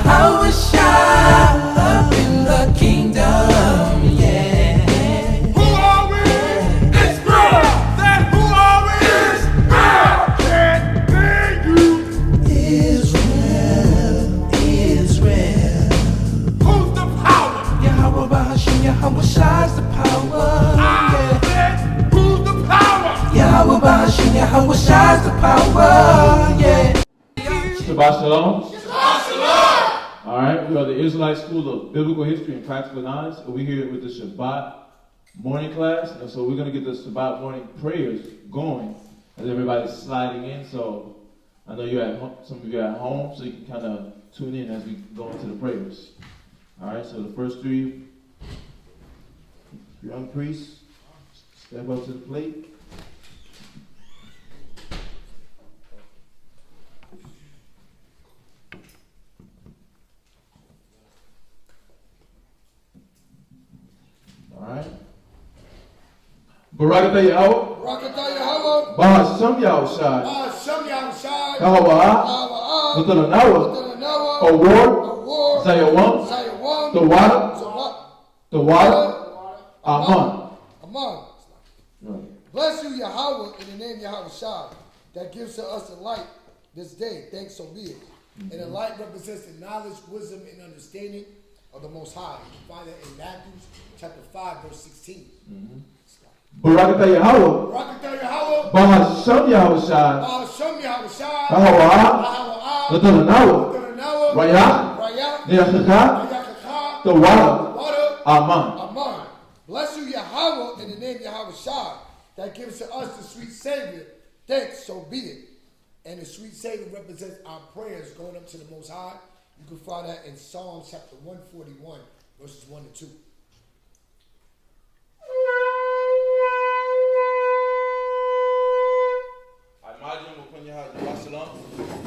Yahweh Shai up in the kingdom, yeah. Who are we? Israel. Then who are we? Israel. Can't hear you. Israel. Who's the power? Yahweh Bahashim, Yahweh Shai's the power, yeah. Said, who's the power? Yahweh Bahashim, Yahweh Shai's the power, yeah. Shabbat Shalom. All right, we are the Israelite School of Biblical History and Practical Knowledge, and we're here with the Shabbat morning class, and so we're going to get the Shabbat morning prayers going as everybody's sliding in. So I know you're at home, some of you are at home, so you can kind of tune in as we go into the prayers. All right, so the first three young priests step up to the plate. Alright. Barakatah Yahweh. Barakatah Yahweh. Bahasham Yahushai. Bahasham Yahushai. Kahawa'ah. Nutanawa. Award. Zayawam. The water. Aman. Bless you, Yahweh, in the name Yahweh Shai, that gives to us the light this day. Thanks, so be it. And the light represents the knowledge, wisdom, and understanding of the Most High. You can find that in Matthew chapter 5, verse 16. Barakatah Yahweh. Barakatah Yahweh. Bahasham Yahushai. Bahasham Yahushai. Kahawa'ah. Nutanawa. Raya. Neachachah. The water. Aman. Aman. Bless you, Yahweh, in the name Yahweh Shai, that gives to us the sweet Savior. Thanks, so be it. And the sweet Savior represents our prayers going up to the Most High. You can find that in Psalm chapter 141, verses 1 and 2.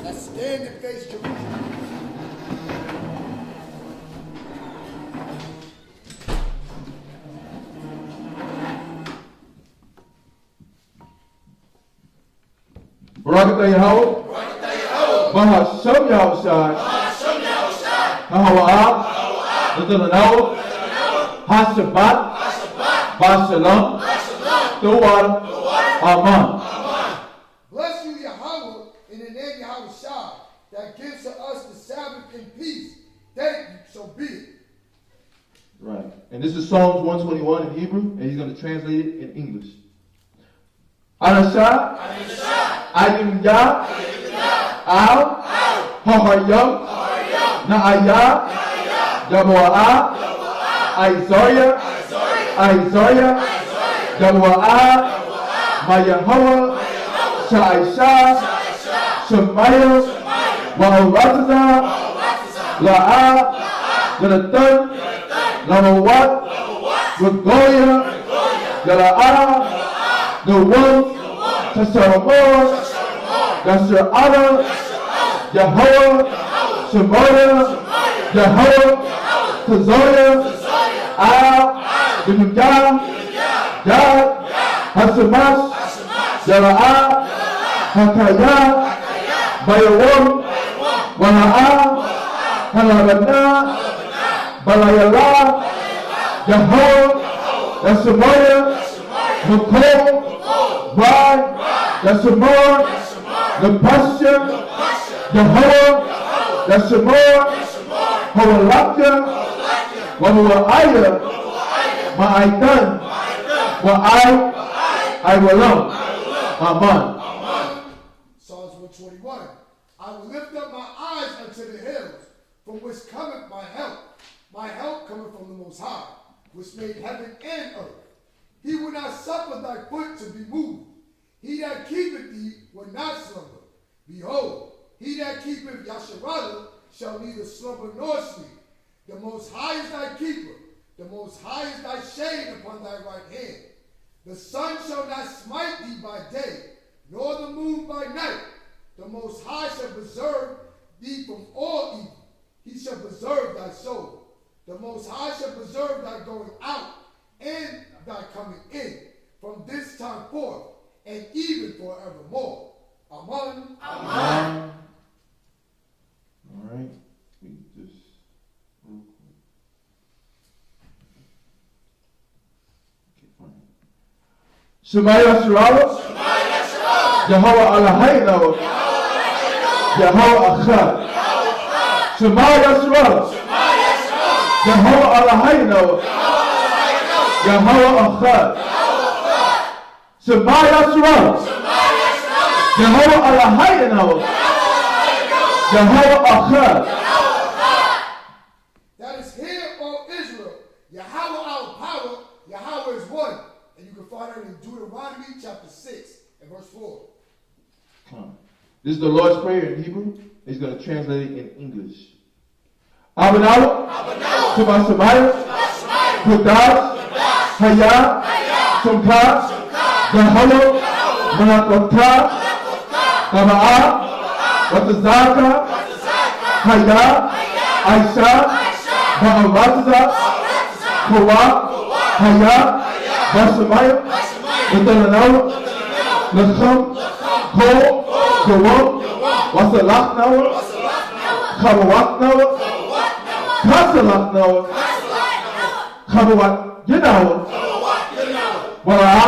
Let's stand and face Jerusalem. Barakatah Yahweh. Bahasham Yahushai. Kahawa'ah. Nutanawa. Hashabbat. Bashalom. The water. Aman. Bless you, Yahweh, in the name Yahweh Shai, that gives to us the Sabbath in peace. Thank you, so be it. Right. And this is Psalms 121 in Hebrew, and he's going to translate it in English. Anasha. Adim Yah. Al. Hahayam. Naaya. Yabua'ah. Isaiah. Yabua'ah. Mayahawa. Sha'isha. Shemaiah. Wa'aratazah. La'ah. Jonathan. Lamawat. Regolia. Gala'ah. The one. Tasharamah. That's your honor. Yahweh. Shemaiah. Yahweh. Kazoya. Al. Dunugah. Yad. Hashemash. Yara'ah. Hakayah. Bayawam. Wala'ah. Halabanah. Balayallah. Yahweh. Yashemaiah. Makol. Right. Yashemar. The pasture. Yahweh. Yashemar. Hawalakya. Wahua'ayah. Ma'aitan. I will Aman. Psalms 121. I will lift up my eyes unto the hills, from which cometh my help. My help cometh from the Most High, which made heaven and earth. He will not suffer thy foot to be moved. He that keepeth thee will not slumber. Behold, he that keepeth Yasharah shall neither slumber nor sleep. The Most High is thy keeper. The Most High is thy shade upon thy right hand. The sun shall not smite thee by day, nor the moon by night. The Most High shall preserve thee from all evil. He shall preserve thy soul. The Most High shall preserve thy going out and thy coming in from this time forth and even forevermore. Amen. Amen. All right. We just Shema Yisrael. Yahweh Eloheinu. Yahweh Echad. Shema Yisrael. Yahweh Eloheinu. Yahweh Echad. Shema Yisrael. Yahweh Eloheinu. Yahweh Echad. That is here, O Israel. Yahweh our power. Yahweh is one. And you can find it in Deuteronomy chapter 6 and verse 4. This is the Lord's Prayer in Hebrew. He's going to translate it in English. Abanawa, Shema Shemaya, Kudash, Haya, Sumka, Yahweh, Malakota, Kama'a, Watazaka, Haya, Aisha, Ma'amataza, Kawa, Haya, Bashamaya, Watalanawa, Lacham, Ko, Gawam, Wasalachnawa, Kawatnawa, Kasalachnawa, Kawat Yanawa, Wala'a,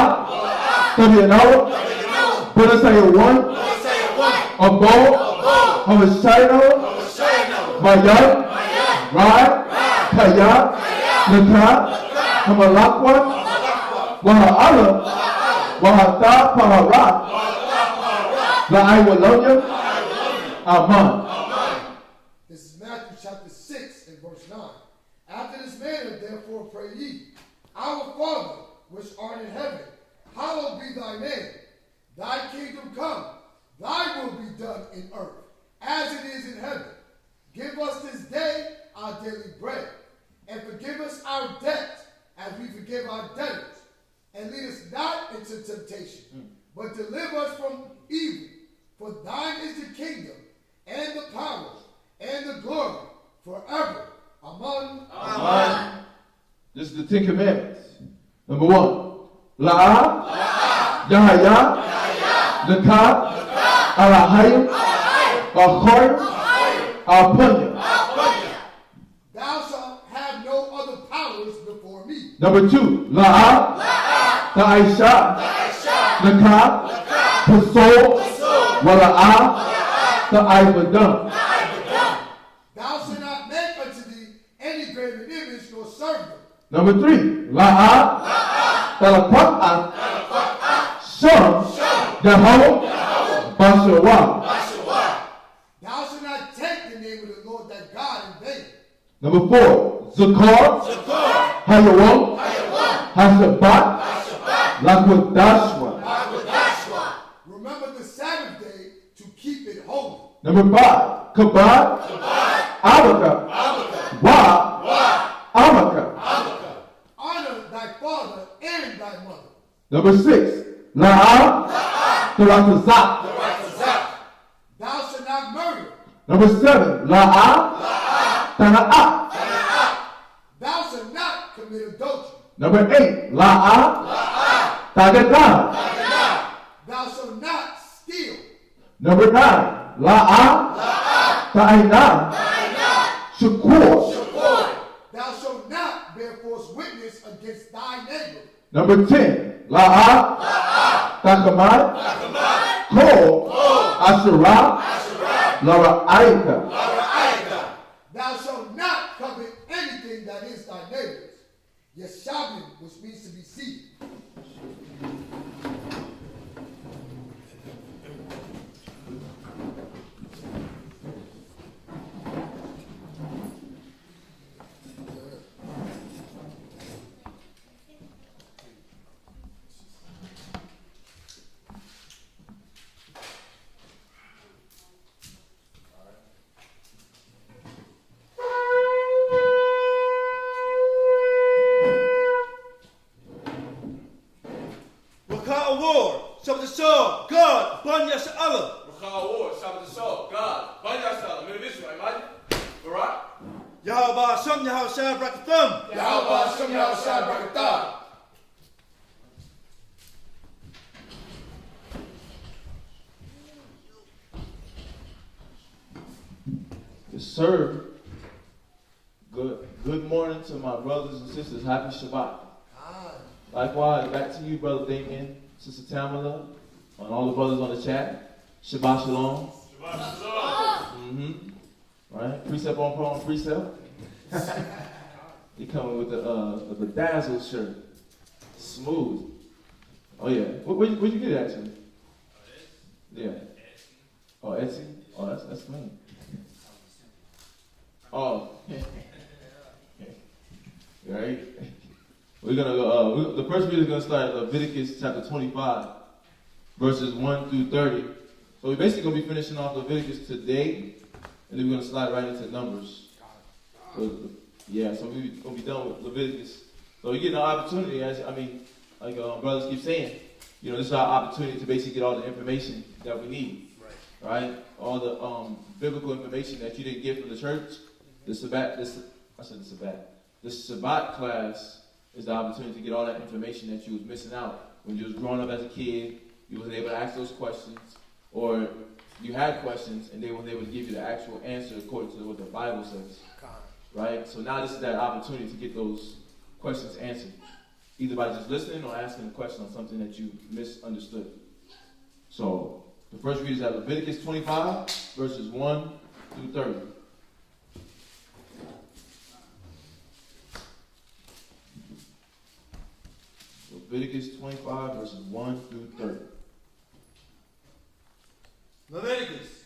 Tabianawa, Bunasaya 1, Abo, Hamashainawa, Mayat, Rai, Kaya, Laka, Hamalakwa, Waha'ala, Wahata, Pahara, La'aiwalonya, Aman. This is Matthew chapter 6 and verse 9. After this manner, therefore, pray ye, Our Father, which art in heaven, hallowed be thy name. Thy kingdom come, thy will be done in earth, as it is in heaven. Give us this day our daily bread, and forgive us our debt, as we forgive our debtors. And lead us not into temptation, but deliver us from evil. For thine is the kingdom, and the power, and the glory, forever. Amen. Amen. This is the 10 Commandments. Number 1. La'a, Yahaya, Laka, Alahayim, Ahoyim, Alpunya. Thou shalt have no other powers before me. Number 2. La'a, Ta'aisha, Laka, Pasol, Wala'a, Ta'aibadam. Thou shalt not make unto thee any graven image nor serve them. Number 3. La'a, Talakwat'a, Sham, Yahweh, Bashawa. Thou shalt not take the name of the Lord thy God in vain. Number 4. Zakar, Hayawam, Hashabat, Lakwadashwa. Remember the Sabbath day to keep it holy. Number 5. Kabad, Abaka, Wa, Amaka. Honor thy father and thy mother. Number 6. La'a, Taratazak. Thou shalt not murder. Number 7. La'a, Tana'at. Thou shalt not commit adultery. Number 8. La'a, Tagada. Thou shalt not steal. Number 9. La'a, Ta'ina. Shakur. Thou shalt not bear false witness against thy neighbor. Number 10. La'a, Takamai. Ko, Asherah, Lara'aika. Thou shalt not covet anything that is thy neighbor's. Yeshabim, which means to be seated. So, God, Ban Yasa'Allah. Yahweh Hashem, Yahweh Shai Brakatham. Yahweh Hashem, Yahweh Shai Brakatham. Yes, sir. Good morning to my brothers and sisters. Happy Shabbat. Likewise, back to you, Brother Damien. Sister Tamala, and all the brothers on the chat. Shabbat Shalom. Shabbat Shalom. Mm-hmm. Right? Precept on precept. He coming with the bedazzled shirt. Smooth. Oh, yeah. Where'd you get it, actually? Yeah. Oh, Etsy? Oh, that's clean. Oh. Right? We're going to go, the first reading is going to start at Leviticus chapter 25, verses 1 through 30. So we're basically going to be finishing off Leviticus today, and then we're going to slide right into Numbers. So we're going to be done with Leviticus. So we're getting an opportunity, like brothers keep saying, this is our opportunity to basically get all the information that we need. Right? All the biblical information that you didn't get from the church. The Shabbat class is the opportunity to get all that information that you was missing out. When you was growing up as a kid, you wasn't able to ask those questions, or you had questions and they weren't able to give you the actual answer according to what the Bible says. Right? So now this is that opportunity to get those questions answered. Either by just listening or asking a question on something that you misunderstood. So, the first reading is at Leviticus 25, verses 1 through 30. Leviticus 25, verses 1 through 30. Leviticus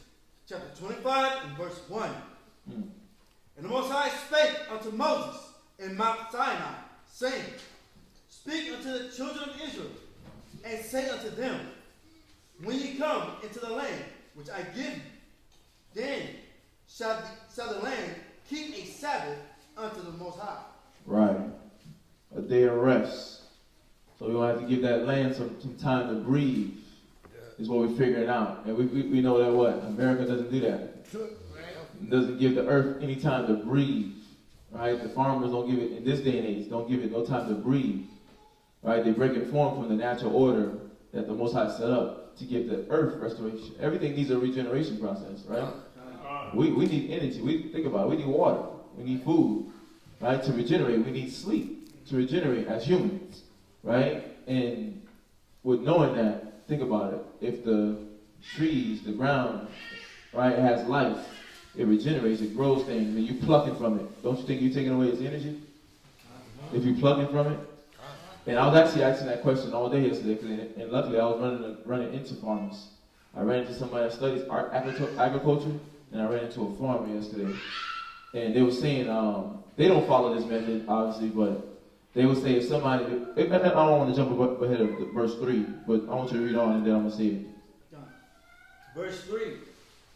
chapter 25 and verse 1. And the Most High spake unto Moses in Mount Sinai, saying, Speak unto the children of Israel, and say unto them, When ye come into the land which I give you, then shall the land keep a Sabbath unto the Most High. Right. A day of rest. So we're going to have to give that land some time to breathe, is what we're figuring out. And we know that what? America doesn't do that. It doesn't give the earth any time to breathe. Right? The farmers don't give it, in this day and age, don't give it no time to breathe. Right? They break it form from the natural order that the Most High set up to give the earth restoration. Everything needs a regeneration process, right? We need energy. Think about it. We need water. We need food, right? To regenerate, we need sleep to regenerate as humans, right? And with knowing that, think about it. If the trees, the ground, right, has life, it regenerates, it grows things, and you plucking from it. Don't you think you're taking away its energy? If you're plucking from it? And I was actually asking that question all day yesterday, and luckily I was running into farmers. I ran into somebody that studies agriculture, and I ran into a farmer yesterday. And they were saying, they don't follow this method, obviously, but they would say if somebody, I don't want to jump ahead of verse 3, but I want you to read on and then I'm going to say it. Verse 3,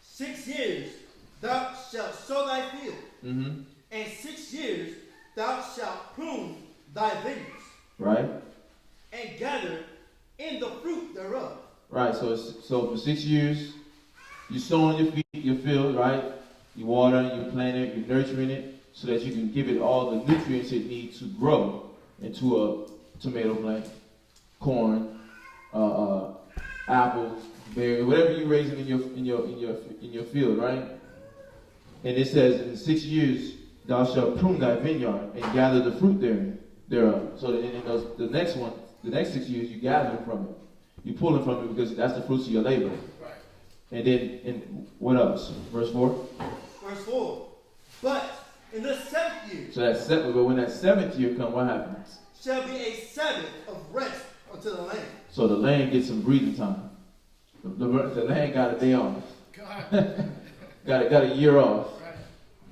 6 years thou shalt sow thy field, and 6 years thou shalt prune thy vineyards. Right. And gather in the fruit thereof. Right. So for 6 years, you sow in your field, right? You water, you plant it, you nurturing it, so that you can give it all the nutrients it needs to grow into a tomato plant, corn, apples, berries, whatever you're raising in your field, right? And it says, in 6 years thou shalt prune thy vineyard and gather the fruit thereof. So that in the next 6 years, you gather from it. You pull it from it because that's the fruits of your labor. Right. And then, what else? Verse 4? Verse 4. But in the 7th year. So but when that 7th year comes, what happens? Shall be a Sabbath of rest unto the land. So the land gets some breathing time. The land got a day off. got a year off.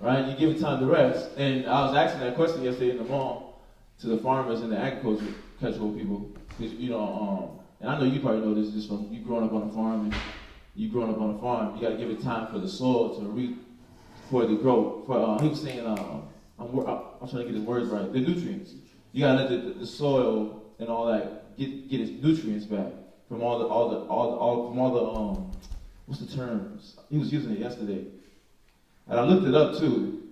Right? You give it time to rest. And I was asking that question yesterday in the mall to the farmers and the agricultural people. Because, and I know you probably know this just from you growing up on a farm. And you growing up on a farm, you got to give it time for the soil for it to grow. He was saying, I'm trying to get his words right. The nutrients. You got to let the soil and all that get its nutrients back from all the what's the terms? He was using it yesterday. And I looked it up too.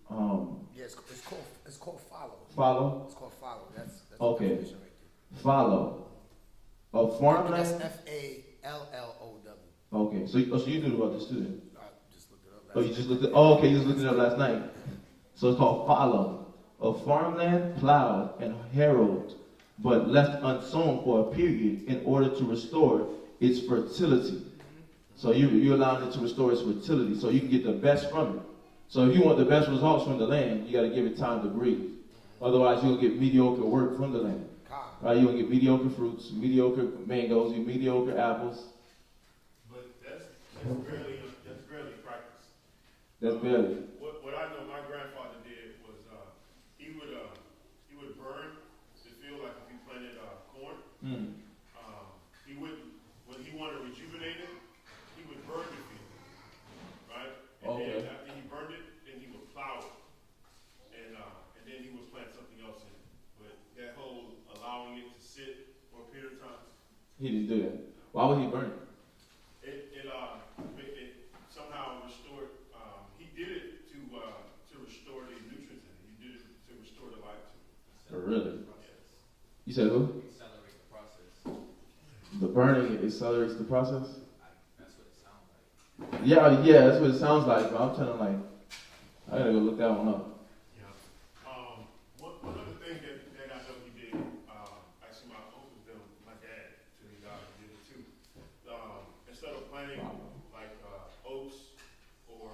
Yeah, it's called follow. Follow? It's called follow. That's okay. The definition right there. Follow. Farmland? That's FALLOW. Okay, so you knew about this too then? I just looked it up last night. You just looked it okay, you just looked it up last night. So it's called follow. A farmland plowed and harrowed but left unsown for a period in order to restore its fertility. So you're allowing it to restore its fertility so you can get the best from it. So if you want the best results from the land, you got to give it time to breathe. Otherwise, you'll get mediocre work from the land. Right? You'll get mediocre fruits, mediocre mangoes, mediocre apples. But that's barely practice. That's barely. What I know my grandfather did was he would burn the field like if he planted corn. He would, when he wanted to rejuvenate it, he would burn the field, right? And then after he burned it, then he would plow it, and then he would plant something else in it. But that whole allowing it to sit for a period of time, He didn't do that. Why would he burn it? It somehow restored. He did it to restore the nutrients in it. He did it to restore the life to it. Oh, really? Yes. You said who? Accelerate the process. The burning accelerates the process? That's what it sounds like. Yeah, that's what it sounds like, but I'm trying to I gotta go look that one up. Yeah. One other thing that I know he did, actually my uncles did, my dad, till he died, he did it too. Instead of planting like oats or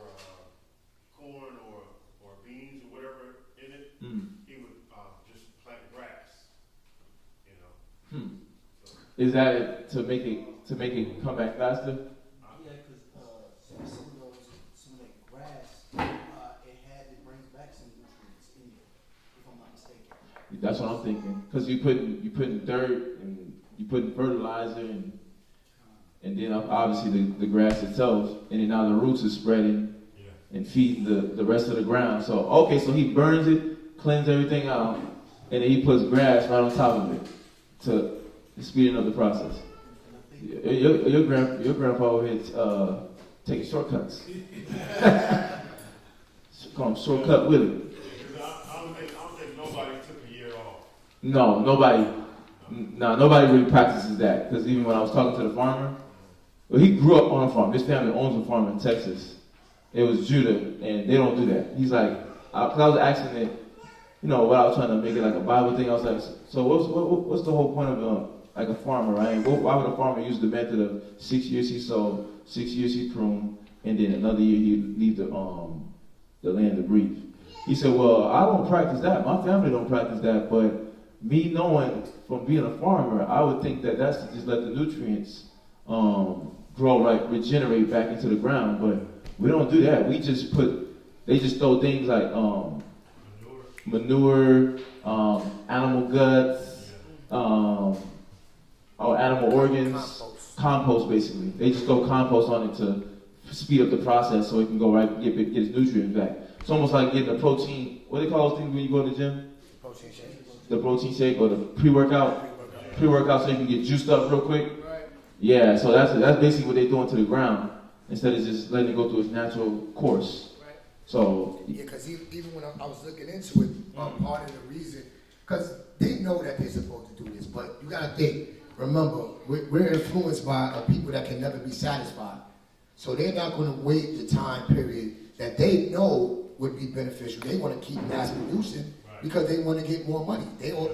corn or beans or whatever in it, he would just plant grass. You know. So, Is that it to make it come back faster? Yeah, because some of that grass, it brings back some nutrients in it, if I'm not mistaken. That's what I'm thinking. Because you putting dirt and you putting fertilizer and then obviously the grass itself, and then now the roots is spreading and feeding the rest of the ground. So so he burns it, cleans everything out, and then he puts grass right on top of it to speeding up the process. Your grandpa over here taking shortcuts. Call him Shortcut Willie. I don't think nobody took a year off. No, nobody really practices that. Because even when I was talking to the farmer, well, he grew up on a farm. His family owns a farm in Texas. It was Judah, and they don't do that. He's like, because I was asking it, what I was trying to make it like a Bible thing. I was like, so what's the whole point of like a farmer, right? Why would a farmer use the method of 6 years he sow, 6 years he prune, and then another year he leave the land to breathe? He said, well, I don't practice that. My family don't practice that, but me knowing from being a farmer, I would think that that's to just let the nutrients grow, regenerate back into the ground. But we don't do that. They just throw things like manure, animal guts, animal organs, compost basically. They just throw compost on it to speed up the process so it can go get its nutrients back. It's almost like getting a protein. What do they call those things when you go to the gym? Protein shake. The protein shake or the pre-workout. Pre-workout so you can get juiced up real quick. Right. Yeah, so that's basically what they're doing to the ground instead of just letting it go through its natural course. Right. So Yeah, because even when I was looking into it, part of the reason, because they know that they're supposed to do this, but you got to think, remember, we're influenced by people that can never be satisfied. So they're not going to wait the time period that they know would be beneficial. They want to keep mass producing because they want to get more money. They all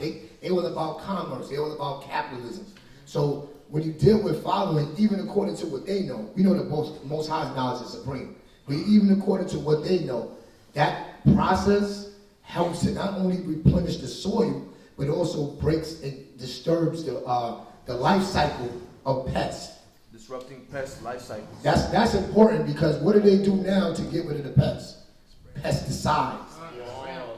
about commerce. They all about capitalism. So when you deal with following, even according to what they know, we know the most High's knowledge is supreme. But even according to what they know, that process helps to not only replenish the soil, but also breaks and disturbs the life cycle of pests. disrupting pest life cycles. That's important because what do they do now to get rid of the pests? Pesticides.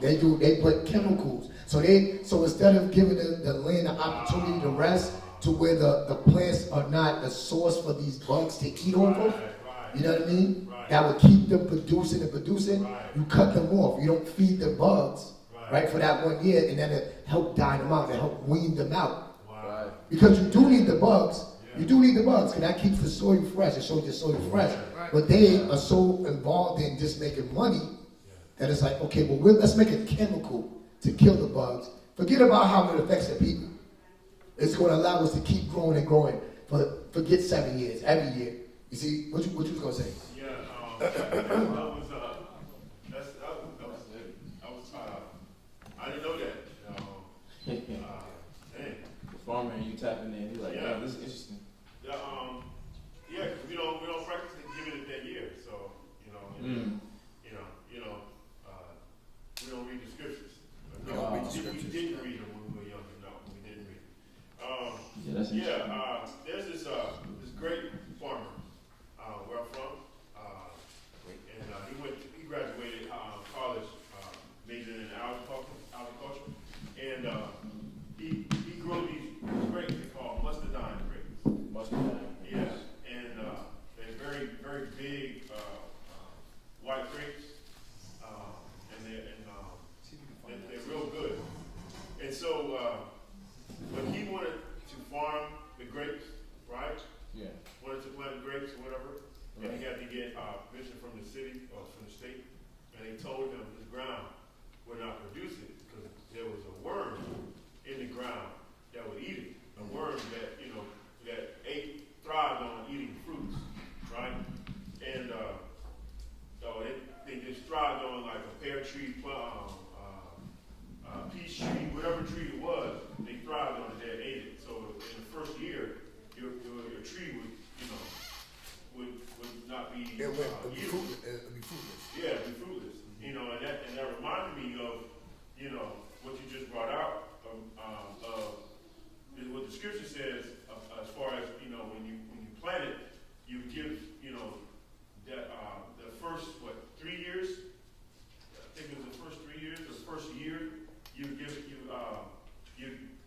They put chemicals. So instead of giving the land an opportunity to rest to where the plants are not a source for these bugs to eat off of, you know what I mean? That would keep them producing and producing. You cut them off. You don't feed the bugs, right, for that 1 year, and then it help die them out, it help wean them out. Because you do need the bugs. You do need the bugs because that keeps the soil fresh. It shows the soil fresh. But they are so involved in just making money that it's like, okay, well, let's make a chemical to kill the bugs. Forget about how it affects the people. It's going to allow us to keep growing and growing forget 7 years, every year. You see, what you was going to say? Yeah, I didn't know that. Man, tapping in. He's like, Yeah. yeah, this is interesting. Yeah, 'cause we don't practice giving it that year, so you know, and, we don't read the scriptures. We don't read the scriptures. We didn't read them when we were younger. No, we didn't read them. Yeah, that's interesting. There's this great farmer where I'm from, and he graduated college, majoring in agriculture, and he grew these grapes they call mustardine grapes. Mustardine. Yeah, and they're very, very big white grapes, and they're real good. And so when he wanted to farm the grapes, right? Yeah. Wanted to plant grapes or whatever, and he had to get permission from the city or from the state, and they told him the ground would not produce it because there was a worm in the ground that would eat it. A worm that thrived on eating fruits, right? And so they just thrived on like a pear tree, peach tree, whatever tree it was. They thrived on it. They ate it. So in the first year, your tree would not be It would be useful. fruitless. Yeah, it'd be fruitless. And that reminded me of what you just brought out is what the scripture says as far as when you plant it, you give that the first 3 years. I think it was the first 3 years. The first year you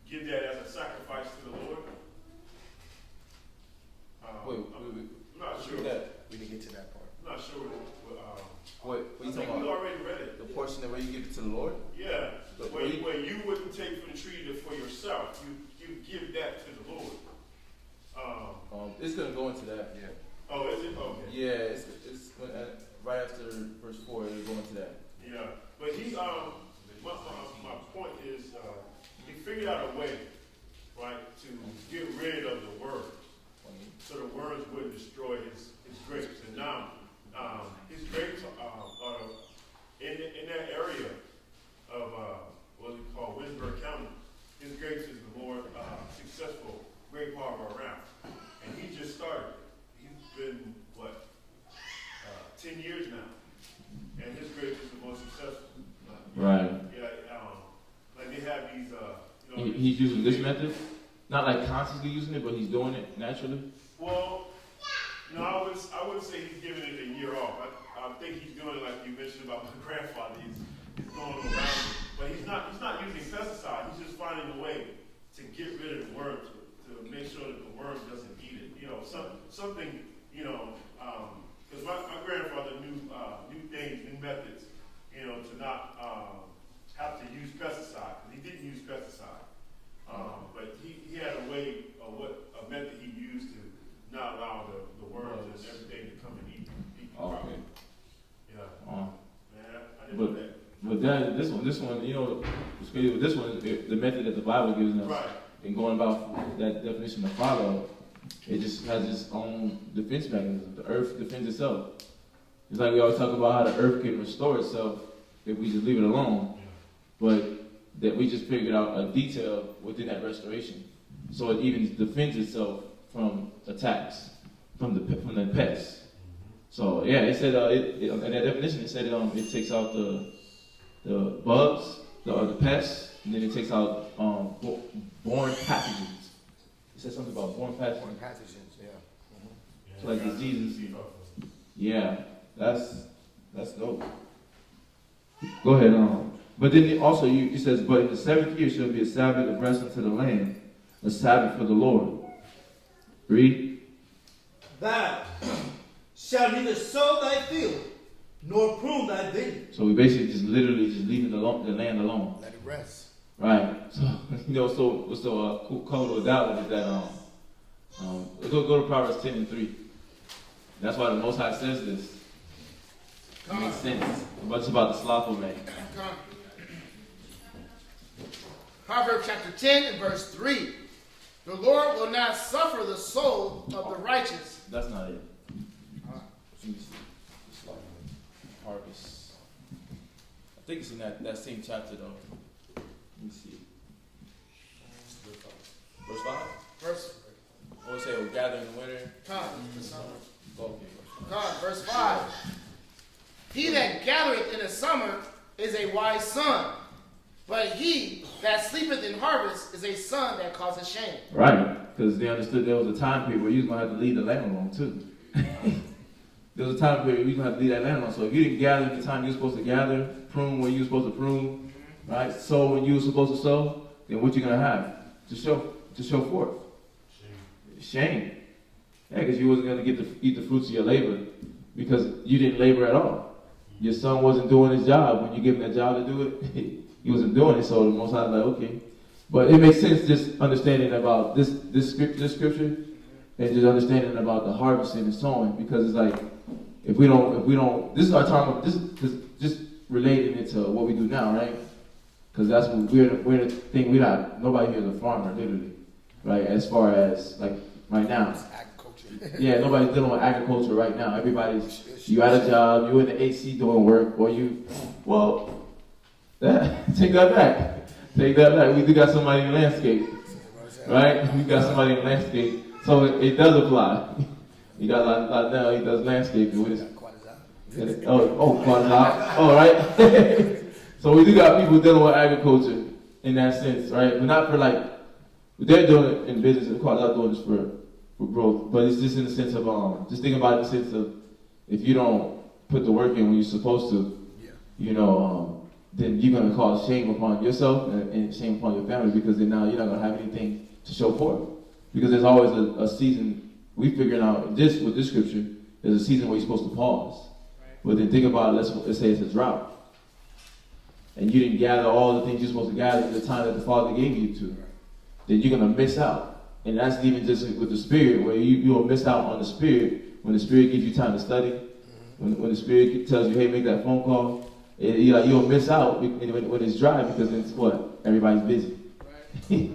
give that as a sacrifice to the Lord. Wait. I'm not sure. We didn't get to that part. I'm not sure What you I think talking we about? already read it. The portion that where you give it to the Lord? Yeah, But where you wouldn't take from the tree for yourself. You give that to the Lord. It's gonna go into that. Yeah. Oh, is it? Okay. Yeah, it's right after verse 4. It'll go into that. Yeah, but my point is he figured out a way, right, to get rid of the worms, so the worms wouldn't destroy his grapes. And now his grapes are in that area of what we call Winsburg County. His grapes is the more successful grape harbor around, and he just started. He's been 10 years now, and his grapes is the most successful. Right. Yeah, like they have these. He's using this method, not like consciously using it, but he's doing it naturally. Well, no, I wouldn't say he's giving it a year off. I think he's doing it like you mentioned about my grandfather. He's going around, but he's not using pesticide. He's just finding a way to get rid of the worms, to make sure that the worm doesn't eat it. Something. Because my grandfather knew things, new methods. To not have to use pesticide. He didn't use pesticide, but he had a way of a method he used to not allow the worms and everything to come and eat the crop. Okay. Yeah. Man, I didn't know that. But this one, it's crazy. With this one, the method that the Bible gives us, Right. and going about that definition to follow, it just has its own defense mechanism. The earth defends itself. It's like we always talk about how the earth can restore itself if we just leave it alone, but that we just figured out a detail within that restoration, so it even defends itself from attacks, from the pests. So yeah, it said in that definition it said it takes out the bugs, the pests, and then it takes out born pathogens. It said something about born pathogens. Born pathogens, yeah. So like diseases. Yeah, that's dope. Go ahead. But then also it says, but in the 7th year shall be a Sabbath of rest unto the land, a Sabbath for the Lord. Read. Thou shalt neither sow thy field, nor prune thy vineyard. So we basically just literally just leaving the land alone. Let it rest. Right. So what's so cool with that one is that go to Proverbs 10:3. That's why the Most High says this. It makes sense. But it's about the slothful man. Proverbs chapter 10 and verse 3. The Lord will not suffer the soul of the righteous. That's not it. Let me see. The slothful harvest. I think it's in that same chapter though. Let me see. Verse 5? Verse, What would say, we'll gather in the winter? verse 5. He that gathereth in the summer is a wise son, but he that sleepeth in harvest is a son that causeth shame. Right, because they understood there was a time period where you was going to have to leave the land alone too. There was a time period where you was going to have to leave that land alone. So if you didn't gather at the time you were supposed to gather, prune when you were supposed to prune, right, sow when you were supposed to sow, then what you going to have to show forth? Shame. Yeah, because you wasn't going to get to eat the fruits of your labor because you didn't labor at all. Your son wasn't doing his job. When you give him that job to do it, he wasn't doing it. So the Most High was like, okay. But it makes sense just understanding about this scripture and just understanding about the harvesting and sowing, because it's like if we don't, this is our time. This is just relating it to what we do now, right? Because that's what we're the thing. Nobody here is a farmer, literally, right? As far as like right now. Yeah, nobody's dealing with agriculture right now. You at a job, you in the AC doing work, or take that back. Take that back. We do got somebody in landscape, right? We got somebody in landscape, so it does apply. You got a lot now. He does landscaping with his. All right. So we do got people dealing with agriculture in that sense, right? But not for like they're doing it in business. Of course, I'm doing this for growth, but it's just in the sense of just think about it in the sense of if you don't put the work in when you're supposed to, then you're going to cause shame upon yourself and shame upon your family, because then now you're not going to have anything to show for it. Because there's always a season, we figured out with this scripture, there's a season where you're supposed to pause. Right. But then think about it, let's say it's a drought. And you didn't gather all the things you're supposed to gather at the time that the Father gave you to. Right. Then you're going to miss out. And that's even just with the Spirit, where you'll miss out on the Spirit when the Spirit gives you time to study. When the Spirit tells you, hey, make that phone call, you'll miss out when it's dry, because it's what? Everybody's busy. Right.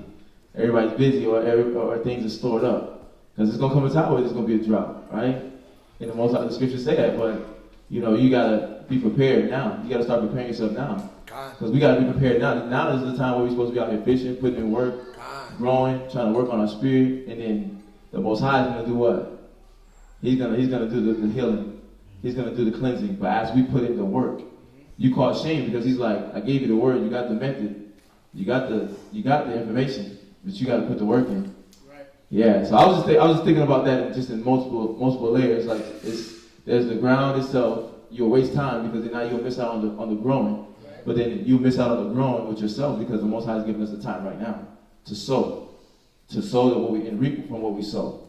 Everybody's busy, or things are stored up. Because it's going to come a time where there's going to be a drought, right? And the most of the scriptures say that, but you got to be prepared now. You got to start preparing yourself now. Because we got to be prepared now. Now is the time where we're supposed to be out here fishing, putting in work, growing, trying to work on our spirit, and then the Most High is going to do what? He's going to do the healing. He's going to do the cleansing. But as we put in the work, you cause shame, because he's like, I gave you the word, you got the method, you got the information, but you got to put the work in. Right. Yeah. So I was just thinking about that just in multiple layers. Like there's the ground itself. You'll waste time, because then now you'll miss out on the growing. Right. But then you miss out on the growing with yourself, because the Most High is giving us the time right now to sow and reap from what we sow.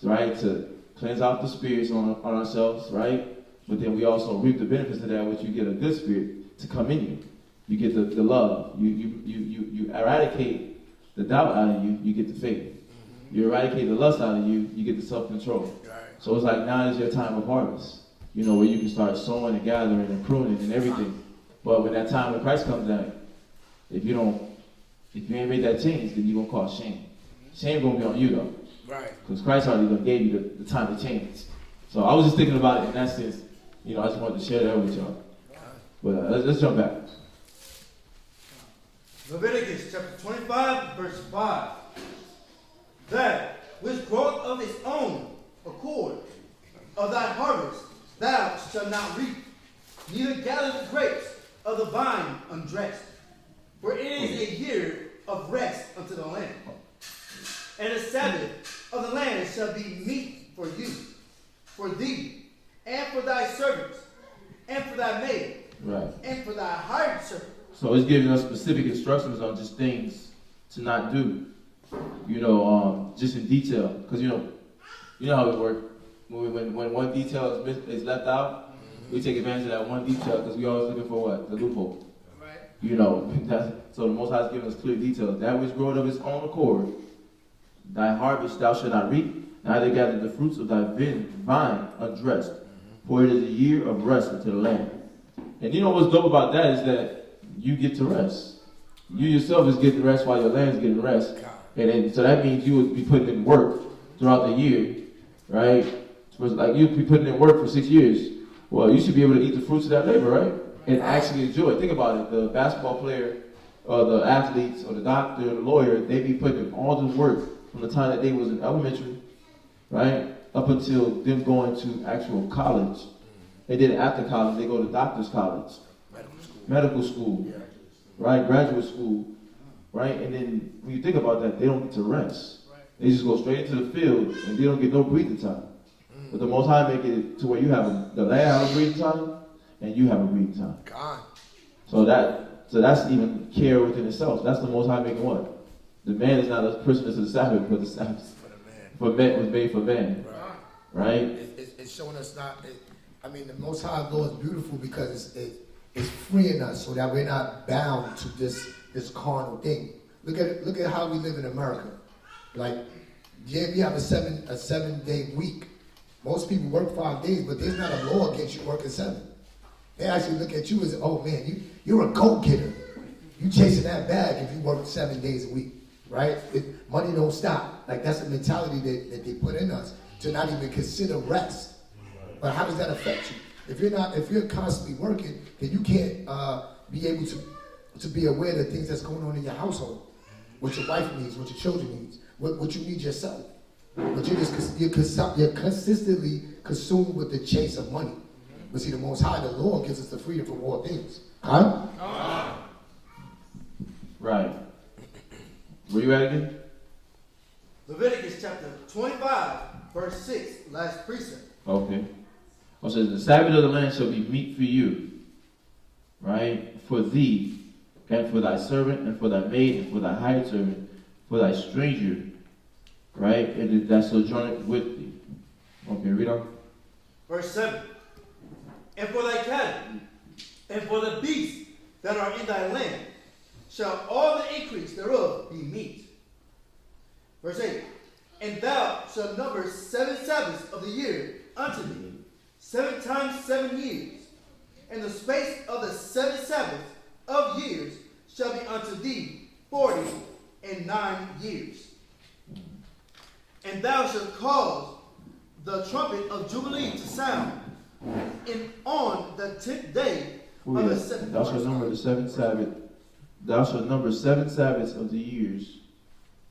Right? To cleanse out the spirits on ourselves, right? But then we also reap the benefits of that, which you get a good spirit to come in you. You get the love. You eradicate the doubt out of you. You get the faith. Mm-hmm. You eradicate the lust out of you. You get the self-control. Right. So it's like now is your time of harvest. Where you can start sowing and gathering and pruning and everything. But when that time of Christ comes down, if you ain't made that change, then you're gonna cause shame. Shame gonna be on you though. Right. Because Christ already gave you the time to change. So I was just thinking about it in that sense. I just wanted to share that with y'all. But let's jump back. Leviticus chapter 25, verse 5. That which groweth of its own accord of thy harvest thou shalt not reap, neither gather the grapes of the vine undressed. For it is a year of rest unto the land. And the Sabbath of the land shall be meat for you, for thee, and for thy servants, and for thy maid, right, and for thy hired servant. So it's giving us specific instructions on just things to not do, just in detail. Because you know how it works. When one detail is left out, we take advantage of that one detail, because we always looking for what? The loophole. Right. So the Most High is giving us clear details. That which groweth of its own accord, thy harvest thou shalt not reap, neither gather the fruits of thy vine undressed. For it is a year of rest unto the land. And what's dope about that is that you get to rest. You yourself is getting rest while your land's getting rest. And so that means you would be putting in work throughout the year, right? So it's like you'd be putting in work for 6 years. Well, you should be able to eat the fruits of that labor, right? And actually enjoy it. Think about it. The basketball player, or the athletes, or the doctor, or the lawyer, they be putting in all the work from the time that they was in elementary, right, up until them going to actual college. And then after college, they go to doctor's college, medical school, right, graduate school, right? And then when you think about that, they don't get to rest. They just go straight into the field, and they don't get no breathing time. But the Most High make it to where you have the land have a breathing time, and you have a breathing time. God. So that's even care within itself. That's the Most High making what? The man is not a prisoner to the Sabbath, but the Sabbath for man was made for man. Right? It's showing us the Most High law is beautiful because it's freeing us so that we're not bound to this carnal thing. Look at how we live in America. Like, yeah, we have a 7-day week. Most people work 5 days, but there's not a law against you working 7. They actually look at you as, oh man, you're a go-getter. You chasing that bag if you work 7 days a week, right? Money don't stop. Like, that's the mentality that they put in us to not even consider rest. But how does that affect you? If you're constantly working, then you can't be able to be aware of the things that's going on in your household, what your wife needs, what your children needs, what you need yourself. But you're consistently consumed with the chase of money. But see, the Most High, the Lord, gives us the freedom from all things. Huh? Right. Where you at again? Leviticus chapter 25, verse 6, last precept. Okay. It says, the Sabbath of the land shall be meat for you, right? For thee, and for thy servant, and for thy maid, and for thy hired servant, for thy stranger, right? And that sojourneth with thee. Okay, read on. Verse 7. And for thy cattle, and for the beasts that are in thy land, shall all the increase thereof be meat. Verse 8. And thou shalt number 7 Sabbaths of the year unto thee, 7 times 7 years. And the space of the 7 Sabbaths of years shall be unto thee 49 years. And thou shalt cause the trumpet of Jubilee to sound on the 10th day of the 7th Thou shalt number the 7 Sabbath. Thou shalt number 7 Sabbaths of the years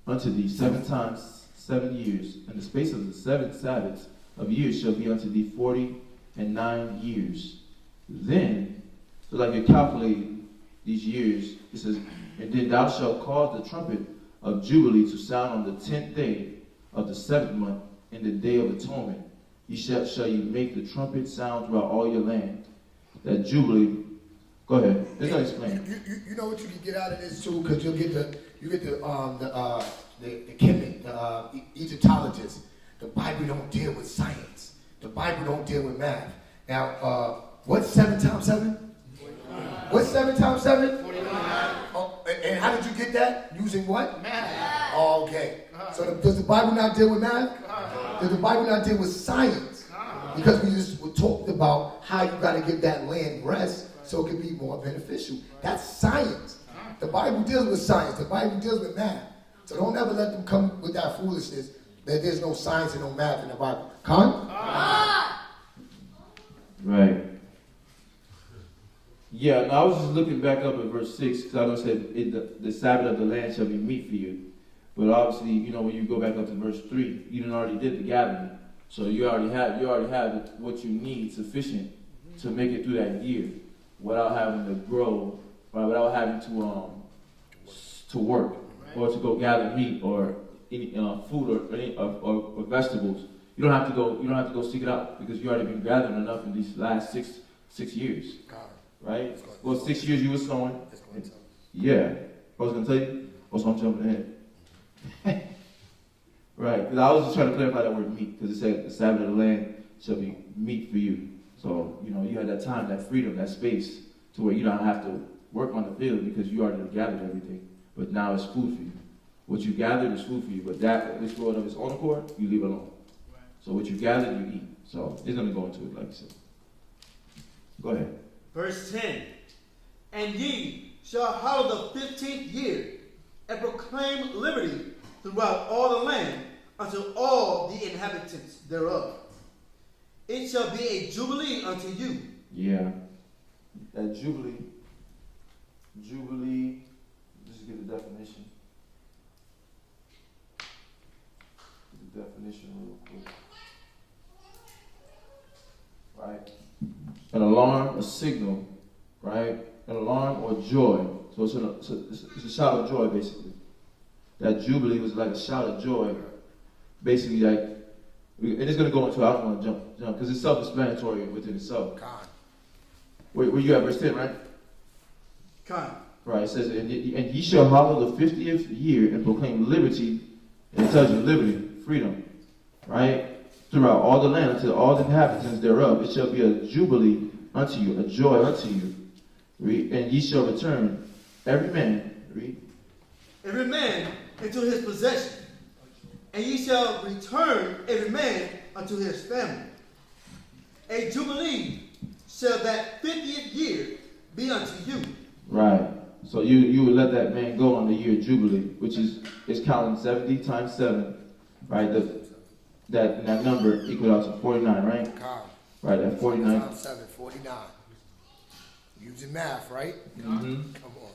unto thee 7 times 7 years, and the space of the 7 Sabbaths of years shall be unto thee 49 years. Then, so like you're calculating these years, it says, and then thou shalt cause the trumpet of Jubilee to sound on the 10th day of the 7th month in the day of atonement. Shall you make the trumpet sound throughout all your land. That Jubilee. Go ahead. Let's not explain. You know what you can get out of this too, because you get the chemic, the Egyptologists. The Bible don't deal with science. The Bible don't deal with math. Now, what's 7 times 7? 49. What's 7 times 7? 49. Oh, and how did you get that? Using what? Math. Oh, okay. So does the Bible not deal with math? Does the Bible not deal with science? Because we just talked about how you got to give that land rest so it can be more beneficial. That's science. The Bible deals with science. The Bible deals with math. So don't ever let them come with that foolishness that there's no science and no math in the Bible. Right. Yeah, no, I was just looking back up at verse 6, because I know it said, the Sabbath of the land shall be meat for you. But obviously, when you go back up to verse 3, you already did the gathering. So you already have what you need sufficient to make it through that year without having to grow, right, without having to work or to go gather meat or any food or vegetables. You don't have to go seek it out because you already been gathering enough in these last six years. Right? Well, 6 years you were sowing. Yeah. I was gonna tell you. Also, I'm jumping ahead. Right, because I was just trying to clarify that word meat, because it said the Sabbath of the land shall be meat for you. So, you had that time, that freedom, that space, to where you don't have to work on the field because you already gathered everything. But now it's food for you. What you gathered is food for you, but that which growing of its own accord, you leave alone. So what you gathered, you eat. So it's going to go into it, like I said. Go ahead. Verse 10. And ye shall hallow the 15th year, and proclaim liberty throughout all the land unto all the inhabitants thereof. It shall be a jubilee unto you. Yeah. That jubilee, just give the definition. the definition real quick. Right? An alarm, a signal, right? An alarm or joy. So it's a shout of joy, basically. That jubilee was like a shout of joy. Basically, like, and it's going to go into, I don't want to jump, because it's self-explanatory within itself. God. Where you at, verse 10, right? Con. Right, it says, and ye shall hallow the 50th year and proclaim liberty, and it tells you liberty, freedom, right? Throughout all the land, unto all the inhabitants thereof, it shall be a jubilee unto you, a joy unto you. Read, and ye shall return, every man, read. Every man into his possession, and ye shall return every man unto his family. A jubilee shall that 50th year be unto you. Right. So you would let that man go on the year jubilee, which is counting 70 times 7, right? That number equal out to 49, right? God. Right, that 49. Times 7, 49. Using math, right? Mm-hmm. Come on.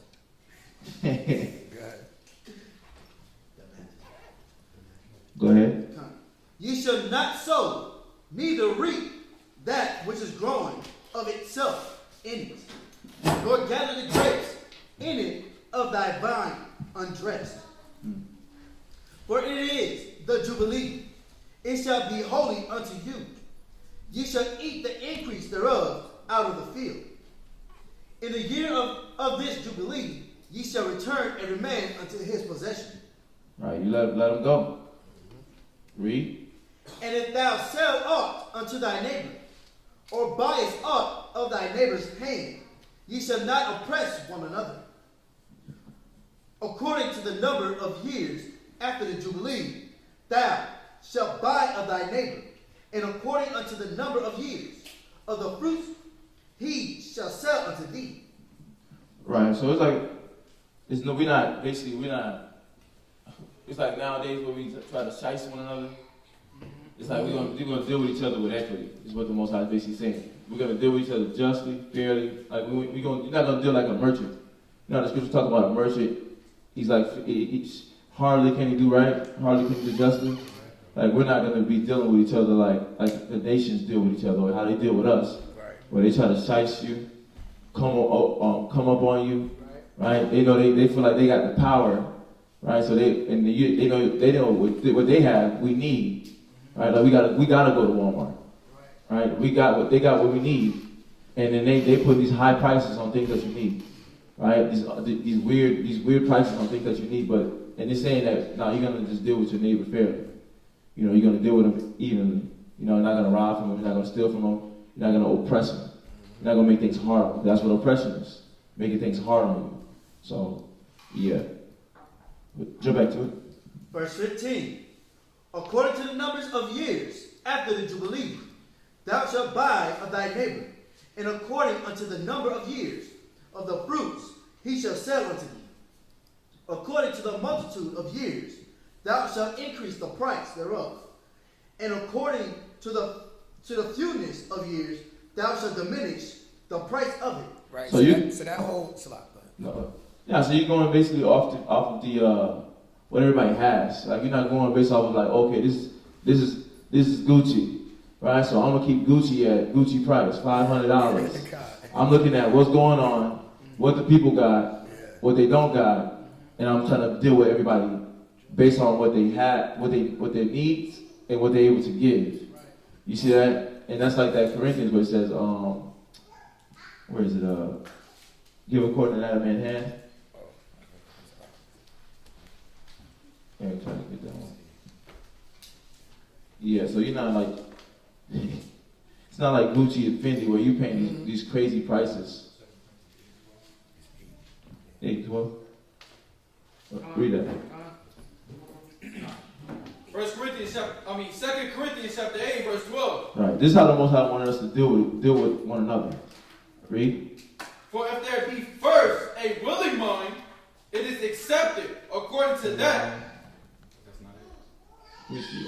Go ahead. Go ahead. Ye shall not sow, neither reap that which is growing of itself in it, nor gather the grapes in it of thy vine undressed. For it is the Jubilee, it shall be holy unto you. Ye shall eat the increase thereof out of the field. In the year of this Jubilee, ye shall return every man unto his possession. Right, you let him go. Read. And if thou sell aught unto thy neighbor, or buyest aught of thy neighbor's hand, ye shall not oppress one another. According to the number of years after the Jubilee, thou shalt buy of thy neighbor, and according unto the number of years of the fruits he shall sell unto thee. Right, so it's like, it's like nowadays where we try to shice one another. It's like we're gonna deal with each other with equity, is what the Most High is basically saying. We're gonna deal with each other justly, fairly. Like you're not gonna deal like a merchant. You know, the scripture talk about a merchant. He's like, hardly can he do right, hardly can he do justly. Like we're not gonna be dealing with each other like the nations deal with each other, or how they deal with us, where they try to shice you, come up on you, right? They know they feel like they got the power, right? So they know what they have, we need. Right, like we gotta go to Walmart. Right, they got what we need, and then they put these high prices on things that you need. Right, these weird prices on things that you need, and they're saying that no, you're gonna just deal with your neighbor fairly. You know, you're gonna deal with them evenly. You know, you're not gonna rob from them, you're not gonna steal from them, you're not gonna oppress them. You're not gonna make things hard. That's what oppression is, making things hard on you. So, yeah. Jump back to it. Verse 15. According to the numbers of years after the Jubilee, thou shalt buy of thy neighbor, and according unto the number of years of the fruits he shall sell unto thee. According to the multitude of years, thou shalt increase the price thereof, and according to the fewness of years, thou shalt diminish the price of it. Right. So that whole slot. No. Yeah, so you're going basically off of the what everybody has. Like you're not going based off of like, okay, this is Gucci, right? So I'm gonna keep Gucci at Gucci price, $500. I'm looking at what's going on, what the people got, what they don't got, and I'm trying to deal with everybody based on what they had, what their needs, and what they're able to give. You see that? And that's like that Corinthians where it says, where is it? Give according to that man's hand. Yeah, I'm trying to get that one. Yeah, so you're not like, it's not like Gucci and Fendi where you're paying these crazy prices. 8:12. Read that. 2 Corinthians chapter 8, verse 12. All right, this is how the Most High wanted us to deal with one another. Read. For if there be first a willing mind, it is accepted according to that. That's not it. Let me see.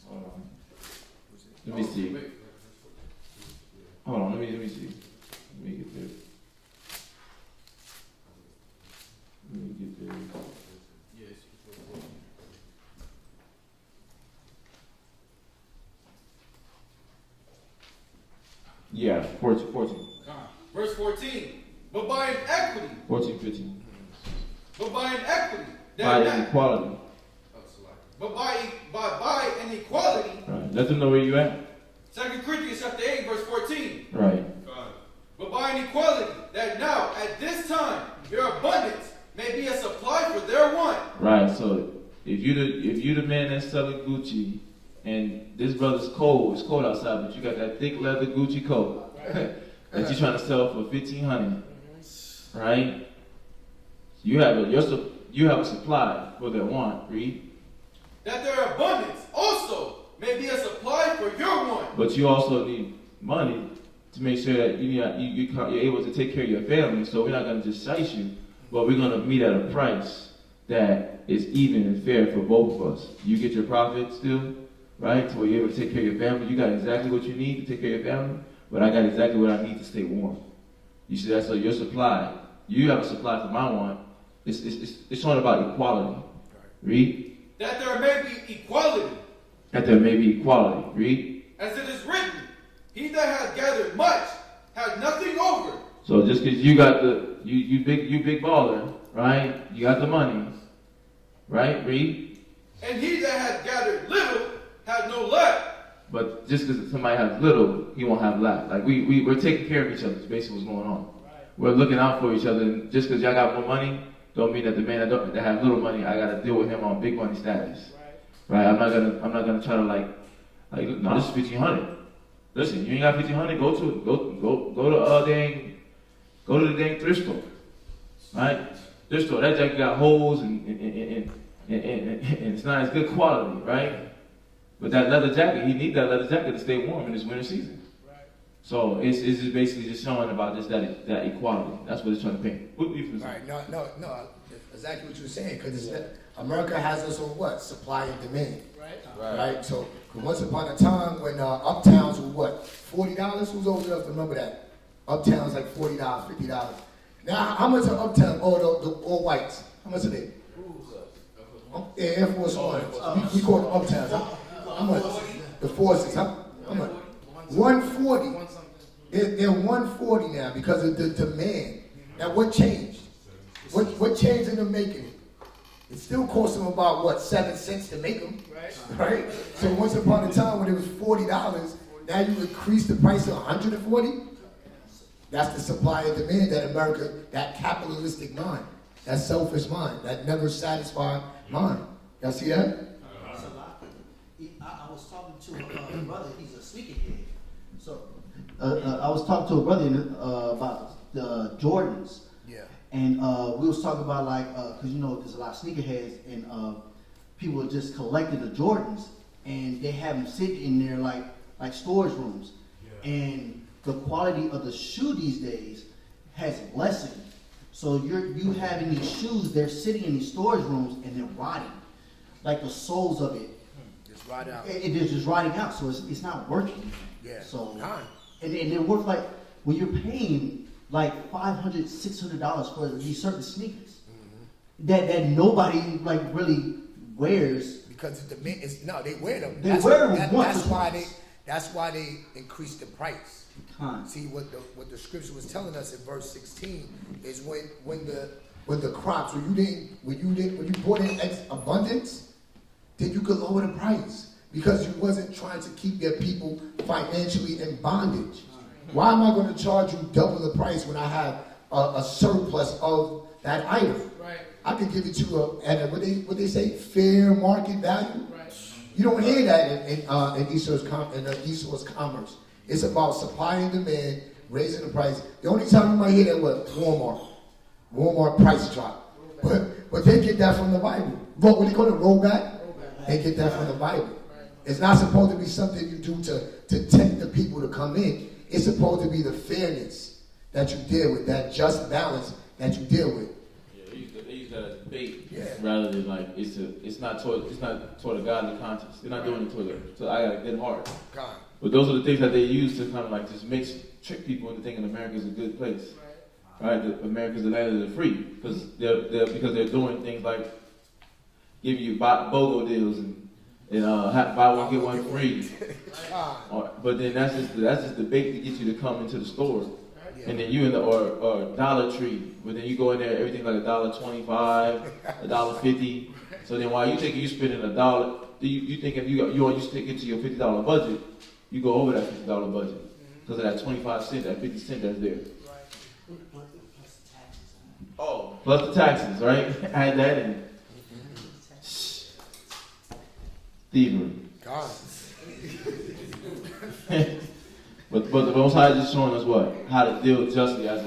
Hold on. Let me see. Hold on. Let me see. Let me get there. Yeah, Yeah, 14. Verse 14. But by inequity. 14, 15. But by inequity. By inequality. But by inequality. Right. Let them know where you at. 2 Corinthians chapter 8, verse 14. Right. But by inequality, that now, at this time, your abundance may be a supply for their want. Right. So if you the man that's selling Gucci, and this brother's cold, it's cold outside, but you got that thick leather Gucci coat that you're trying to sell for $1,500, right? You have a supply for their want. Read. That their abundance also may be a supply for your want. But you also need money to make sure that you're able to take care of your family. So we're not going to just size you, but we're going to meet at a price that is even and fair for both of us. You get your profit still, right? So you're able to take care of your family. You got exactly what you need to take care of your family, but I got exactly what I need to stay warm. You see that? So your supply, you have a supply for my want. It's talking about equality. Read. That there may be equality. That there may be equality. Read. As it is written, he that hath gathered much hath nothing over. So just because you got you big baller, right? You got the money, right? Read. And he that hath gathered little hath no lack. But just because somebody has little, he won't have lack. Like we're taking care of each other. That's basically what's going on. We're looking out for each other. And just because y'all got more money, don't mean that the man that have little money, I gotta deal with him on big money status. Right? I'm not gonna try to like no, this is $1,500. Listen, you ain't got $1,500, go to the dang thrift store. Right? Thrift store, that jacket got holes and it's not as good quality, right? But that leather jacket, he need that leather jacket to stay warm in this winter season. So it's just basically just showing about just that equality. That's what it's trying to paint. Right, no, exactly what you were saying, because America has us on what? Supply and demand. Right? So, once upon a time when uptowns were what? $40? Who's old enough to remember that? Uptowns like $40, $50. Now, how much are uptown? Oh, the all whites. How much are they? Air Force Ones. We call them uptowns. How much? The forces. How much? 140. They're 140 now because of the demand. Now, what changed? What changed in the making it? It still cost them about, what, 7 cents to make them, right? So once upon a time when it was $40, now you increase the price to 140? That's the supply and demand that America, that capitalistic mind, that selfish mind, that never satisfied mind. Y'all see that? I was talking to a brother, he's a sneakerhead. So I was talking to a brother about the Jordans. Yeah. And we was talking about because there's a lot of sneakerheads and people just collecting the Jordans and they have them sitting in there like storage rooms. Yeah. And the quality of the shoe these days has lessened. So you having these shoes, they're sitting in these storage rooms and they're rotting. Like the soles of it. Just rot out. It is just rotting out, so it's not working. Yeah. So and they're worth when you're paying like $500, $600 for these certain sneakers that nobody really wears. Because the demand is they wear them. They wear them once. That's why they increased the price. Huh. See what the scripture was telling us in verse 16 is when the crops when you brought in abundance, then you could lower the price because you wasn't trying to keep your people financially in bondage. Why am I going to charge you double the price when I have a surplus of that item? Right. I could give it to you at what they say fair market value. Right. You don't hear that in Esau's commerce. It's about supply and demand, raising the price. The only time you might hear that was Walmart price drop. But they get that from the Bible. But when they go to rollback, they get that from the Bible. It's not supposed to be something you do to tempt the people to come in. It's supposed to be the fairness that you deal with, that just balance that you deal with. Yeah, they use that as bait, Yeah. rather than it's not toward a godly conscience. They're not doing it toward I got a good heart. God. But those are the things that they use to kind of just trick people into thinking America is a good place, right? That America's the land of the free because they're doing things like giving you BOGO deals and and buy one get one free. God. But then that's just the bait to get you to come into the store. Yeah. And then you in the or Dollar Tree, but then you go in there, everything like $1.25, $1.50. So then while you thinking you spending $1, you think if you stick into your $50 budget, you go over that $50 budget because of that 25 cent, that 50 cent that's there. Oh, plus the taxes, right? Add that in. Thievery. God. But the Most High is just showing us what? How to deal justly as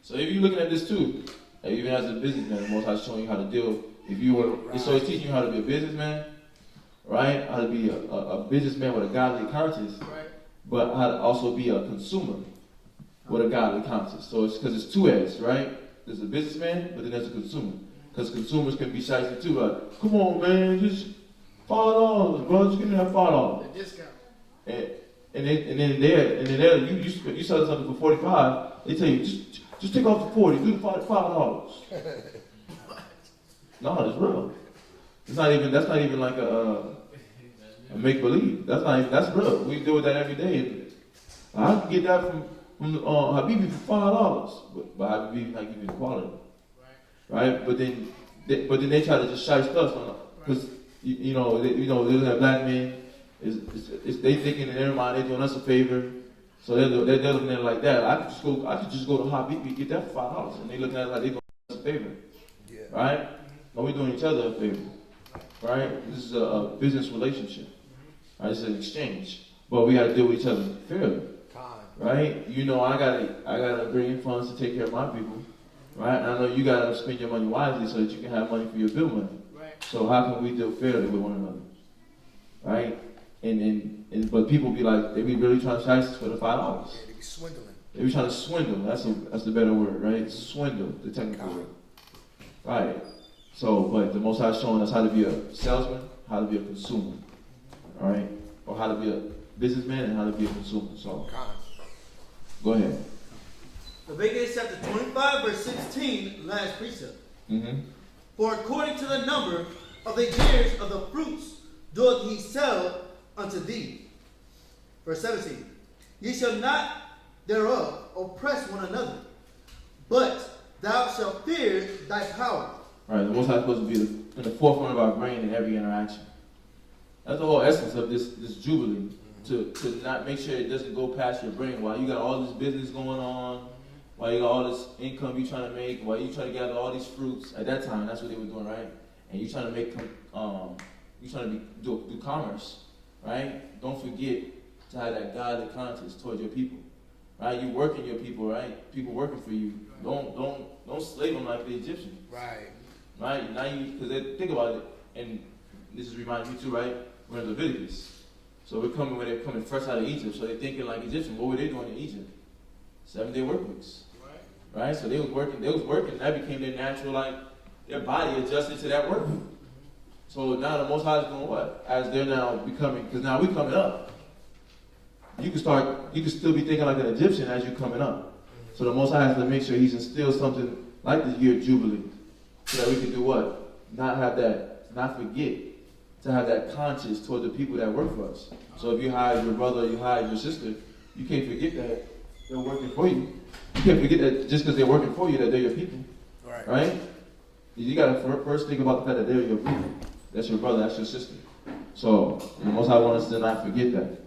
so if you're looking at this too, even as a businessman, the Most High is showing you how to deal. So he's teaching you how to be a businessman, right? How to be a businessman with a godly conscience, but how to also be a consumer with a godly conscience. So it's because it's two edged, right? There's a businessman, but then there's a consumer. Because consumers can be shysty too, like, come on, man, just $5, bro, just give me that $5. The discount. And then there, you sell something for $45. They tell you just take off the 40, do the $5. No, it's real. That's not even like a make believe. That's real. We deal with that every day. I can get that from Habibi for $5, but Habibi not giving you the quality, right? But then they try to just shy stuff on because they look at black men. They thinking in their mind they're doing us a favor, so they're looking at it like that. I could just go to Habibi and get that for $5, and they looking at it like they're doing us a favor, right? No, we're doing each other a favor, right? This is a business relationship, right? It's an exchange, but we got to deal with each other fairly, right? I gotta bring in funds to take care of my people, right? And I know you gotta spend your money wisely so that you can have money for your bill money. Right. So how can we deal fairly with one another, right? But people be like, they be really trying to shy us for the $5. Yeah, they be swindling. They be trying to swindle. That's the better word, right? Swindle, the technical word. Right. So, but the Most High is showing us how to be a salesman, how to be a consumer, all right? Or how to be a businessman and how to be a consumer. So, go ahead. Leviticus chapter 25, verse 16, last precept. Mm-hmm. For according to the number of the years of the fruits doth he sell unto thee. Verse 17. Ye shall not thereof oppress one another, but thou shalt fear thy power. Right, the Most High is supposed to be in the forefront of our brain in every interaction. That's the whole essence of this Jubilee, to not make sure it doesn't go past your brain. While you got all this business going on, while you got all this income you trying to make, while you trying to gather all these fruits, at that time, that's what they were doing, right? And you trying to make, do commerce, right? Don't forget to have that godly conscience towards your people, right? You working your people, right? People working for you. Don't slave them like the Egyptians. Right? Now because think about it, and this is reminding me too, right? We're in Leviticus. So they're coming fresh out of Egypt, so they're thinking like Egyptians. What were they doing in Egypt? 7-day work weeks. Right? So they was working, that became their natural, like, their body adjusted to that work week. So now the Most High is doing what? As they're now becoming, because now we coming up. You can still be thinking like an Egyptian as you're coming up. So the Most High has to make sure he's instilled something like the year of Jubilee, so that we can do what? Not forget to have that conscience toward the people that work for us. So if you hire your brother, you hire your sister, you can't forget that they're working for you. You can't forget that just because they're working for you, that they're your people. Right? You got to first think about the fact that they're your people. That's your brother, that's your sister. So the Most High wants us to not forget that.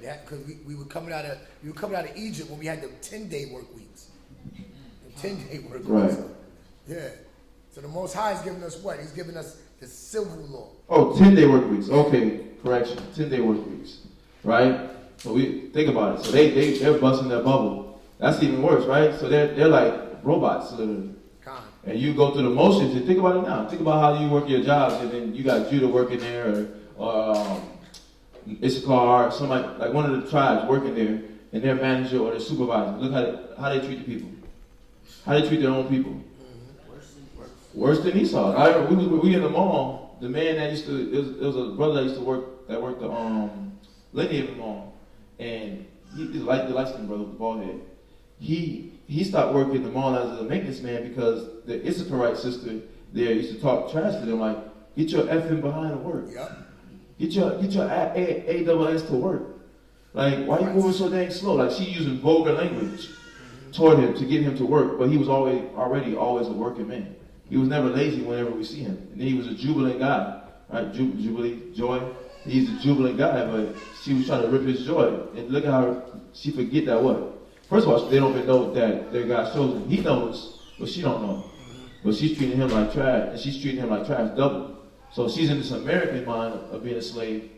Yeah, because we were coming out of Egypt when we had the 10-day work weeks. The 10-day work weeks. Right. Yeah. So the Most High is giving us what? He's giving us the civil law. Oh, 10-day work weeks. Okay, correction. 10-day work weeks. Right? So we think about it. So they're busting their bubble. That's even worse, right? So they're like robots, literally. And you go through the motions and think about it now. Think about how you work your jobs, and then you got Judah working there, or Issachar, somebody like one of the tribes working there, and their manager or their supervisor. Look how they treat the people. How they treat their own people. Worse than Esau. We in the mall. The man that it was a brother that used to work the Lenny of the mall, and he's the light-skinned brother with the bald head. He stopped working the mall as a maintenance man because the Issacharite sister there used to talk trash to them like, get your effing behind the work. Yep. Get your AWS to work. Like, why are you moving so dang slow? Like, she using vulgar language toward him to get him to work, but he was already always a working man. He was never lazy whenever we see him. And he was a jubilant guy, right? Jubilee, joy. He's a jubilant guy, but she was trying to rip his joy. And look at how she forget that what? First of all, they don't even know that they're God's chosen. He knows, but she don't know. But she's treating him like trash, and she's treating him like trash double. So she's in this American mind of being a slave,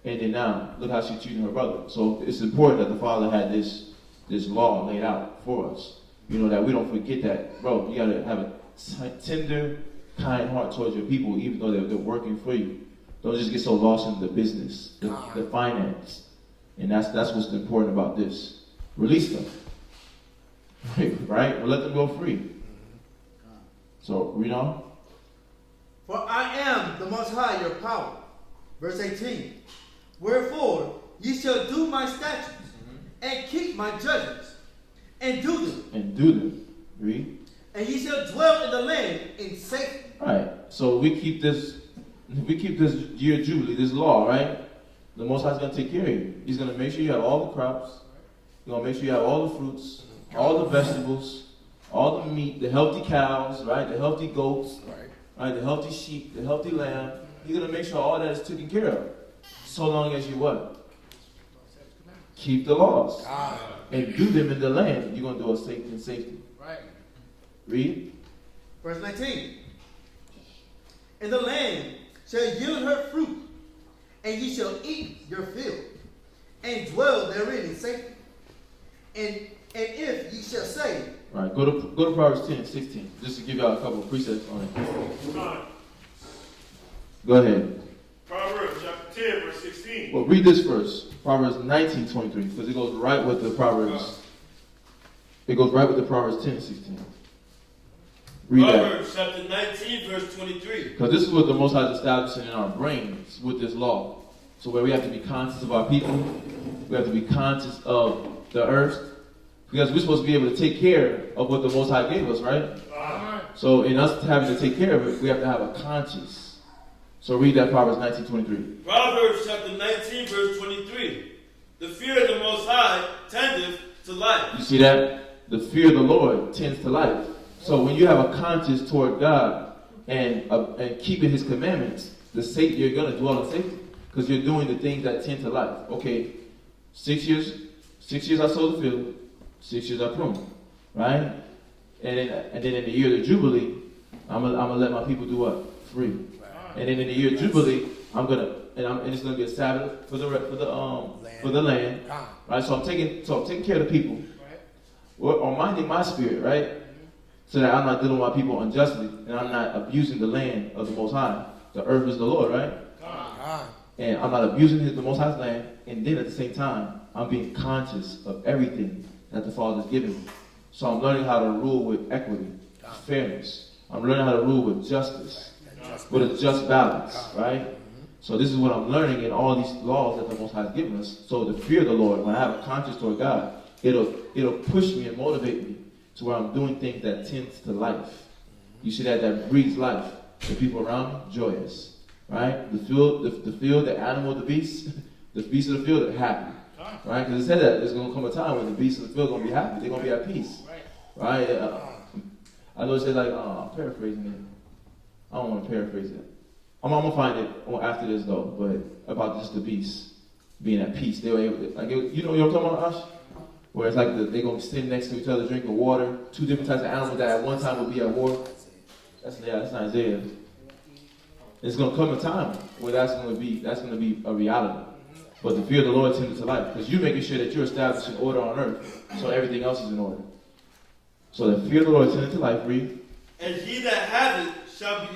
and then now, look how she's treating her brother. So it's important that the Father had this law laid out for us. You know, that we don't forget that, bro, you got to have a tender, kind heart towards your people, even though they're working for you. Don't just get so lost in the business, the finance. And that's what's important about this. Release them. Right? Or let them go free. So, read on. For I am the Most High, your power. Verse 18. Wherefore ye shall do my statutes, and keep my judgments, and do them. And do them. Read. And ye shall dwell in the land in safety. Right. So we keep this year of Jubilee, this law, right? The Most High is going to take care of you. He's going to make sure you have all the crops. He's going to make sure you have all the fruits, all the vegetables, all the meat, the healthy cows, right? The healthy goats, right? The healthy sheep, the healthy lamb. He's going to make sure all that is taken care of. So long as you what? Keep the laws. And do them in the land. You're going to do it in safety. Right. Read. Verse 19. And the land shall yield her fruit, and ye shall eat your fill, and dwell therein in safety. And if ye shall say, all right, go to Proverbs 10:16, just to give y'all a couple of precepts on it. Go ahead. Proverbs chapter 10, verse 16. Well, read this first, Proverbs 19:23, because it goes right with the Proverbs. It goes right with the Proverbs 10:16. Read Proverbs chapter 19, verse 23. Because this is what the Most High is establishing in our brains with this law. So where we have to be conscious of our people, we have to be conscious of the earth, because we're supposed to be able to take care of what the Most High gave us, right? So in us having to take care of it, we have to have a conscience. So read that Proverbs 19:23. Proverbs chapter 19, verse 23. The fear of the Most High tendeth to life. You see that? The fear of the Lord tends to life. So when you have a conscience toward God and keeping His commandments, you're going to dwell in safety because you're doing the things that tend to life. Okay, 6 years I sowed the field, 6 years I pruned, right? And then in the year of Jubilee, I'm gonna let my people do what? Free. And then in the year of Jubilee, and it's gonna be a Sabbath for the land, right? So I'm taking care of the people, or minding my spirit, right? So that I'm not dealing with my people unjustly, and I'm not abusing the land of the Most High. The earth is the Lord, right? And I'm not abusing the Most High's land, and then at the same time, I'm being conscious of everything that the Father's given me. So I'm learning how to rule with equity, fairness. I'm learning how to rule with justice, with a just balance, right? So this is what I'm learning in all these laws that the Most High has given us. So the fear of the Lord, when I have a conscience toward God, it'll push me and motivate me to where I'm doing things that tends to life. You see that breeds life. The people around me, joyous, right? The field, the animal, the beasts of the field are happy, right? Because it said that there's going to come a time when the beasts of the field are going to be happy. They're going to be at peace, right? I know it says like, I'm paraphrasing it. I don't want to paraphrase it. I'm going to find it after this though, but about just the beasts being at peace. They were able to, like, you know what I'm talking about, Ash? Where it's like they're going to sit next to each other drinking water. Two different types of animals that at one time would be at war. That's not Isaiah. It's going to come a time where that's going to be a reality. But the fear of the Lord tends to life, because you're making sure that you're establishing order on earth, so everything else is in order. So the fear of the Lord tends to life. Read. And he that hath it shall be,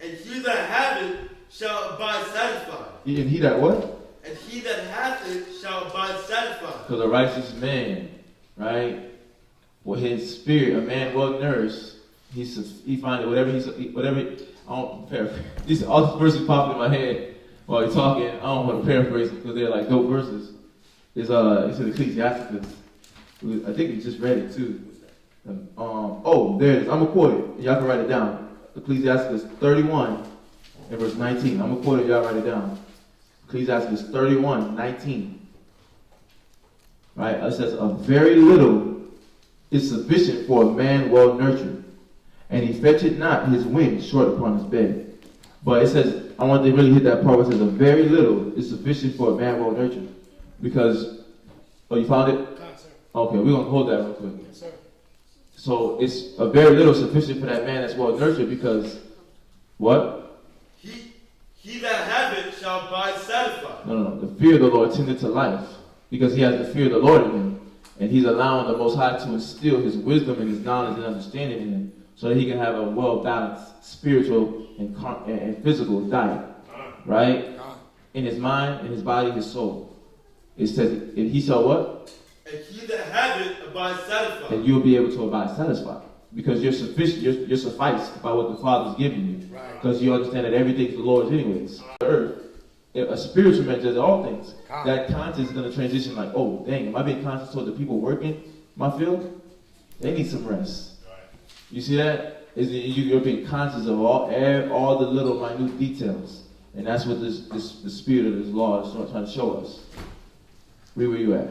and he that hath it shall abide satisfied. And he that what? And he that hath it shall abide satisfied. Because a righteous man, right, with his spirit, a man well nourished, he finds whatever. I don't paraphrase. These all the verses popping in my head while you're talking. I don't want to paraphrase them because they're like dope verses. It's in Ecclesiasticus. I think we just read it too. There it is. I'm gonna quote it. Y'all can write it down. Ecclesiasticus 31 and verse 19. I'm gonna quote it. Y'all write it down. Ecclesiasticus 31:19. Right? It says, a very little is sufficient for a man well nurtured, and he fetcheth not his wings short upon his bed. But it says, I want to really hit that part where it says, a very little is sufficient for a man well nurtured. Because, oh, you found it? Okay, we're going to hold that real quick. Yes, sir. So it's a very little sufficient for that man that's well nurtured because, what? He that have it shall abide satisfied. No. The fear of the Lord tended to life because he has the fear of the Lord in him. And he's allowing the Most High to instill his wisdom and his knowledge and understanding in him so that he can have a well-balanced spiritual and physical diet. Right? In his mind, in his body, his soul. It says, and he shall what? And he that have it abide satisfied. And you'll be able to abide satisfied. Because you're sufficient, you're sufficed by what the Father's giving you. Right. Because you understand that everything's the Lord's anyways. Earth, a spiritual man does all things. That conscience is going to transition like, oh, dang, am I being conscious toward the people working my field? They need some rest. You see that? You're being conscious of all the little minute details. And that's what the spirit of this law is trying to show us. Where you at?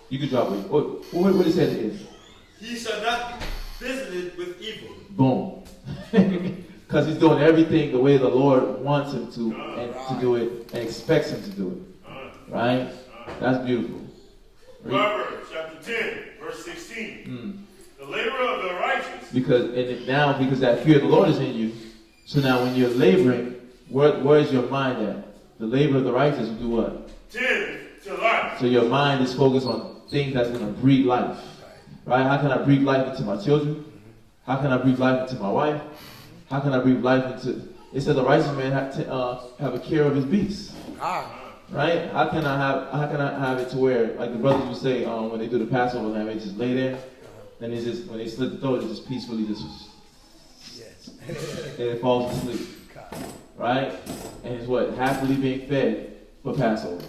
You can drop it. What it says is? He shall not be visited with evil. Boom. Because he's doing everything the way the Lord wants him to, and to do it, and expects him to do it. Right? That's beautiful. Proverbs chapter 10, verse 16. The labor of the righteous. Because that fear of the Lord is in you. So now when you're laboring, where is your mind at? The labor of the righteous will do what? Tend to life. So your mind is focused on things that's going to breathe life. Right? How can I breathe life into my children? How can I breathe life into my wife? How can I breathe life into... It says the righteous man have a care of his beasts. Right? How can I have it to where, like the brothers would say, when they do the Passover lamb, they just lay there, and it's just, when they slit the throat, it just peacefully and it falls asleep. Right? And it's what? Happily being fed for Passover.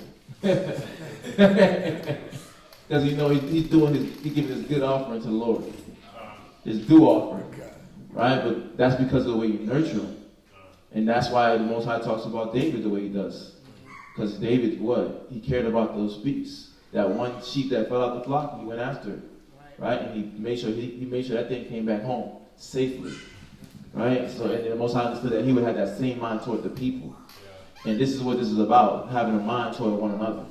Because he's giving his good offering to the Lord. His due offering. Right? But that's because of the way you nurture him. And that's why the Most High talks about David the way he does. Because David, what? He cared about those beasts. That one sheep that fell out the flock, he went after it. Right? And he made sure that thing came back home safely. Right? So and the Most High understood that he would have that same mind toward the people. And this is what this is about, having a mind toward one another.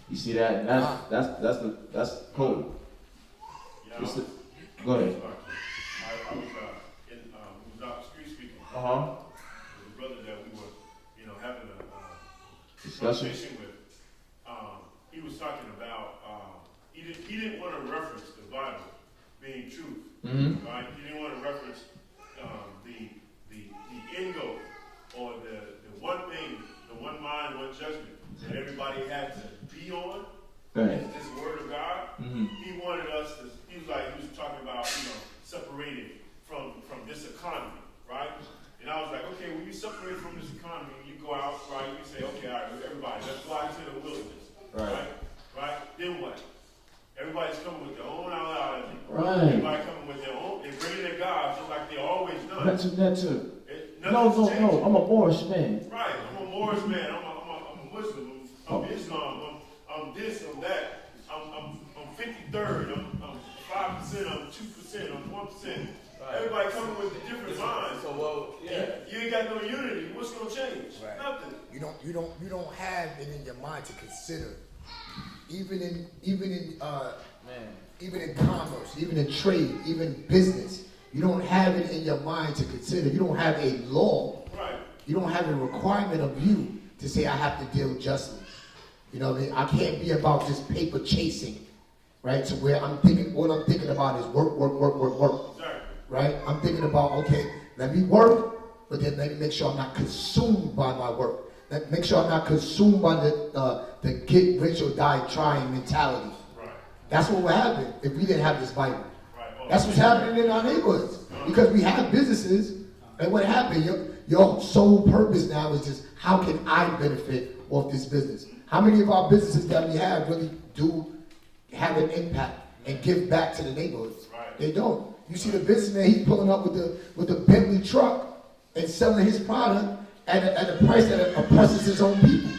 You see that? And that's cool. Go ahead. I was out the street speaking. Uh-huh. With a brother that we were, having a Discussion with. He was talking about he didn't want to reference the Bible being truth. Mm-hmm. Right? He didn't want to reference the end goal or the one thing, the one mind, one judgment that everybody had to be on. Right. This word of God. Mm-hmm. He wanted us to. He was talking about separating from this economy, right? And I was like, okay, when you separate from this economy, you go out, right? You say, okay, all right, everybody, let's fly to the wilderness, right? Then what? Everybody's coming with their own ideology. Right. Everybody coming with their own. They're bringing their gods just like they always done. That too. No. I'm a Moorish man. Right. I'm a Moorish man. I'm a Muslim. I'm Islam. I'm this. I'm that. I'm 53rd. I'm 5%. I'm 2%. I'm 1%. Everybody coming with a different mind. So You ain't got no unity. What's gonna change? Right. Nothing. You don't have it in your mind to consider. Even in commerce, even in trade, even business, you don't have it in your mind to consider. You don't have a law. Right. You don't have a requirement of you to say I have to deal justly. You know what I mean? I can't be about just paper chasing, right? So where all I'm thinking about is work. Exactly. Right? I'm thinking about, okay, let me work, but then let me make sure I'm not consumed by my work. Make sure I'm not consumed by the get rich or die trying mentality. Right. That's what would happen if we didn't have this Bible. Right. That's what's happening in our neighborhoods. Because we have businesses, and what happened, your sole purpose now is just, how can I benefit off this business? How many of our businesses that we have really do have an impact and give back to the neighborhoods? Right. They don't. You see the businessman, he's pulling up with the Bentley truck and selling his product at a price that oppresses his own people.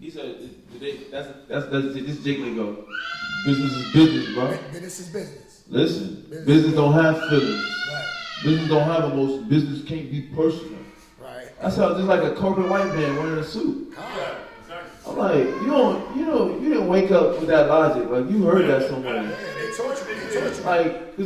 He said, that's this Jake lingo. Business is business, bro. Business is business. Listen, business don't have feelings. Right. Business don't have emotions. Business can't be personal. Right. That's how just like a corporate white man wearing a suit. Yeah, exactly. I'm like, you didn't wake up with that logic. Like you heard that somewhere. Yeah, they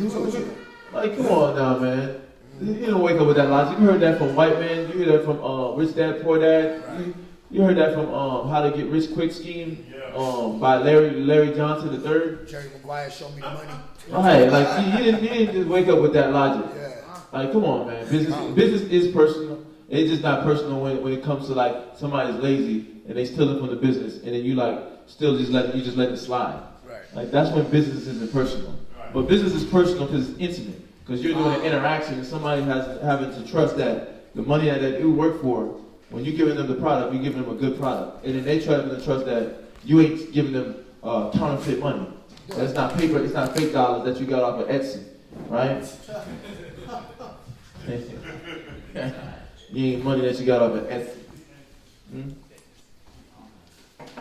taught you. Like, come on now, man. You didn't wake up with that logic. You heard that from white men. You heard that from Rich Dad Poor Dad. Right. You heard that from How to Get Rich Quick Scheme Yeah. by Larry Johnson III. Jerry Maguire showed me the money. Right, like you didn't just wake up with that logic. Yeah. Like, come on, man. Business is personal. It's just not personal when it comes to like somebody's lazy and they stealing from the business, and then you like still just let it slide. Right. Like that's when business isn't personal. Right. But business is personal because it's intimate. Because you're doing an interaction, and somebody has having to trust that the money that you work for, when you're giving them the product, you're giving them a good product, and then they try to trust that you ain't giving them counterfeit money. That's not paper. It's not fake dollars that you got off of Etsy, right? You ain't money that you got off of Etsy. Hmm?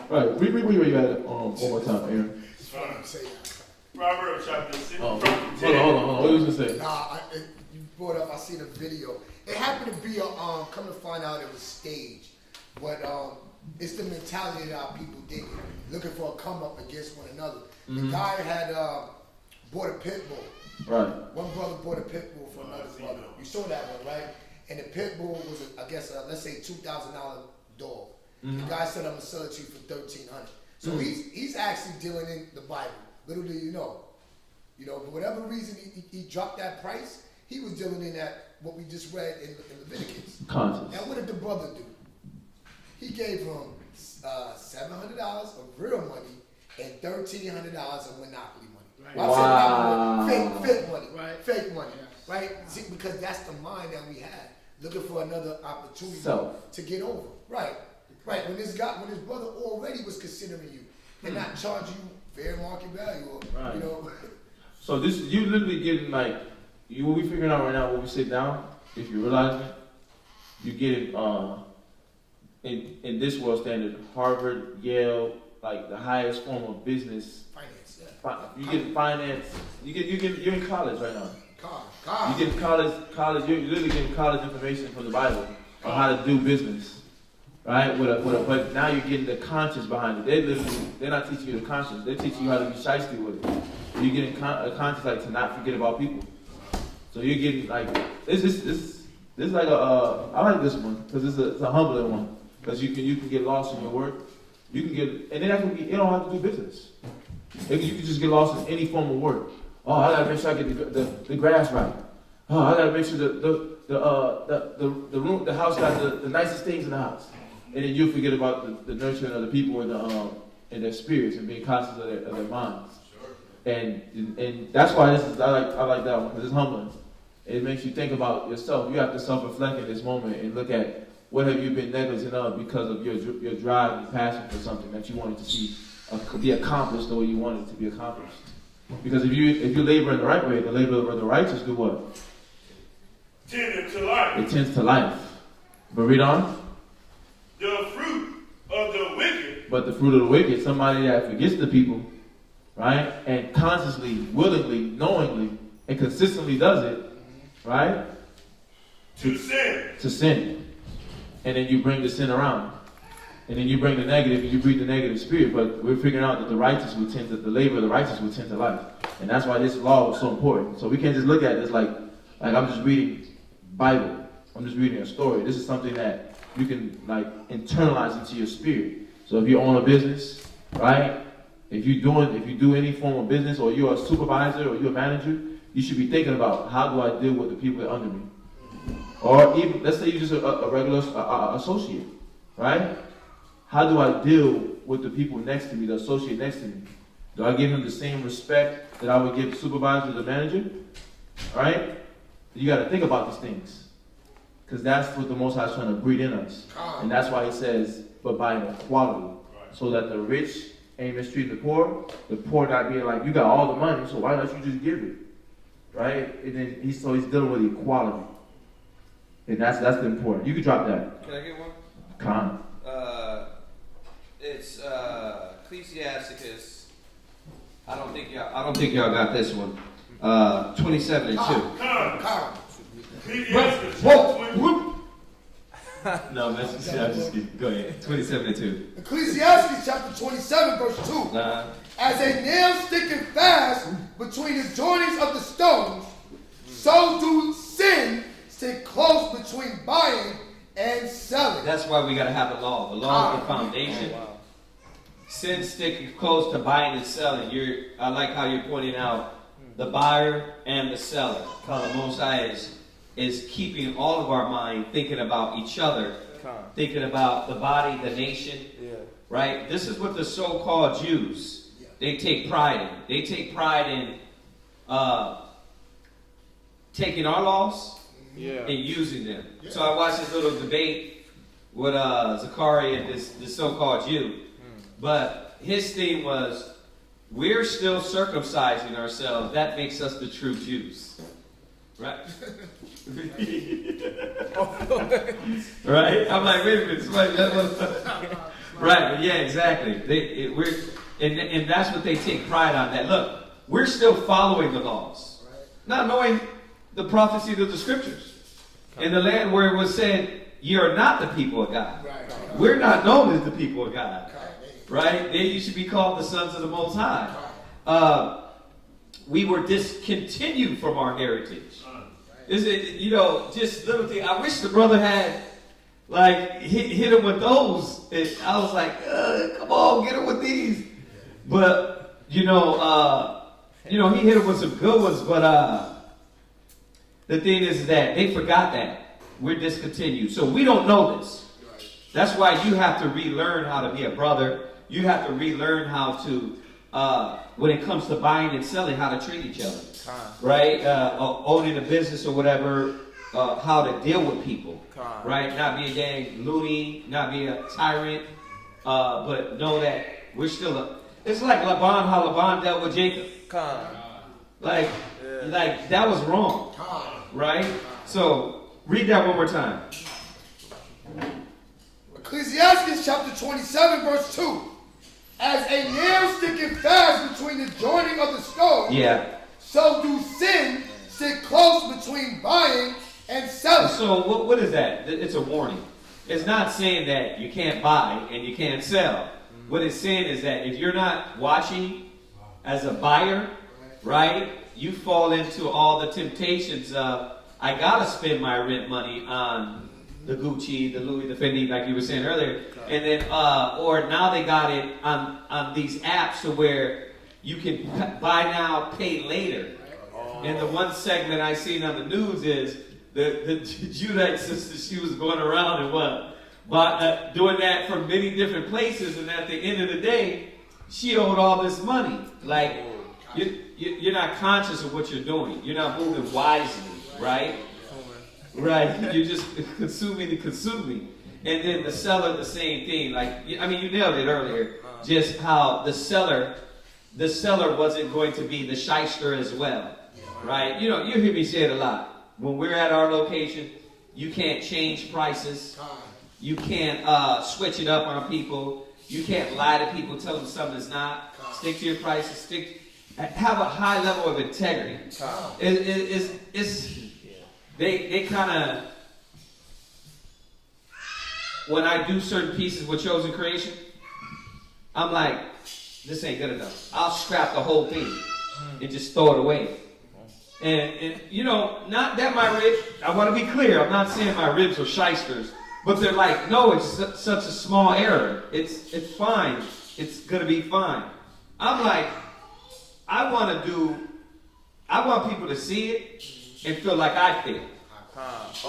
Right. Read where you at one more time, Aaron. Proverbs chapter 6. Hold on. What was you gonna say? You brought up. I seen a video. It happened to be a come to find out it was staged, but it's the mentality that our people dig, looking for a come up against one another. The guy had bought a pit bull. Right. One brother bought a pit bull for another brother. You saw that one, right? And the pit bull was, let's say $2,000 dog. The guy said, "I'm gonna sell it to you for $1,300." So he's actually dealing in the Bible. Little do you know, for whatever reason he dropped that price. He was dealing in that what we just read in Leviticus. Conscious. Now what did the brother do? He gave him $700 of real money and $1,300 of monopoly money. Right. Well, I said monopoly, fake money, Right. fake money, right? See, because that's the mind that we had, looking for another opportunity to get over. Right. When his brother already was considering you and not charge you fair market value, or, So this, you literally getting like, what we figuring out right now when we sit down, if you realize it, you get in this world standard, Harvard, Yale, like the highest form of business. Finance, You get finance. You're in college right now. Car. You get college. You're literally getting college information from the Bible on how to do business, right? But now you're getting the conscience behind it. They're not teaching you the conscience. They're teaching you how to be shiesty with it. So you're getting a conscience like to not forget about people. So you're getting like this is like I like this one because it's a humbling one because you can get lost in your work. You can get, and then you don't have to do business. You can just get lost in any form of work. Oh, I gotta make sure I get the grass right. Oh, I gotta make sure the house got the nicest things in the house. And then you forget about the nurturing of the people and their spirits and being conscious of their minds. And that's why I like that one because it's humbling. It makes you think about yourself. You have to self-reflect in this moment and look at what have you been negligent of because of your drive and passion for something that you wanted to see be accomplished the way you wanted it to be accomplished. Because if you labor in the right way, the labor of the righteous do what? Tending to life. It tends to life. But read on. The fruit of the wicked. But the fruit of the wicked, somebody that forgets the people, right? And consciously, willingly, knowingly, and consistently does it, right? To sin. To sin. And then you bring the sin around. And then you bring the negative and you breathe the negative spirit. But we're figuring out that the labor of the righteous will tend to life. And that's why this law is so important. So we can't just look at this like I'm just reading Bible. I'm just reading a story. This is something that you can like internalize into your spirit. So if you own a business, right? If you do any form of business or you're a supervisor or you're a manager, you should be thinking about how do I deal with the people that are under me. Or even, let's say you're just a regular associate, right? How do I deal with the people next to me, the associate next to me? Do I give him the same respect that I would give the supervisor or the manager? Right? You got to think about these things. Because that's what the Most High is trying to breed in us. And that's why he says, but by an equality. So that the rich ain't mistreating the poor not being like, you got all the money, so why don't you just give it? Right? And then he's dealing with equality. And that's the important. You can drop that. Can I get one? Con. In It's Ecclesiasticus. I don't think y'all got this one. 27 and 2. No, that's just go ahead. 27 and 2. Ecclesiastes chapter 27, verse 2. As a nail sticketh fast between the joinings of the stones, so do sin stick close between buying and selling. That's why we got to have the law. The law is the foundation. Sin sticking close to buying and selling. I like how you're pointing out the buyer and the seller. Because the Most High is keeping all of our mind thinking about each other, thinking about the body, the nation. Right? This is what the so-called Jews, they take pride in. They take pride in taking our laws and using them. So I watched this little debate with Zechariah and this so-called Jew. But his theme was, we're still circumcising ourselves. That makes us the true Jews. Right? Right? I'm like, wait a minute. Right, yeah, exactly. And that's what they take pride on. That, look, we're still following the laws. Not knowing the prophecy of the scriptures. In the land where it was said, ye are not the people of God. We're not known as the people of God. Right? They used to be called the sons of the Most High. We were discontinued from our heritage. Is it, just little thing. I wish the brother had, hit him with those. And I was like, come on, get him with these. But, he hit him with some good ones. But the thing is that they forgot that. We're discontinued. So we don't know this. That's why you have to relearn how to be a brother. You have to relearn how to, when it comes to buying and selling, how to treat each other. Right? Owning a business or whatever, how to deal with people. Right? Not be a dang loony, not be a tyrant, but know that we're still it's like Laban, how Laban dealt with Jacob. Like that was wrong. Right? So, read that one more time. Ecclesiastes chapter 27, verse 2. As a nail sticketh fast between the joining of the stone, so do sin stick close between buying and selling. So what is that? It's a warning. It's not saying that you can't buy and you can't sell. What it's saying is that if you're not watching as a buyer, right, you fall into all the temptations of, I gotta spend my rent money on the Gucci, the Louis, the Fendi, like you were saying earlier, and then, or now they got it on these apps to where you can buy now, pay later. And the one segment I seen on the news is the Judite sister. She was going around and doing that from many different places, and at the end of the day, she owed all this money. Like you're not conscious of what you're doing. You're not moving wisely, right? Right, you're just consuming. And then the seller, the same thing. You nailed it earlier. Just how the seller wasn't going to be the shyster as well. Right? You hear me say it a lot. When we're at our location, you can't change prices. You can't switch it up on people. You can't lie to people, tell them something's not. Stick to your prices. Have a high level of integrity. They kind of, when I do certain pieces with Chosen Creation, I'm like, this ain't good enough. I'll scrap the whole thing and just throw it away. And not that my ribs, I want to be clear, I'm not saying my ribs are shysters, but they're like, no, it's such a small error. It's fine. It's going to be fine. I'm like, I want people to see it and feel like I feel.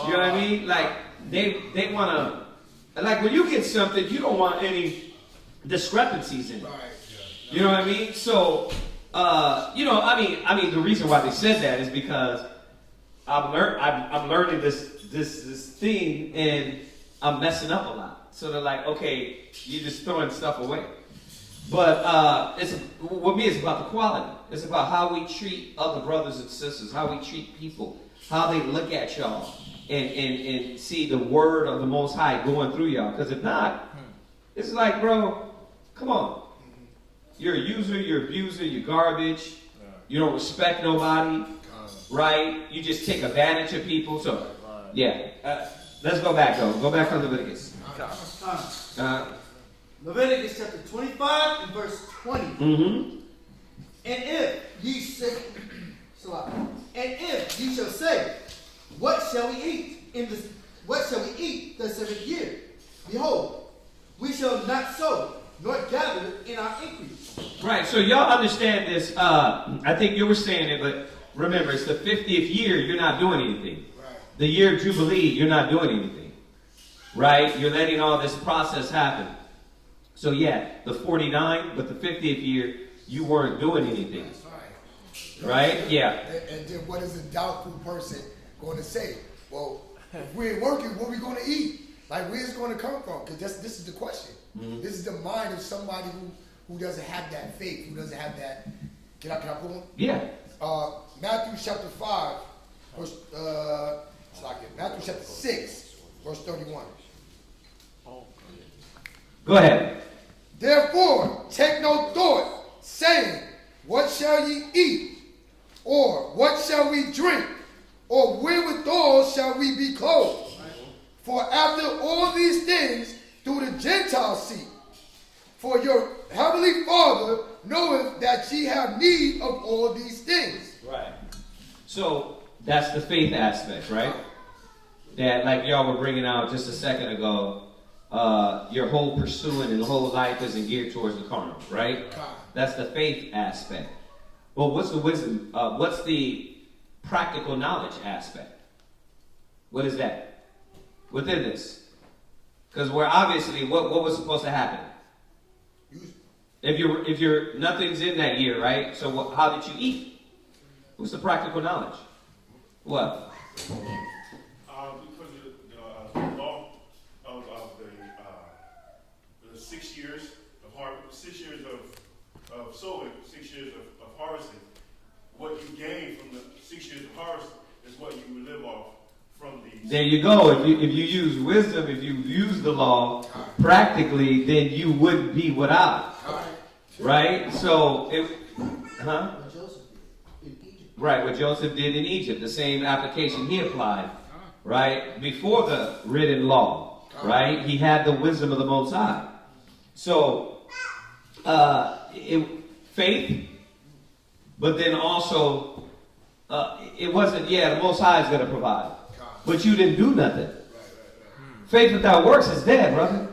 You know what I mean? Like they want to, like when you get something, you don't want any discrepancies in it. You know what I mean? So, the reason why they said that is because I'm learning this thing and I'm messing up a lot. So they're like, okay, you're just throwing stuff away. But with me, it's about the quality. It's about how we treat other brothers and sisters, how we treat people, how they look at y'all, and see the word of the Most High going through y'all. Because if not, it's like, bro, Come on. You're a user, you're an abuser, you're garbage. You don't respect nobody, right? You just take advantage of people. So, yeah. Let's go back, though. Go back to Leviticus. Leviticus chapter 25 and verse 20. Mm-hmm. And if ye say, shall say, what shall we eat the 7th year? Behold, we shall not sow nor gather in our increase. Right, so y'all understand this. I think you were saying it, but remember, it's the 50th year, you're not doing anything. Right. The year of Jubilee, you're not doing anything. Right? You're letting all this process happen. So yeah, the 49, but the 50th year, you weren't doing anything. That's right. Yeah. And then what is a doubtful person going to say? Well, if we ain't working, what are we going to eat? Like, where's it going to come from? Because this is the question. Mm-hmm. This is the mind of somebody who doesn't have that faith, who doesn't have that. Can I pull him? Yeah. Matthew chapter 5, verse, Matthew chapter 6, verse 31. Go ahead. Therefore, take no thought, saying, what shall ye eat? Or what shall we drink? Or wherewithal shall we be clothed? For after all these things do the Gentiles seek. For your heavenly Father knoweth that ye have need of all these things. Right. So that's the faith aspect, right? That, like y'all were bringing out just a second ago, your whole pursuing and whole life isn't geared towards the carnal, right? That's the faith aspect. Well, what's the wisdom? What's the practical knowledge aspect? What is that within this? Because we're obviously what was supposed to happen. If you're nothing's in that year, right? So how did you eat? What's the practical knowledge? What? Because of the law of the 6 years of harvest, 6 years of sowing, 6 years of harvesting. What you gain from the 6 years of harvest is what you would live off from these. There you go. If you use wisdom, if you use the law practically, then you wouldn't be without. Right? So, right, what Joseph did in Egypt, the same application he applied, right? Before the written law, right? He had the wisdom of the Most High. So, faith, but then also, it wasn't, the Most High is going to provide. But you didn't do nothing. Faith without works is dead, brother.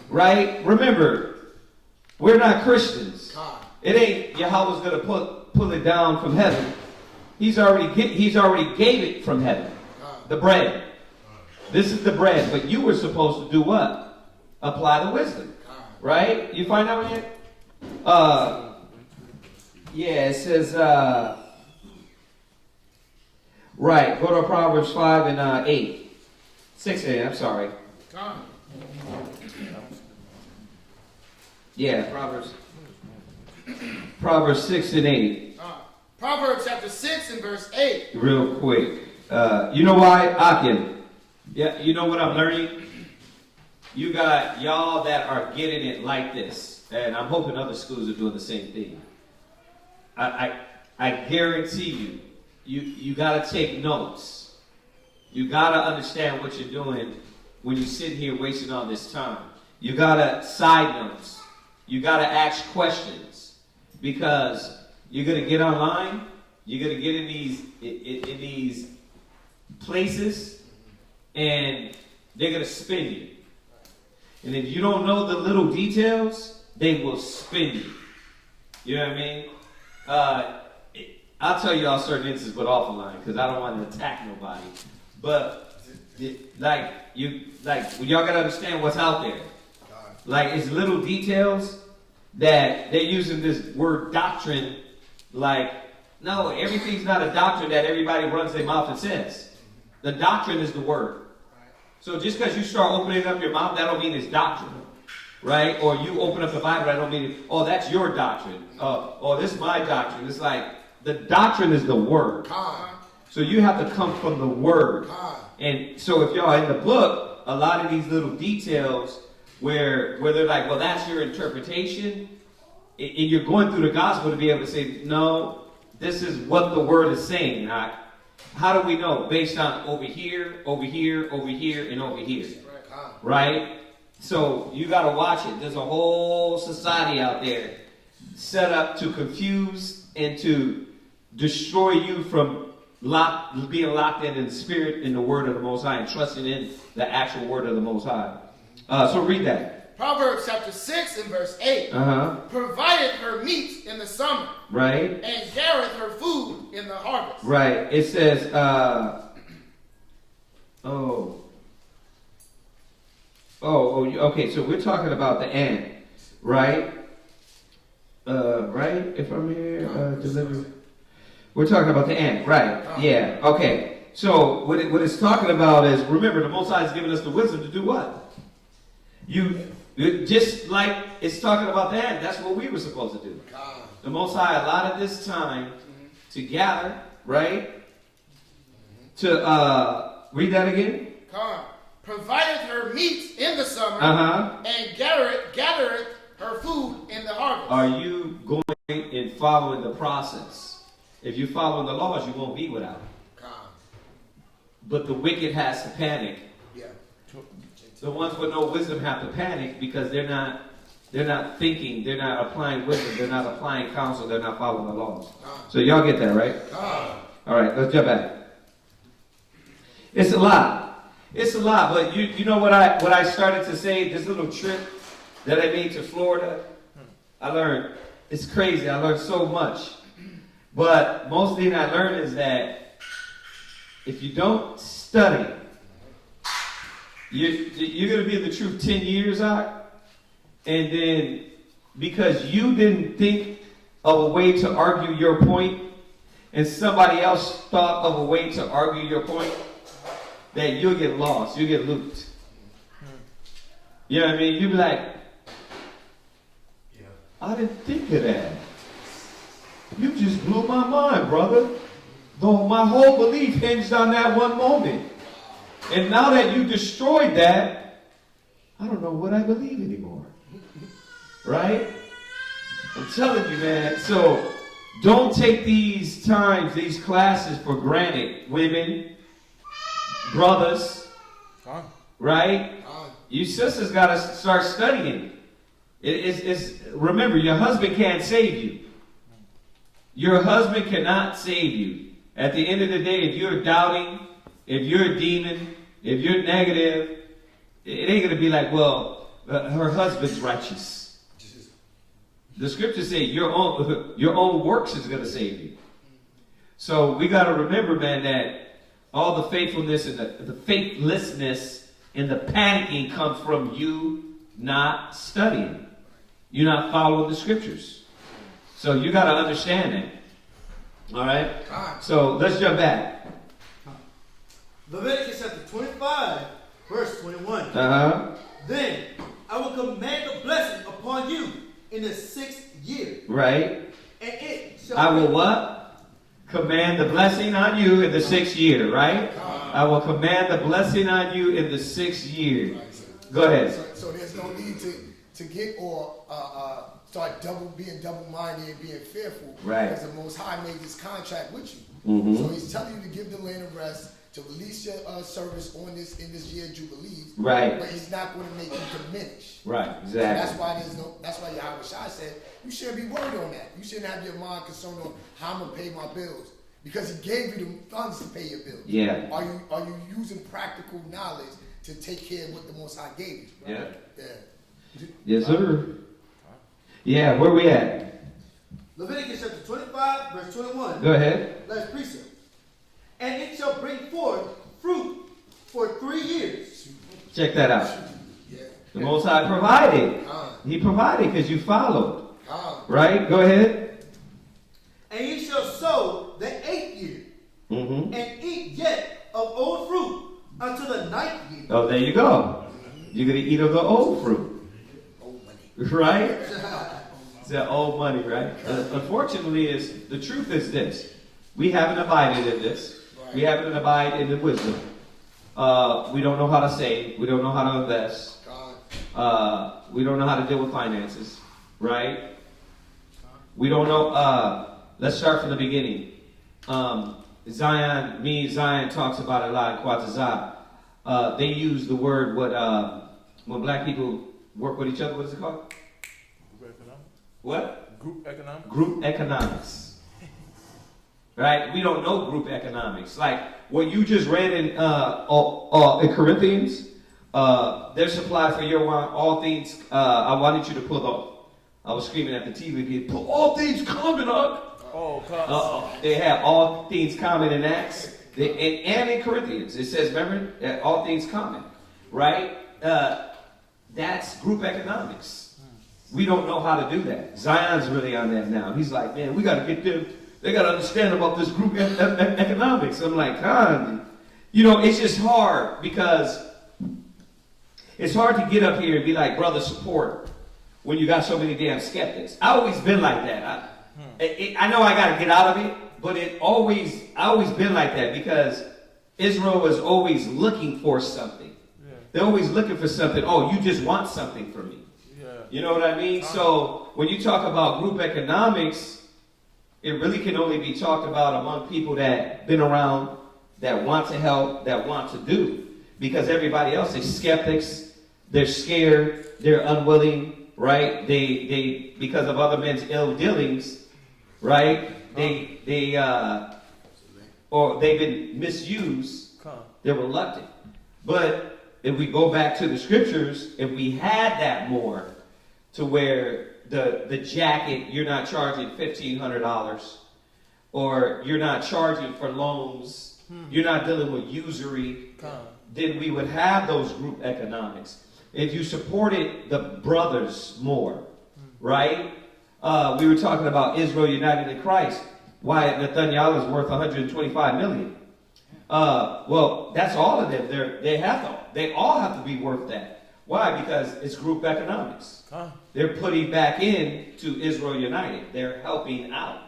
Right? Remember, we're not Christians. It ain't Yahweh's going to pull it down from heaven. He's already gave it from heaven. The bread. This is the bread. But you were supposed to do what? Apply the wisdom. Right? You find that one yet? It says, right, go to Proverbs 5 and 8. 6 and 8, I'm sorry. Yeah, Proverbs 6 and 8. Proverbs chapter 6 and verse 8. Real quick. You know why? Akin. Yeah, you know what I'm learning? You got y'all that are getting it like this. And I'm hoping other schools are doing the same thing. I guarantee you got to take notes. You got to understand what you're doing when you sit here wasting all this time. You got to side notes. You got to ask questions. Because you're going to get online. You're going to get in these places. And they're going to spin you. And if you don't know the little details, they will spin you. You know what I mean? I'll tell you all certain instances with offline because I don't want to attack nobody. But y'all gotta understand what's out there. Like it's little details that they're using this word doctrine. Like, no, everything's not a doctrine that everybody runs their mouth and says. The doctrine is the word. So just because you start opening up your mouth, that don't mean it's doctrine. Right? Or you open up the Bible, that don't mean, oh, that's your doctrine. Oh, this is my doctrine. It's like, the doctrine is the word. So you have to come from the word. And so if y'all in the book, a lot of these little details where they're like, well, that's your interpretation, and you're going through the gospel to be able to say, no, this is what the word is saying. How do we know? Based on over here, over here, over here, and over here. Right? So you got to watch it. There's a whole society out there set up to confuse and to destroy you from being locked in the spirit in the word of the Most High and trusting in the actual word of the Most High. So read that. Proverbs chapter 6 and verse 8. Provided her meat in the summer. Right. And gathereth her food in the harvest. Right. It says, okay, so we're talking about the ant, right? Right? If I'm here, deliver. We're talking about the ant, right? Yeah, okay. So what it's talking about is, remember, the Most High has given us the wisdom to do what? Just like it's talking about the ant, that's what we were supposed to do. The Most High allotted this time to gather, right? To, read that again? Provided her meat in the summer, and gathereth her food in the harvest. Are you going and following the process? If you're following the laws, you won't be without. But the wicked has to panic. Yeah. The ones with no wisdom have to panic because they're not thinking, they're not applying wisdom, they're not applying counsel, they're not following the laws. So y'all get that, right? All right, let's jump back. It's a lot. It's a lot, but you know what I started to say, this little trip that I made to Florida, I learned, it's crazy, I learned so much. But most thing I learned is that if you don't study, you're going to be in the truth 10 years out, and then because you didn't think of a way to argue your point, and somebody else thought of a way to argue your point, that you'll get lost, you'll get looped. You know what I mean? You'll be like, I didn't think of that. You just blew my mind, brother. Though my whole belief hinged on that one moment. And now that you destroyed that, I don't know what I believe anymore. Right? I'm telling you, man. So don't take these times, these classes for granted, women, brothers, right? You sisters got to start studying. Remember, your husband can't save you. Your husband cannot save you. At the end of the day, if you're doubting, if you're a demon, if you're negative, it ain't going to be like, well, her husband's righteous. The scriptures say your own works is going to save you. So we got to remember, man, that all the faithfulness and the faithlessness and the panicking comes from you not studying. You're not following the scriptures. So you got to understand that. All right? So let's jump back. Leviticus chapter 25, verse 21. Then I will command a blessing upon you in the 6th year. Right. And it shall I will what? Command the blessing on you in the 6th year, right? I will command the blessing on you in the 6th year. Go ahead. So there's no need to get or start being double-minded and being fearful. Right. Because the Most High made this contract with you. So he's telling you to give the land of rest, to release your service in this year of Jubilees. Right. But he's not going to make you diminish. Right, exactly. That's why Yahweh Shai said, you shouldn't be worried on that. You shouldn't have your mind concerned on how I'm going to pay my bills. Because he gave you the funds to pay your bills. Yeah. Are you using practical knowledge to take care of what the Most High gave you? Yeah. Yeah. Yes, sir. Yeah, where we at? Leviticus chapter 25, verse 21. Go ahead. Last precept. And it shall bring forth fruit for 3 years. Check that out. The Most High provided. He provided because you followed. Right? Go ahead. And ye shall sow the 8th year, and eat yet of old fruit until the 9th year. Oh, there you go. You're going to eat of the old fruit. Old money. Right? It's that old money, right? Unfortunately, the truth is this. We haven't abided in this. We haven't abided in the wisdom. We don't know how to save. We don't know how to invest. We don't know how to deal with finances, right? We don't know. Let's start from the beginning. Zion talks about a lot in Quatazah. They use the word when black people work with each other. What is it called? Group economics. What? Group economics. Group economics. Right? We don't know group economics. Like what you just read in Corinthians, their supply for your want, all things. I wanted you to pull up. I was screaming at the TV, pull all things common up. They have all things common in Acts and in Corinthians. It says, remember, all things common, right? That's group economics. We don't know how to do that. Zion's really on that now. He's like, man, we got to get them. They got to understand about this group economics. I'm like, it's just hard because it's hard to get up here and be like, brother, support when you got so many damn skeptics. I always been like that. I know I got to get out of it, but I always been like that because Israel was always looking for something. Yeah. They're always looking for something. Oh, you just want something from me. Yeah. You know what I mean? So when you talk about group economics, it really can only be talked about among people that been around, that want to help, that want to do. Because everybody else is skeptics. They're scared. They're unwilling, right? They because of other men's ill dealings, right? Or they've been misused. They're reluctant. But if we go back to the scriptures, if we had that more, to where the jacket, you're not charging $1,500, or you're not charging for loans, you're not dealing with usury, then we would have those group economics. If you supported the brothers more, right? We were talking about Israel united in Christ. Why Nathaniel is worth $125 million. Well, that's all of them. They all have to be worth that. Why? Because it's group economics. They're putting back in to Israel united. They're helping out.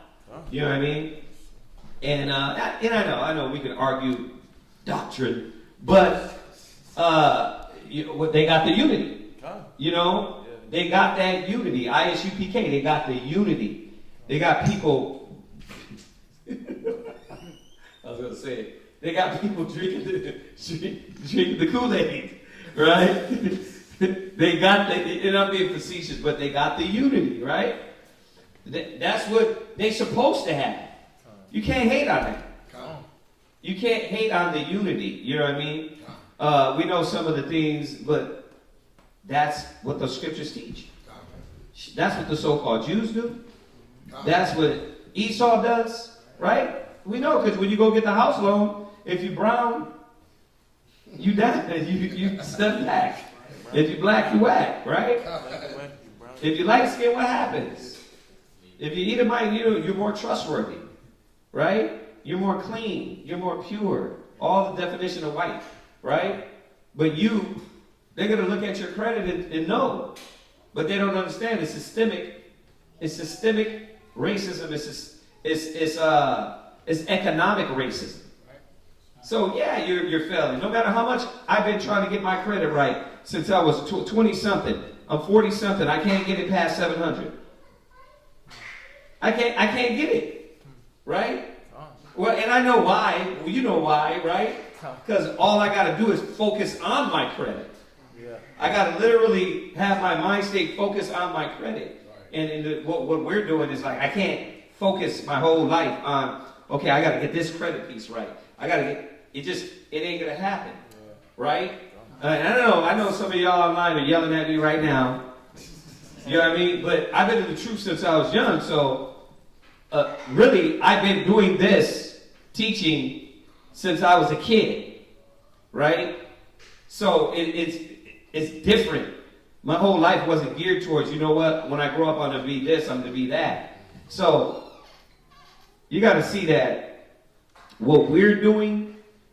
You know what I mean? And I know we can argue doctrine, but they got the unity. You know, they got that unity. ISUPK, they got the unity. They got people. I was gonna say they got people drinking the Kool-Aid, right? They got they're not being facetious, but they got the unity, right? That's what they're supposed to have. You can't hate on that. You can't hate on the unity. You know what I mean? We know some of the things, but that's what the scriptures teach. That's what the so-called Jews do. That's what Esau does, right? We know because when you go get the house loan, if you brown, you down, you step back. If you black, you whack, right? If you light skin, what happens? If you eat a mite, you're more trustworthy, right? You're more clean. You're more pure. All the definition of white, right? But they're going to look at your credit and know. But they don't understand. It's systemic. It's systemic racism. It's economic racism. So yeah, you're failing. No matter how much I've been trying to get my credit right since I was 20-something. I'm 40-something. I can't get it past 700. I can't get it. Right? Well, and I know why. Well, you know why, right? Because all I got to do is focus on my credit. Yeah. I got to literally have my mind state focused on my credit. Right. And what we're doing is like, I can't focus my whole life on, okay, I got to get this credit piece right. I got to get, it ain't going to happen. Yeah. Right? And I know some of y'all online are yelling at me right now. You know what I mean? But I've been in the truth since I was young. So really, I've been doing this teaching since I was a kid. Right? So it's different. My whole life wasn't geared towards, you know what, when I grow up I'm going to be this, I'm going to be that. So you got to see that what we're doing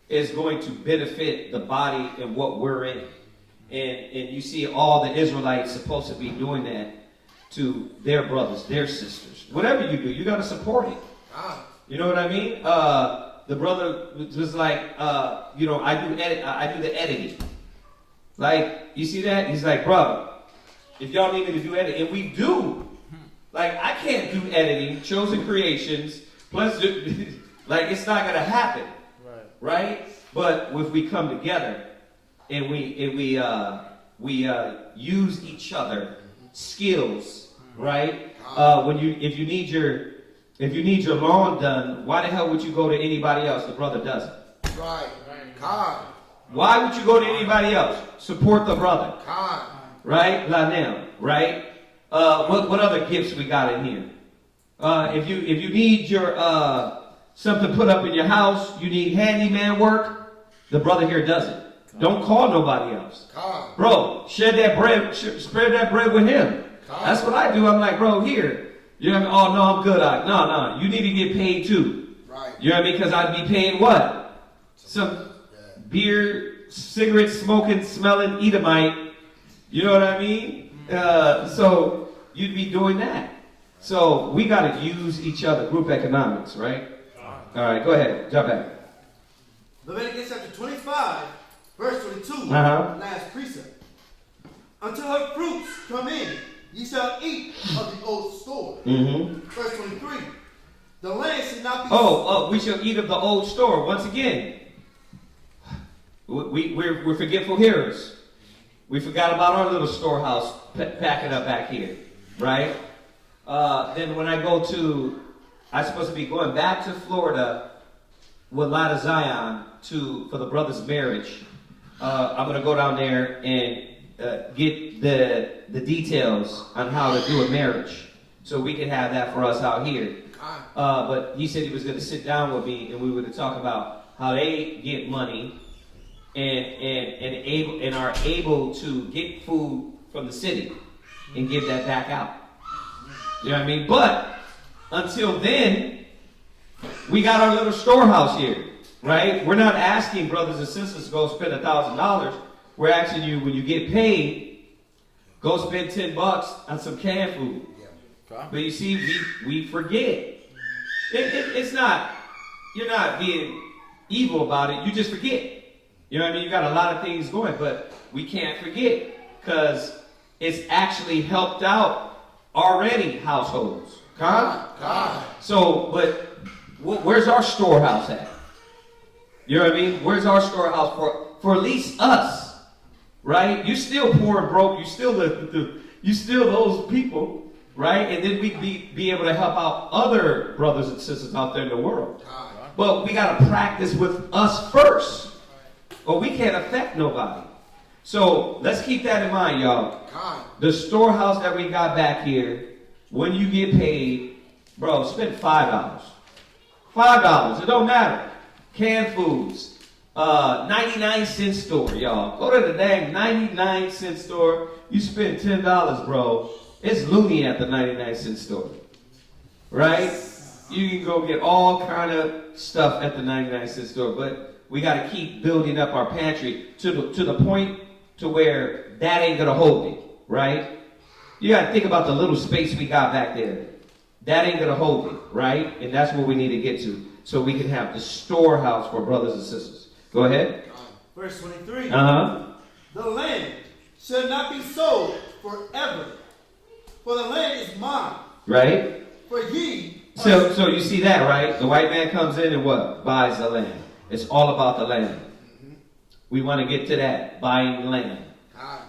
is going to benefit the body and what we're in. And you see all the Israelites supposed to be doing that to their brothers, their sisters. Whatever you do, you got to support it. You know what I mean? The brother was like, I do the editing. Like, you see that? He's like, bro, if y'all need me to do editing, and we do. Like, I can't do editing, chosen creations, plus, like, it's not gonna happen, right? But if we come together and we use each other skills, right? If you need your lawn done, why the hell would you go to anybody else? The brother doesn't. Right. God. Why would you go to anybody else? Support the brother. God. Right? Lanel, right? What other gifts we got in here? If you need your something put up in your house, you need handyman work, the brother here does it. Don't call nobody else. God. Bro, spread that bread with him. That's what I do. I'm like, bro, here. You know what I mean? Oh, no, I'm good. No, you need to get paid too. Right. You know what I mean? Because I'd be paying what? Some beer, cigarette smoking, smelling Edomite. You know what I mean? So you'd be doing that. So we got to use each other. Group economics, right? All right, go ahead. Jump back. Leviticus chapter 25, verse 22. Last precept. Until her fruits come in, ye shall eat of the old store. Verse 23. The land should not be... we shall eat of the old store. Once again, we're forgetful hearers. We forgot about our little storehouse packing up back here, right? Then when I go to, I'm supposed to be going back to Florida with Lada Zion for the brother's marriage. I'm going to go down there and get the details on how to do a marriage, so we can have that for us out here. But he said he was going to sit down with me and we were to talk about how they get money and are able to get food from the city and give that back out. You know what I mean? But until then, we got our little storehouse here, right? We're not asking brothers and sisters to go spend $1,000. We're asking you, when you get paid, go spend $10 on some canned food. But you see, we forget. It's not, you're not being evil about it. You just forget. You know what I mean? You got a lot of things going, but we can't forget because it's actually helped out already households. God. So, but where's our storehouse at? You know what I mean? Where's our storehouse for at least us? Right? You still poor and broke. You still those people, right? And then we'd be able to help out other brothers and sisters out there in the world. But we got to practice with us first, or we can't affect nobody. So let's keep that in mind, y'all. The storehouse that we got back here, when you get paid, bro, spend $5. $5. It don't matter. Canned foods. 99-cent store, y'all. Go to the dang 99-cent store. You spend $10, bro. It's loony at the 99-cent store. Right? You can go get all kind of stuff at the 99-cent store. But we got to keep building up our pantry to the point to where that ain't going to hold it. Right? You got to think about the little space we got back there. That ain't going to hold it. Right? And that's what we need to get to. So we can have the storehouse for brothers and sisters. Go ahead. Verse 23. The land shall not be sold forever, for the land is mine. Right? For ye. So you see that, right? The white man comes in and what? Buys the land. It's all about the land. We want to get to that, buying land.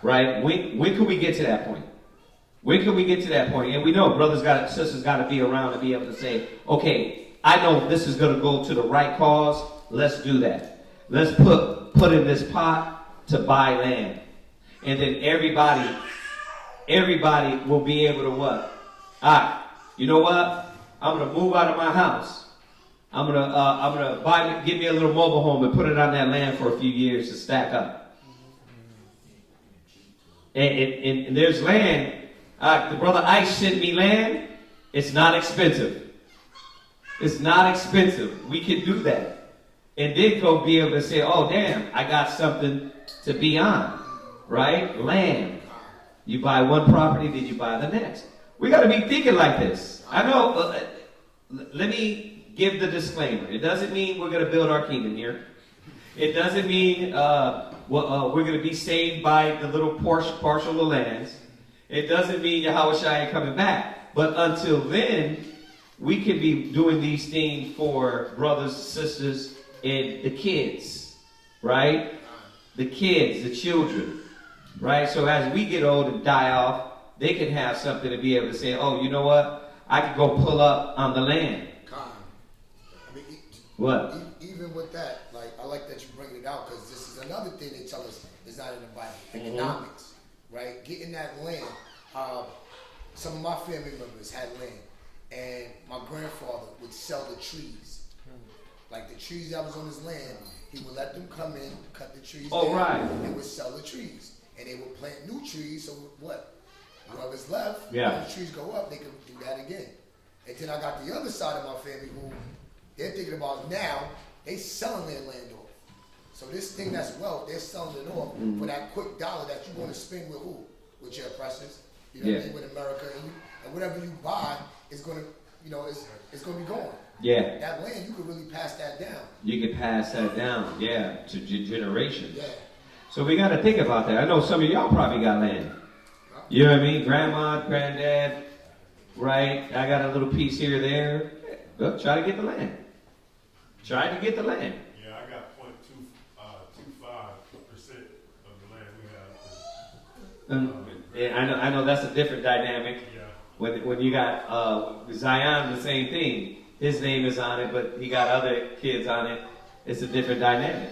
Right? When can we get to that point? When can we get to that point? And we know sisters got to be around to be able to say, okay, I know this is going to go to the right cause. Let's do that. Let's put in this pot to buy land. And then everybody will be able to what? You know what? I'm going to move out of my house. I'm going to give me a little mobile home and put it on that land for a few years to stack up. And there's land. The brother Ice sent me land. It's not expensive. It's not expensive. We can do that. And then go be able to say, oh, damn, I got something to be on. Right? Land. You buy one property, then you buy the next. We got to be thinking like this. I know. Let me give the disclaimer. It doesn't mean we're going to build our kingdom here. It doesn't mean we're going to be saved by the little partial lands. It doesn't mean Yahushua ain't coming back. But until then, we can be doing these things for brothers, sisters, and the kids, right? The kids, the children, right? So as we get old and die off, they can have something to be able to say, oh, you know what? I can go pull up on the land. I mean, What? Even with that, like, I like that you bring it out, because this is another thing they tell us is not in the Bible. Economics, right? Getting that land. Some of my family members had land, and my grandfather would sell the trees. Like the trees that was on his land, he would let them come in, cut the trees down, right. and would sell the trees. And they would plant new trees, so what? Whoever's left, Yeah. when the trees go up, they can do that again. And then I got the other side of my family who they're thinking about now, they selling their land off. So this thing that's wealth, they're selling it off for that quick dollar that you want to spend with who? With your oppressors. You know what I mean? With America. And whatever you buy is going to, you know, it's going to be gone. Yeah. That land, you could really pass that down. You can pass that down, yeah, to generations. Yeah. So we got to think about that. I know some of y'all probably got land. You know what I mean? Grandma, granddad, right? I got a little piece here or there. Well, try to get the land. Try to get the land. Yeah, I got 0.25% of the land we have. Yeah, I know that's a different dynamic. Yeah. When you got Zion, the same thing. His name is on it, but he got other kids on it. It's a different dynamic.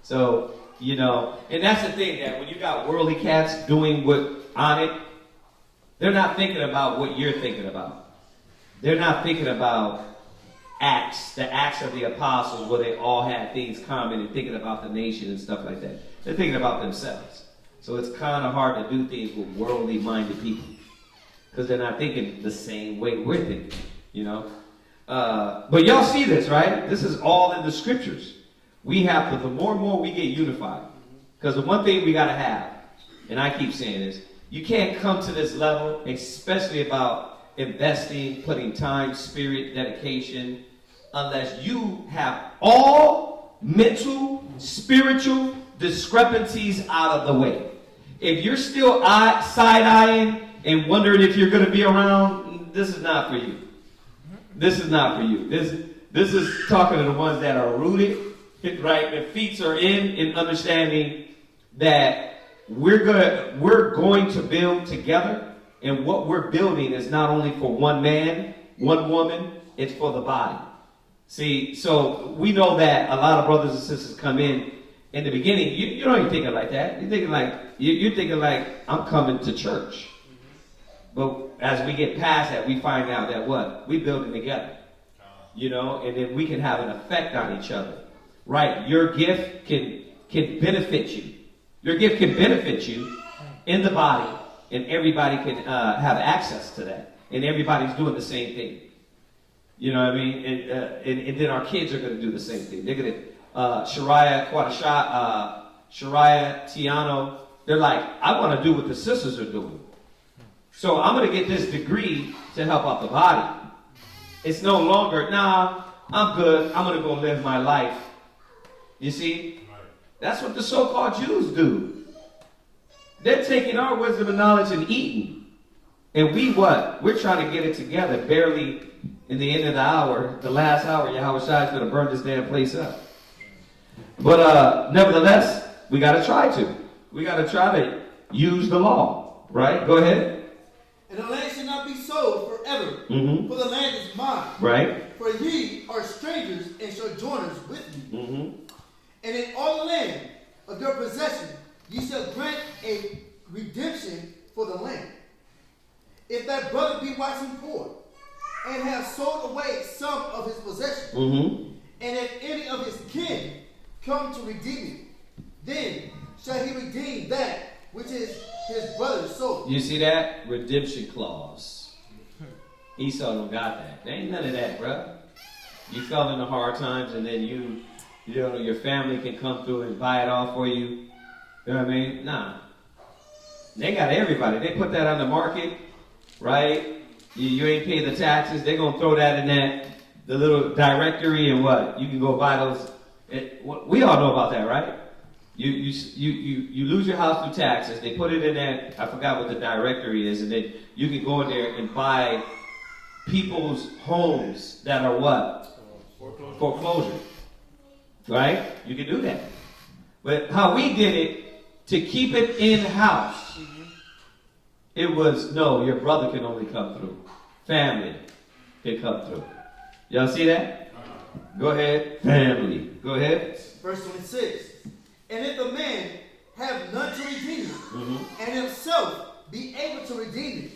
So, you know, and that's the thing, that when you got worldly cats doing what on it, they're not thinking about what you're thinking about. They're not thinking about Acts, the Acts of the Apostles, where they all had things common and thinking about the nation and stuff like that. They're thinking about themselves. So it's kind of hard to do things with worldly minded people, because they're not thinking the same way we're thinking, you know. But y'all see this, right? This is all in the scriptures. We have to, the more and more we get unified, because the one thing we got to have, and I keep saying this, you can't come to this level, especially about investing, putting time, spirit, dedication, unless you have all mental, spiritual discrepancies out of the way. If you're still side-eyeing and wondering if you're going to be around, this is not for you. This is not for you. This is talking to the ones that are rooted, right? Their feet are in understanding that we're going to build together, and what we're building is not only for one man, one woman, it's for the body. See, so we know that a lot of brothers and sisters come in the beginning, you don't even thinking like that. You're thinking like, I'm coming to church. But as we get past that, we find out that what? We building together. You know, and then we can have an effect on each other. Right? Your gift can benefit you. Your gift can benefit you in the body, and everybody can have access to that. And everybody's doing the same thing. You know what I mean? And then our kids are going to do the same thing. They're going to, Shariah, Tiano, they're like, I want to do what the sisters are doing. So I'm going to get this degree to help out the body. It's no longer, nah, I'm good. I'm going to go live my life. You see? That's what the so-called Jews do. They're taking our wisdom and knowledge and eating. And we what? We're trying to get it together. Barely in the end of the hour, the last hour, Yahushua is going to burn this damn place up. But nevertheless, we got to try to. We got to try to use the law. Right? Go ahead. And the land shall not be sold forever, for the land is mine. Right. For ye are strangers and sojourners with me. And in all the land of your possession, ye shall grant a redemption for the land. If that brother be waxing poor, and have sold away some of his possession, and if any of his kin come to redeem it, then shall he redeem that which is his brother's soul. You see that? Redemption clause. Esau don't got that. There ain't none of that, bro. You fell into hard times, and then you know, your family can come through and buy it all for you. You know what I mean? Nah. They got everybody. They put that on the market, right? You ain't paying the taxes. They're going to throw that in the little directory, and what? You can go buy those. We all know about that, right? You lose your house through taxes. They put it in that, I forgot what the directory is, and then you can go in there and buy people's homes that are what? Foreclosure. Right? You can do that. But how we did it, to keep it in-house, it was, no, your brother can only come through. Family can come through. Y'all see that? Go ahead. Family. Go ahead. Verse 26. And if a man have none to redeem it, and himself be able to redeem it,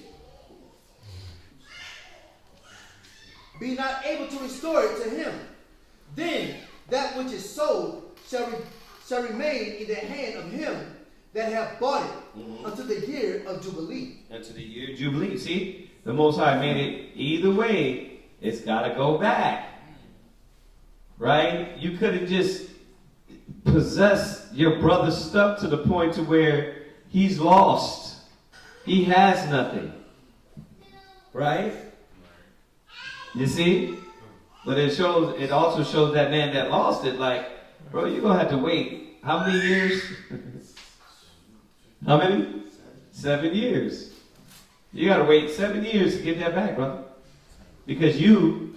be not able to restore it to him, then that which is sold shall remain in the hand of him that have bought it unto the year of Jubilee. Unto the year of Jubilee. See? The Most High made it either way. It's got to go back. Right? You could have just possessed your brother's stuff to the point to where he's lost. He has nothing. Right? You see? But it also shows that man that lost it, like, bro, you're going to have to wait. How many years? How many? 7 years. You got to wait 7 years to get that back, brother. Because you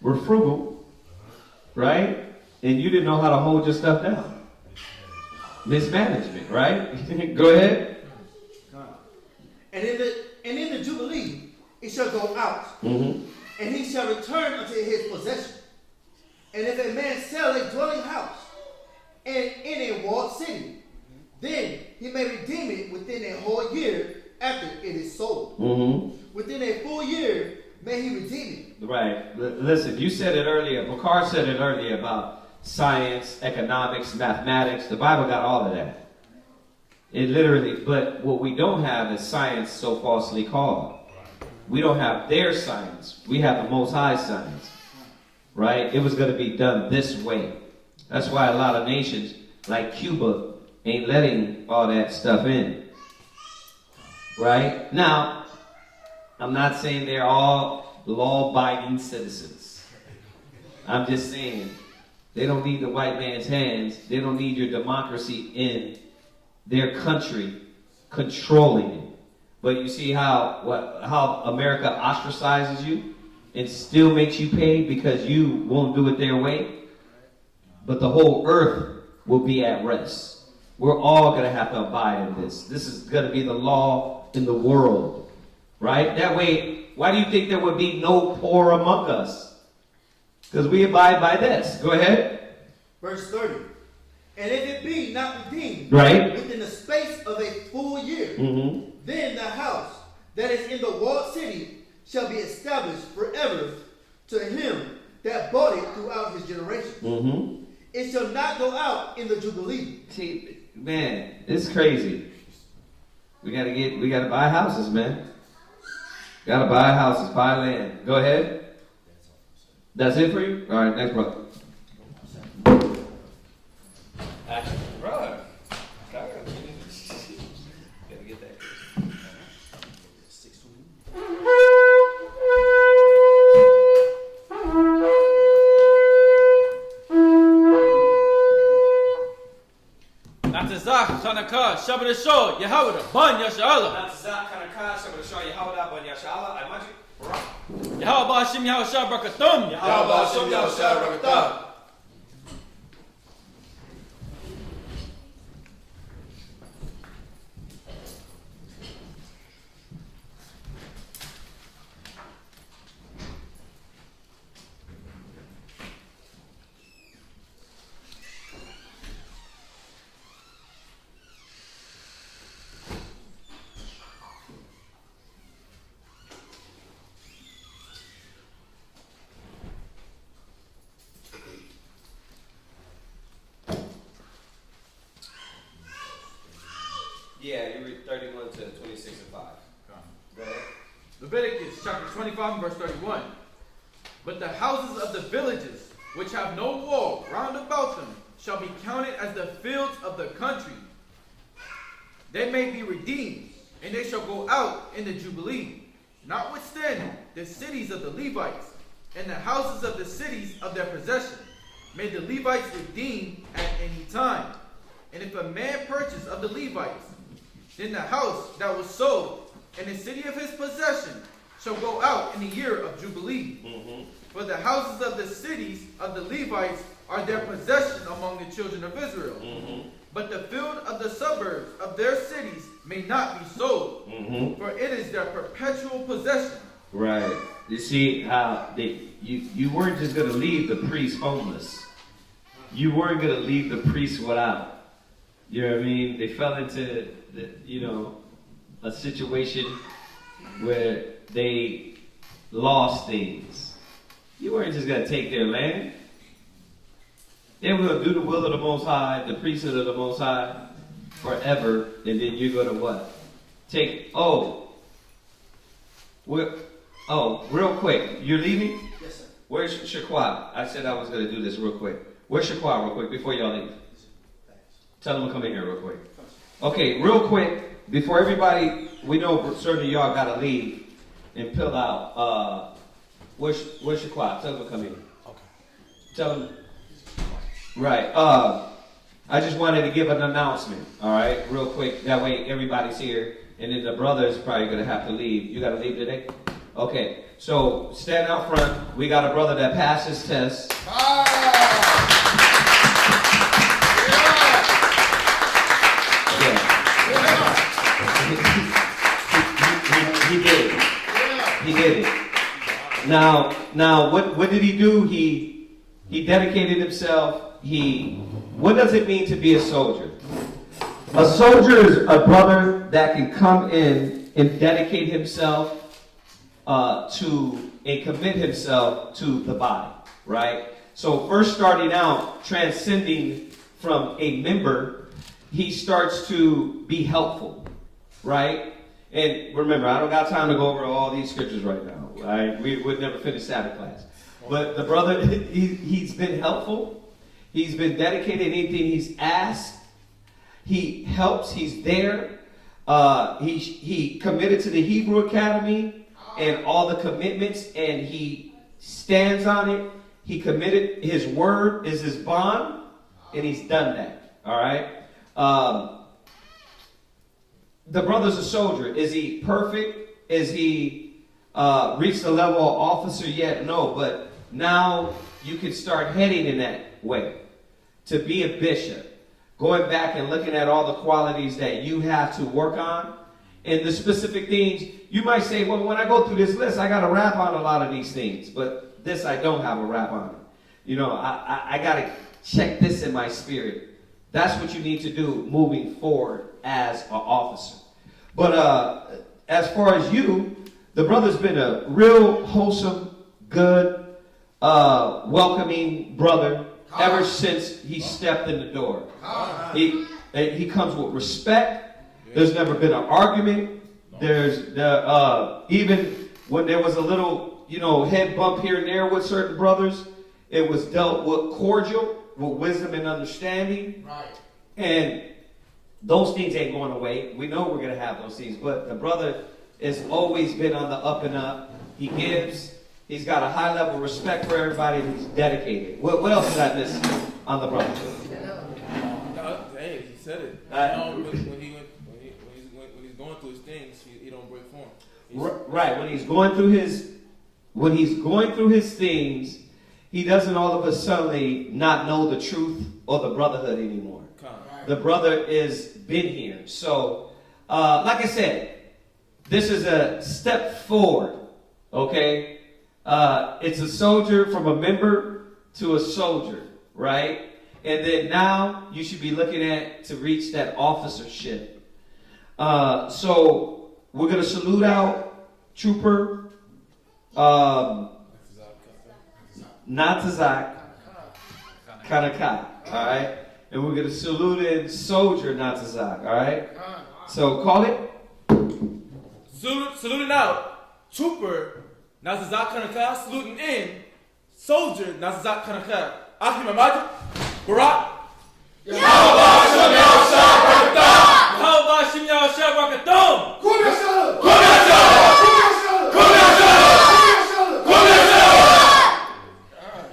were frugal, right? And you didn't know how to hold your stuff down. Mismanagement, right? Go ahead. And in the Jubilee, it shall go out, and he shall return unto his possession. And if a man sell a dwelling house in a walled city, then he may redeem it within a whole year after it is sold. Within a full year may he redeem it. Right. Listen, you said it earlier. Bakar said it earlier about science, economics, mathematics. The Bible got all of that. It literally, but what we don't have is science so falsely called. We don't have their science. We have the Most High science. Right? It was going to be done this way. That's why a lot of nations, like Cuba, ain't letting all that stuff in. Right? Now, I'm not saying they're all law-abiding citizens. I'm just saying they don't need the white man's hands. They don't need your democracy in their country controlling it. But you see how America ostracizes you and still makes you pay because you won't do it their way? But the whole earth will be at rest. We're all going to have to abide in this. This is going to be the law in the world. Right? That way, why do you think there would be no poor among us? Because we abide by this. Go ahead. Verse 30. And if it be not redeemed within the space of a full year, then the house that is in the walled city shall be established forever to him that bought it throughout his generations. It shall not go out in the Jubilee. See, man, it's crazy. We gotta buy houses, man. Gotta buy houses, buy land. Go ahead. That's it for you? All right, next brother. Brother. Gotta get that. Natazak, Tanaka, Shabbat Yahweh, Ban Yashala. Natazak, Tanaka, Shabbat Yahweh, Ban Yashala. I want you. Yahweh Bashim Yahweh Shabrakatum. Yahweh Hashem Yahweh Shah Yeah, you read 31 to 26 and 5. Go ahead. Leviticus chapter 25 verse 31. But the houses of the villages which have no wall round about them shall be counted as the fields of the country. They may be redeemed, and they shall go out in the Jubilee. Notwithstanding, the cities of the Levites and the houses of the cities of their possession may the Levites redeem at any time. And if a man purchase of the Levites, then the house that was sold and the city of his possession shall go out in the year of Jubilee. For the houses of the cities of the Levites are their possession among the children of Israel. But the field of the suburbs of their cities may not be sold, for it is their perpetual possession. Right. You see how you weren't just going to leave the priest homeless. You weren't going to leave the priest without. You know what I mean? They fell into a situation where they lost things. You weren't just going to take their land. They were going to do the will of the Most High, the priesthood of the Most High, forever, and then you're going to what? Real quick. You're leaving? Yes, sir. Where's Shaquan? I said I was going to do this real quick. Where's Shaquan real quick before y'all leave? Tell them to come in here real quick. Okay, real quick, before everybody, we know certain of y'all got to leave and pill out. Where's Shaquan? Tell them to come in. Okay. Tell them. Right. I just wanted to give an announcement, all right, real quick. That way everybody's here. And then the brother's probably going to have to leave. You got to leave today? Okay. So stand out front. We got a brother that passed his test. He did it. He did it. Now, what did he do? He dedicated himself. What does it mean to be a soldier? A soldier is a brother that can come in and dedicate himself and commit himself to the body, right? So first starting out, transcending from a member, he starts to be helpful, right? And remember, I don't got time to go over all these scriptures right now, right? We would never finish Sabbath class. But the brother, he's been helpful. He's been dedicated. Anything he's asked, he helps. He's there. He committed to the Hebrew Academy and all the commitments, and he stands on it. He committed. His word is his bond, and he's done that. All right. The brother's a soldier. Is he perfect? Is he reached the level of officer yet? No, but now you can start heading in that way. To be a bishop. Going back and looking at all the qualities that you have to work on. And the specific things. You might say, well, when I go through this list, I got to rap on a lot of these things. But this I don't have a rap on. I got to check this in my spirit. That's what you need to do moving forward as an officer. But as far as you, the brother's been a real wholesome, good, welcoming brother ever since he stepped in the door. He comes with respect. There's never been an argument. There's even when there was a little, head bump here and there with certain brothers, it was dealt with cordial, with wisdom and understanding. Right. And those things ain't going away. We know we're going to have those things. But the brother has always been on the up and up. He gives. He's got a high level of respect for everybody. And he's dedicated. What else did I miss on the brother? Hey, he said it. When he's going through his things, he don't break form. Right. When he's going through his things, he doesn't all of a sudden not know the truth or the brotherhood anymore. The brother is been here. So, like I said, this is a step forward. Okay? It's a soldier from a member to a soldier, right? And then now you should be looking at to reach that officership. So we're going to salute out Trooper Natazak Kanaka, all right? And we're going to salute in Soldier Natazak, all right? So call it. Saluting out Trooper Nazazak Kanaka, saluting in Soldier Nazazak Kanaka. Akim Amad, Barak. Yahweh Shem Yahshua Barakatam. Yahweh Shem Yahshua Barakatam. Kum Yashala! Kum Yashala! Kum Yashala! Kum Yashala!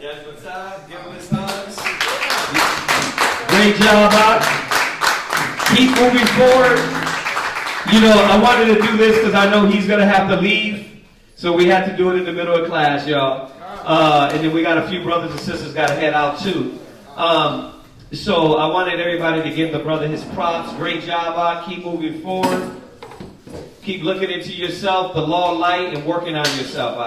Yes, what's up? Give him his hugs. Great job, Bob. keep moving forward. You know, I wanted to do this because I know he's going to have to leave. So we had to do it in the middle of class, y'all. And then we got a few brothers and sisters got to head out too. So I wanted everybody to give the brother his props. Great job, keep moving forward. Keep looking into yourself, the law of light, and working on yourself,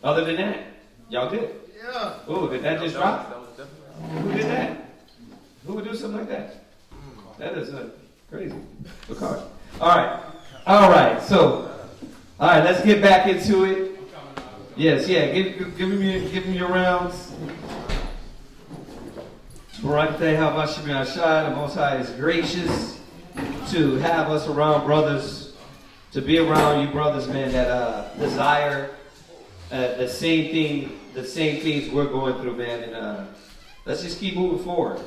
other than that, y'all good? Yeah. Oh, did that just drop? Who did that? Who would do something like that? That is crazy. All right. So, all right, let's get back into it. Yes, yeah. Give him your rounds. Barakateh Havashim Yashai, the Most High is gracious to have us around brothers, to be around you brothers, man, that desire the same things we're going through, man, and let's just keep moving forward.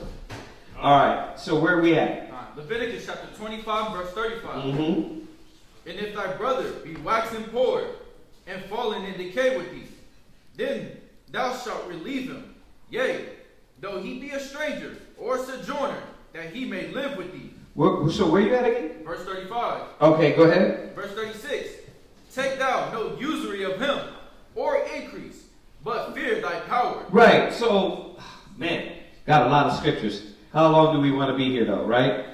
All right, so where are we at? Leviticus chapter 25, verse 35. Mm-hmm. And if thy brother be waxing poor and falling in decay with thee, then thou shalt relieve him, yea, though he be a stranger or a sojourner, that he may live with thee. So where you at again? Verse 35. Okay, go ahead. Verse 36. Take thou no usury of him, or increase, but fear thy power. Right, so, man, got a lot of scriptures. How long do we want to be here, though, right?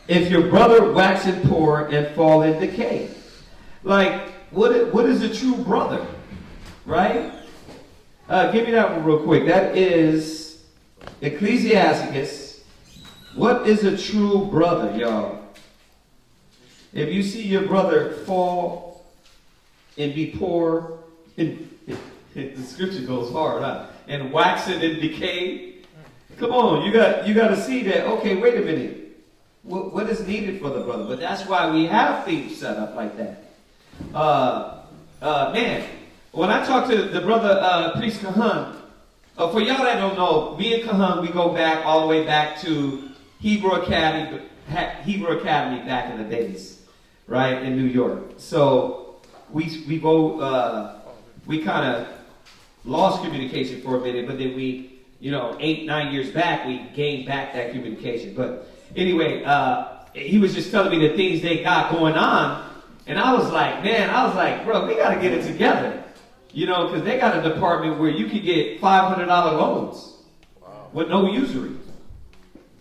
If your brother waxeth poor and fall in decay. Like, what is a true brother? Right? Give me that one real quick. That is Ecclesiasticus. What is a true brother, y'all? If you see your brother fall and be poor, and the scripture goes hard, huh? And waxing and decay. Come on, you got to see that. Okay, wait a minute. What is needed for the brother? But that's why we have things set up like that. Man, when I talk to the brother Priest Kahan, for y'all that don't know, me and Kahan, we go back all the way back to Hebrew Academy back in the days, right, in New York. So we kind of lost communication for a minute, but then we, 8-9 years back, we gained back that communication. But anyway, he was just telling me the things they got going on, and I was like, bro, we got to get it together, because they got a department where you can get $500 loans with no usury.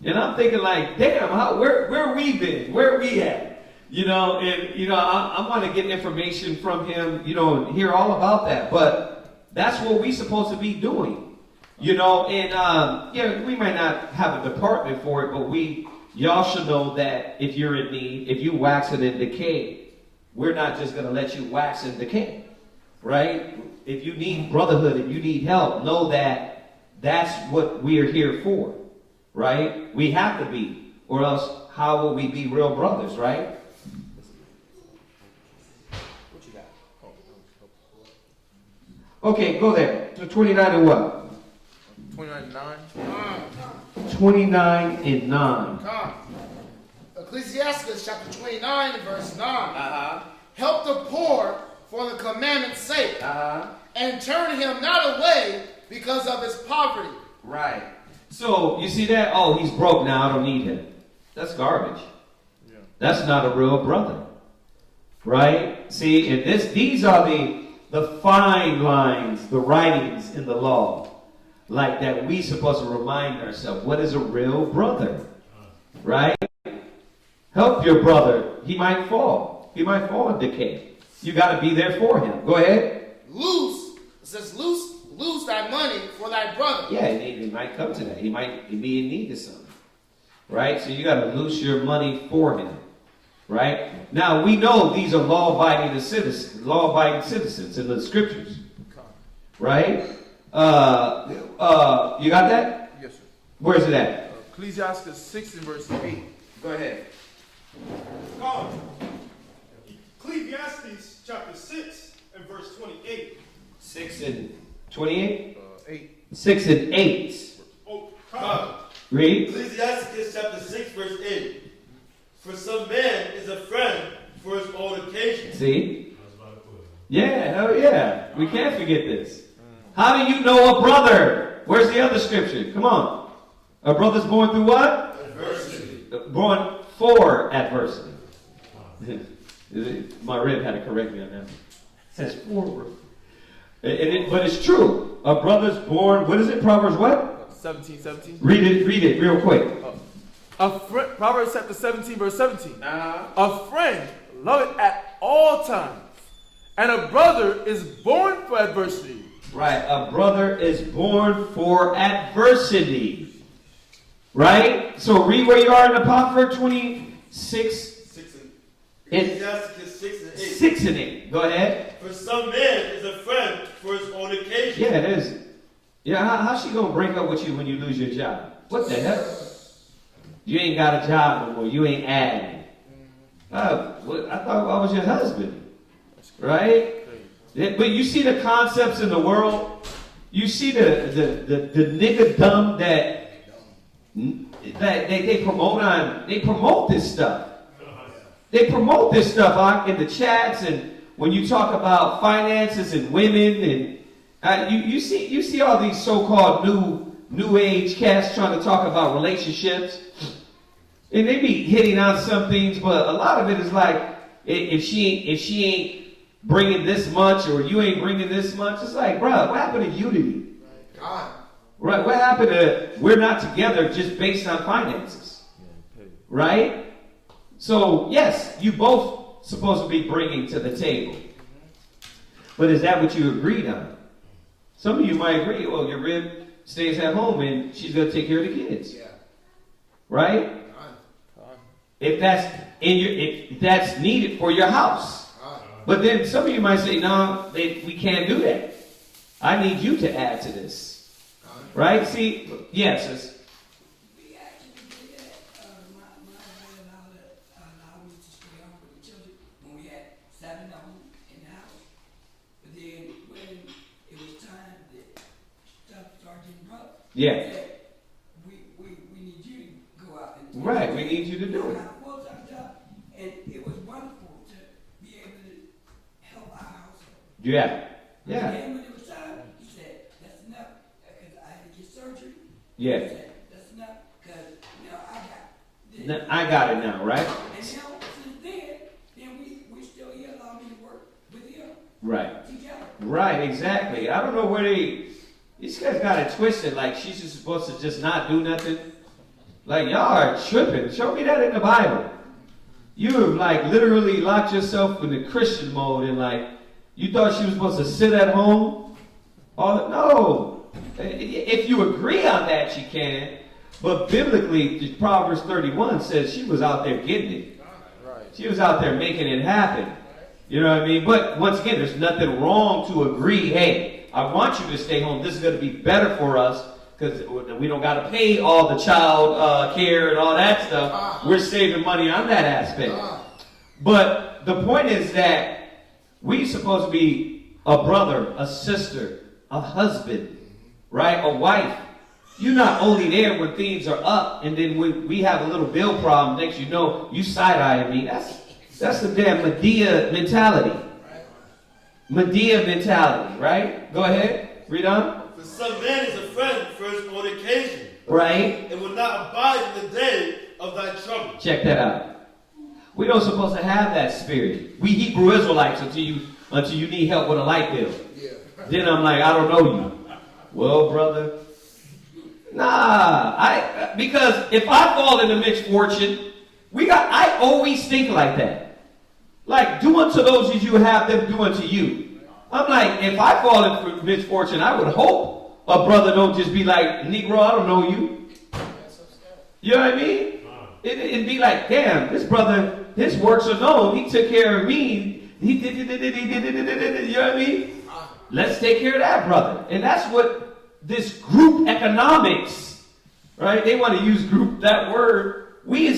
And I'm thinking like, damn, where we been? Where we at? I want to get information from him, and hear all about that. But that's what we supposed to be doing. We might not have a department for it, but y'all should know that if you're in need, if you wax and in decay, we're not just going to let you wax and decay, right? If you need brotherhood, if you need help, know that that's what we are here for, right? We have to be, or else how will we be real brothers, right? What you got? Okay, go there. To 29 and what? 29 and 9. 29 and 9. Come. Ecclesiasticus chapter 29 and verse 9. Help the poor for the commandment's sake, and turn him not away because of his poverty. Right. So, you see that? Oh, he's broke now, I don't need him. That's garbage. Yeah. That's not a real brother. Right? See, and these are the fine lines, the writings in the law. Like that we supposed to remind ourselves, what is a real brother? Right? Help your brother. He might fall. He might fall in decay. You got to be there for him. Go ahead. It says lose thy money for thy brother. Yeah, he might come to that. He might be in need of something. Right? So you got to loose your money for him. Right? Now, we know these are law-abiding citizens in the scriptures. Right? You got that? Yes, sir. Where's it at? Ecclesiasticus 6 and verse 8. Go ahead. Ecclesiastes chapter 6 and verse 28. 6 and 28? 8. 6 and 8. Oh, come. Read. Ecclesiasticus chapter 6 verse 8. For some man is a friend for his own occasion. See? Yeah, hell yeah. We can't forget this. How do you know a brother? Where's the other scripture? Come on. A brother's going through what? Born for adversity. My rib had to correct me on that. It says for. But it's true. A brother's born, what is it? Proverbs what? 17. Read it real quick. Proverbs chapter 17, verse 17. A friend loveth at all times, and a brother is born for adversity. Right, a brother is born for adversity. Right? So read where you are in the Proverbs 26. Ecclesiasticus 6 and 8. 6 and 8. Go ahead. For some man is a friend for his own occasion. Yeah, it is. Yeah, how's she gonna break up with you when you lose your job? What the heck? You ain't got a job no more. You ain't adding. I thought I was your husband. Right? But you see the concepts in the world. You see the nigga dumb that they promote this stuff. They promote this stuff in the chats, and when you talk about finances and women, and you see all these so-called new age cats trying to talk about relationships, and they be hitting on some things, but a lot of it is like if she ain't bringing this much or you ain't bringing this much, it's like, bro, what happened to unity? Right? What happened to we're not together just based on finances? Right? So, yes, you both supposed to be bringing to the table. But is that what you agreed on? Some of you might agree, well, your rib stays at home and she's going to take care of the kids. Yeah. Right? If that's needed for your house. But then some of you might say, no, we can't do that. I need you to add to this. Right? See, yes, yeah. We need you to go out and right, we need you to do it. And it was wonderful to be able to help our household. Yeah. Yeah. And when it was time, he said, that's enough, because I had to get surgery. Yeah. He said, that's enough, because I got this. I got it now, right? And since then we still here allow me to work with him. Right. Together. Right, exactly. I don't know where these guys got it twisted, like she's just supposed to just not do nothing. Like, y'all are tripping. Show me that in the Bible. You have, like, literally locked yourself in the Christian mode and, like, you thought she was supposed to sit at home? No. If you agree on that, she can. But biblically, Proverbs 31 says she was out there getting it. She was out there making it happen. You know what I mean? But, once again, there's nothing wrong to agree, hey, I want you to stay home. This is going to be better for us because we don't got to pay all the child care and all that stuff. We're saving money on that aspect. But the point is that we're supposed to be a brother, a sister, a husband, right? A wife. You're not only there when things are up and then when we have a little bill problem, next you know, you side-eyeing me. That's the damn Medea mentality. Medea mentality, right? Go ahead. Read on. For some man is a friend for his own occasion. Right. And will not abide in the day of thy trouble. Check that out. We don't supposed to have that spirit. We Hebrew Israelites until you need help with a light bill. Yeah. Then I'm like, I don't know you. Well, brother. Nah. Because if I fall into misfortune, I always think like that. Like, do unto those as you have them do unto you. I'm like, if I fall into misfortune, I would hope a brother don't just be like, Negro, I don't know you. You know what I mean? It'd be like, damn, this brother, his works are known. He took care of me. He did, you know what I mean? Let's take care of that brother. And that's what this group economics, right? They want to use group, that word. We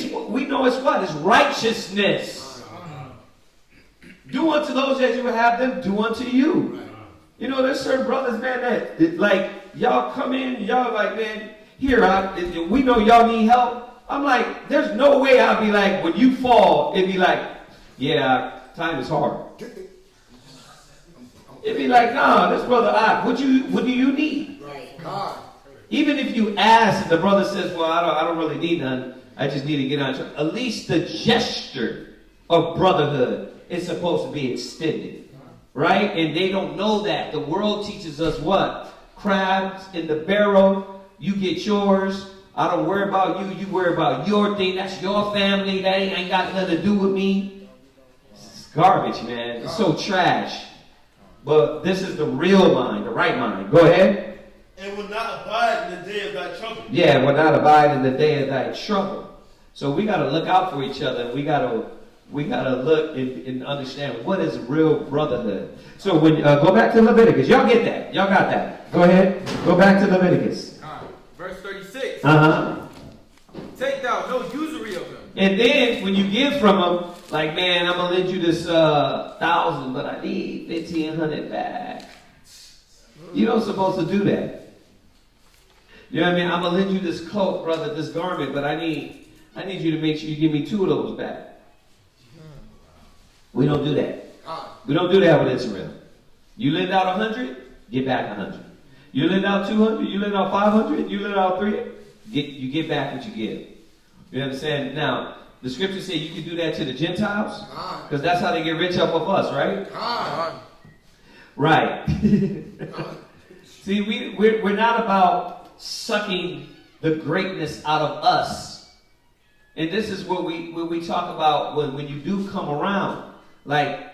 know it's what? It's righteousness. Do unto those as you would have them do unto you. Right. You know, there's certain brothers, man, that like, y'all come in, y'all like, man, here, we know y'all need help. I'm like, there's no way I'll be like, when you fall, it'd be like, yeah, time is hard. It'd be like, nah, this brother, what do you need? Right. Even if you ask and the brother says, well, I don't really need none, I just need to get on track. At least the gesture of brotherhood is supposed to be extended. Right? And they don't know that. The world teaches us what? Crabs in the barrel. You get yours. I don't worry about you. You worry about your thing. That's your family. That ain't got nothing to do with me. It's garbage, man. It's so trash. But this is the real mind, the right mind. Go ahead. And will not abide in the day of thy trouble. Yeah, will not abide in the day of thy trouble. So we got to look out for each other. We got to look and understand what is real brotherhood. So when go back to Leviticus. Y'all get that? Y'all got that? Go ahead. Go back to Leviticus. Verse 36. Take thou no usury of them. And then when you give from them, like, man, I'm gonna lend you this 1,000, but I need 1,500 back. You don't supposed to do that. You know what I mean? I'm gonna lend you this cloak, brother, this garment, but I need you to make sure you give me 2 of those back. We don't do that. We don't do that with Israel. You lend out 100, get back 100. You lend out 200, you lend out 500, you lend out 3, you get back what you give. You understand? Now, the scriptures say you can do that to the Gentiles, because that's how they get rich up of us, right? Right. See, we're not about sucking the greatness out of us. And this is what we talk about when you do come around. Like,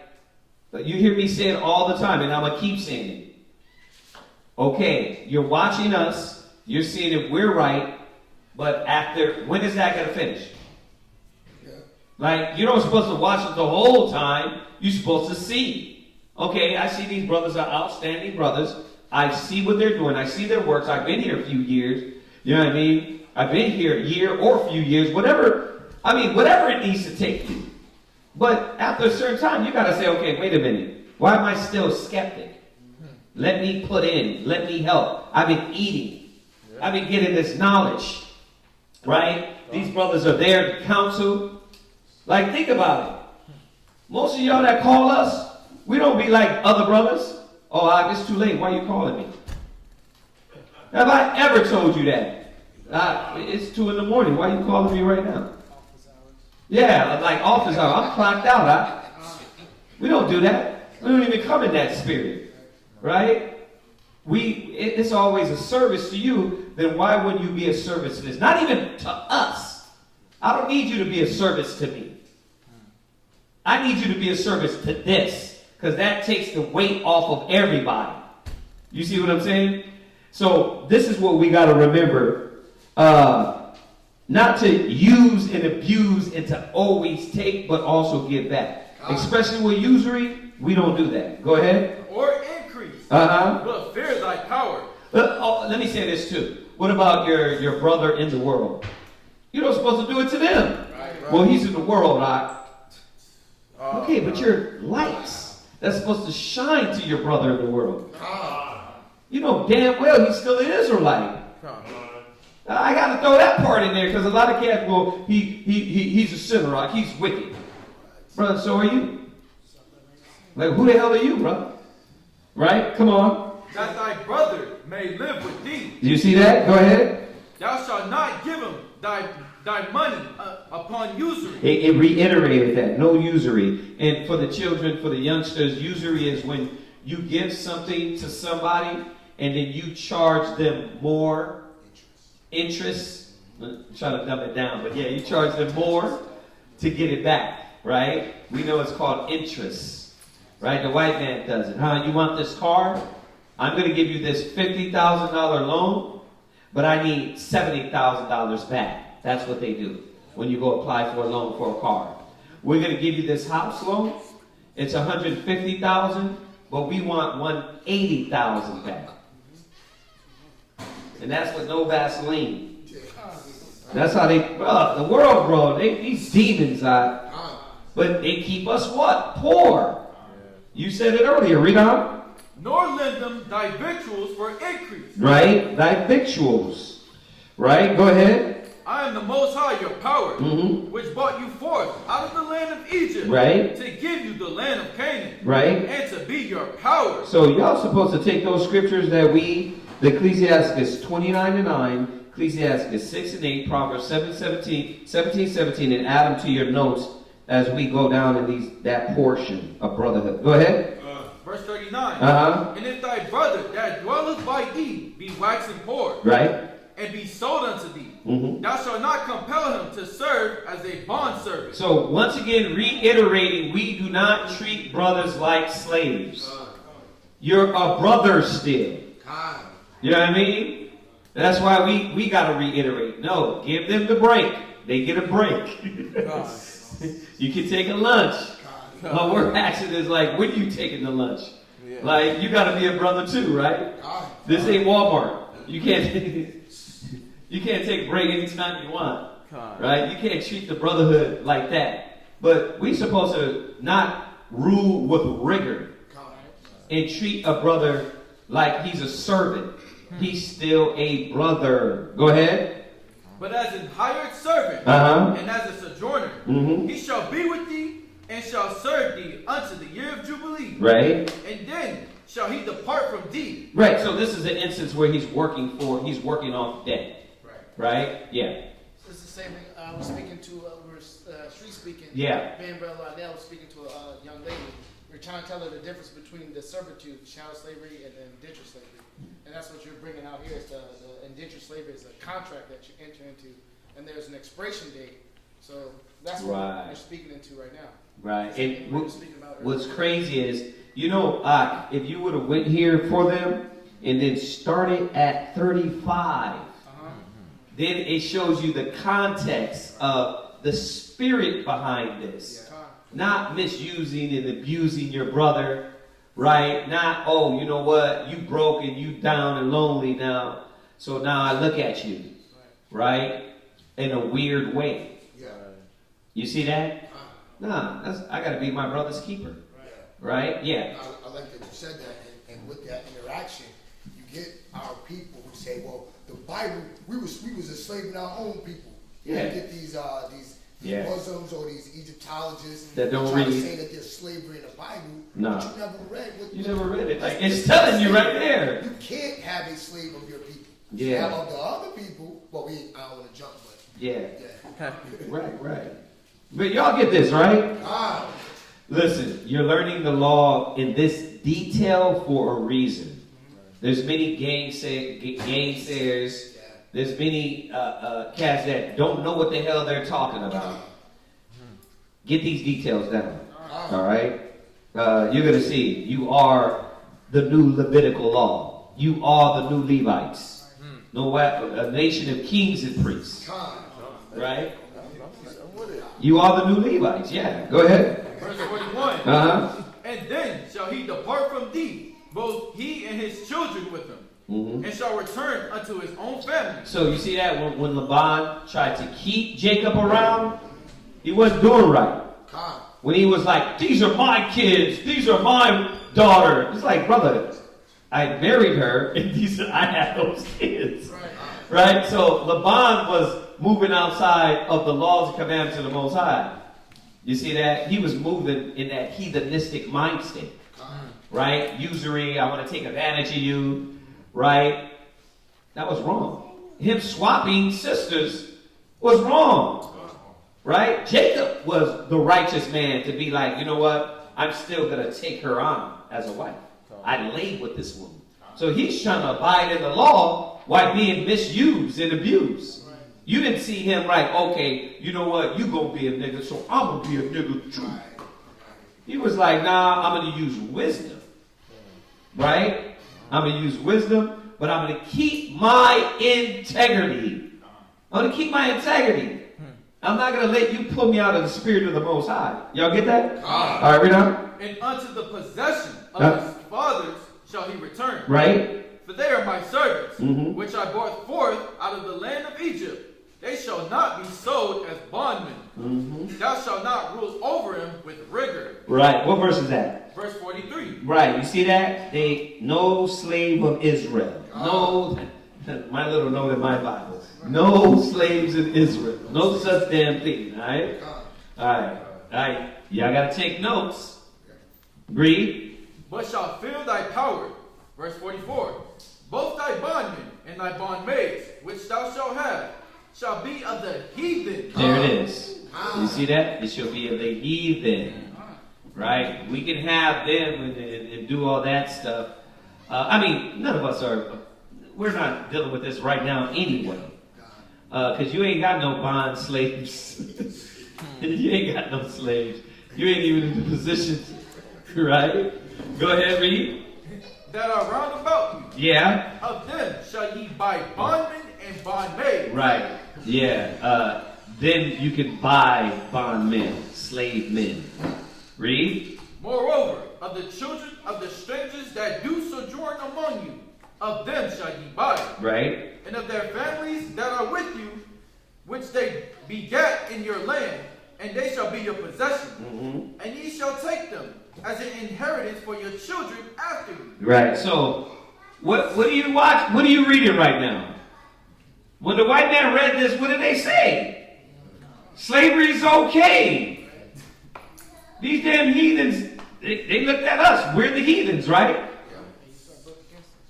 you hear me say it all the time, and I'm going to keep saying it. Okay, you're watching us, you're seeing if we're right, but when is that going to finish? Like, you're not supposed to watch it the whole time. You're supposed to see. Okay, I see these brothers are outstanding brothers. I see what they're doing. I see their works. I've been here a few years. You know what I mean? I've been here a year or a few years. Whatever it needs to take you. But after a certain time, you got to say, okay, wait a minute. Why am I still skeptic? Let me put in. Let me help. I've been eating. I've been getting this knowledge. Right? These brothers are there to counsel. Like, think about it. Most of y'all that call us, we don't be like other brothers. Oh, it's too late. Why are you calling me? Have I ever told you that? It's 2 a.m. Why are you calling me right now? Yeah, like office hour. I'm clocked out. We don't do that. We don't even come in that spirit. Right? It's always a service to you. Then why wouldn't you be a service to this? Not even to us. I don't need you to be a service to me. I need you to be a service to this. Because that takes the weight off of everybody. You see what I'm saying? So this is what we got to remember. Not to use and abuse and to always take, but also give back. Especially with usury, we don't do that. Go ahead. Or increase. But fear thy power. Let me say this too. What about your brother in the world? You're not supposed to do it to them. Right. Well, he's in the world, right? Okay, but your lights that's supposed to shine to your brother in the world. You know damn well he's still an Israelite. I got to throw that part in there because a lot of cats go, he's a sinner, right? He's wicked. Brother, so are you? Like, who the hell are you, brother? Right? Come on. That thy brother may live with thee. Do you see that? Go ahead. Thou shalt not give him thy money upon usury. It reiterated that. No usury. And for the children, for the youngsters, usury is when you give something to somebody and then you charge them more interest. I'm trying to dumb it down, but yeah, you charge them more to get it back, right? We know it's called interest, right? The white man does it. You want this car? I'm going to give you this $50,000 loan, but I need $70,000 back. That's what they do when you go apply for a loan for a car. We're going to give you this house loan. It's $150,000, but we want $180,000 back. And that's with no Vaseline. That's how the world, bro, these demons but they keep us what? Poor. You said it earlier, read on. Nor lend them thy victuals for increase. Right, thy victuals. Right, go ahead. I am the Most High, your power, which brought you forth out of the land of Egypt, right, to give you the land of Canaan, right, and to be your power. So y'all supposed to take those scriptures that the Ecclesiasticus 29:9, Ecclesiasticus 6 and 8, Proverbs 17, 17, and add them to your notes as we go down in that portion of brotherhood. Go ahead. Verse 39. And if thy brother that dwelleth by thee be waxing poor, right, and be sold unto thee, thou shalt not compel him to serve as a bondservant. So once again, reiterating, we do not treat brothers like slaves. You're a brother still. You know what I mean? That's why we got to reiterate. No, give them the break. They get a break. You can take a lunch. My work action is like, when are you taking the lunch? Yeah. Like, you got to be a brother too, right? This ain't Walmart. You can't take a break anytime you want. Right? You can't treat the brotherhood like that. But we're supposed to not rule with rigor and treat a brother like he's a servant. He's still a brother. Go ahead. But as an hired servant and as a sojourner, he shall be with thee and shall serve thee unto the year of Jubilee. Right. And then shall he depart from thee. Right. So this is an instance where he's working off debt. Right. Yeah. It's the same thing. I was speaking to, we were street speaking. Yeah. Ben Brother Lydell was speaking to a young lady. We were trying to tell her the difference between the servitude, chattel slavery, and indentured slavery. And that's what you're bringing out here. Is the indentured slavery is a contract that you enter into, and there's an expiration date. So that's what we're speaking into right now. Right. And what's crazy is, if you would have went here for them and then started at 35, then it shows you the context of the spirit behind this. Not misusing and abusing your brother, right? Not, oh, you know what? You broke and you down and lonely now, so now I look at you, right? In a weird way. You see that? Nah, I got to be my brother's keeper, right? Yeah. I like that you said that, and with that interaction, you get our people who say, well, the Bible, we was enslaving our own people. You get these Muslims or these Egyptologists that don't try read. to say that there's slavery in the Bible, but you never read. You never read it. Like, it's telling you right there. You can't have a slave of your people. Yeah. You have of the other people, but I don't want to jump, but yeah. Right. But y'all get this, right? Listen, you're learning the law in this detail for a reason. There's many gainsayers. There's many cats that don't know what the hell they're talking about. Get these details down. All right? You're going to see. You are the new Levitical law. You are the new Levites. A nation of kings and priests. Right? You are the new Levites. Yeah. Go ahead. Verse 41. And then shall he depart from thee, both he and his children with him. And shall return unto his own family. So you see that when Laban tried to keep Jacob around, he wasn't doing right. When he was like, these are my kids, these are my daughter. It's like, brother, I married her and I had those kids. Right? So Laban was moving outside of the laws and commandments of the Most High. You see that? He was moving in that heathenistic mind state. Right? Usury, I want to take advantage of you. Right? That was wrong. Him swapping sisters was wrong. Right? Jacob was the righteous man to be like, you know what? I'm still going to take her on as a wife. I laid with this woman. So he's trying to abide in the law while being misused and abused. You didn't see him like, okay, you know what? You going to be a nigga, so I'm going to be a nigga too. He was like, nah, I'm going to use wisdom. Right? I'm going to use wisdom, but I'm going to keep my integrity. I'm going to keep my integrity. I'm not going to let you pull me out of the spirit of the Most High. Y'all get that? All right, read on. And unto the possession of his fathers shall he return. Right. For they are my servants, which I brought forth out of the land of Egypt. They shall not be sold as bondmen. Thou shalt not rule over him with rigor. Right. What verse is that? Verse 43. Right. You see that? No slave of Israel. No, my little note in my Bible. No slaves in Israel. No such damn thing. All right? All right. Y'all got to take notes. Read. But shall feel thy power. Verse 44. Both thy bondmen and thy bondmaids, which thou shalt have, shall be of the heathen. There it is. You see that? It shall be of the heathen. Right? We can have them and do all that stuff. I mean, none of us are, we're not dealing with this right now anyway. Because you ain't got no bond slaves. You ain't got no slaves. You ain't even in the position, right? Go ahead, read. That are round about you. Yeah. Of them shall ye buy bondmen and bondmaids. Right. Yeah. Then you can buy bondmen, slave men. Read. Moreover, of the children of the strangers that do sojourn among you, of them shall ye buy. Right. And of their families that are with you, which they begat in your land, and they shall be your possession. Mm-hmm. And ye shall take them as an inheritance for your children after you. Right. So, what do you watch? What are you reading right now? When the white man read this, what did they say? Slavery is okay. These damn heathens, they looked at us. We're the heathens, right?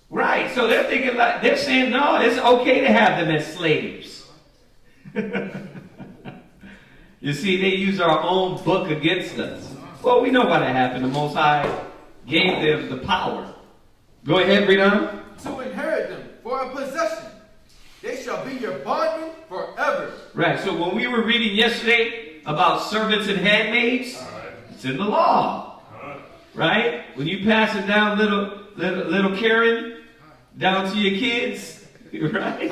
Right. So they're thinking like they're saying, no, it's okay to have them as slaves. You see, they use our own book against us. Well, we know why that happened. The Most High gave them the power. Go ahead, read on. To inherit them for a possession. They shall be your bondmen forever. Right. So when we were reading yesterday about servants and handmaids, it's in the law. Right? When you pass it down little Karen down to your kids, right?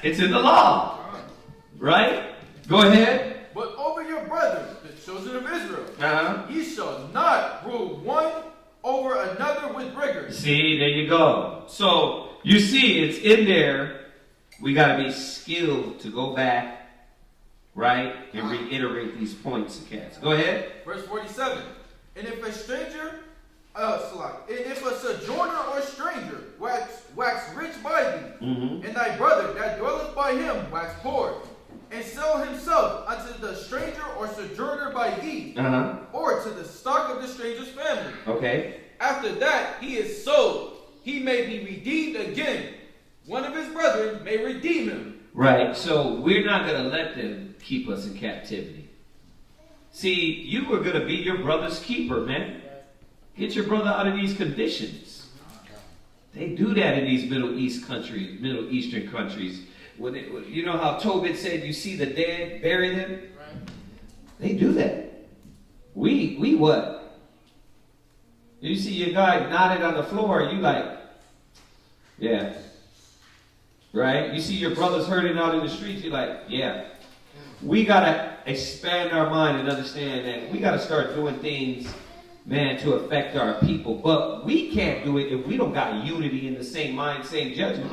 It's in the law. Right? Go ahead. But over your brethren, the children of Israel, ye shall not rule one over another with rigor. See, there you go. So, you see, it's in there. We got to be skilled to go back, right, and reiterate these points, cats. Go ahead. Verse 47. And if a stranger, and if a sojourner or stranger wax rich by thee, and thy brother that dwelleth by him wax poor, and sell himself unto the stranger or sojourner by thee, or to the stock of the stranger's family. Okay. After that he is sold, he may be redeemed again. One of his brethren may redeem him. Right, so we're not going to let them keep us in captivity. See, you were going to be your brother's keeper, man. Get your brother out of these conditions. They do that in these Middle Eastern countries. When you know how Tobit said, you see the dead, bury them? They do that. We what? You see your guy knotted on the floor, you like, yeah. Right? You see your brothers hurting out in the streets, you're like, yeah. We got to expand our mind and understand that we got to start doing things, man, to affect our people. But we can't do it if we don't got unity in the same mind, same judgment.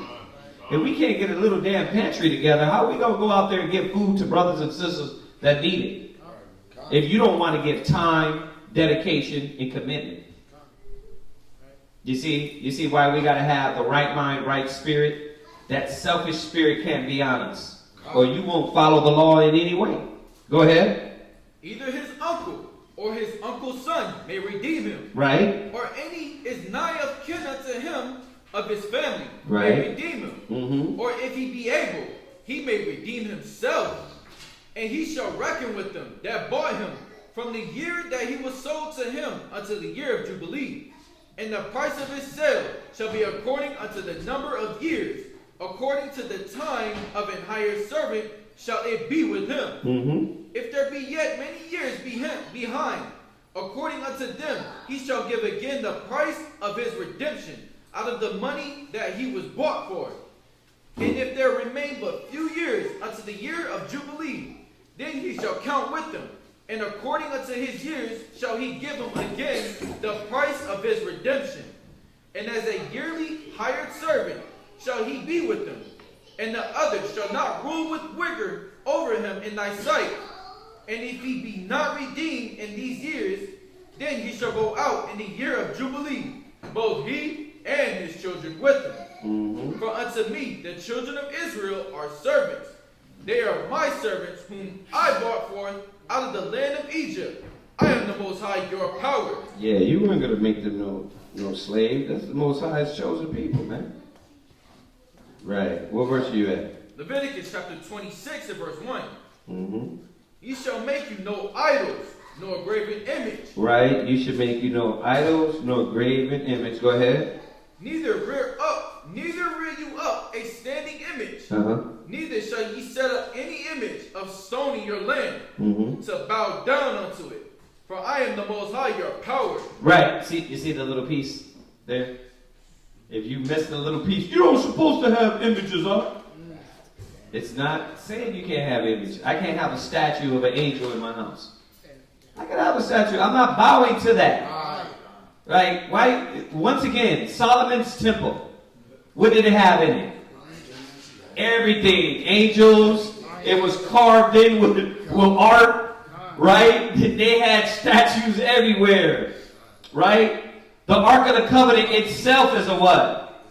If we can't get a little damn pantry together, how are we going to go out there and give food to brothers and sisters that need it? If you don't want to give time, dedication, and commitment. You see why we got to have the right mind, right spirit? That selfish spirit can't be on us, or you won't follow the law in any way. Go ahead. Either his uncle or his uncle's son may redeem him. Right. Or any is nigh of kin unto him of his family right. may redeem him. Or if he be able, he may redeem himself. And he shall reckon with them that bought him from the year that he was sold to him unto the year of Jubilee. And the price of his sale shall be according unto the number of years. According to the time of an hired servant shall it be with him. If there be yet many years behind, according unto them he shall give again the price of his redemption out of the money that he was bought for. And if there remain but few years unto the year of Jubilee, then he shall count with them. And according unto his years shall he give him again the price of his redemption. And as a yearly hired servant shall he be with them. And the other shall not rule with rigor over him in thy sight. And if he be not redeemed in these years, then he shall go out in the year of Jubilee, both he and his children with him. For unto me the children of Israel are servants. They are my servants whom I brought forth out of the land of Egypt. I am the Most High, your power. Yeah, you weren't going to make them no slave. That's the Most High's chosen people, man. Right. What verse are you at? Leviticus chapter 26 and verse 1. Mm-hmm. Ye shall make you no idols, nor graven image. Right. You should make you no idols, nor graven image. Go ahead. Neither rear you up a standing image. Uh-huh. Neither shall ye set up any image of stone in your land Mm-hmm. to bow down unto it. For I am the Most High, your power. Right. See, you see the little piece there? If you miss the little piece, you don't supposed to have images, huh? It's not saying you can't have images. I can't have a statue of an angel in my house. I can have a statue. I'm not bowing to that. Right? Why? Once again, Solomon's temple. What did it have in it? Everything. Angels. It was carved in with art. Right? They had statues everywhere. Right? The Ark of the Covenant itself is a what?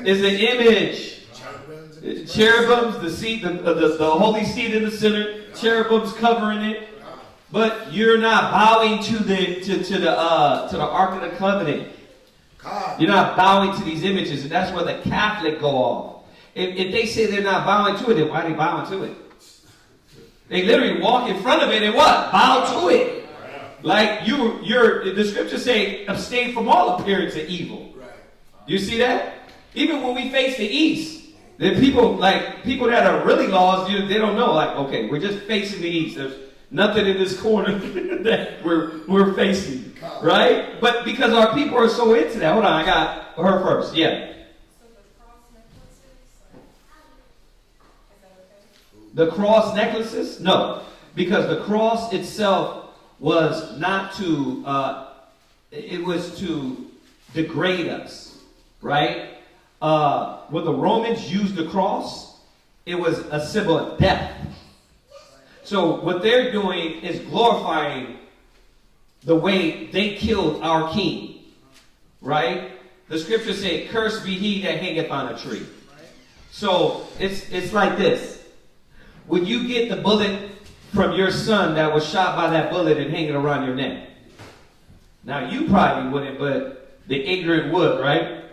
Is an image. Cherubims, the seat, the holy seat in the center. Cherubims covering it. But you're not bowing to the Ark of the Covenant. You're not bowing to these images, and that's where the Catholic go off. If they say they're not bowing to it, then why are they bowing to it? They literally walk in front of it and what? Bow to it. Like the scriptures say, abstain from all appearance of evil. You see that? Even when we face the east, the people that are really lost, they don't know. Like, okay, we're just facing the east. There's nothing in this corner that we're facing, right? But because our people are so into that, hold on, I got her first. Yeah. The cross necklaces? No, because the cross itself was not to, it was to degrade us, right? When the Romans used the cross, it was a symbol of death. So what they're doing is glorifying the way they killed our king, right? The scriptures say, cursed be he that hangeth on a tree. So it's like this. When you get the bullet from your son that was shot by that bullet and hanging around your neck. Now you probably wouldn't, but the ignorant would, right?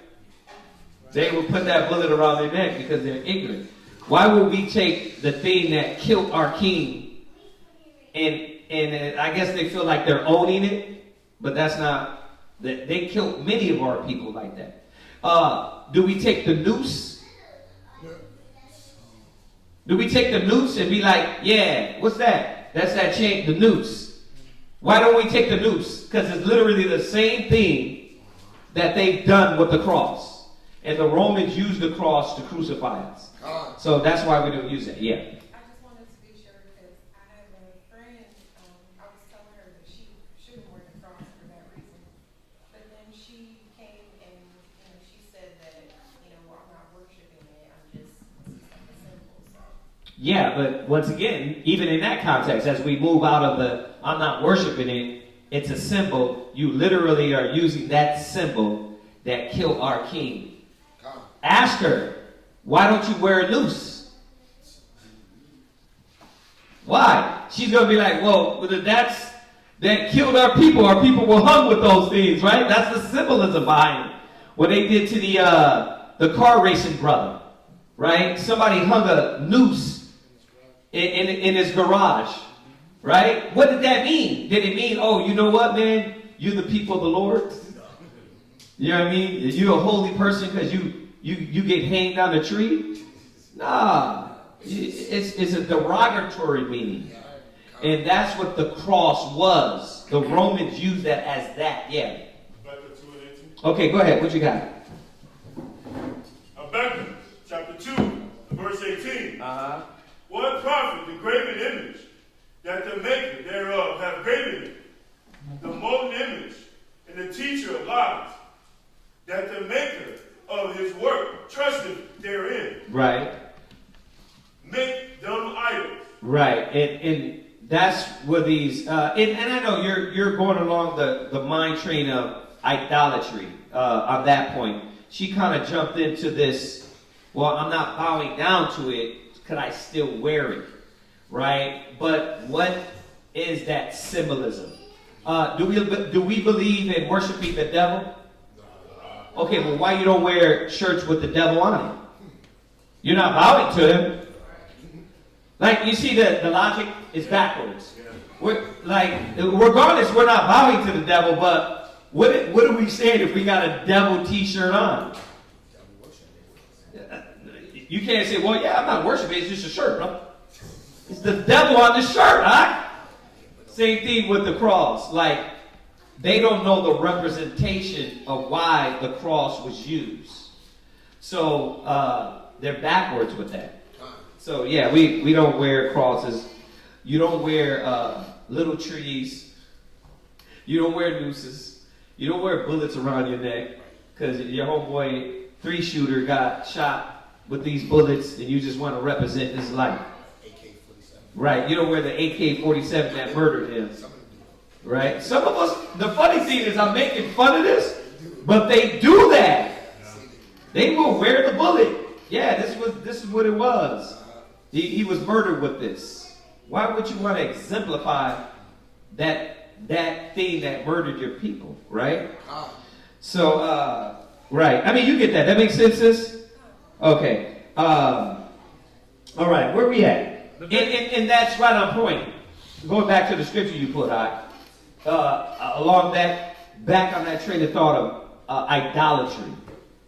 They would put that bullet around their neck because they're ignorant. Why would we take the thing that killed our king and I guess they feel like they're owning it, but that's not, they killed many of our people like that. Do we take the noose? Do we take the noose and be like, yeah, what's that? That's that chain, the noose. Why don't we take the noose? Because it's literally the same thing that they've done with the cross. And the Romans used the cross to crucify us. So that's why we don't use it. Yeah. I just wanted to be sure because I have a friend, I was telling her that she shouldn't wear the cross for that reason. But then she came and she said that, I'm not worshiping it, I'm just a symbol. So. Yeah, but once again, even in that context, as we move out of the I'm not worshiping it, it's a symbol. You literally are using that symbol that killed our king. Ask her, why don't you wear a noose? Why? She's going to be like, well, that killed our people. Our people were hung with those things, right? That's the symbolism behind it. What they did to the car racing brother, right? Somebody hung a noose in his garage, right? What did that mean? Did it mean, oh, you know what, man? You're the people of the Lord? You know what I mean? You're a holy person because you get hanged on a tree? Nah. It's a derogatory meaning. And that's what the cross was. The Romans used that as that. Yeah. Okay, go ahead. What you got? Habakkuk chapter 2, verse 18. What profit the graven image that the maker thereof have graven it, the molten image and the teacher of lies, that the maker of his work trusteth therein. Right. Make them idols. Right. And that's where these and I know you're going along the mind train of idolatry on that point. She kind of jumped into this, well, I'm not bowing down to it, could I still wear it? Right? But what is that symbolism? Do we believe in worshiping the devil? Okay, well, why you don't wear shirts with the devil on it? You're not bowing to him. Like, you see the logic is backwards. Regardless, we're not bowing to the devil, but what are we saying if we got a devil t-shirt on? You can't say, well, yeah, I'm not worshiping, it's just a shirt, bro. It's the devil on the shirt, huh? Same thing with the cross. Like, they don't know the representation of why the cross was used. So, they're backwards with that. So, yeah, we don't wear crosses. You don't wear little trees. You don't wear nooses. You don't wear bullets around your neck because your homeboy 3-shooter got shot with these bullets and you just want to represent his life. Right, you don't wear the AK-47 that murdered him. Right? Some of us, the funny thing is I'm making fun of this, but they do that. They will wear the bullet. Yeah, this is what it was. He was murdered with this. Why would you want to exemplify that thing that murdered your people, right? So, right. I mean, you get that. That makes sense, sis? Okay. All right, where we at? And that's right on point. Going back to the scripture you put out, along that, back on that train of thought of idolatry,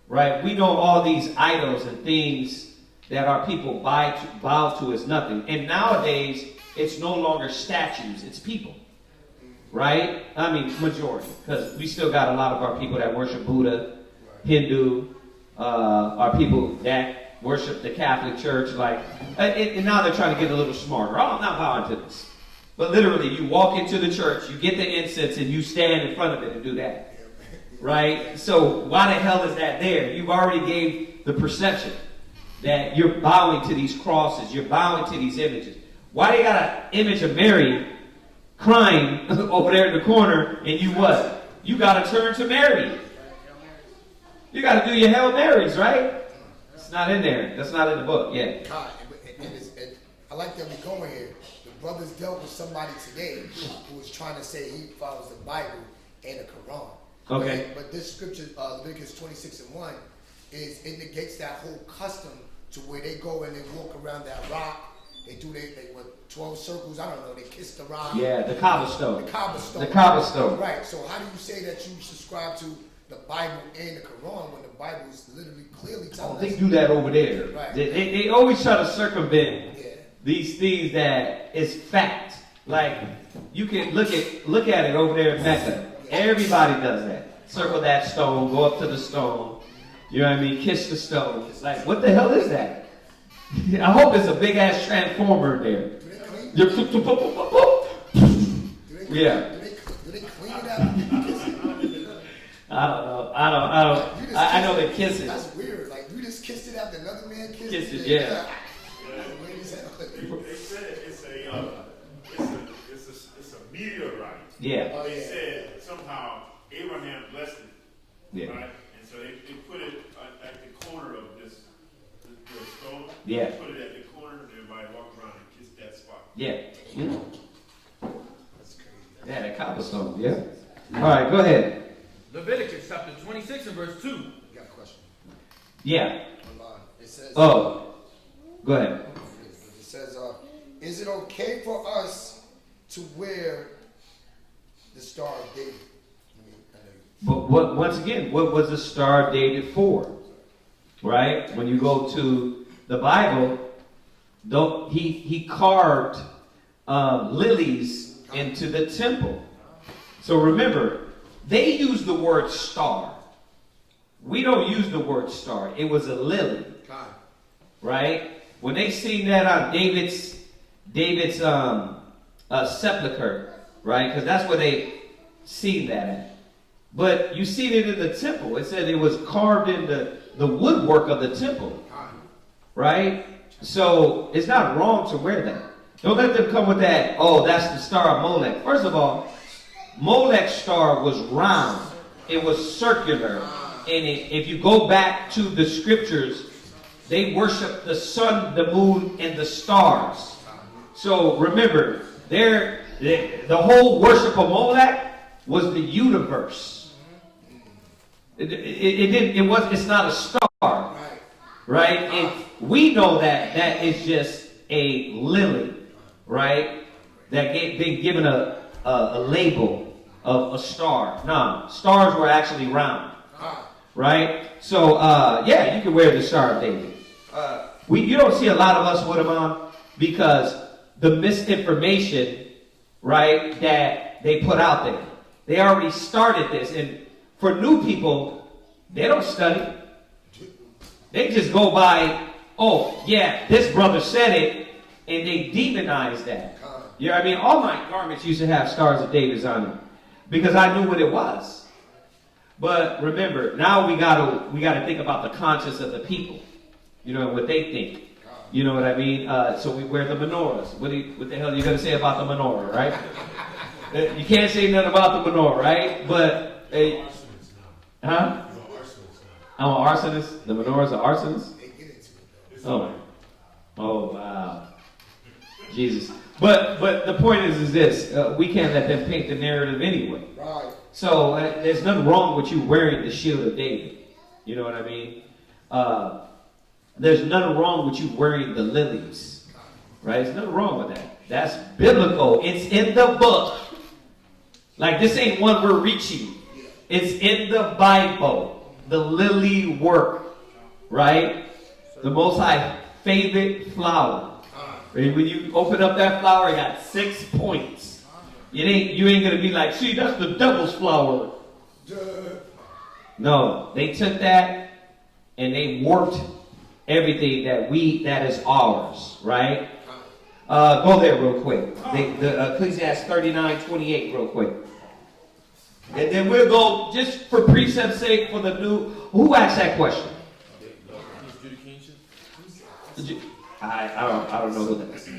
right? We know all these idols and things that our people bow to as nothing. And nowadays, it's no longer statues, it's people, right? I mean, majority, because we still got a lot of our people that worship Buddha, Hindu, our people that worship the Catholic Church, and now they're trying to get a little smarter. Oh, I'm not bowing to this. But literally, you walk into the church, you get the incense, and you stand in front of it and do that. Right? So why the hell is that there? You've already gave the perception that you're bowing to these crosses, you're bowing to these images. Why they got an image of Mary crying over there in the corner, and you what? You got to turn to Mary. You got to do your Hail Marys, right? It's not in there. That's not in the book. Yeah. I like that we're going here. The brothers dealt with somebody today who was trying to say he follows the Bible and the Quran. Okay. But this scripture, Leviticus 26:1, it negates that whole custom to where they go and they walk around that rock. They do they 12 circles. I don't know. They kiss the rock. Yeah, the cobblestone. The cobblestone. The cobblestone. Right. So how do you say that you subscribe to the Bible and the Quran when the Bible is literally clearly telling us? They do that over there. Right. They always try to circumvent these things that is fact. Like, you can look at it over there in Mecca. Everybody does that. Circle that stone, go up to the stone. You know what I mean? Kiss the stone. It's like, what the hell is that? I hope it's a big ass transformer there. Do they clean it up? I don't know. I know they kiss it. That's weird. Like, you just kissed it after another man kissed it. Kiss it, yeah. They said it's a meteorite. Yeah. They said somehow Abraham blessed it. Yeah. Right? And so they put it at the corner of the stone. Yeah. They put it at the corner and everybody walked around and kissed that spot. Yeah. That's crazy. Yeah, that cobblestone. Yeah. All right, go ahead. Leviticus chapter 26 and verse 2. You got a question? Yeah. It says. Oh. Go ahead. It says, is it okay for us to wear the Star of David? But once again, what was the Star dated for? Right? When you go to the Bible, he carved lilies into the temple. So remember, they use the word star. We don't use the word star. It was a lily. Right? When they seen that on David's sepulcher, right? Because that's where they seen that at. But you seen it in the temple. It said it was carved in the woodwork of the temple. Right? So it's not wrong to wear that. Don't let them come with that, oh, that's the star of Molech. First of all, Molech's star was round. It was circular. And if you go back to the scriptures, they worship the sun, the moon, and the stars. So remember, the whole worship of Molech was the universe. It's not a star. Right? And we know that is just a lily, right? That been given a label of a star. No, stars were actually round. Right? So, yeah, you can wear the Star of David. You don't see a lot of us with them on because the misinformation, right, that they put out there. They already started this. And for new people, they don't study. They just go by, oh, yeah, this brother said it, and they demonize that. You know what I mean? All my garments used to have Stars of David on them because I knew what it was. But remember, now we gotta think about the conscience of the people. You know, what they think. You know what I mean? So we wear the menorahs. What the hell are you going to say about the menorah, right? You can't say nothing about the menorah, right? But, huh? I'm an arsonist? The menorah's an arsonist? Oh, wow. Jesus. But the point is this. We can't let them paint the narrative anyway. Right. So there's nothing wrong with you wearing the shield of David. You know what I mean? There's nothing wrong with you wearing the lilies. Right? There's nothing wrong with that. That's biblical. It's in the book. Like, this ain't one we're reaching. It's in the Bible. The lily work. Right? The Most High favorite flower. Right? When you open up that flower, it got 6 points. You ain't going to be like, see, that's the devil's flower. No. They took that and they warped everything that is ours, right? Go there real quick. The Ecclesiastes 39:28 real quick. And then we'll go, just for precept's sake, for the new... Who asked that question? I don't know who that is.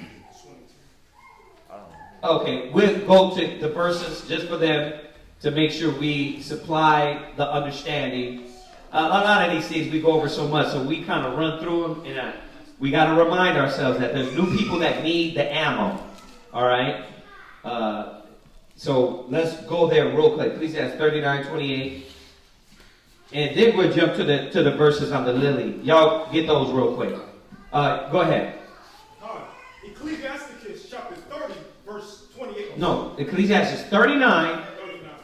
Okay, we'll go to the verses just for them to make sure we supply the understanding. A lot of these things we go over so much, so we kind of run through them, and we got to remind ourselves that there's new people that need the ammo. All right? So let's go there real quick. Ecclesiastes 39:28. And then we'll jump to the verses on the lily. Y'all get those real quick. Go ahead. Ecclesiasticus chapter 30, verse 28. No, Ecclesiastes 39,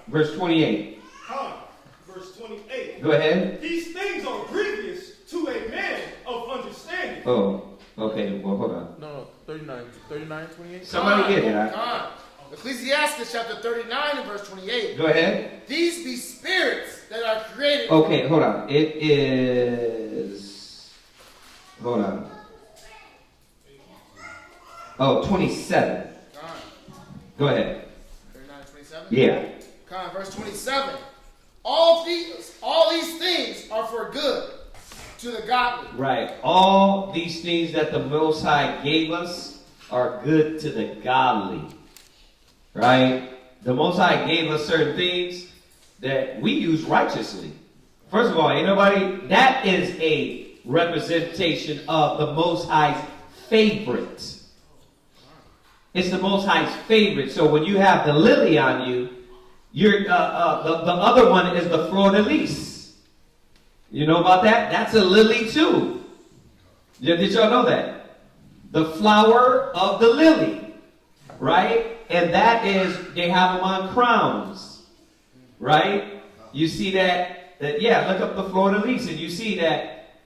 verse 28. Verse 28. Go ahead. These things are grievous to a man of understanding. Oh, okay. Well, hold on. No, 39, 28. Somebody get it. Ecclesiastes chapter 39 and verse 28. Go ahead. These be spirits that are created. Okay, hold on. It is... Hold on. Oh, 27. Go ahead. 39 and 27? Yeah. Verse 27. All these things are for good to the godly. Right. All these things that the Most High gave us are good to the godly. Right? The Most High gave us certain things that we use righteously. First of all, that is a representation of the Most High's favorite. It's the Most High's favorite. So when you have the lily on you, the other one is the fleur de lis. You know about that? That's a lily too. Did y'all know that? The flower of the lily. Right? And that is, they have them on crowns. Right? You see that look up the fleur de lis and you see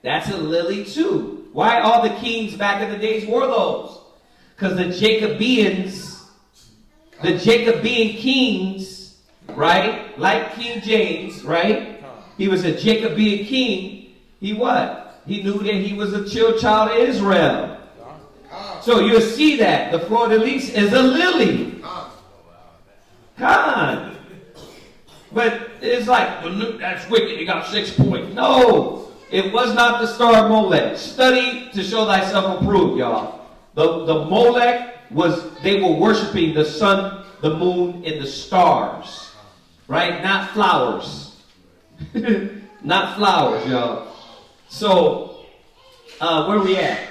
that's a lily too. Why all the kings back in the days wore those? Because the Jacobean kings, right? Like King James, right? He was a Jacobean king. He what? He knew that he was a child of Israel. So you'll see that the fleur de lis is a lily. God. But it's like, well, look, that's wicked. It got 6 points. No, it was not the star of Molech. Study to show thyself approved, y'all. The Molech they were worshiping the sun, the moon, and the stars. Right? Not flowers. Not flowers, y'all. So, where we at?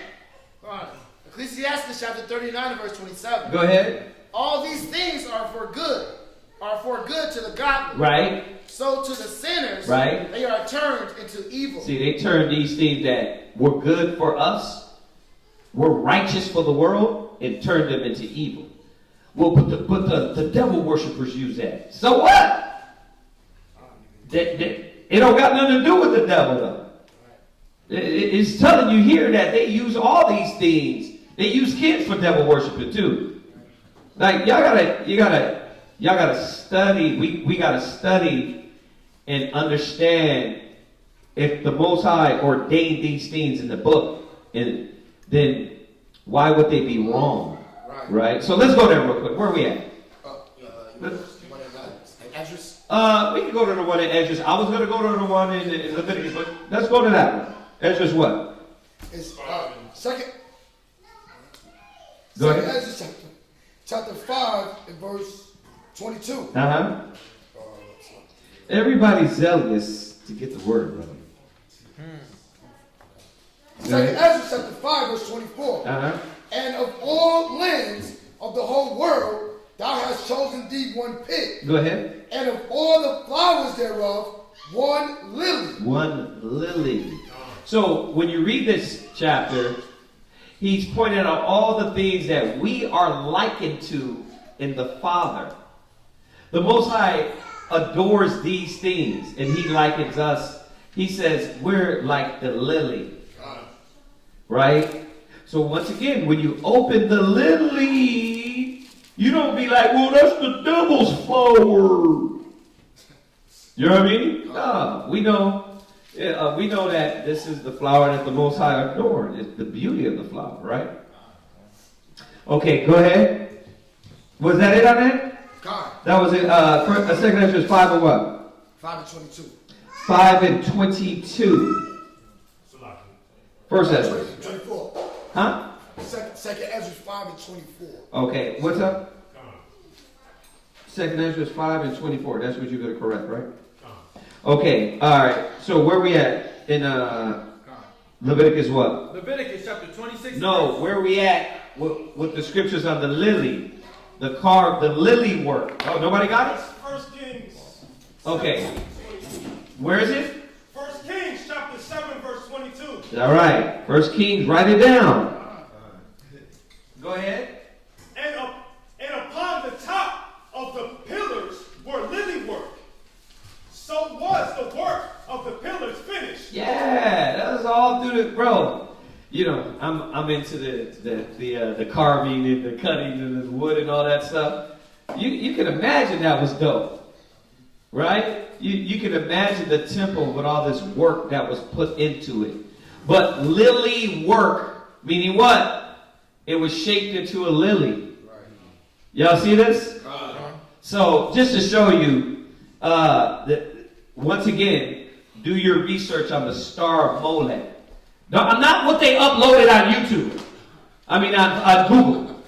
Ecclesiastes chapter 39 and verse 27. Go ahead. All these things are for good are for good to the godly. Right. So to the sinners, Right. they are turned into evil. See, they turned these things that were good for us, were righteous for the world, and turned them into evil. Well, but the devil worshippers use that. So what? It don't got nothing to do with the devil, though. It's telling you here that they use all these things. They use kids for devil worshiping too. Like y'all gotta study. We gotta study and understand if the Most High ordained these things in the book, and then why would they be wrong? Right? So let's go there real quick. Where are we at? We can go to the one in Esdras. I was going to go to the one in Leviticus, but let's go to that one. Esdras what? It's second. Go ahead. Esdras chapter 5 and verse 22. Everybody's zealous to get the word, brother. Second Esdras chapter 5 verse 24. And of all lands of the whole world, thou hast chosen thee one pig. Go ahead. And of all the flowers thereof, one lily. One lily. So when you read this chapter, he's pointing out all the things that we are likened to in the Father. The Most High adores these things, and he likens us. He says we're like the lily. Right? So once again, when you open the lily, you don't be like, well, that's the devil's flower. You know what I mean? No, we know that this is the flower that the Most High adored. It's the beauty of the flower, right? Okay, go ahead. Was that it on that? God. That was it. Second Esdras 5 and what? 5 and 22. 5 and 22. First Esdras. 24. Huh? Second Esdras 5 and 24. Okay, what's up? Second Esdras 5 and 24. That's what you're going to correct, right? Okay, all right. So where we at in Leviticus what? Leviticus chapter 26. No, where are we at with the scriptures on the lily, the lily work? Oh, nobody got it? 1 Kings. Okay. Where is it? 1 Kings chapter 7 verse 22. All right. 1 Kings, write it down. Go ahead. And upon the top of the pillars were lily work. So was the work of the pillars finished. Yeah, that was all through the bro. You know, I'm into the carving and the cutting and the wood and all that stuff. You can imagine that was dope, right? You can imagine the temple with all this work that was put into it. But lily work, meaning what? It was shaped into a lily. Y'all see this? So just to show you, once again, do your research on the Star of Molech. Not what they uploaded on YouTube. I mean on Google.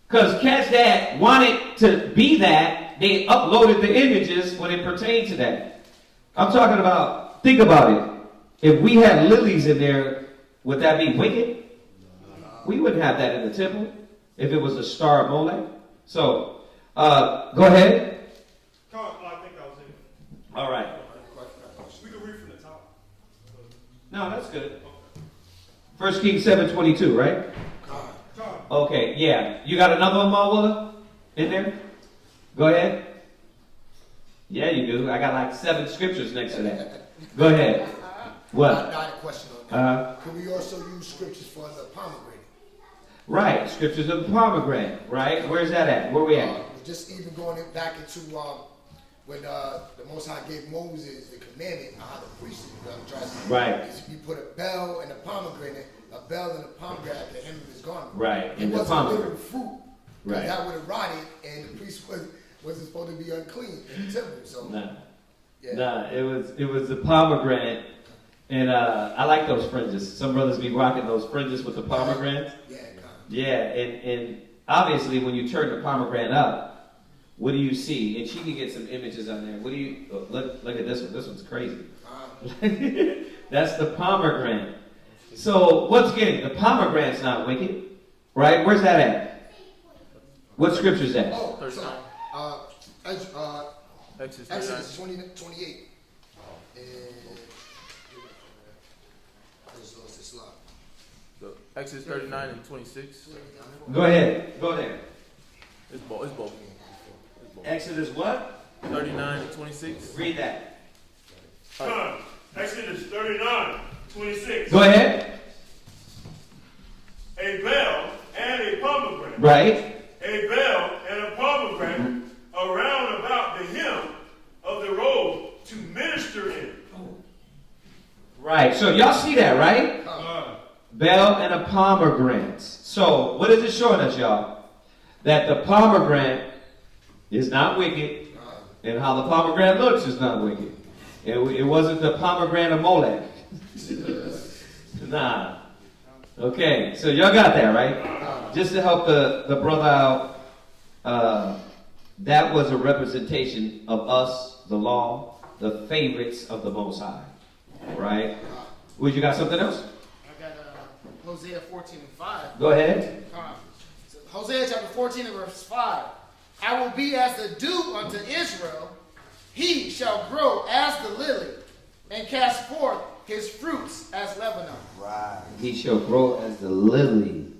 Because cats that wanted to be that, they uploaded the images when it pertained to that. I'm talking about, think about it. If we had lilies in there, would that be wicked? We wouldn't have that in the temple if it was the Star of Molech. So, go ahead. I think that was it. All right. We can read from the top. No, that's good. 1 Kings 7:22, right? Okay, yeah. You got another one, Mawula, in there? Go ahead. Yeah, you do. I got like 7 scriptures next to that. Go ahead. What? I had a question on that. Can we also use scriptures for the pomegranate? Right, scriptures of the pomegranate, right? Where's that at? Where we at? Just even going back into when the Most High gave Moses the commandment on how the priest is dressed. Right. Is you put a bell and a pomegranate, a bell and a pomegranate at the hem of his garment. Right, It and the wasn't pomegranate. literal fruit. Right. That would have rotted, and the priest wasn't supposed to be unclean in the temple. So. Nah, it was the pomegranate. And I like those fringes. Some brothers be rocking those fringes with the pomegranates. Yeah, and obviously when you turn the pomegranate up, what do you see? And she can get some images on there. What do you look at this one? This one's crazy. That's the pomegranate. So once again, the pomegranate's not wicked, right? Where's that at? What scripture's that? Oh, so, Exodus 28. And I just lost this slide. So, Exodus 39 and 26. Go ahead. Go there. It's both. It's both. Exodus what? 39 and 26. Read that. Exodus 39, 26. Go ahead. A bell and a pomegranate. Right. A bell and a pomegranate around about the hem of the robe to minister in. Right. So y'all see that, right? Bell and a pomegranate. So what is it showing us, y'all? That the pomegranate is not wicked, and how the pomegranate looks is not wicked. It wasn't the pomegranate of Molech. Nah. Okay, so y'all got that, right? Just to help the brother out, that was a representation of us, the law, the favorites of the Most High. Right? Would you got something else? I got Hosea 14 and 5. Go ahead. So Hosea chapter 14 and verse 5. I will be as the dew unto Israel. He shall grow as the lily and cast forth his fruits as Lebanon. Right. He shall grow as the lily.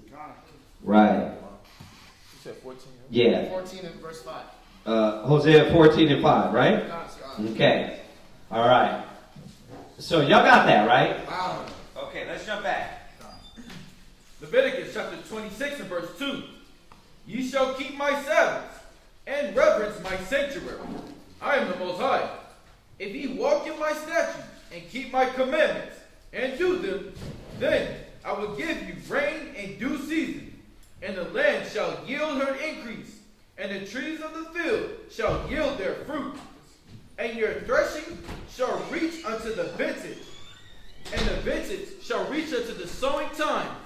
Right. You said 14? Yeah. 14 and verse 5. Hosea 14 and 5, right? Okay. All right. So y'all got that, right? Wow. Okay, let's jump back. Leviticus chapter 26 and verse 2. Ye shall keep my Sabbaths and reverence my sanctuary. I am the Most High. If ye walk in my statutes and keep my commandments and do them, then I will give you rain in due season, and the land shall yield her increase, and the trees of the field shall yield their fruit. And your threshing shall reach unto the vintage, and the vintage shall reach unto the sowing time.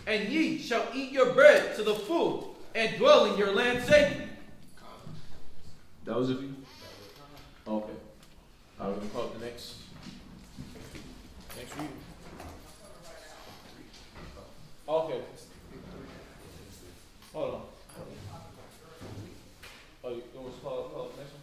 And ye shall eat your bread to the full, and dwell in your land safely. That was a few? Okay. All right, we're going to call it the next reading. Okay. Hold on. Oh, you want to call the next one?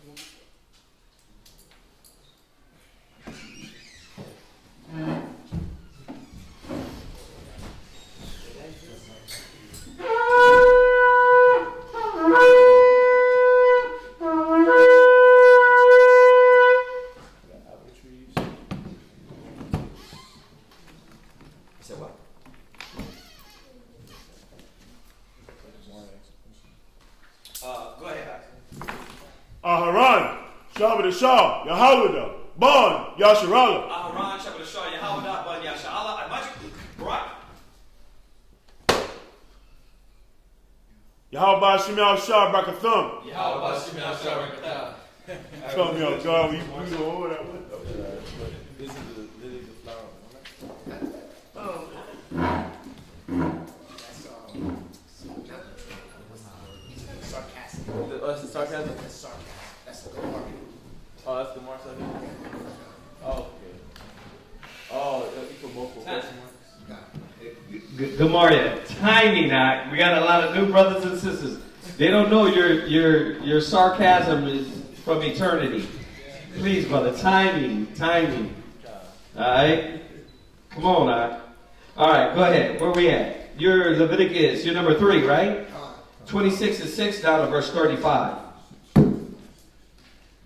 Go ahead. Aharon, Shabbat Shah, Yahawada, Bon, Yasharala. Aharon, Shabbat Shah, Yahawada, Ban Yashala, right? Yahweh Shemal Shah Brakathum. Yahweh Shemel Shabbat. Tell me, oh God, we don't know that one. This is the lily of the flower. Sarcastic. That's the sarcasm? That's sarcasm. That's the glory. Oh, that's the mark sarcasm? Oh, okay. Oh, you put multiple question marks? Gemaria, timing act. We got a lot of new brothers and sisters. They don't know your sarcasm is from eternity. Please, brother, timing. All right, come on, now. All right, go ahead. Where we at? You're Leviticus. You're number 3, right? 26 and 6 down to verse 35.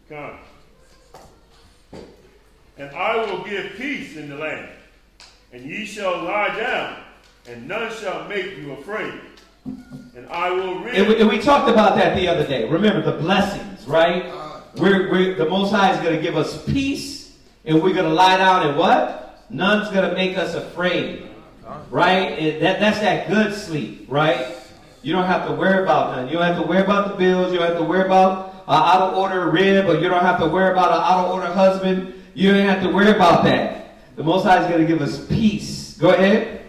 Come. And I will give peace in the land, and ye shall lie down, and none shall make you afraid. And I will rid. And we talked about that the other day. Remember the blessings, right? We're the Most High is going to give us peace, and we're going to lie down and what? None's going to make us afraid, right? And that's that good sleep, right? You don't have to worry about none. You don't have to worry about the bills. You don't have to worry about an out of order rib, or you don't have to worry about an out of order husband. You don't have to worry about that. The Most High is going to give us peace. Go ahead.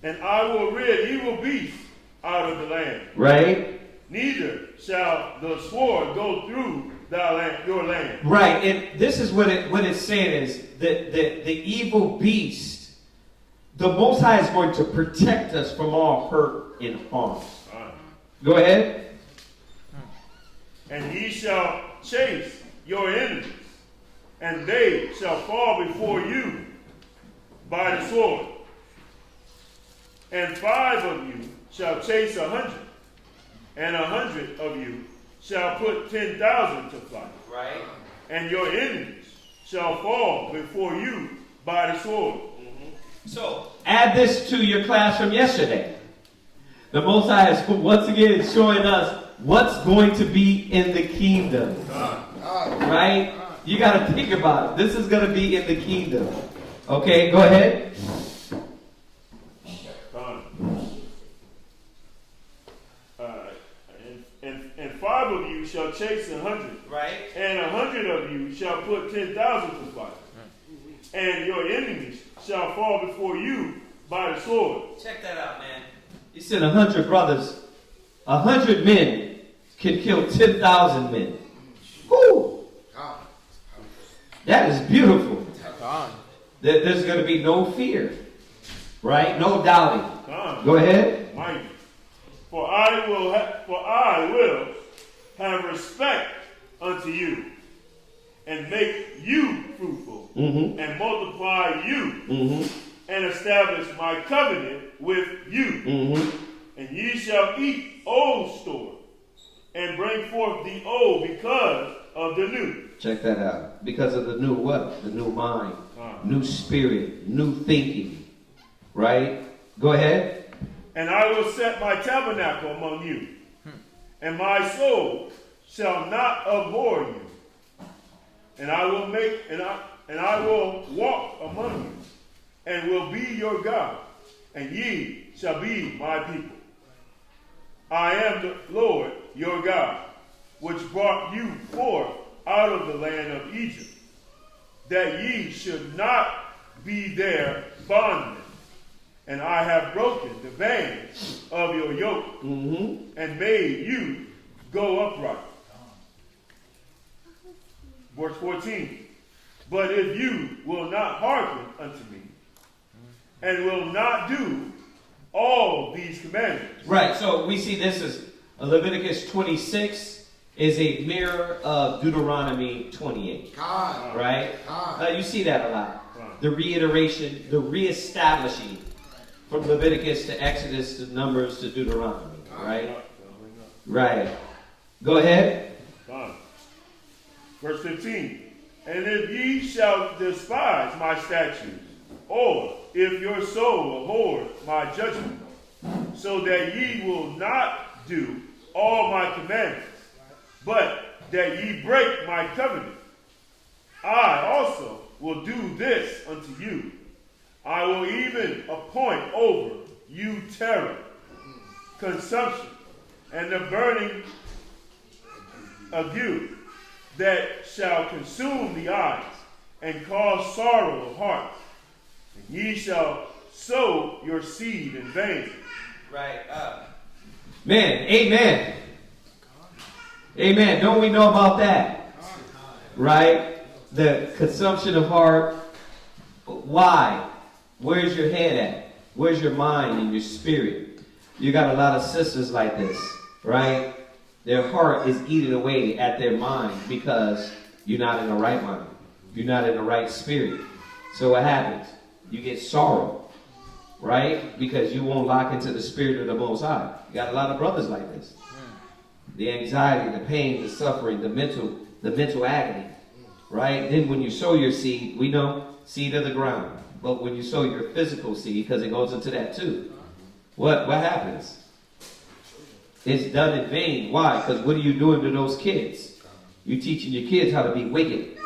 And I will rid evil beasts out of the land. Right. Neither shall the sword go through your land. Right, and this is what it's saying is that the evil beast, the Most High is going to protect us from all hurt and harm. Go ahead. And ye shall chase your enemies, and they shall fall before you by the sword. And 5 of you shall chase 100, and 100 of you shall put 10,000 to flight. Right. And your enemies shall fall before you by the sword. So, add this to your class from yesterday. The Most High is once again showing us what's going to be in the kingdom. Right? You got to think about it. This is going to be in the kingdom. Okay, go ahead. And 5 of you shall chase 100. Right. And 100 of you shall put 10,000 to flight. And your enemies shall fall before you by the sword. Check that out, man. He said 100 brothers. 100 men can kill 10,000 men. Woo! That is beautiful. There's going to be no fear. Right? No doubting. Go ahead. Mighty. For I will have respect unto you, and make you fruitful, and multiply you, and establish my covenant with you. And ye shall eat old store, and bring forth the old because of the new. Check that out. Because of the new what? The new mind, new spirit, new thinking. Right? Go ahead. And I will set my tabernacle among you, and my soul shall not abhor you. And I will I will walk among you, and will be your God, and ye shall be my people. I am the Lord your God, which brought you forth out of the land of Egypt, that ye should not be their bondmen. And I have broken the bands of your yoke, and made you go upright. Verse 14. But if you will not hearken unto me, and will not do all these commandments. Right, so we see this as Leviticus 26 is a mirror of Deuteronomy 28. Right? You see that a lot. The reiteration, the reestablishing from Leviticus to Exodus to Numbers to Deuteronomy. Right? Right. Go ahead. Verse 15. And if ye shall despise my statutes, or if your soul abhor my judgment, so that ye will not do all my commandments, but that ye break my covenant, I also will do this unto you. I will even appoint over you terror, consumption, and the burning ague that shall consume the eyes and cause sorrow of heart. And ye shall sow your seed in vain. Right. Man, amen. Amen. Don't we know about that? Right? The consumption of heart. Why? Where's your head at? Where's your mind and your spirit? You got a lot of sisters like this, right? Their heart is eating away at their mind because you're not in the right mind. You're not in the right spirit. So what happens? You get sorrow, right? Because you won't lock into the spirit of the Most High. You got a lot of brothers like this. The anxiety, the pain, the suffering, the mental agony, right? Then when you sow your seed, we know seed of the ground. But when you sow your physical seed, because it goes into that too, what happens? It's done in vain. Why? Because what are you doing to those kids? You're teaching your kids how to be wicked.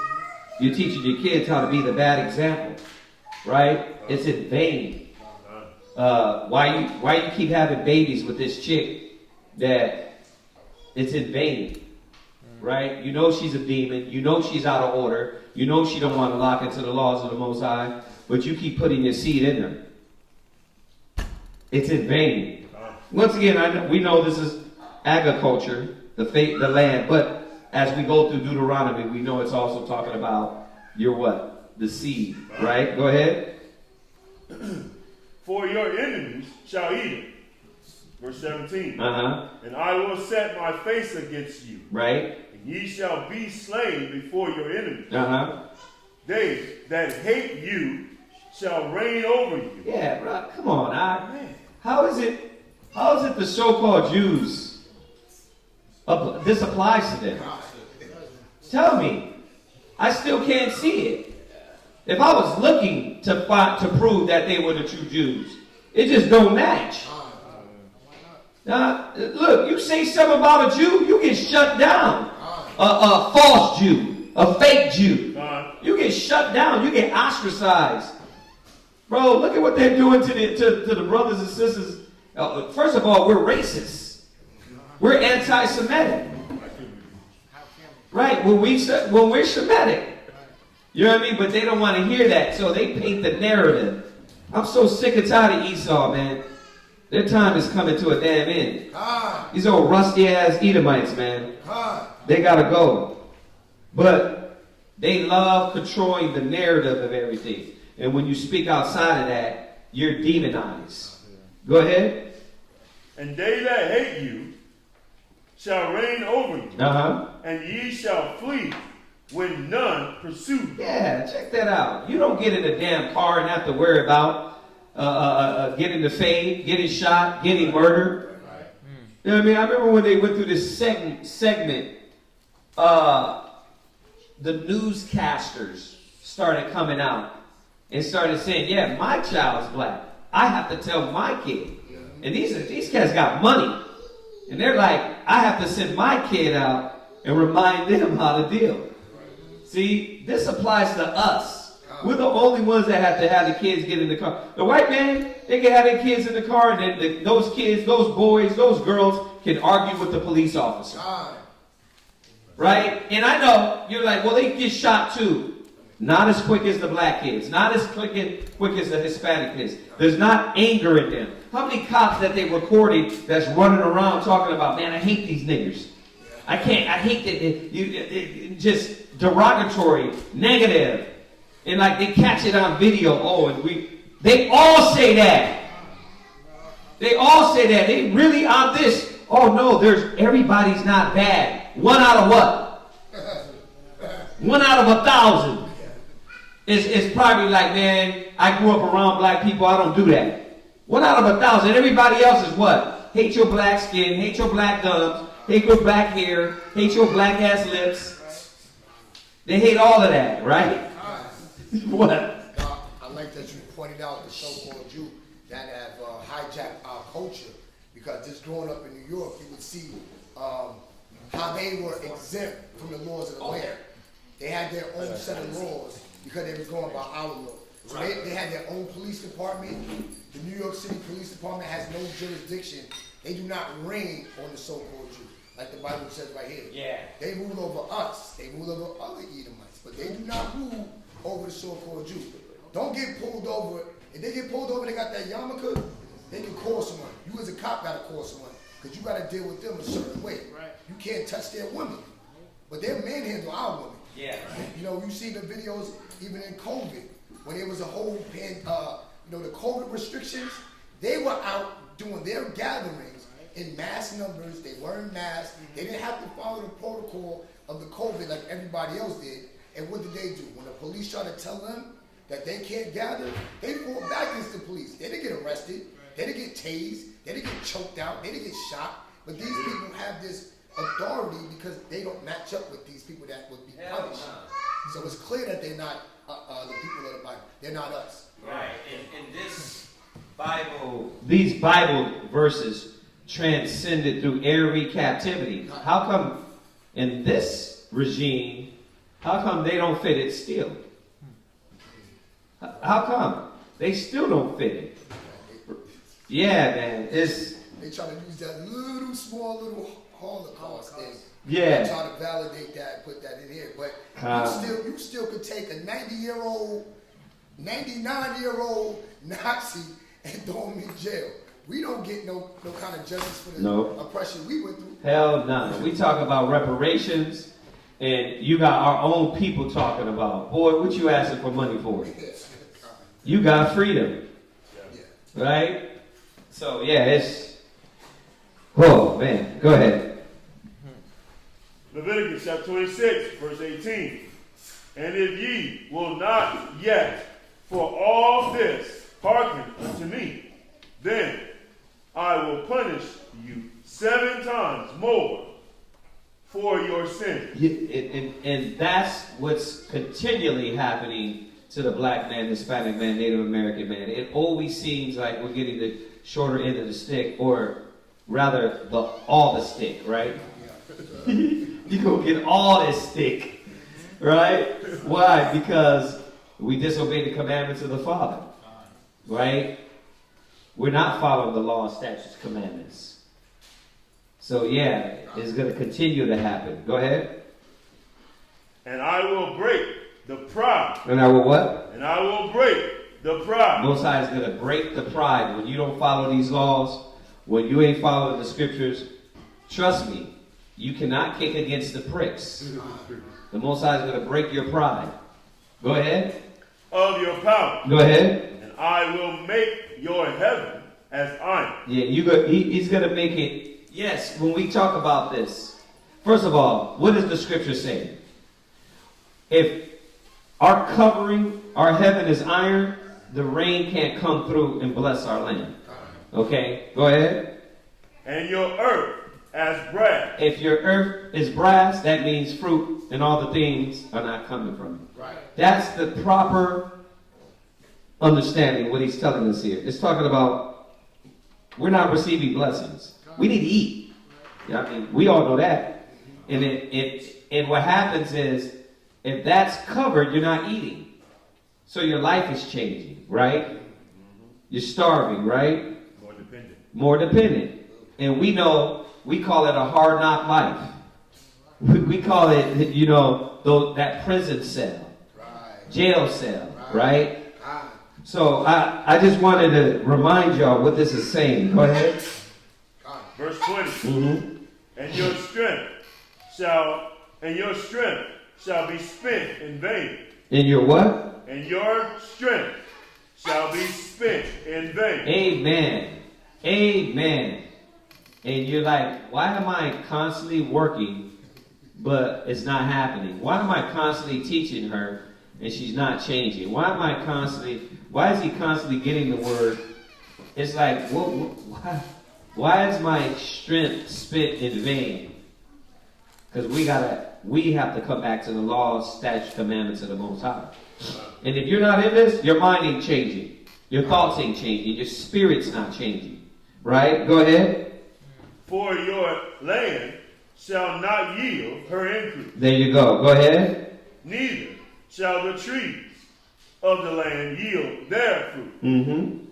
You're teaching your kids how to be the bad example, right? It's in vain. Why you keep having babies with this chick that it's in vain, right? You know she's a demon. You know she's out of order. You know she don't want to lock into the laws of the Most High, but you keep putting your seed in her. It's in vain. Once again, we know this is agriculture, the land, but as we go through Deuteronomy, we know it's also talking about your what? The seed, right? Go ahead. For your enemies shall eat it, Verse 17. Uh-huh. And I will set my face against you. Right. And ye shall be slain before your enemies. Uh-huh. They that hate you shall reign over you. Yeah, bro. Come on. How is it the so-called Jews, this applies to them? Tell me. I still can't see it. If I was looking to prove that they were the true Jews, it just don't match. Now, look, you say something about a Jew, you get shut down. A false Jew, a fake Jew. You get shut down. You get ostracized. Bro, look at what they're doing to the brothers and sisters. First of all, we're racist. We're anti-Semitic. Right? When we're Semitic. You know what I mean? But they don't want to hear that, so they paint the narrative. I'm so sick and tired of Esau, man. Their time is coming to a damn end. These old rusty-ass Edomites, man. They gotta go. But they love controlling the narrative of everything. And when you speak outside of that, you're demonized. Go ahead. And they that hate you shall reign over you. And ye shall flee when none pursue you. Yeah, check that out. You don't get in a damn car and have to worry about getting the fade, getting shot, getting murdered. You know what I mean? I remember when they went through this segment, the newscasters started coming out and started saying, yeah, my child's black. I have to tell my kid. And these cats got money. And they're like, I have to send my kid out and remind them how to deal. See, this applies to us. We're the only ones that have to have the kids get in the car. The white man, they can have their kids in the car, and then those kids, those boys, those girls can argue with the police officer. Right? And I know, you're like, well, they get shot too. Not as quick as the black kids. Not as quick as the Hispanic kids. There's not anger in them. How many cops that they recorded that's running around talking about, man, I hate these niggers. I hate that, just derogatory, negative. And like they catch it on video. They all say that. They all say that. They really on this. Oh no, everybody's not bad. One out of what? 1 out of 1,000. It's probably like, man, I grew up around black people. I don't do that. 1 out of 1,000. Everybody else is what? Hate your black skin. Hate your black gums. Hate your black hair. Hate your black ass lips. They hate all of that, right? What? I like that you pointed out the so-called Jew that have hijacked our culture, because just growing up in New York, you would see how they were exempt from the laws of the land. They had their own set of laws because they were going by our law. So they had their own police department. The New York City Police Department has no jurisdiction. They do not reign on the so-called Jew, like the Bible says right here. Yeah. They rule over us. They rule over other Edomites, but they do not rule over the so-called Jew. Don't get pulled over. If they get pulled over, they got that yarmulke, they can call someone. You as a cop got to call someone, because you got to deal with them a certain way. Right. You can't touch their women, but they'll manhandle our women. Yeah. You know, you see the videos even in COVID, when there was a whole the COVID restrictions, they were out doing their gatherings in mass numbers. They weren't masks. They didn't have to follow the protocol of the COVID like everybody else did. And what did they do? When the police tried to tell them that they can't gather, they fought back against the police. They didn't get arrested. They didn't get tased. They didn't get choked out. They didn't get shot. But these people have this authority because they don't match up with these people that would be punished. So it's clear that they're not the people of the Bible. They're not us. Right. And these Bible verses transcended through every captivity. How come in this regime, how come they don't fit it still? How come? They still don't fit it. Yeah, man. They try to use that little Holocaust thing. Yeah. They try to validate that and put that in here. But you still could take a 99-year-old Nazi and throw him in jail. We don't get no kind of justice for the oppression we went through. Hell no. We talk about reparations, and you got our own people talking about, boy, what you asking for money for? You got freedom. Right? So, yeah, Oh, man. Go ahead. Leviticus chapter 26, verse 18. And if ye will not yet for all this hearken unto me, then I will punish you 7 times more for your sin. And that's what's continually happening to the black man, Hispanic man, Native American man. It always seems like we're getting the shorter end of the stick, or rather, all the stick, right? You go get all this stick, right? Why? Because we disobey the commandments of the Father, right? We're not following the law, statutes, commandments. So yeah, it's going to continue to happen. Go ahead. And I will break the pride. And I will what? And I will break the pride. Most High is going to break the pride. When you don't follow these laws, when you ain't following the scriptures, trust me, you cannot kick against the pricks. The Most High is going to break your pride. Go ahead. Of your power. Go ahead. And I will make your heaven as iron. Yeah, he's going to make it. Yes, when we talk about this, first of all, what does the scripture say? If our covering, our heaven is iron, the rain can't come through and bless our land. Okay, go ahead. And your earth as brass. If your earth is brass, that means fruit and all the things are not coming from it. Right. That's the proper understanding of what he's telling us here. It's talking about we're not receiving blessings. We need to eat. Yeah, I mean, we all know that. And what happens is, if that's covered, you're not eating. So your life is changing, right? You're starving, right? More dependent. More dependent. And we know, we call it a hard knock life. We call it, that prison cell. Right. Jail cell, right? God. So I just wanted to remind y'all what this is saying. Go ahead. Verse 20. Mm-hmm. And your strength shall be spent in vain. And your what? And your strength shall be spent in vain. Amen. Amen. And you're like, why am I constantly working, but it's not happening? Why am I constantly teaching her and she's not changing? Why is he constantly getting the word? It's like, why is my strength spent in vain? Because we have to come back to the laws, statutes, commandments of the Most High. And if you're not in this, your mind ain't changing. Your thoughts ain't changing. Your spirit's not changing. Right? Go ahead. For your land shall not yield her increase. There you go. Go ahead. Neither shall the trees of the land yield their fruit. Mm-hmm.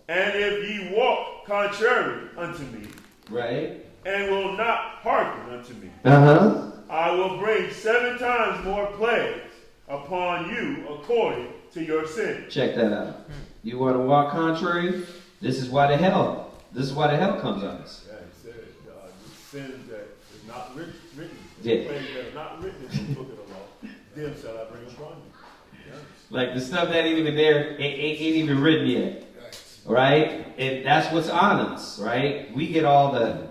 And if ye walk contrary unto me, right, and will not hearken unto me, I will bring 7 times more plagues upon you according to your sin. Check that out. You want to walk contrary? This is why the hell comes on us. Yeah, he said, the sins that is not written, yeah, the plagues that are not written in the book of the law, them shall I bring upon you. Yeah. Like the stuff that ain't even there, ain't even written yet. Right? And that's what's on us, right? We get all the,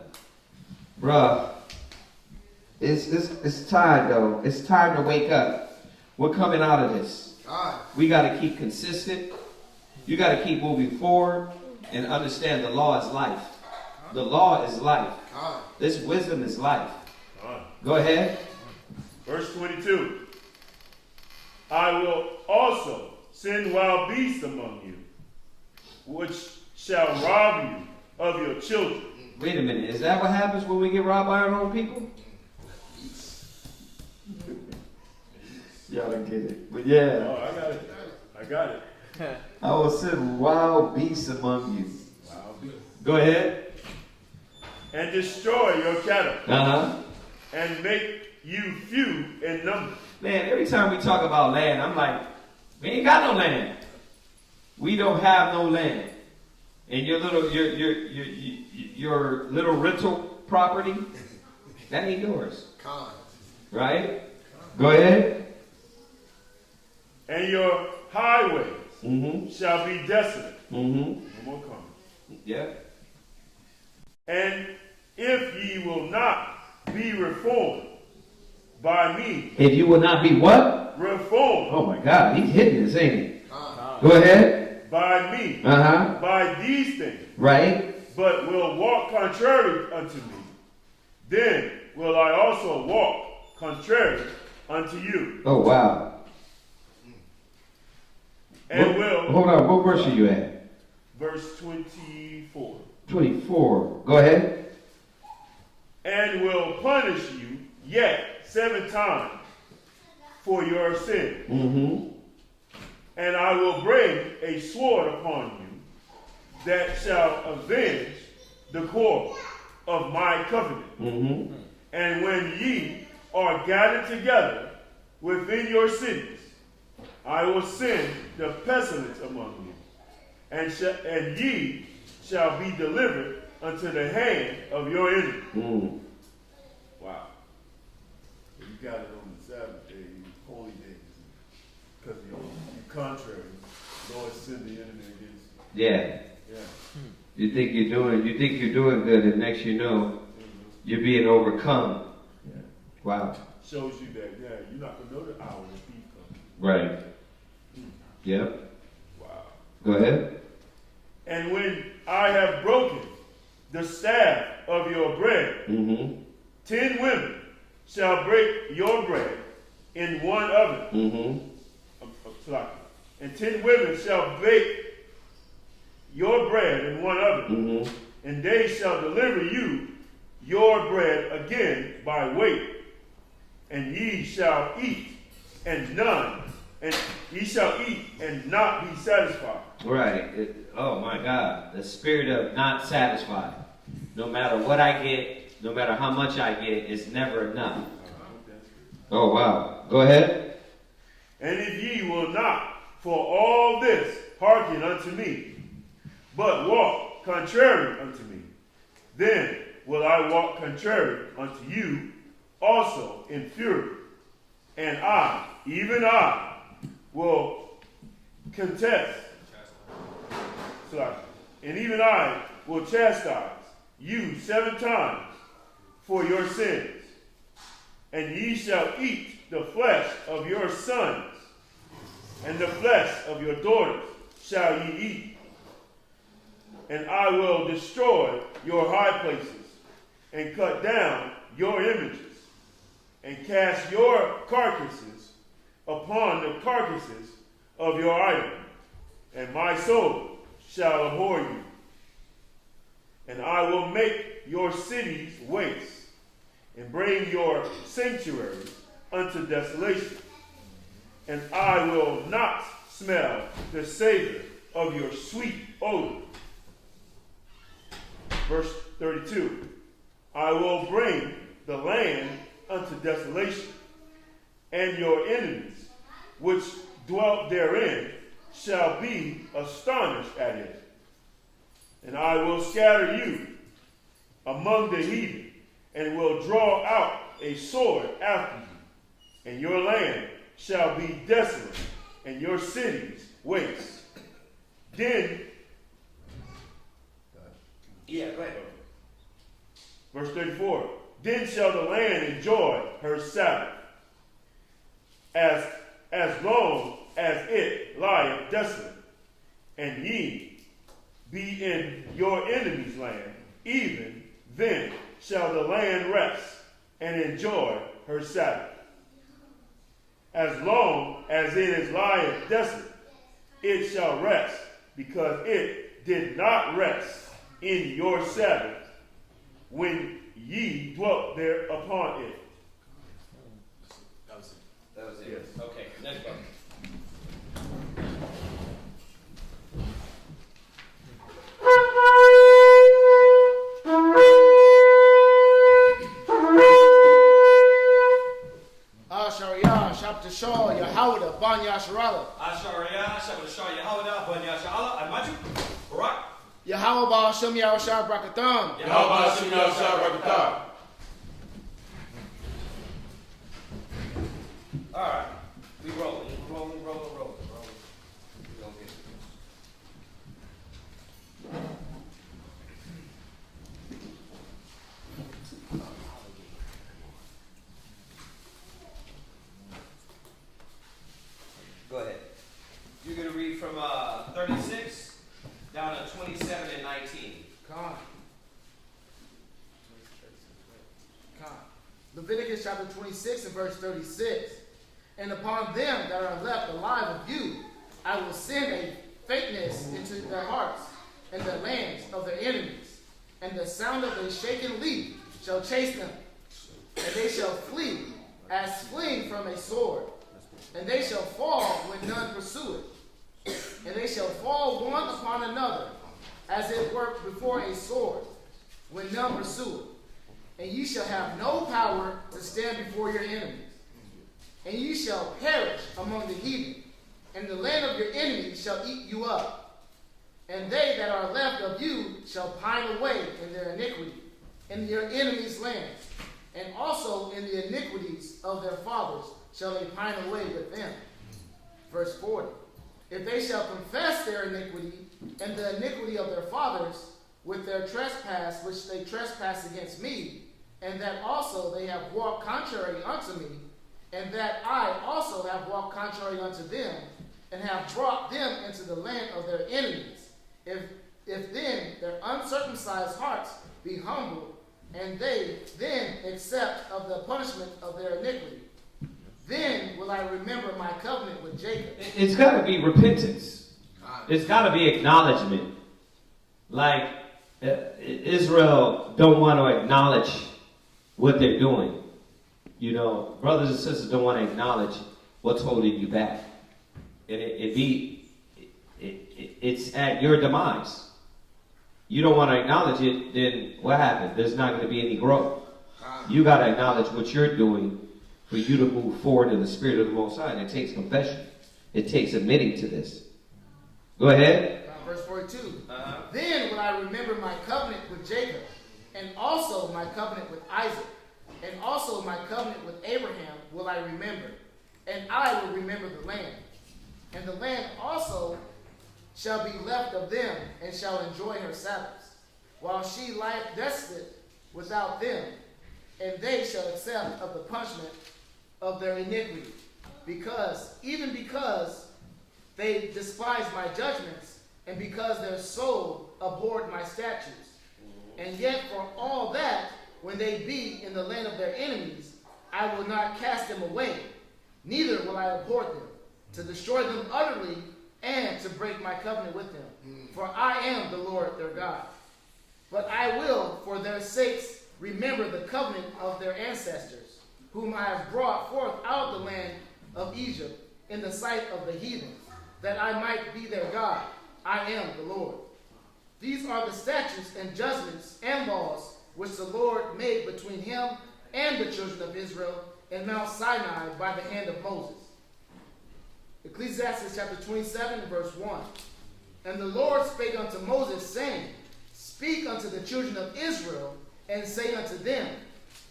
bruh, it's time though. It's time to wake up. We're coming out of this. We got to keep consistent. You got to keep moving forward and understand the law is life. The law is life. This wisdom is life. Go ahead. Verse 22. I will also send wild beasts among you, which shall rob you of your children. Wait a minute. Is that what happens when we get robbed by our own people? Y'all don't get it. But yeah. Oh, I got it. I will send wild beasts among you. Wild beasts. Go ahead. And destroy your cattle. And make you few in number. Man, every time we talk about land, I'm like, we ain't got no land. We don't have no land. And your little rental property, that ain't yours. Right? Go ahead. And your highways shall be desolate. Mm-hmm. No more coming. Yeah. And if ye will not be reformed by me. If you will not be what? Reformed. Oh my God, he's hitting this, ain't he? Go ahead. By me. By these things. Right. But will walk contrary unto me. Then will I also walk contrary unto you. Oh wow. And will. Hold on, what verse are you at? Verse 24. 24. Go ahead. And will punish you yet 7 times for your sin. Mm-hmm. And I will bring a sword upon you that shall avenge the quarrel of my covenant. Mm-hmm. And when ye are gathered together within your cities, I will send the pestilence among you, and ye shall be delivered unto the hand of your enemy. Mm. Wow. You got it on the Sabbath day, holy days, because you're contrary. Lord send the enemy against you. Yeah. Yeah. You think you're doing good, and next you know, you're being overcome. Yeah. Wow. Shows you that, yeah, you're not going to know the hour when thief comes. Right. Yep. Wow. Go ahead. And when I have broken the staff of your bread, 10 women shall break your bread in one oven. And 10 women shall bake your bread in one oven. And they shall deliver you your bread again by weight. And ye shall eat, and ye shall eat and not be satisfied. Right. Oh my God. The spirit of not satisfied. No matter what I get, no matter how much I get, it's never enough. Oh wow. Go ahead. And if ye will not for all this hearken unto me, but walk contrary unto me, then will I walk contrary unto you also in fury. And I, even I, will contest. And even I will chastise you 7 times for your sins. And ye shall eat the flesh of your sons, and the flesh of your daughters shall ye eat. And I will destroy your high places, and cut down your images, and cast your carcasses upon the carcasses of your idols. And my soul shall abhor you. And I will make your cities waste, and bring your sanctuaries unto desolation. And I will not smell the savor of your sweet odor. Verse 32. I will bring the land unto desolation, and your enemies which dwelt therein shall be astonished at it. And I will scatter you among the heathen, and will draw out a sword after you, and your land shall be desolate, and your cities waste. Then, go ahead. Verse 34, then shall the land enjoy her Sabbath, as long as it lieth desolate, and ye be in your enemy's land, even then shall the land rest and enjoy her Sabbath. As long as it is lieth desolate, it shall rest, because it did not rest in your Sabbath when ye dwelt there upon it. That was it. Yes. Okay, next one. Ashariyah, Shabtashah, Yahawada, Ban Yasharala. Ashariyah, Shabtashah, Yahawada, Ban Yasharala, Amaju, Barak. Yahawah, Shem Yahushua Brakatham. Yahweh Shem Yahushua Brakatham. All right, we rolling. We gonna get it. from 36 down to 27 and 19. Con. Leviticus chapter 26 and verse 36. And upon them that are left alive of you, I will send a faintness into their hearts and the lands of their enemies. And the sound of a shaken leaf shall chase them. And they shall flee as fleeing from a sword. And they shall fall when none pursue it. And they shall fall one upon another, as it were before a sword, when none pursue it. And ye shall have no power to stand before your enemies. And ye shall perish among the heathen, and the land of your enemies shall eat you up. And they that are left of you shall pine away in their iniquity, in your enemies' lands, and also in the iniquities of their fathers shall they pine away with them. Verse 40. If they shall confess their iniquity and the iniquity of their fathers with their trespass which they trespass against me, and that also they have walked contrary unto me, and that I also have walked contrary unto them, and have brought them into the land of their enemies, if then their uncircumcised hearts be humbled, and they then accept of the punishment of their iniquity, then will I remember my covenant with Jacob. It's got to be repentance. It's got to be acknowledgement. Like Israel don't want to acknowledge what they're doing. You know, brothers and sisters don't want to acknowledge what's holding you back. And it's at your demise. You don't want to acknowledge it, then what happened? There's not going to be any growth. You got to acknowledge what you're doing for you to move forward in the Spirit of the Most High. And it takes confession. It takes admitting to this. Go ahead. Verse 42. Then will I remember my covenant with Jacob, and also my covenant with Isaac, and also my covenant with Abraham will I remember, and I will remember the land. And the land also shall be left of them, and shall enjoy her Sabbaths, while she lieth desolate without them, and they shall accept of the punishment of their iniquity, because they despise my judgments, and because their soul abhorred my statutes. And yet for all that, when they be in the land of their enemies, I will not cast them away, neither will I abhor them, to destroy them utterly, and to break my covenant with them. For I am the Lord their God. But I will, for their sakes, remember the covenant of their ancestors, whom I have brought forth out of the land of Egypt, in the sight of the heathen, that I might be their God. I am the Lord. These are the statutes and judgments and laws which the Lord made between him and the children of Israel in Mount Sinai by the hand of Moses. Ecclesiasticus chapter 27, verse 1. And the Lord spake unto Moses, saying, Speak unto the children of Israel, and say unto them,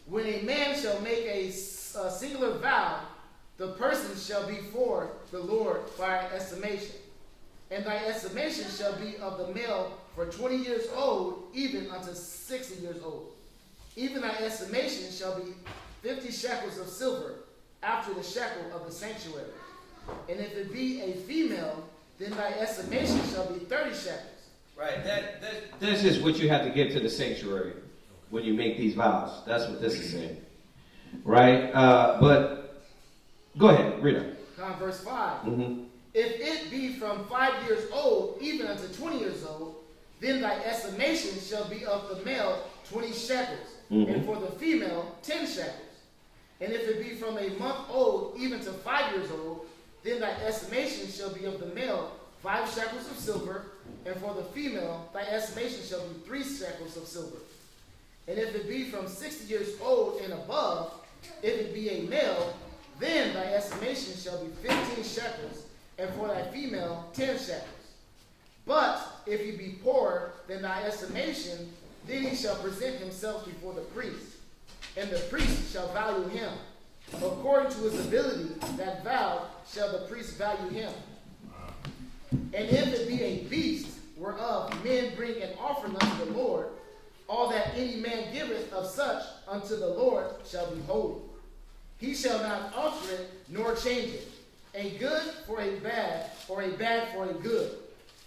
When a man shall make a singular vow, the person shall be for the Lord by estimation. And thy estimation shall be of the male for 20 years old, even unto 60 years old. Even thy estimation shall be 50 shekels of silver, after the shekel of the sanctuary. And if it be a female, then thy estimation shall be 30 shekels. Right. This is what you have to give to the sanctuary when you make these vows. That's what this is saying. Right? But go ahead, read it. Verse 5. If it be from 5 years old, even unto 20 years old, then thy estimation shall be of the male 20 shekels, and for the female 10 shekels. And if it be from a month old, even to 5 years old, then thy estimation shall be of the male 5 shekels of silver, and for the female thy estimation shall be 3 shekels of silver. And if it be from 60 years old and above, if it be a male, then thy estimation shall be 15 shekels, and for thy female 10 shekels. But if he be poorer than thy estimation, then he shall present himself before the priest, and the priest shall value him. According to his ability that vowed shall the priest value him. And if it be a beast whereof men bring an offering unto the Lord, all that any man giveth of such unto the Lord shall be holy. He shall not alter it nor change it. A good for a bad, or a bad for a good.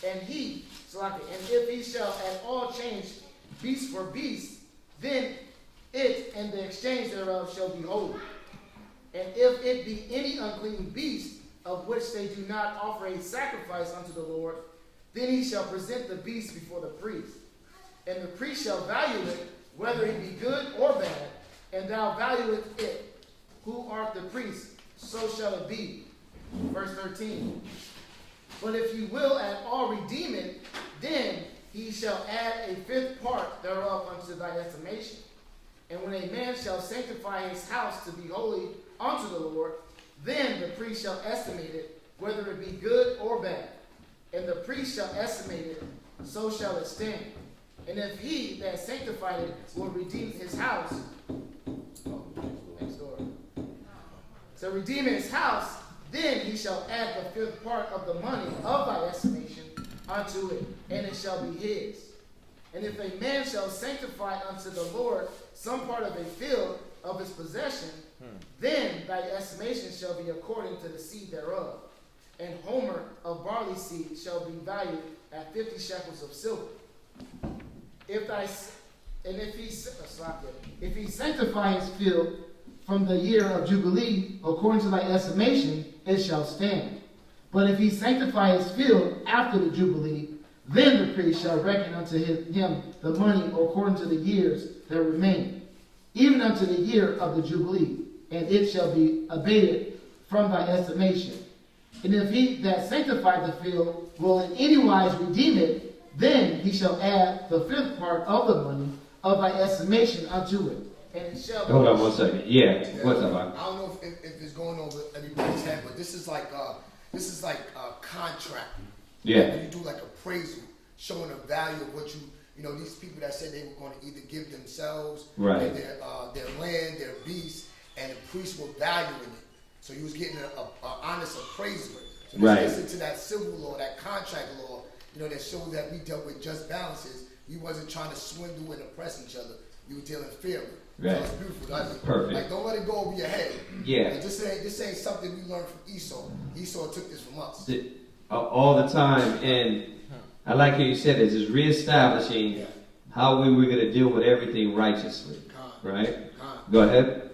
And if he shall at all change beast for beast, then it and the exchange thereof shall be holy. And if it be any unclean beast, of which they do not offer a sacrifice unto the Lord, then he shall present the beast before the priest. And the priest shall value it, whether it be good or bad, and thou valuest it, who art the priest, so shall it be. Verse 13. But if you will at all redeem it, then he shall add a fifth part thereof unto thy estimation. And when a man shall sanctify his house to be holy unto the Lord, then the priest shall estimate it, whether it be good or bad. And the priest shall estimate it, so shall it stand. And if he that sanctified it will redeem his house, next door, to redeem his house, then he shall add the fifth part of the money of thy estimation unto it, and it shall be his. And if a man shall sanctify unto the Lord some part of a field of his possession, then thy estimation shall be according to the seed thereof. And homer of barley seed shall be valued at 50 shekels of silver. If he sanctify his field from the year of Jubilee, according to thy estimation, it shall stand. But if he sanctify his field after the Jubilee, then the priest shall reckon unto him the money according to the years that remain, even unto the year of the Jubilee, and it shall be abated from thy estimation. And if he that sanctified the field will in any wise redeem it, then he shall add the fifth part of the money of thy estimation unto it. And it shall be. Hold on 1 second. Yeah. What's up, man? I don't know if it's going over everybody's head, but this is like contract. Yeah. When you do like appraisal, showing the value of what these people that said they were going to either give themselves, right, their land, their beasts, and the priest were valuing it. So he was getting an honest appraisal. So this gets into that civil law, that contract law, that shows that we dealt with just balances. We wasn't trying to swindle and oppress each other. We were dealing fairly. Right. So it's beautiful. Perfect. Like, don't let it go over your head. Yeah. Like, this ain't something we learned from Esau. Esau took this from us. All the time. And I like how you said this, is reestablishing how we were going to deal with everything righteously. Right? Go ahead.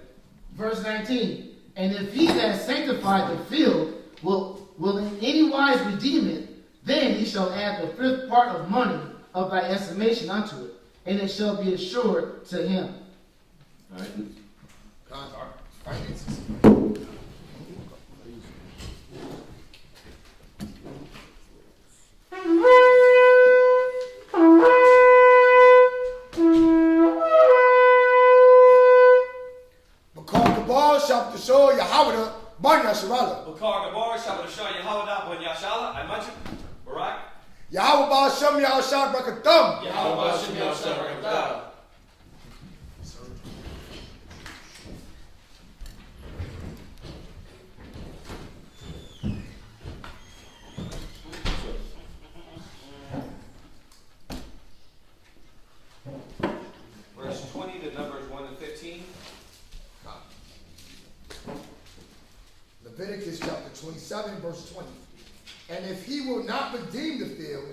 Verse 19. And if he that sanctified the field will in any wise redeem it, then he shall add the fifth part of money of thy estimation unto it, and it shall be assured to him. All right. Finances. Bakar Gabar Shab Tashor Yahawada Banya Sharala. Bakar Gabar Shabbat Shah Yahawada Bon Yashala. I mentioned Barak. Yahweh Ba Shem Yahshad Brakatam. Yahweh Ba Shem Yahshad Brakatam. Verse 20 to Numbers 1 and 15. Leviticus chapter 27, verse 20. And if he will not redeem the field,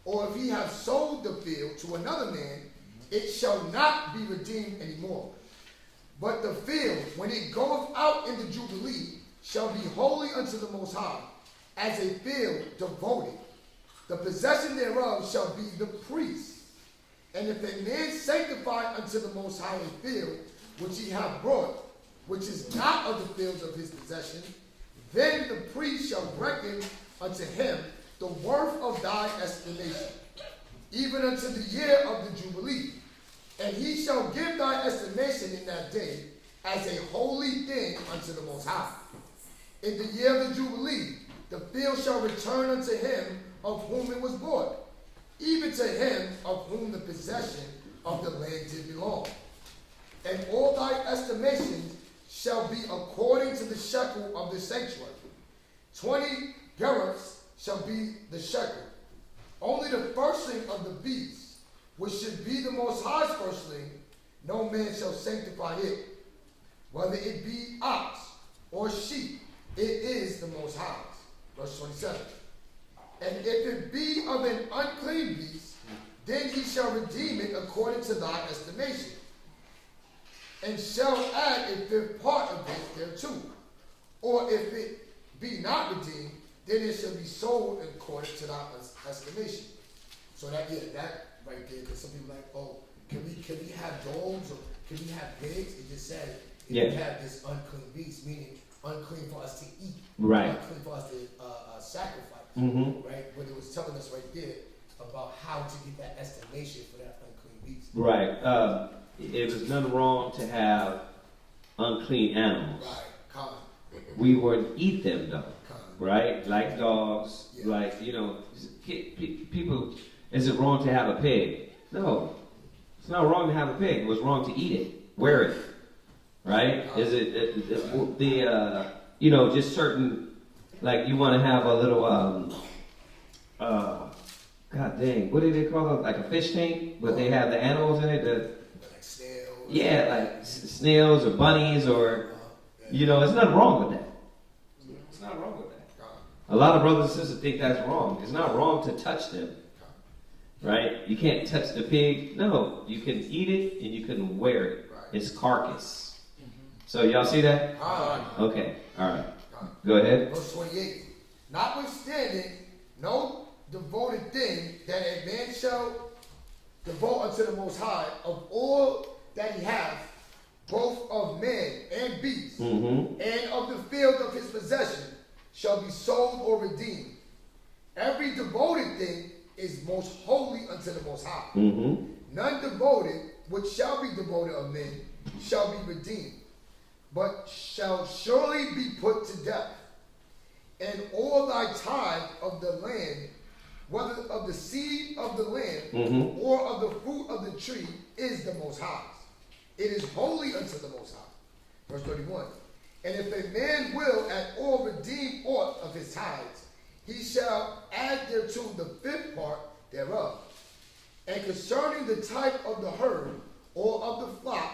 or if he have sold the field to another man, it shall not be redeemed anymore. But the field, when it goeth out in the Jubilee, shall be holy unto the Most High, as a field devoted. The possession thereof shall be the priest. And if a man sanctify unto the Most High a field, which he hath brought, which is not of the fields of his possession, then the priest shall reckon unto him the worth of thy estimation, even unto the year of the Jubilee. And he shall give thy estimation in that day as a holy thing unto the Most High. In the year of the Jubilee, the field shall return unto him of whom it was bought, even to him of whom the possession of the land did belong. And all thy estimations shall be according to the shekel of the sanctuary. 20 gerahs shall be the shekel. Only the firstling of the beast, which should be the Most High's firstling, no man shall sanctify it. Whether it be ox or sheep, it is the Most High's. Verse 27. And if it be of an unclean beast, then he shall redeem it according to thy estimation, and shall add a fifth part of it thereto. Or if it be not redeemed, then it shall be sold according to thy estimation. So that right there, because some people are like, oh, can we have dogs or can we have pigs? It just said if you have this unclean beast, meaning unclean for us to eat, Right. unclean for us to sacrifice, Mm-hmm. right? But it was telling us right there about how to get that estimation for that unclean beast. Right. It was nothing wrong to have unclean animals. Right. Come. We wouldn't eat them though. Come. Right? Like dogs, Yeah. like, people, is it wrong to have a pig? No. It's not wrong to have a pig. It was wrong to eat it. Wear it. Right? Is it just certain, like you want to have a little, God dang, what do they call it? Like a fish tank, but they have the animals in it. Like snails. Yeah, like snails or bunnies or, it's nothing wrong with that. It's not wrong with that. A lot of brothers and sisters think that's wrong. It's not wrong to touch them. Right? You can't touch the pig. No, you can eat it and you can wear it. Its carcass. So y'all see that? Okay, all right. Go ahead. Verse 28. Notwithstanding, no devoted thing that a man shall devote unto the Most High of all that he hath, both of man and beast, and of the field of his possession, shall be sold or redeemed. Every devoted thing is most holy unto the Most High. None devoted, which shall be devoted of men, shall be redeemed, but shall surely be put to death. And all thy tithe of the land, whether of the seed of the land or of the fruit of the tree, is the Most High's. It is holy unto the Most High. Verse 31. And if a man will at all redeem aught of his tithes, he shall add thereto the fifth part thereof. And concerning the type of the herd or of the flock,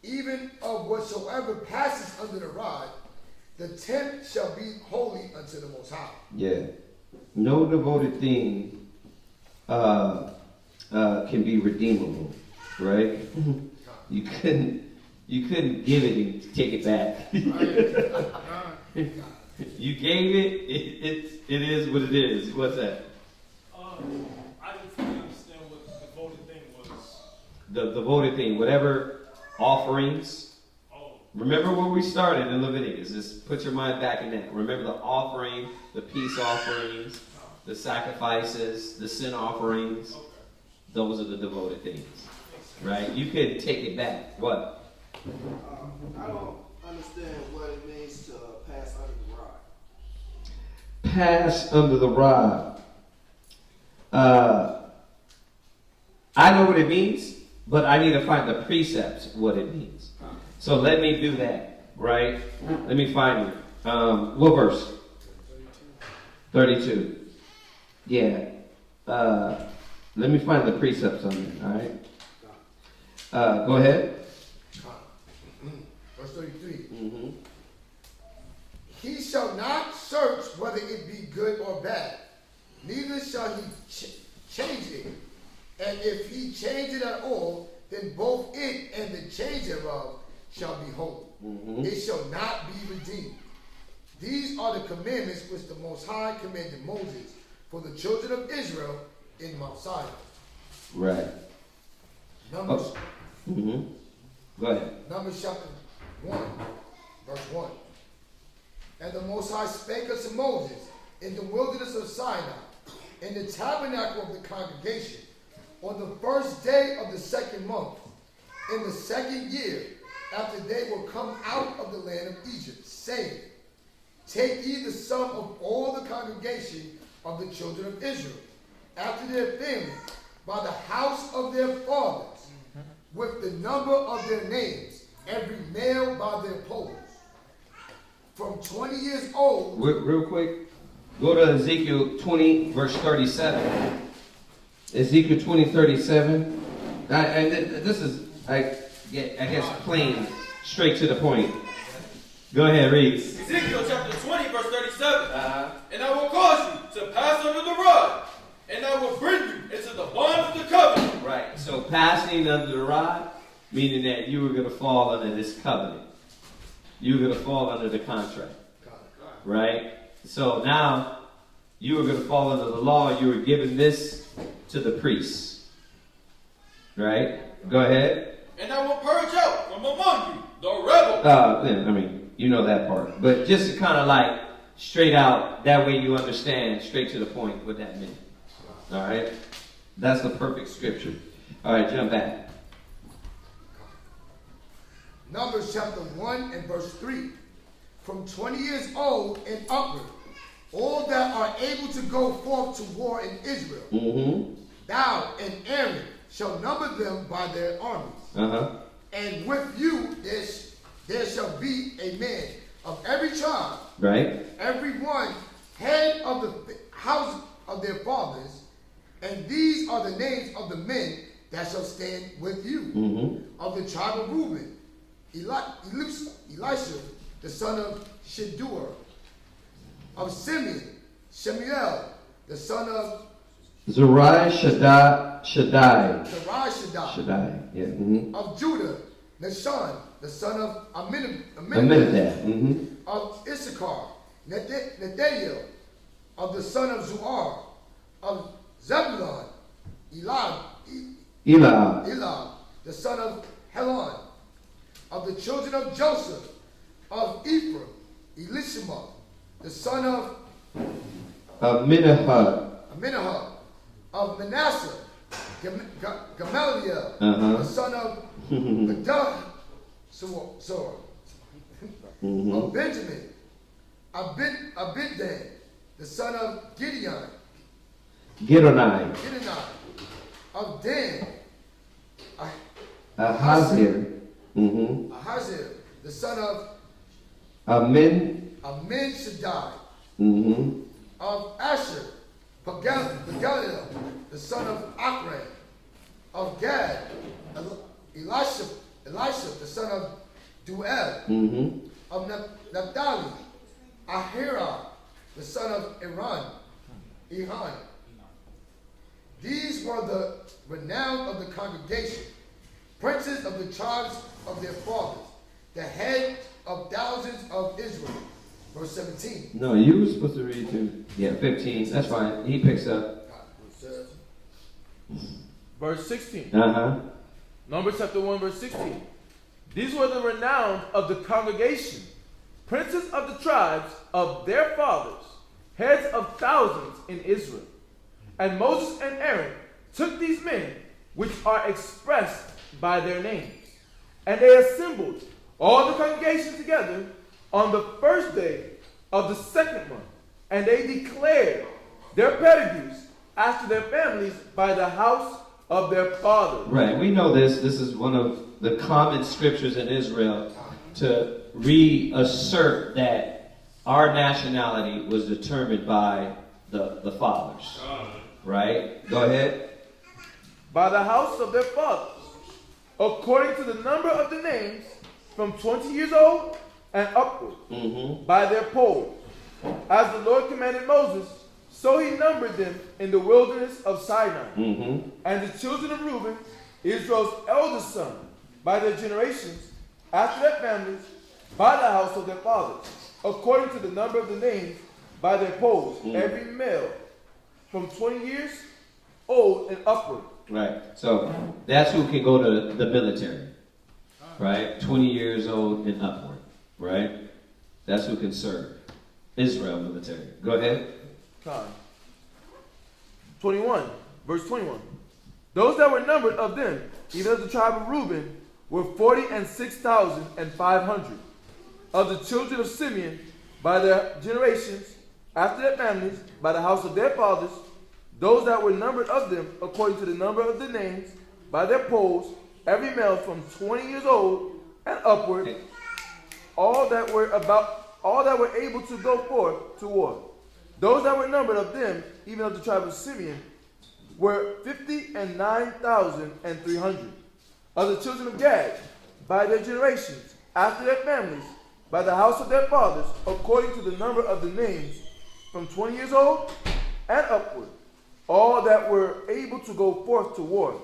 even of whatsoever passes under the rod, the tenth shall be holy unto the Most High. Yeah. No devoted thing can be redeemable, right? You couldn't give it and take it back. You gave it, it is what it is. What's that? I didn't fully understand what the devoted thing was. The devoted thing, whatever offerings. Remember where we started in Leviticus. Just put your mind back in that. Remember the offering, the peace offerings, the sacrifices, the sin offerings. Those are the devoted things. Right? You could take it back. What? I don't understand what it means to pass under the rod. Pass under the rod. I know what it means, but I need to find the precepts what it means. So let me do that, right? Let me find it. What verse? 32. Yeah. Let me find the precepts on it, all right? Go ahead. Verse 33. He shall not search whether it be good or bad, neither shall he change it. And if he change it at all, then both it and the change thereof shall be holy. It shall not be redeemed. These are the commandments which the Most High commanded Moses for the children of Israel in Mount Sinai. Right. Numbers. Go ahead. Numbers chapter 1, verse 1. And the Most High spake unto Moses in the wilderness of Sinai, in the tabernacle of the congregation, on the first day of the second month, in the second year, after they were come out of the land of Egypt, saying, Take ye the sum of all the congregation of the children of Israel, after their families, by the house of their fathers, with the number of their names, every male by their poles, from 20 years old. Real quick, go to Ezekiel 20, verse 37. Ezekiel 20, 37. And this is, I guess, plain, straight to the point. Go ahead, read. Ezekiel chapter 20, verse 37. And I will passing under the rod, meaning that you were going to fall under this covenant. You were going to fall under the contract. Right? So now, you were going to fall under the law. You were giving this to the priests. Right? Go ahead. And I will purge out from among you the rebel. I mean, you know that part. But just to kind of like straight out, that way you understand straight to the point what that meant. All right? That's the perfect scripture. All right, jump back. Numbers chapter 1 and verse 3. From 20 years old and upward, all that are able to go forth to war in Israel, thou and Aaron shall number them by their armies. And with you there shall be a man of every tribe, right? Every one head of the house of their fathers, and these are the names of the men that shall stand with you. Of the tribe of Reuben, Elisha, the son of Shedeur. Of Simeon, Shemuel, the son of Zechariah Shaddai. Yeah. Of Judah, Nashon, the son of Aminadab. Of Issachar, Nethanel, of the son of Zuar. Of Zebulun, Elah, the son of Helon. Of the children of Joseph, of Ephraim, Elishama, the son of Aminahab. Of Manasseh, Gamaliel, the son of Pedah, of Benjamin, Abidan, the son of Gideon, of Dan, Ahazir, the son of Amin Shaddai, of Asher, Pagaliel, the son of Akran, of Gad, Elisha, the son of Duel, of Naphtali, Ahira, the son of Iran. These were the renown of the congregation, princes of the tribes of their fathers, the head of thousands of Israel. Verse 17. No, you were supposed to read too. Yeah, 15. That's fine. He picks up. Verse 16. Numbers chapter 1, verse 16. These were the renown of the congregation, princes of the tribes of their fathers, heads of thousands in Israel. And Moses and Aaron took these men, which are expressed by their names, and they assembled all the congregation together on the first day of the second month, and they declared their pedigrees after their families by the house of their fathers. Right, we know this. This is one of the common scriptures in Israel to reassert that our nationality was determined by the fathers. Right? Go ahead. By the house of their fathers, according to the number of the names, from 20 years old and upward, by their polls. As the Lord commanded Moses, so he numbered them in the wilderness of Sinai. And the children of Reuben, Israel's eldest son, by their generations, after their families, by the house of their fathers, according to the number of the names, by their polls, every male from 20 years old and upward. Right. So that's who can go to the military. Right? 20 years old and upward. Right? That's who can serve. Israel military. Go ahead. 21. Verse 21. Those that were numbered of them, even of the tribe of Reuben, were 46,500. Of the children of Simeon, by their generations, after their families, by the house of their fathers, those that were numbered of them, according to the number of the names, by their polls, every male from 20 years old and upward, all that were able to go forth to war. Those that were numbered of them, even of the tribe of Simeon, were 59,300. Of the children of Gad, by their generations, after their families, by the house of their fathers, according to the number of the names, from 20 years old and upward, all that were able to go forth to war.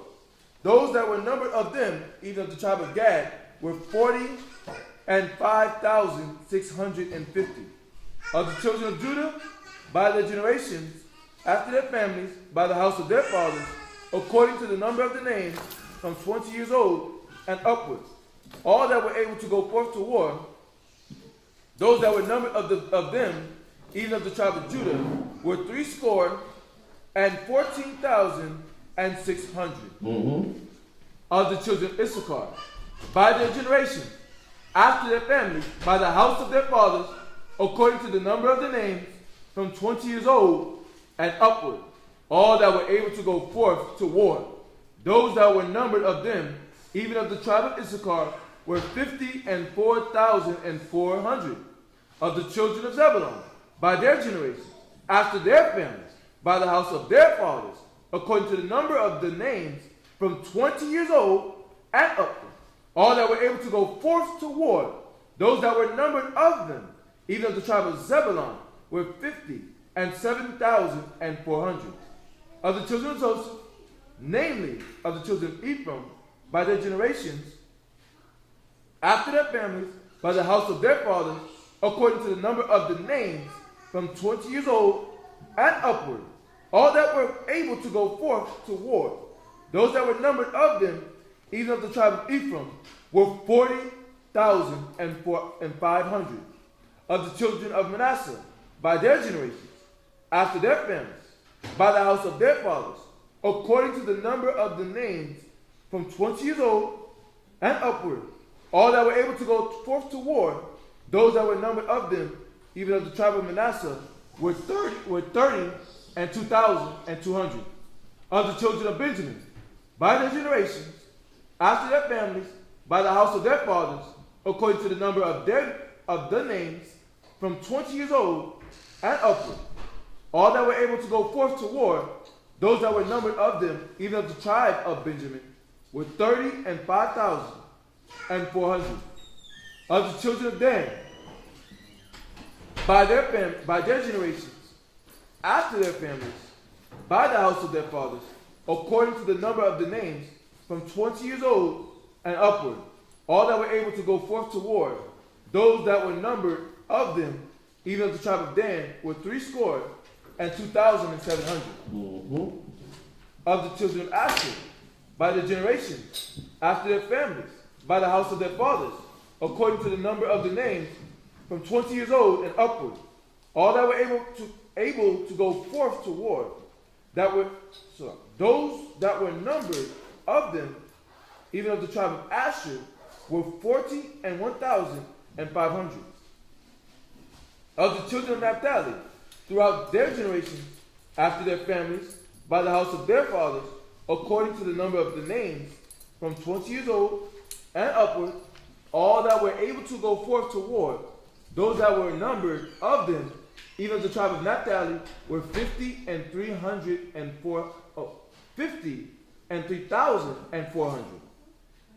Those that were numbered of them, even of the tribe of Gad, were 45,650. Of the children of Judah, by their generations, after their families, by the house of their fathers, according to the number of the names, from 20 years old and upwards, all that were able to go forth to war, those that were numbered of them, even of the tribe of Judah, were 314,600. Of the children of Issachar, by their generations, after their families, by the house of their fathers, according to the number of the names, from 20 years old and upward, all that were able to go forth to war. Those that were numbered of them, even of the tribe of Issachar, were 54,400. Of the children of Zebulun, by their generations, after their families, by the house of their fathers, according to the number of the names, from 20 years old and upward, all that were able to go forth to war. Those that were numbered of them, even of the tribe of Zebulun, were 57,400. Of the children of Joseph, namely of the children of Ephraim, by their generations, after their families, by the house of their fathers, according to the number of the names, from 20 years old and upward, all that were able to go forth to war. Those that were numbered of them, even of the tribe of Ephraim, were 40,500. Of the children of Manasseh, by their generations, after their families, by the house of their fathers, according to the number of the names, from 20 years old and upward, all that were able to go forth to war. Those that were numbered of them, even of the tribe of Manasseh, were 32,200. Of the children of Benjamin, by their generations, after their families, by the house of their fathers, according to the number of the names, from 20 years old and upward, all that were able to go forth to war. Those that were numbered of them, even of the tribe of Benjamin, were 35,400. Of the children of Dan, by their generations, after their families, by the house of their fathers, according to the number of the names, from 20 years old and upward, all that were able to go forth to war. Those that were numbered of them, even of the tribe of Dan, were 62,700. Of the children of Asher, by their generations, after their families, by the house of their fathers, according to the number of the names, from 20 years old and upward, all that were able to go forth to war. Those that were numbered of them, even of the tribe of Asher, were 41,500. Of the children of Naphtali, throughout their generations, after their families, by the house of their fathers, according to the number of the names, from 20 years old and upward, all that were able to go forth to war. Those that were numbered of them, even of the tribe of Naphtali, were 53,400.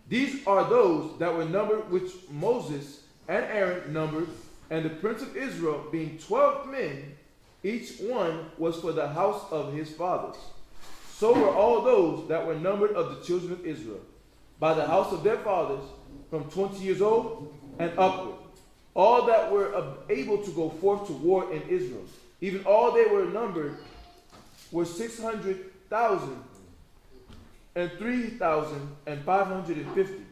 These are those that were numbered which Moses and Aaron numbered, and the prince of Israel, being 12 men, each one was for the house of his fathers. So were all those that were numbered of the children of Israel, by the house of their fathers, from 20 years old and upward, all that were able to go forth to war in Israel. Even all they were numbered were 600,000 and 3,550.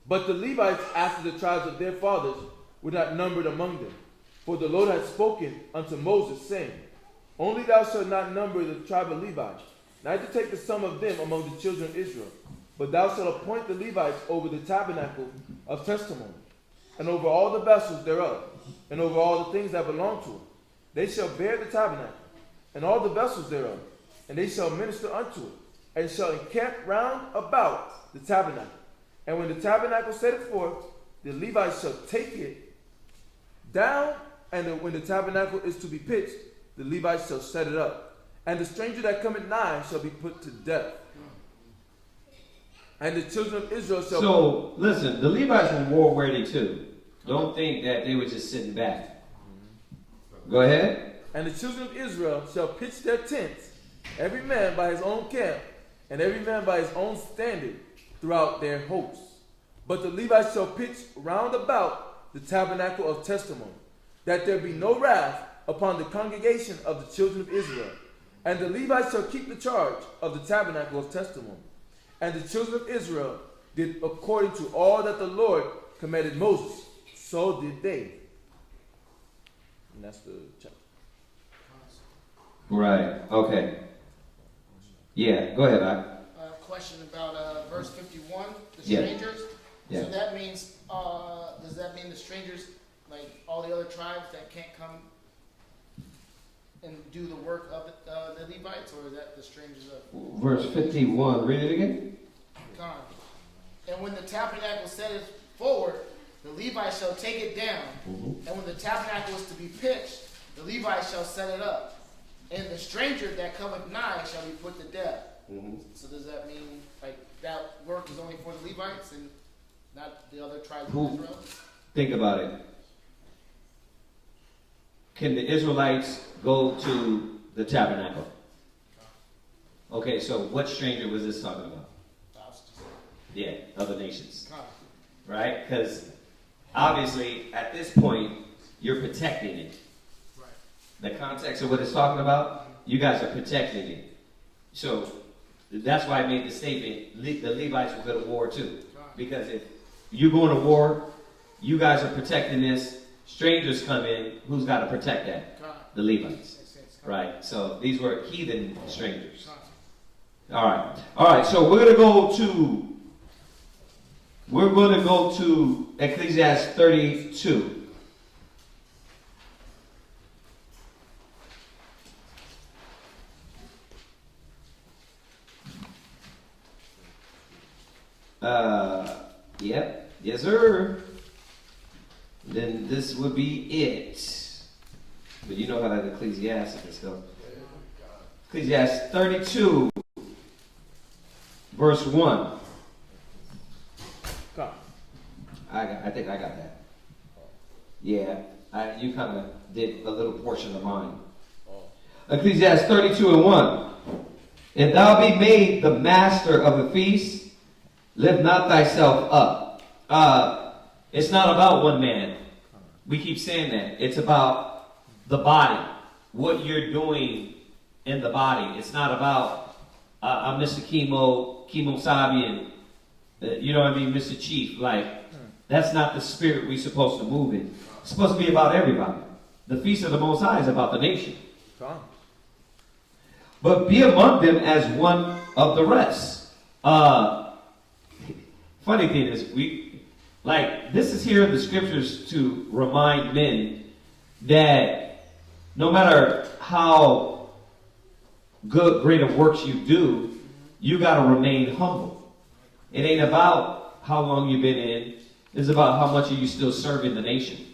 But the Levites, after the tribes of their fathers, were not numbered among them. For the Lord had spoken unto Moses, saying, Only thou shalt not number the tribe of Levi, neither take the sum of them among the children of Israel. But thou shalt appoint the Levites over the tabernacle of testimony, and over all the vessels thereof, and over all the things that belong to it. They shall bear the tabernacle, and all the vessels thereof, and they shall minister unto it, and shall encamp round about the tabernacle. And when the tabernacle setteth forth, the Levites shall take it down, and when the tabernacle is to be pitched, the Levites shall set it up. And the stranger that cometh nigh shall be put to death. And the children of Israel shall... So, listen, the Levites were war ready too. Don't think that they were just sitting back. Go ahead. And the children of Israel shall pitch their tents, every man by his own camp, and every man by his own standard throughout their hosts. But the Levites shall pitch round about the tabernacle of testimony, that there be no wrath upon the congregation of the children of Israel. And the Levites shall keep the charge of the tabernacle of testimony. And the children of Israel did according to all that the Lord commanded Moses. So did they. And that's the chapter. Right. Okay. Yeah. Go ahead, I. Question about verse 51, the Yeah. strangers. Yeah. So that means, does that mean the strangers, like all the other tribes that can't come and do the work of the Levites, or is that the strangers of? Verse 51. Read it again. God. And when the tabernacle setteth forward, the Levites shall take it down. Mm-hmm. And when the tabernacle is to be pitched, the Levites shall set it up. And the stranger that cometh nigh shall be put to death. Mm-hmm. So does that mean like that work is only for the Levites and not the other tribes Who? of Israel? Think about it. Can the Israelites go to the tabernacle? Okay, so what stranger was this talking about? Yeah, other nations. Right? Because obviously, at this point, you're protecting it. The context of what it's talking about, you guys are protecting it. So that's why I made the statement, the Levites will go to war too. Because if you go to war, you guys are protecting this. Strangers come in, who's got to protect that? The Levites. Right? So these were heathen strangers. All right, so we're going to go to Ecclesiastes 32. Yep. Yes, sir. Then this would be it. But you know how that Ecclesiasticus goes. Ecclesiastes 32, verse 1. Come. I think I got that. Yeah, you kind of did a little portion of mine. Ecclesiastes 32 and 1. If thou be made the master of a feast, lift not thyself up. It's not about one man. We keep saying that. It's about the body. What you're doing in the body. It's not about I'm Mr. Chemo Sabi, and you know what I mean, Mr. Chief. Like, that's not the spirit we're supposed to move in. It's supposed to be about everybody. The Feast of the Most High is about the nation. But be among them as one of the rest. Funny thing is, this is here in the scriptures to remind men that no matter how good, greater works you do, you got to remain humble. It ain't about how long you've been in. It's about how much are you still serving the nation.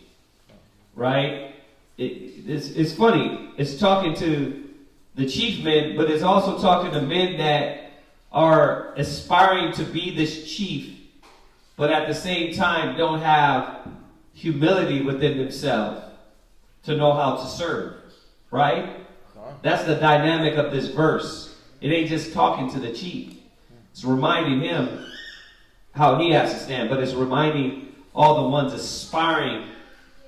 Right? It's funny. It's talking to the chief men, but it's also talking to men that are aspiring to be this chief, but at the same time don't have humility within themselves to know how to serve. Right? That's the dynamic of this verse. It ain't just talking to the chief. It's reminding him how he has to stand, but it's reminding all the ones aspiring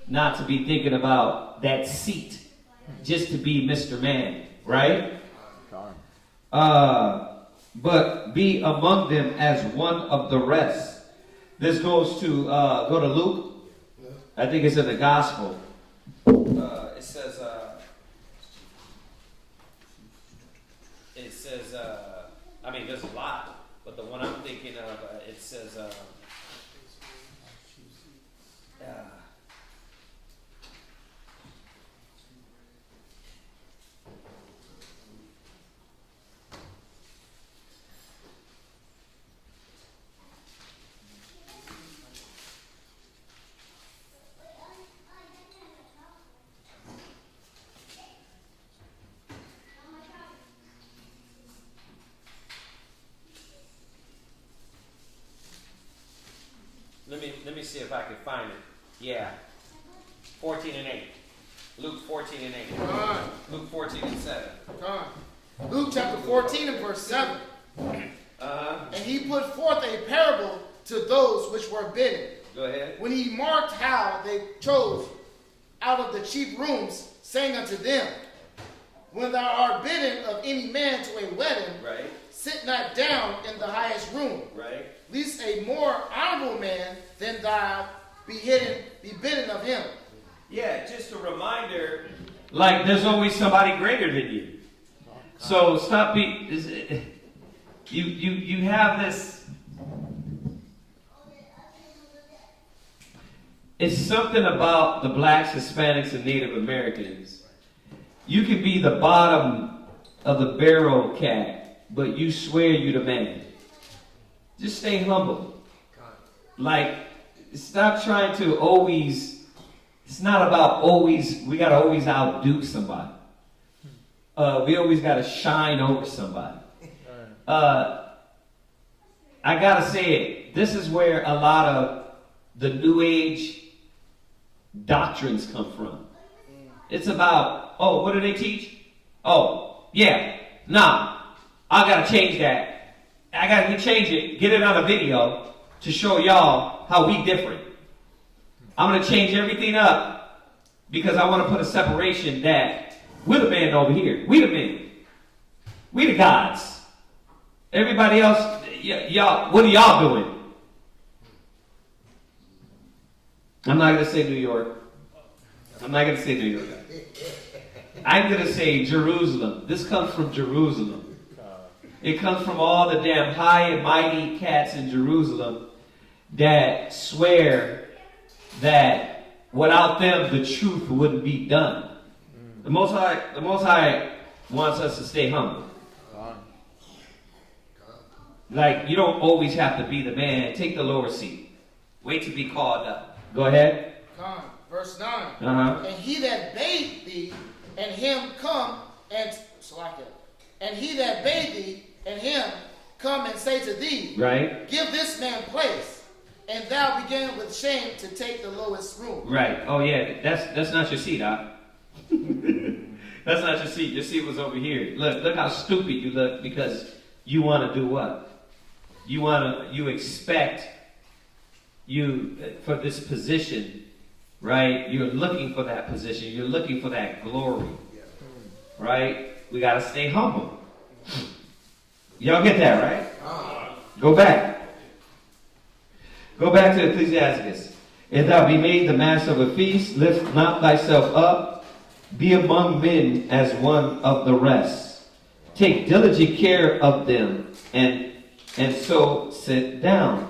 not to be thinking about that seat, just to be Mr. Man, right? But be among them as one of the rest. This goes to, go to Luke. I think it's in the gospel. It says, there's a lot, but the one I'm thinking of, it says, Let me see if I can find it. Yeah. 14 and 8. Luke 14 and 8. Come on. Luke 14 and 7. Come on. Luke chapter 14 and verse 7. And he put forth a parable to those which were bidden. Go ahead. When he marked how they chose out of the chief rooms, saying unto them, when thou art bidden of any man to a wedding, Right. sit not down in the highest room, Right. lest a more honorable man than thou be bidden of him. Yeah, just a reminder. Like, there's always somebody greater than you. So stop being. You have this. It's something about the blacks, Hispanics, and Native Americans. You can be the bottom of the barrel cat, but you swear you the man. Just stay humble. Like, stop trying to always. It's not about always. We gotta always outdo somebody. We always gotta shine over somebody. I gotta say it. This is where a lot of the New Age doctrines come from. It's about, oh, what do they teach? Oh, yeah, nah, I gotta change that. I gotta change it, get it on a video to show y'all how we different. I'm gonna change everything up because I want to put a separation that we're the man over here. We the men. We the gods. Everybody else, y'all, what are y'all doing? I'm not going to say New York. I'm not going to say New York. I'm going to say Jerusalem. This comes from Jerusalem. It comes from all the damn high and mighty cats in Jerusalem that swear that without them the truth wouldn't be done. The Most High wants us to stay humble. Like, you don't always have to be the man. Take the lower seat. Wait to be called up. Go ahead. Verse 9. Uh-huh. And he that bade thee, and him come, and he that bade thee, and him come and say to thee, right, give this man place, and thou begin with shame to take the lowest room. Right. Oh yeah, that's not your seat, Doc. That's not your seat. Your seat was over here. Look how stupid you look because you want to do what? You expect for this position, right? You're looking for that position. You're looking for that glory, right? We got to stay humble. Y'all get that, right? Go back. Go back to Ecclesiasticus. If thou be made the master of a feast, lift not thyself up. Be among men as one of the rest. Take diligent care of them, and so sit down.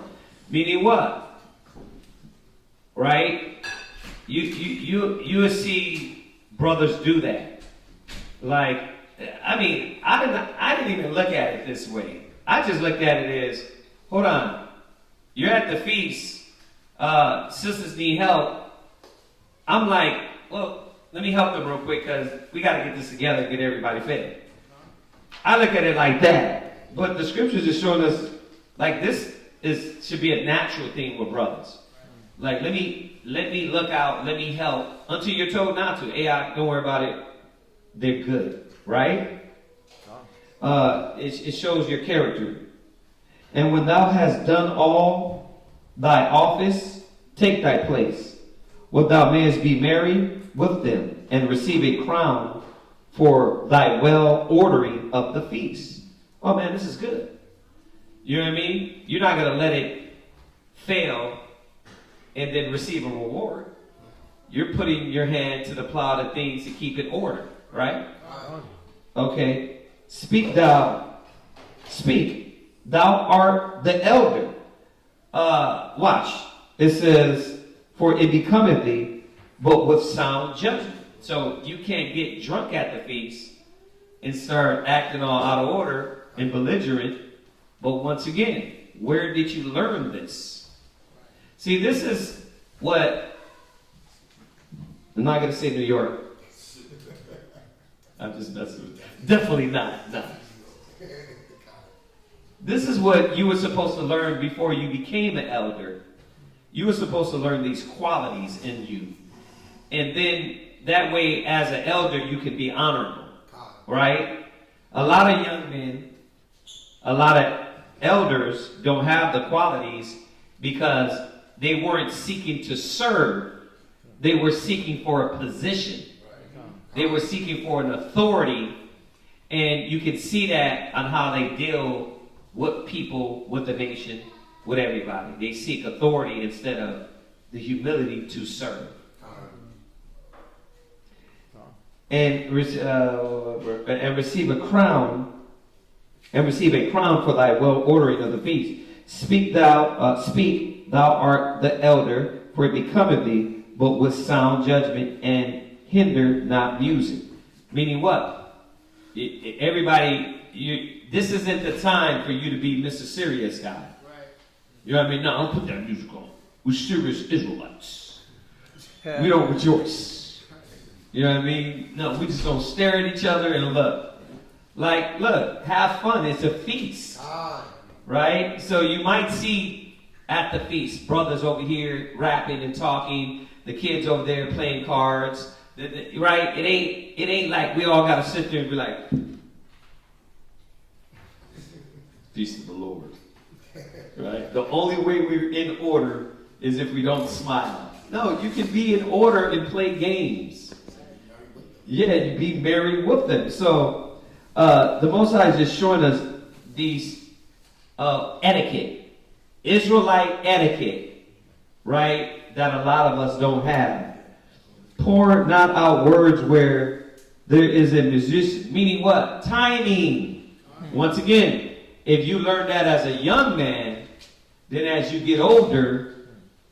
Meaning what? Right? You see brothers do that. Like, I mean, I didn't even look at it this way. I just looked at it as, hold on, you're at the feast, sisters need help. I'm like, well, let me help them real quick because we got to get this together and get everybody fed. I look at it like that. But the scriptures are showing us, like, this should be a natural thing with brothers. Like, let me look out, let me help, until you're told not to. Hey, don't worry about it. They're good, right? It shows your character. And when thou hast done all thy office, take thy place. Wilt thou mayest be merry with them, and receive a crown for thy well ordering of the feast. Oh man, this is good. You know what I mean? You're not going to let it fail and then receive a reward. You're putting your hand to the plow to things to keep it ordered, right? Okay. Speak. Thou art the elder. Watch. It says, for it becometh thee, but with sound judgment. So you can't get drunk at the feast and start acting all out of order and belligerent. But once again, where did you learn this? See, this is what, I'm not going to say New York. I'm just messing with you. Definitely not. No. This is what you were supposed to learn before you became an elder. You were supposed to learn these qualities in you. And then that way, as an elder, you can be honorable. Right? A lot of young men, elders don't have the qualities because they weren't seeking to serve. They were seeking for a position. They were seeking for an authority. And you can see that on how they deal with people, with the nation, with everybody. They seek authority instead of the humility to serve. And receive a crown, for thy well ordering of the feast. Speak, thou art the elder, for it becometh thee, but with sound judgment, and hinder not music. Meaning what? Everybody, this isn't the time for you to be Mr. Serious guy. Right. You know what I mean? No, don't put that music on. We're serious Israelites. We don't rejoice. You know what I mean? No, we just don't stare at each other and look. Like, look, have fun. It's a feast. Right? So you might see at the feast, brothers over here rapping and talking, the kids over there playing cards. Right? It ain't like we all gotta sit there and be like, feast of the Lord. Right? The only way we're in order is if we don't smile. No, you can be in order and play games. Yeah, you be merry with them. So the Most High is just showing us these etiquette, Israelite etiquette, right? That a lot of us don't have. Pour not out words where there is a musician. Meaning what? Timing. Once again, if you learn that as a young man, then as you get older,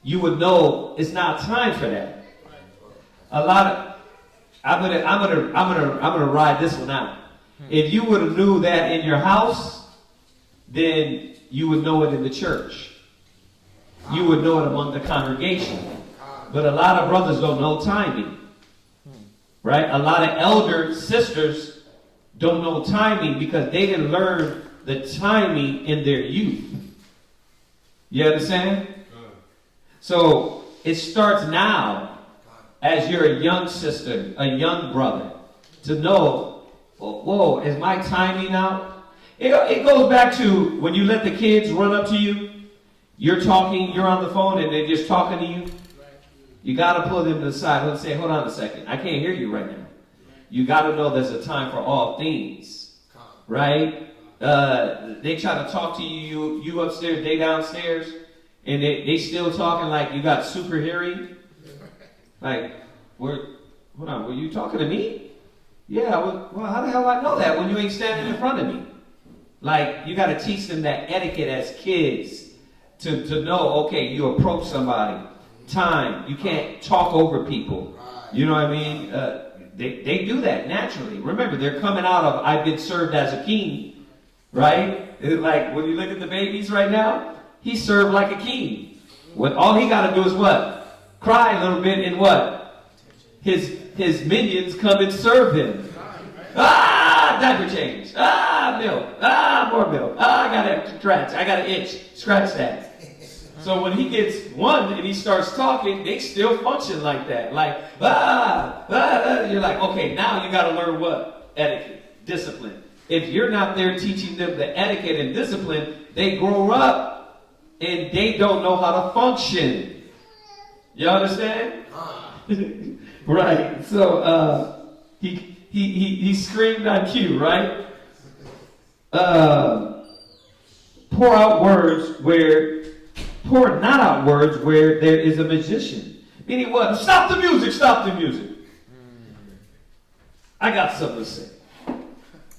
you would know it's not time for that. A lot of I'm gonna ride this one out. If you would have knew that in your house, then you would know it in the church. You would know it among the congregation. But a lot of brothers don't know timing. Right? A lot of elder sisters don't know timing because they didn't learn the timing in their youth. You understand? So it starts now. As you're a young sister, a young brother, to know, whoa, is my timing out? It goes back to when you let the kids run up to you, you're talking, you're on the phone, and they're just talking to you. You got to pull them to the side and say, hold on a second, I can't hear you right now. You got to know there's a time for all things, right? They try to talk to you upstairs, they downstairs, and they still talking like you got super hearing. Like, hold on, were you talking to me? Yeah, well, how the hell I know that when you ain't standing in front of me? Like, you got to teach them that etiquette as kids to know, okay, you approach somebody, time, you can't talk over people. You know what I mean? They do that naturally. Remember, they're coming out of, I've been served as a king, right? It's like, when you look at the babies right now, he's served like a king. All he got to do is what? Cry a little bit and what? His minions come and serve him. Diaper change. Milk. More milk. I got to scratch. I got to itch. Scratch that. So when he gets one and he starts talking, they still function like that. Like, you're like, okay, now you got to learn what? Etiquette. Discipline. If you're not there teaching them the etiquette and discipline, they grow up and they don't know how to function. You understand? Right. So he screamed on cue, right? Pour not out words where there is a magician. Meaning what? Stop the music, stop the music. I got something to say.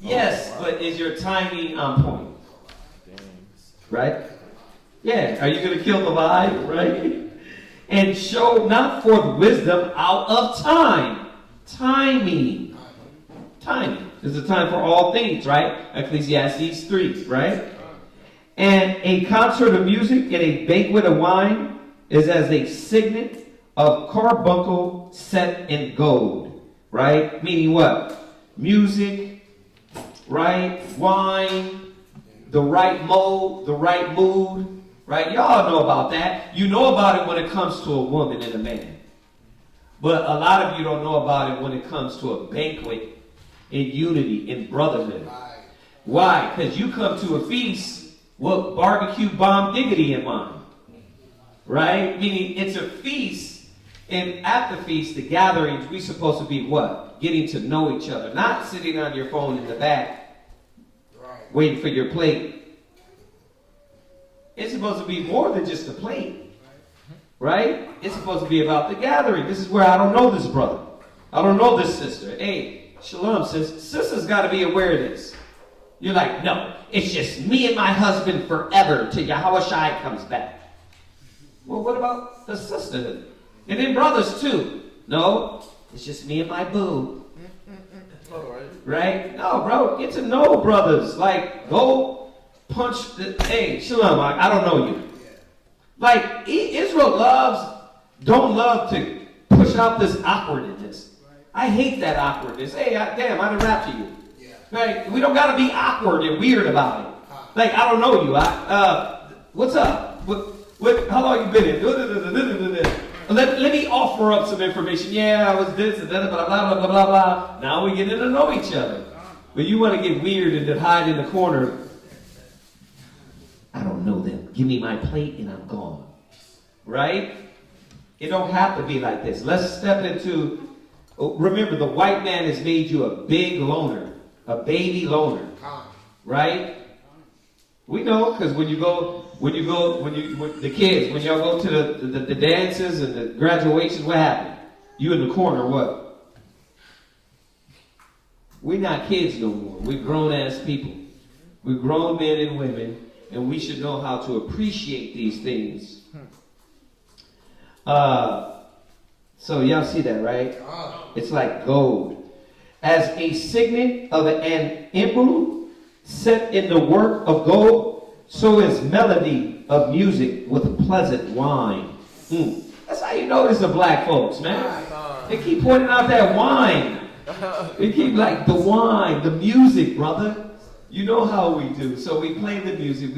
Yes, but is your timing on point? Right? Yeah. Are you going to kill the vibe? Right? And show not forth wisdom out of time. Timing. Timing. There's a time for all things, right? Ecclesiastes 3, right? And a concert of music and a banquet of wine is as a signet of carbuncle set in gold, right? Meaning what? Music, right? Wine, the right mode, the right mood. Right? Y'all know about that. You know about it when it comes to a woman and a man. But a lot of you don't know about it when it comes to a banquet in unity, in brotherhood. Why? Because you come to a feast Well, barbecue bomb diggity in mind. Right? Meaning it's a feast, and at the feast, the gatherings, we're supposed to be what? Getting to know each other. Not sitting on your phone in the back, waiting for your plate. It's supposed to be more than just a plate. Right? It's supposed to be about the gathering. This is where I don't know this brother. I don't know this sister. Hey, shalom, sis. Sister's got to be aware of this. You're like, no, it's just me and my husband forever till Yahweh Shai comes back. Well, what about the sisterhood? And then brothers too. No, it's just me and my boo. Right? No, bro, get to know brothers. Like, go punch the, hey, shalom, I don't know you. Like, Israel don't love to push out this awkwardness. I hate that awkwardness. Hey, damn, I done rap to you. Right? We don't got to be awkward and weird about it. Like, I don't know you. What's up? How long you been in? Let me offer up some information. Yeah, I was this and that, blah, blah, blah, blah, blah. Now we get to know each other. But you want to get weird and then hide in the corner. I don't know them. Give me my plate and I'm gone. Right? It don't have to be like this. Let's step into, remember, the white man has made you a big loner, a baby loner. Right? We know, because when the kids, when y'all go to the dances and the graduations, what happened? You in the corner, what? We're not kids no more. We're grown-ass people. We're grown men and women, and we should know how to appreciate these things. So y'all see that, right? It's like gold. As a signet of an emerald set in the work of gold, so is melody of music with pleasant wine. That's how you know it's the black folks, man. They keep pointing out that wine. They keep like the wine, the music, brother. You know how we do. So we play the music.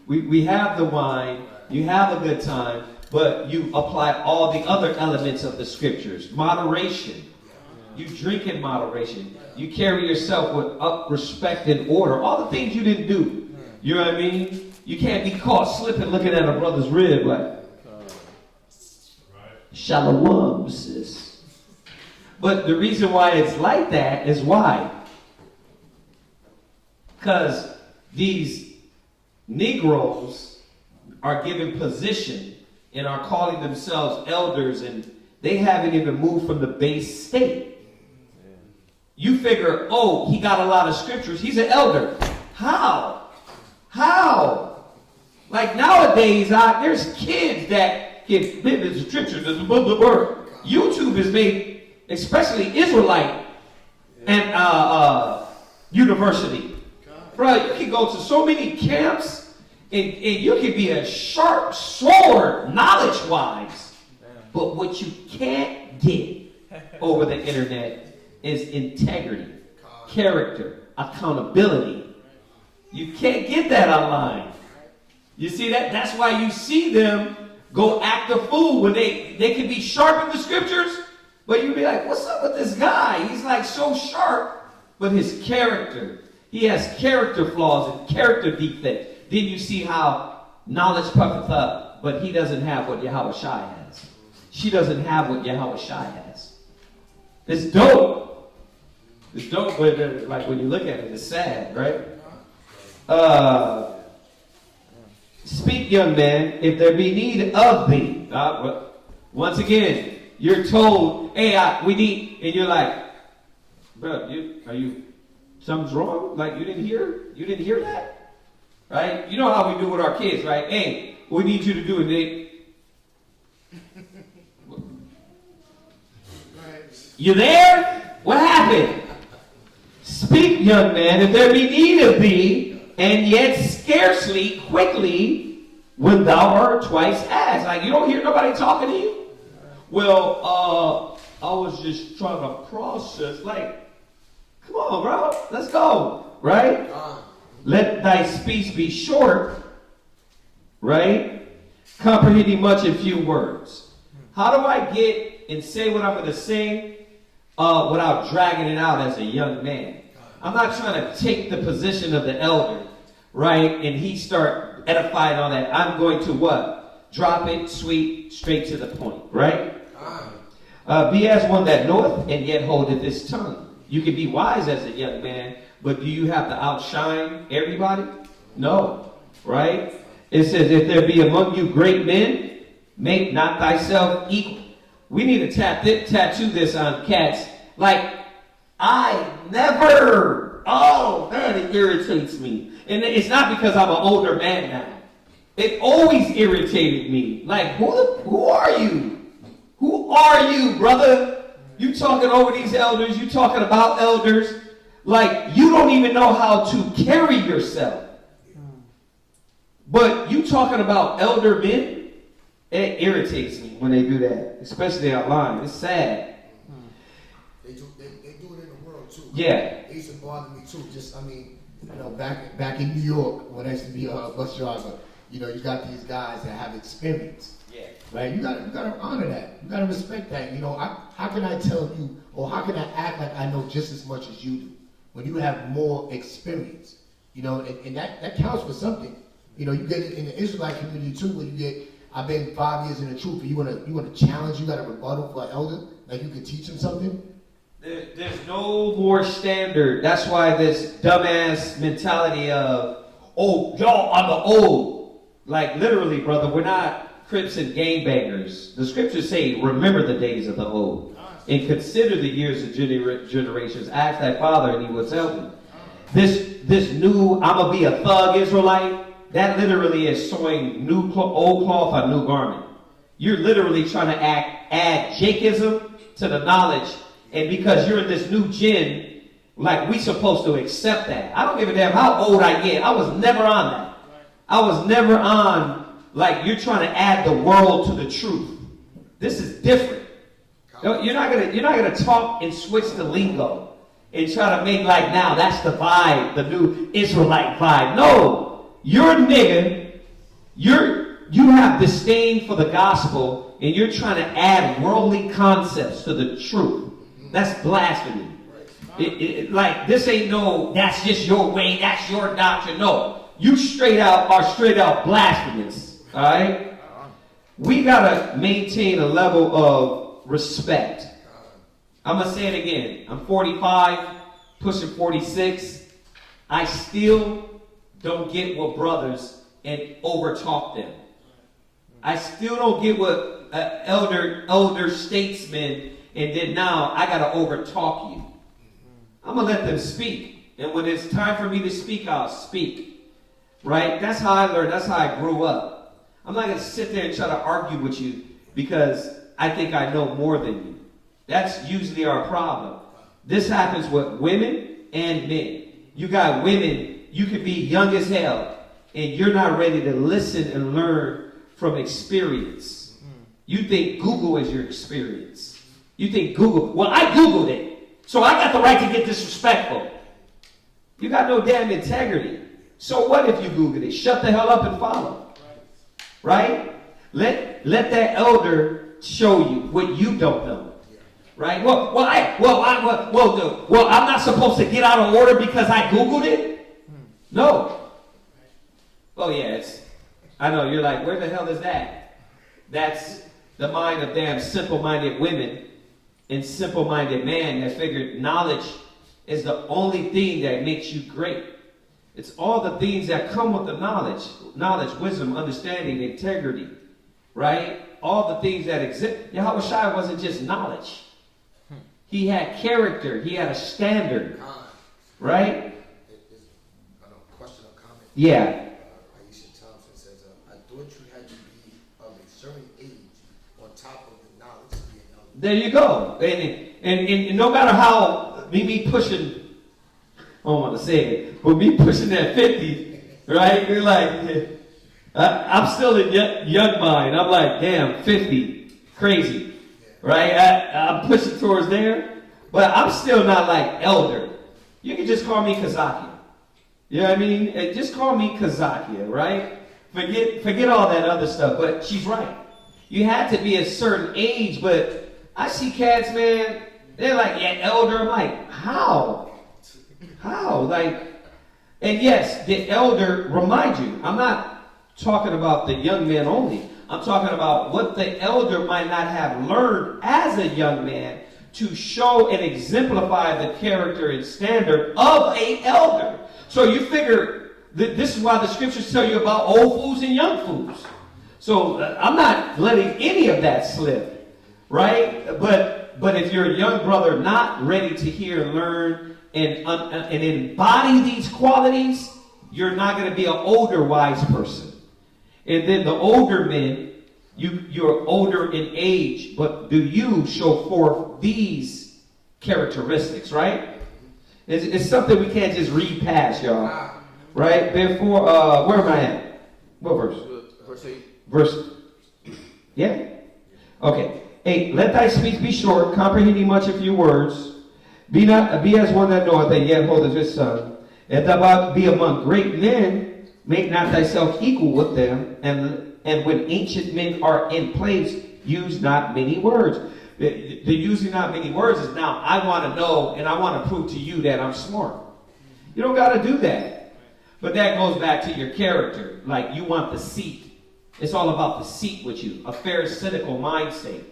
We have the wine. You have a good time. But you apply all the other elements of the scriptures. Moderation. You drink in moderation. You carry yourself with respect and order. All the things you didn't do. You know what I mean? You can't be caught slipping looking at a brother's rib like, shalom, sis. But the reason why it's like that is why? Because these Negroes are given position and are calling themselves elders, and they haven't even moved from the base state. You figure, oh, he got a lot of scriptures. He's an elder. How? Like nowadays, there's kids that get the scriptures. YouTube is made, especially Israelite and university. Bro, you can go to so many camps and you can be a sharp sword knowledge-wise. But what you can't get over the internet is integrity, character, accountability. You can't get that online. You see that? That's why you see them go act a fool when they can be sharp in the scriptures, but you'll be like, what's up with this guy? He's like so sharp, but his character, he has character flaws and character defects. Then you see how knowledge puffeth up, but he doesn't have what Yahweh Shai has. She doesn't have what Yahweh Shai has. It's dope. It's dope, but like when you look at it, it's sad, right? Speak, young man, if there be need of thee. Once again, you're told, hey, we need, and you're like, bro, something's wrong? Like you didn't hear that? Right? You know how we do with our kids, right? Hey, we need you to do it. You there? What happened? Speak, young man, if there be need of thee, and yet scarcely, quickly, when thou art twice asked. Like, you don't hear nobody talking to you? Well, I was just trying to process. Like, come on, bro. Let's go. Right? Let thy speech be short. Right? Comprehending much in few words. How do I get and say what I'm going to say without dragging it out as a young man? I'm not trying to take the position of the elder, right? And he start edifying all that. I'm going to what? Drop it, sweet, straight to the point, right? Be as one that knoweth and yet holdeth his tongue. You can be wise as a young man, but do you have to outshine everybody? No, right? It says, if there be among you great men, make not thyself equal. We need to tattoo this on cats. Like, I never, oh man, it irritates me. And it's not because I'm an older man now. It always irritated me. Like, who are you? Who are you, brother? You talking over these elders, you talking about elders. Like, you don't even know how to carry yourself. But you talking about elder men? It irritates me when they do that, especially online. It's sad. They do it in the world too. Yeah. It used to bother me too. Just, I mean, you know, back in New York when I used to be a bus driver, you know, you got these guys that have experience. Yeah. Right? You gotta honor that. You gotta respect that. You know, how can I tell you, or how can I act like I know just as much as you do when you have more experience? You know, and that counts for something. You know, you get it in the Israelite community too, where you get, I've been 5 years in the truth, and you wanna challenge, you got a rebuttal for an elder, like you could teach them something. There's no more standard. That's why this dumbass mentality of, oh, y'all are the old. Like, literally, brother, we're not Crips and gangbangers. The scriptures say, remember the days of the old, and consider the years of generations. Ask thy father, and he will tell you. This new, I'm going to be a thug Israelite, that literally is sewing old cloth on new garment. You're literally trying to add Jakeism to the knowledge, and because you're in this new gen, like, we supposed to accept that. I don't give a damn how old I get. I was never on that. I was never on, like, you're trying to add the world to the truth. This is different. You're not gonna talk and switch the lingo and try to make like, now that's the vibe, the new Israelite vibe. No, you're a nigga. You have disdain for the gospel, and you're trying to add worldly concepts to the truth. That's blasphemy. Like, this ain't no, that's just your way, that's your doctrine. No, you straight out blasphemous. All right? We gotta maintain a level of respect. I'm gonna say it again. I'm 45, pushing 46. I still don't get what brothers and overtalk them. I still don't get what elder statesmen, and then now I gotta overtalk you. I'm gonna let them speak, and when it's time for me to speak, I'll speak. Right? That's how I learned. That's how I grew up. I'm not gonna sit there and try to argue with you because I think I know more than you. That's usually our problem. This happens with women and men. You got women, you could be young as hell, and you're not ready to listen and learn from experience. You think Google is your experience. You think Google, well, I Googled it, so I got the right to get disrespectful. You got no damn integrity. So what if you Googled it? Shut the hell up and follow. Right? Let that elder show you what you don't know. Right? Well, I'm not supposed to get out of order because I Googled it? No. Oh yeah, I know, you're like, where the hell is that? That's the mind of damn simple-minded women and simple-minded man that figured knowledge is the only thing that makes you great. It's all the things that come with the knowledge, wisdom, understanding, integrity, right? All the things that exist. Yahweh Shai wasn't just knowledge. He had character. He had a standard, right? Question or comment? Yeah. Aisha Thompson says, I thought you had to be of a certain age on top of the knowledge to be an elder. There you go. And no matter how me pushing, I don't want to say it, but me pushing that 50, right? You're like, I'm still in young mind. I'm like, damn, 50, crazy, right? I'm pushing towards there, but I'm still not like elder. You can just call me Kazakia. You know what I mean? Just call me Kazakia, right? Forget all that other stuff, but she's right. You had to be a certain age, but I see cats, man, they're like, yeah, elder. I'm like, how? How? Like, And yes, the elder, remind you, I'm not talking about the young man only. I'm talking about what the elder might not have learned as a young man to show and exemplify the character and standard of an elder. So you figure that this is why the scriptures tell you about old fools and young fools. So I'm not letting any of that slip, right? But if you're a young brother not ready to hear, learn, and embody these qualities, you're not going to be an older wise person. And then the older men, you're older in age, but do you show forth these characteristics, right? It's something we can't just read past, y'all. Right? Therefore, where am I at? What verse? Verse 8. Verse, yeah? Okay. 8. Let thy speech be short, comprehending much of few words. Be as one that knoweth, and yet holdeth his son. If thou be among great men, make not thyself equal with them, and when ancient men are in place, use not many words. The using not many words is now, I want to know, and I want to prove to you that I'm smart. You don't got to do that. But that goes back to your character. Like, you want the seat. It's all about the seat with you. A pharisaical mind state.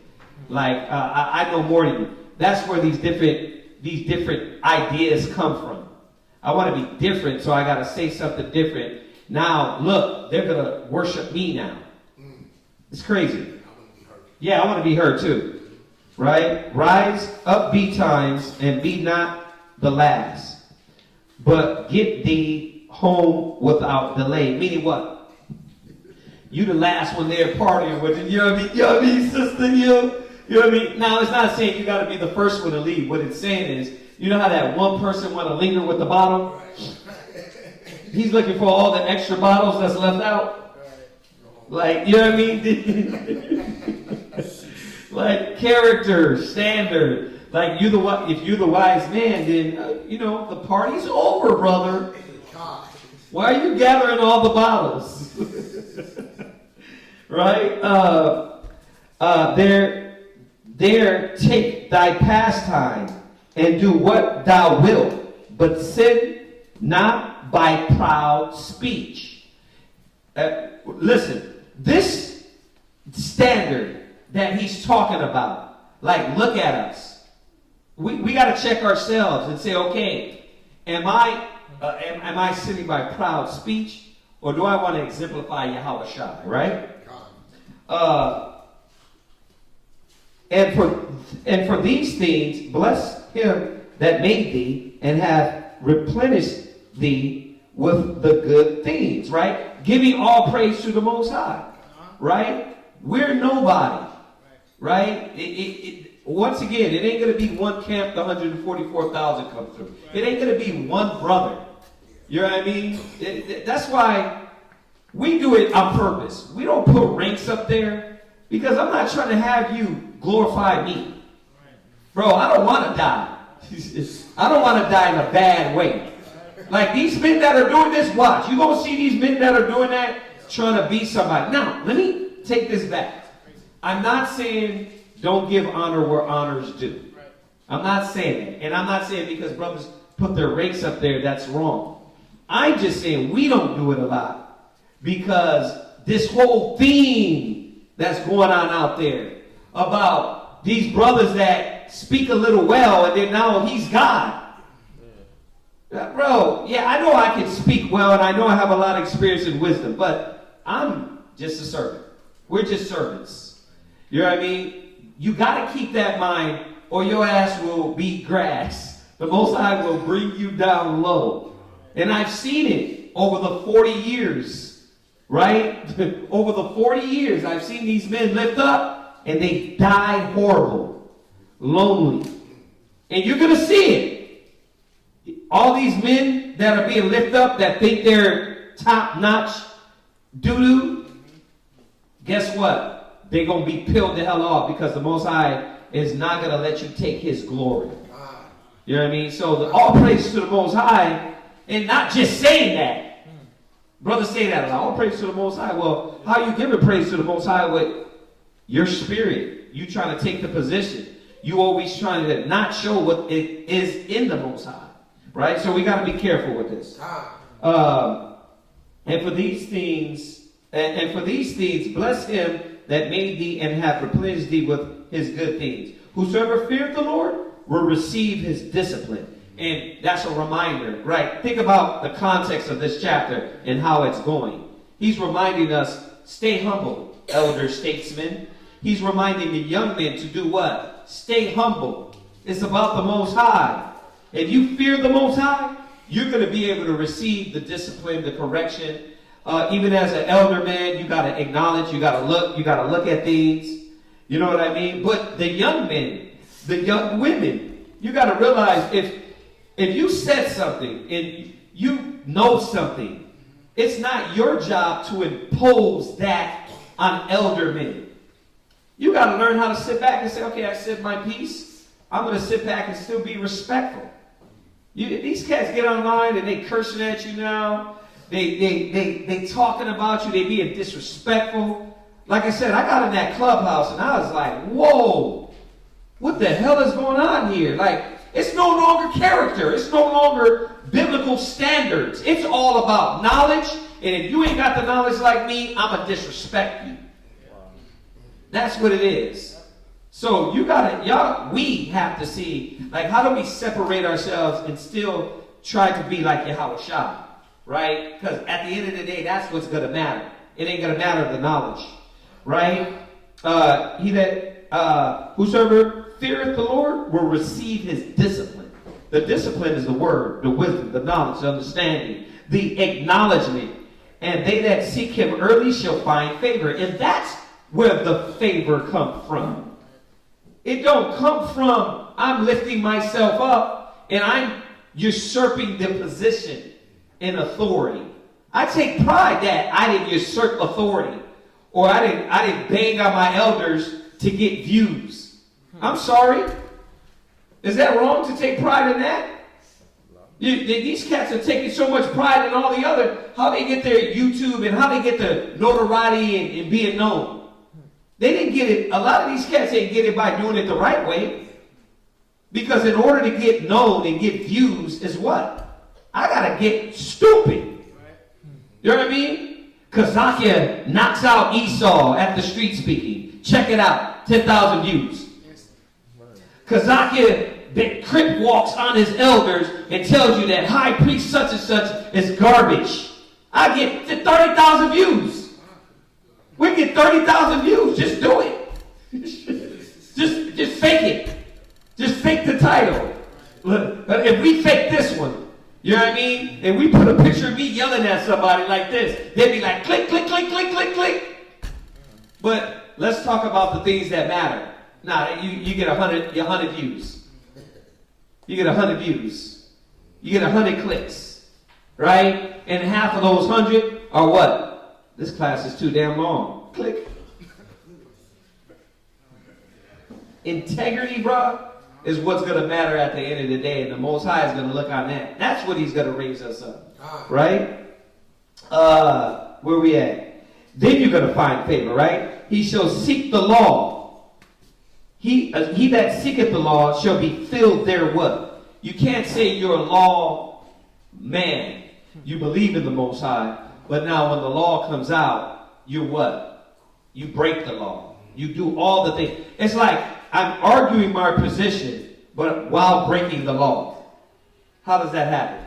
Like, I know more than you. That's where these different ideas come from. I want to be different, so I got to say something different. Now, look, they're going to worship me now. It's crazy. Yeah, I want to be heard too. Right? Rise up betimes and be not the last, but get thee home without delay. Meaning what? You the last one there partying with it. You know what I mean? You know what I mean, sister? You know what I mean? Now, it's not saying you got to be the first one to leave. What it's saying is, you know how that one person want to linger with the bottle? He's looking for all the extra bottles that's left out. Like, you know what I mean? Like, character, standard. Like, if you're the wise man, then, the party's over, brother. Why are you gathering all the bottles? Right? There take thy pastime and do what thou wilt, but sin not by proud speech. Listen, this standard that he's talking about, like, look at us. We got to check ourselves and say, okay, am I sinning by proud speech, or do I want to exemplify Yahweh Shai, right? And for these things, bless him that made thee, and hath replenished thee with the good things, right? Giving all praise to the Most High, right? We're nobody, right? Once again, it ain't going to be one camp, the 144,000 come through. It ain't going to be one brother. You know what I mean? That's why we do it on purpose. We don't put ranks up there because I'm not trying to have you glorify me. Bro, I don't want to die. I don't want to die in a bad way. Like, these men that are doing this, watch. You're going to see these men that are doing that trying to be somebody. Now, let me take this back. I'm not saying don't give honor where honor's due. I'm not saying that. And I'm not saying because brothers put their ranks up there, that's wrong. I'm just saying we don't do it a lot because this whole theme that's going on out there about these brothers that speak a little well and then now he's God. Bro, yeah, I know I can speak well and I know I have a lot of experience and wisdom, but I'm just a servant. We're just servants. You know what I mean? You got to keep that in mind or your ass will be grass. The Most High will bring you down low. And I've seen it over the 40 years, right? Over the 40 years, I've seen these men lift up and they died horrible, lonely. And you're going to see it. All these men that are being lifted up that think they're top-notch doo-doo, guess what? They're going to be peeled the hell off because the Most High is not going to let you take his glory. You know what I mean? So all praise to the Most High, and not just saying that. Brothers say that a lot. All praise to the Most High. Well, how you giving praise to the Most High with your spirit? You trying to take the position. You always trying to not show what it is in the Most High. Right? So we got to be careful with this. And for these things, bless him that made thee and hath replenished thee with his good things. Whosoever feareth the Lord will receive his discipline. And that's a reminder, right? Think about the context of this chapter and how it's going. He's reminding us, stay humble, elder statesmen. He's reminding the young men to do what? Stay humble. It's about the Most High. If you fear the Most High, you're going to be able to receive the discipline, the correction. Even as an elder man, you got to acknowledge, you got to look at things. You know what I mean? But the young men, the young women, you got to realize if you said something and you know something, it's not your job to impose that on elder men. You got to learn how to sit back and say, okay, I said my piece. I'm going to sit back and still be respectful. These cats get online and they cursing at you now. They talking about you. They being disrespectful. Like I said, I got in that clubhouse and I was like, whoa, what the hell is going on here? Like, it's no longer character. It's no longer biblical standards. It's all about knowledge. And if you ain't got the knowledge like me, I'm going to disrespect you. That's what it is. So we have to see, like, how do we separate ourselves and still try to be like Yahushua, right? Because at the end of the day, that's what's going to matter. It ain't going to matter the knowledge, right? Whosoever feareth the Lord will receive his discipline. The discipline is the word, the wisdom, the knowledge, the understanding, the acknowledgement. And they that seek him early shall find favor. And that's where the favor comes from. It don't come from I'm lifting myself up and I'm usurping the position and authority. I take pride that I didn't usurp authority or I didn't bang on my elders to get views. I'm sorry. Is that wrong to take pride in that? These cats are taking so much pride in all the other, how they get their YouTube and how they get the notoriety and being known. They didn't get it. A lot of these cats didn't get it by doing it the right way. Because in order to get known and get views is what? I got to get stupid. You know what I mean? Kazakia knocks out Esau at the street speaking. Check it out. 10,000 views. Kazakia that crip walks on his elders and tells you that high priest such and such is garbage. I get 30,000 views. We get 30,000 views. Just do it. just fake it. Just fake the title. If we fake this one, you know what I mean? And we put a picture of me yelling at somebody like this, they'd be like, click, click, click, click, click, click. But let's talk about the things that matter. Nah, you get 100 views. You get 100 views. You get 100 clicks. Right? And half of those 100 are what? This class is too damn long. Click. Integrity, bro, is what's going to matter at the end of the day. And the Most High is going to look on that. That's what he's going to raise us up. Right? Where we at? Then you're going to find favor, right? He shall seek the law. He that seeketh the law shall be filled therewith. You can't say you're a law man. You believe in the Most High. But now when the law comes out, you what? You break the law. You do all the things. It's like I'm arguing my position, but while breaking the law. How does that happen?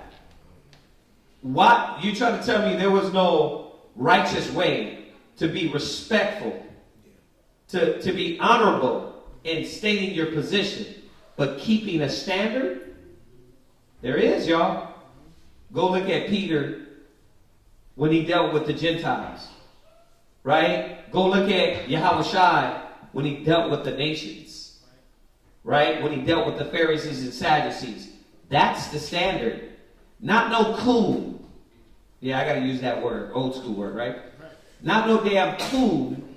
What? You trying to tell me there was no righteous way to be respectful, to be honorable in stating your position, but keeping a standard? There is, y'all. Go look at Peter when he dealt with the Gentiles, right? Go look at Yahushua when he dealt with the nations, right? When he dealt with the Pharisees and Sadducees. That's the standard. Not no coon. Yeah, I got to use that word, old school word, right? Not no damn coon.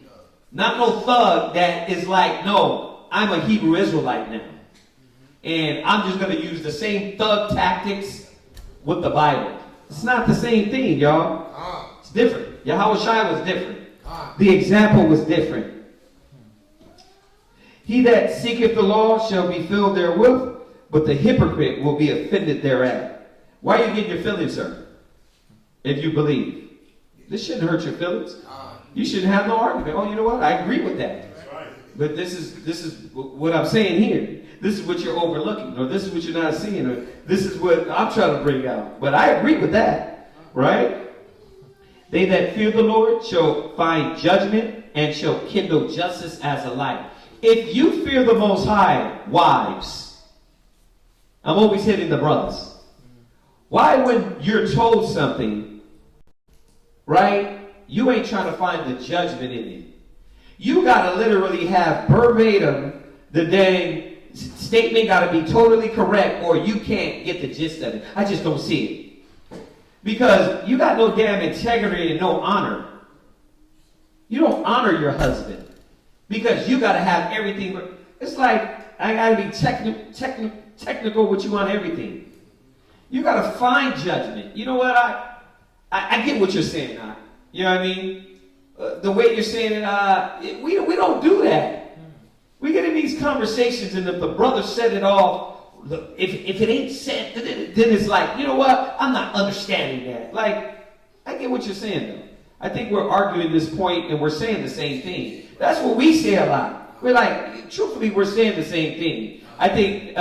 Not no thug that is like, no, I'm a Hebrew Israelite now. And I'm just going to use the same thug tactics with the Bible. It's not the same thing, y'all. It's different. Yahushua was different. The example was different. He that seeketh the law shall be filled therewith, but the hypocrite will be offended thereat. Why are you getting your feelings hurt? if you believe. This shouldn't hurt your feelings. You shouldn't have no argument. Oh, you know what? I agree with that. That's right. But this is what I'm saying here. This is what you're overlooking, or this is what you're not seeing, or this is what I'm trying to bring out. But I agree with that, right? They that fear the Lord shall find judgment and shall kindle justice as a light. If you fear the Most High, wives, I'm always hitting the brothers. Why, when you're told something, right, you ain't trying to find the judgment in it? You got to literally have verbatim the dang statement got to be totally correct, or you can't get the gist of it. I just don't see it. Because you got no damn integrity and no honor. You don't honor your husband. Because you got to have everything. It's like, I got to be technical with you on everything. You got to find judgment. You know what? I get what you're saying. You know what I mean? The way you're saying it, we don't do that. We get in these conversations, and if the brother said it all, if it ain't said, then it's like, you know what? I'm not understanding that. Like, I get what you're saying, though. I think we're arguing this point, and we're saying the same thing. That's what we say a lot. We're like, truthfully, we're saying the same thing. I think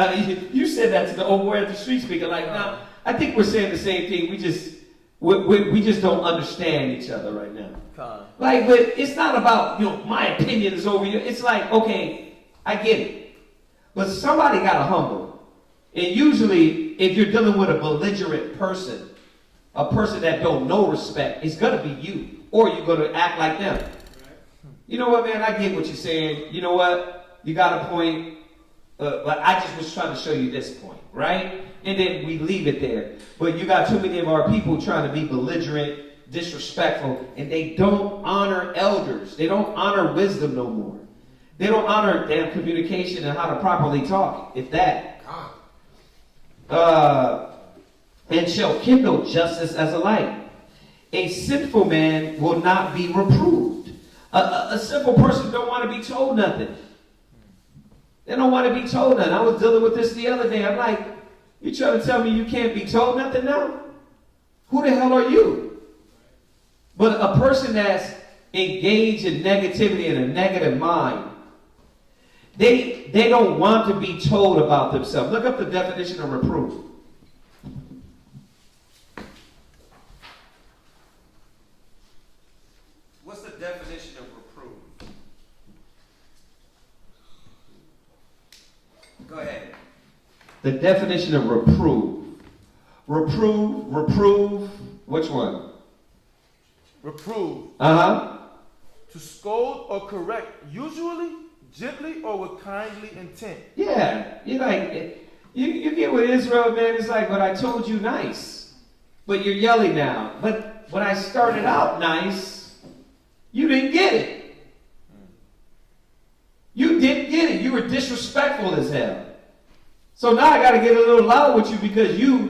you said that to the old boy at the street speaker. Like, nah, I think we're saying the same thing. We just don't understand each other right now. Like, but it's not about, my opinion is over you. It's like, okay, I get it. But somebody got to humble. And usually, if you're dealing with a belligerent person, a person that don't know respect, it's going to be you. Or you're going to act like them. You know what, man? I get what you're saying. You know what? You got a point. But I just was trying to show you this point, right? And then we leave it there. But you got too many of our people trying to be belligerent, disrespectful, and they don't honor elders. They don't honor wisdom no more. They don't honor damn communication and how to properly talk, if that. And shall kindle justice as a light. A sinful man will not be reproved. A simple person don't want to be told nothing. They don't want to be told nothing. I was dealing with this the other day. I'm like, you trying to tell me you can't be told nothing now? Who the hell are you? But a person that's engaged in negativity and a negative mind, they don't want to be told about themselves. Look up the definition of reproof. What's the definition of reproof? Go ahead. The definition of reproof. Reprove. Which one? Reprove. Uh-huh. To scold or correct, usually gently or with kindly intent. Yeah. You're like, you get with Israel, man, it's like, but I told you nice. But you're yelling now. But when I started out nice, you didn't get it. You didn't get it. You were disrespectful as hell. So now I got to get a little loud with you because you're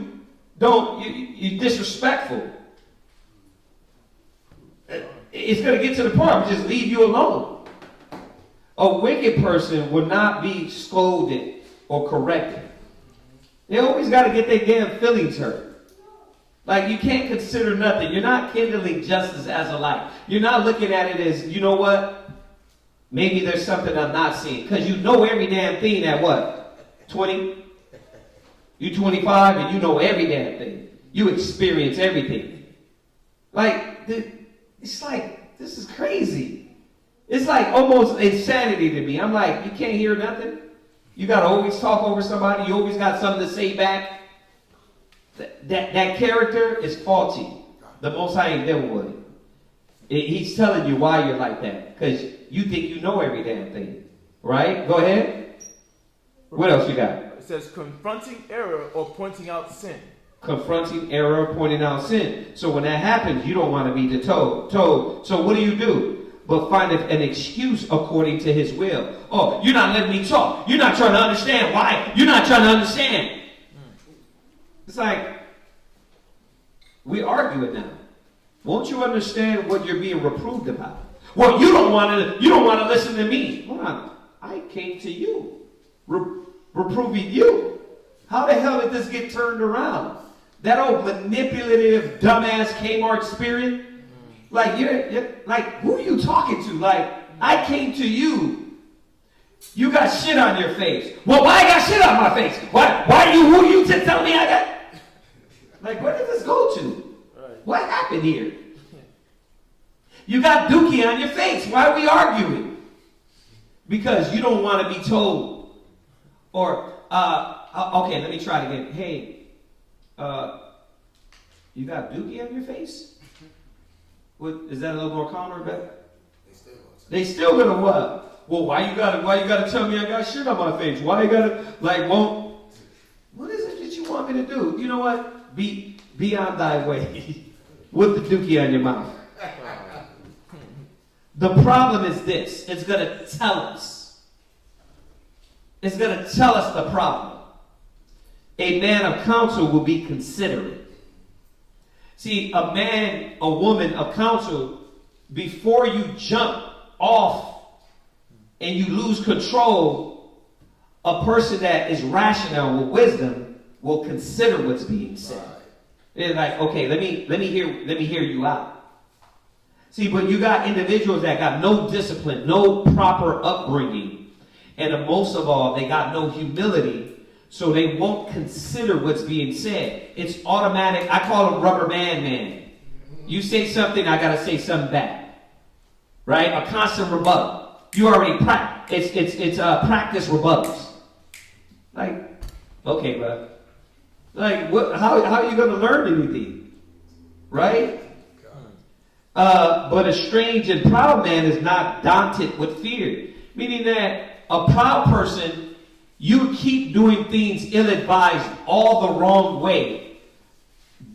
disrespectful. It's going to get to the point where just leave you alone. A wicked person will not be scolded or corrected. They always got to get their damn feelings hurt. Like, you can't consider nothing. You're not kindling justice as a light. You're not looking at it as, you know what? Maybe there's something I'm not seeing. Because you know every damn thing at what? 20? You 25 and you know every damn thing. You experience everything. Like, it's like, this is crazy. It's like almost insanity to me. I'm like, you can't hear nothing? You got to always talk over somebody? You always got something to say back? That character is faulty. The Most High ain't dealing with it. He's telling you why you're like that. Because you think you know every damn thing. Right? Go ahead. What else you got? It says confronting error or pointing out sin. Confronting error, pointing out sin. So when that happens, you don't want to be told. So what do? But find an excuse according to his will. Oh, you're not letting me talk. You're not trying to understand. Why? You're not trying to understand. It's like, we arguing now. Won't you understand what you're being reproved about? Well, you don't want to listen to me. Hold on. I came to you. Reproving you. How the hell did this get turned around? That old manipulative, dumbass Kmart spirit. Like, you're like, who are you talking to? Like, I came to you. You got shit on your face. Well, why I got shit on my face? Who are you to tell me I got? Like, where did this go to? What happened here? You got dookie on your face. Why are we arguing? Because you don't want to be told. Or, okay, let me try it again. Hey, you got dookie on your face? What, is that a little more calmer, Beth? They still gonna what? Well, why you gotta tell me I got shit on my face? Why you gotta, like, well, what is it that you want me to do? You know what? Be on thy way with the dookie on your mouth. The problem is this. It's going to tell us. It's going to tell us the problem. A man of counsel will be considerate. See, a woman of counsel, before you jump off and you lose control, a person that is rational with wisdom will consider what's being said. They're like, okay, let me hear you out. See, but you got individuals that got no discipline, no proper upbringing, and most of all, they got no humility, so they won't consider what's being said. It's automatic. I call them rubber band man. You say something, I gotta say something back, right? A constant rebuttal. You already practice. It's practice rebuttals. Like, okay, bro. Like, what? How are you gonna learn anything, right? But a strange and proud man is not daunted with fear. Meaning that a proud person, you keep doing things ill-advised all the wrong way,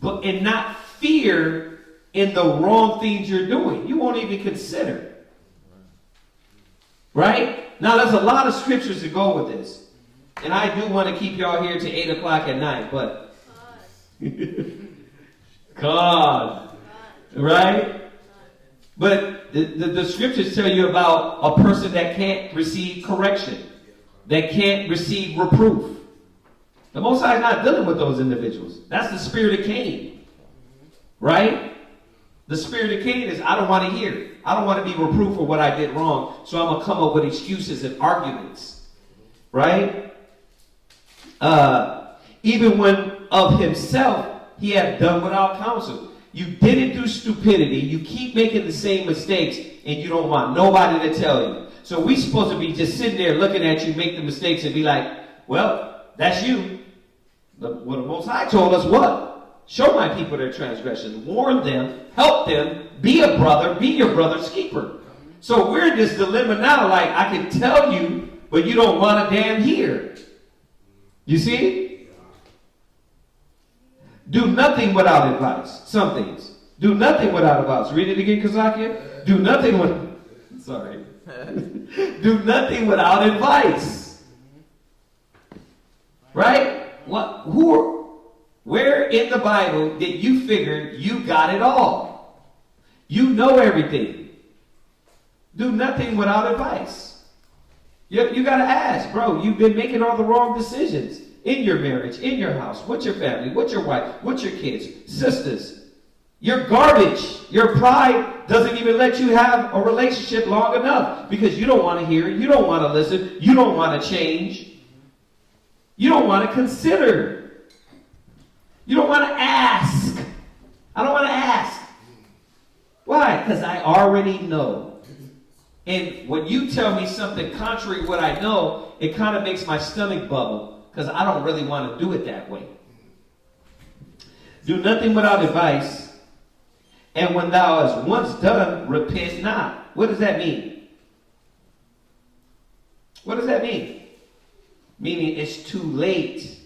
and not fear in the wrong things you're doing. You won't even consider. Right? Now, there's a lot of scriptures to go with this. And I do want to keep y'all here to 8 o'clock at night, but... God. Right? But the scriptures tell you about a person that can't receive correction, that can't receive reproof. The Most High is not dealing with those individuals. That's the spirit of Cain. Right? The spirit of Cain is, I don't want to hear. I don't want to be reproved for what I did wrong, so I'm going to come up with excuses and arguments. Right? Even when of himself he had done without counsel. You did it through stupidity. You keep making the same mistakes, and you don't want nobody to tell you. So we're supposed to be just sitting there looking at you make the mistakes and be like, well, that's you. What the Most High told us what? Show my people their transgressions. Warn them. Help them. Be a brother. Be your brother's keeper. So we're in this dilemma now, like, I can tell you, but you don't want to damn hear. You see? Do nothing without advice. Some things. Do nothing without advice. Read it again, Kazakia. Do nothing with... Sorry. Do nothing without advice. Right? What? Where in the Bible did you figure you got it all? You know everything. Do nothing without advice. You got to ask, bro, you've been making all the wrong decisions. In your marriage, in your house, with your family, with your wife, with your kids, sisters. You're garbage. Your pride doesn't even let you have a relationship long enough because you don't want to hear, you don't want to listen, you don't want to change. You don't want to consider. You don't want to ask. I don't want to ask. Why? Because I already know. And when you tell me something contrary to what I know, it kind of makes my stomach bubble. Because I don't really want to do it that way. Do nothing without advice. And when thou hast once done, repent not. What does that mean? What does that mean? Meaning it's too late.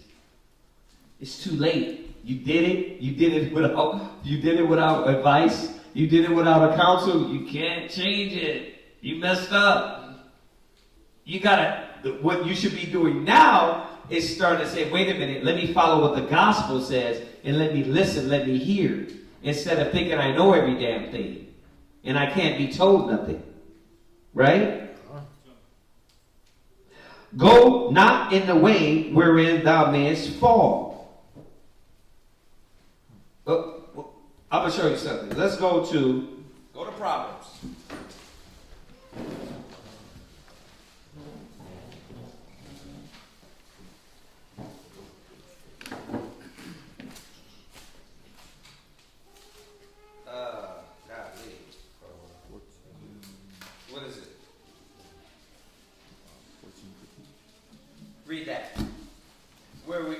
It's too late. You did it. You did it without advice. You did it without a counsel. You can't change it. You messed up. You gotta, what you should be doing now is starting to say, wait a minute, let me follow what the gospel says, and let me listen, let me hear, instead of thinking I know every damn thing, and I can't be told nothing. Right? Go not in the way wherein thou mayest fall. I'm going to show you something. Let's go to Proverbs. What is it? Read that. Where are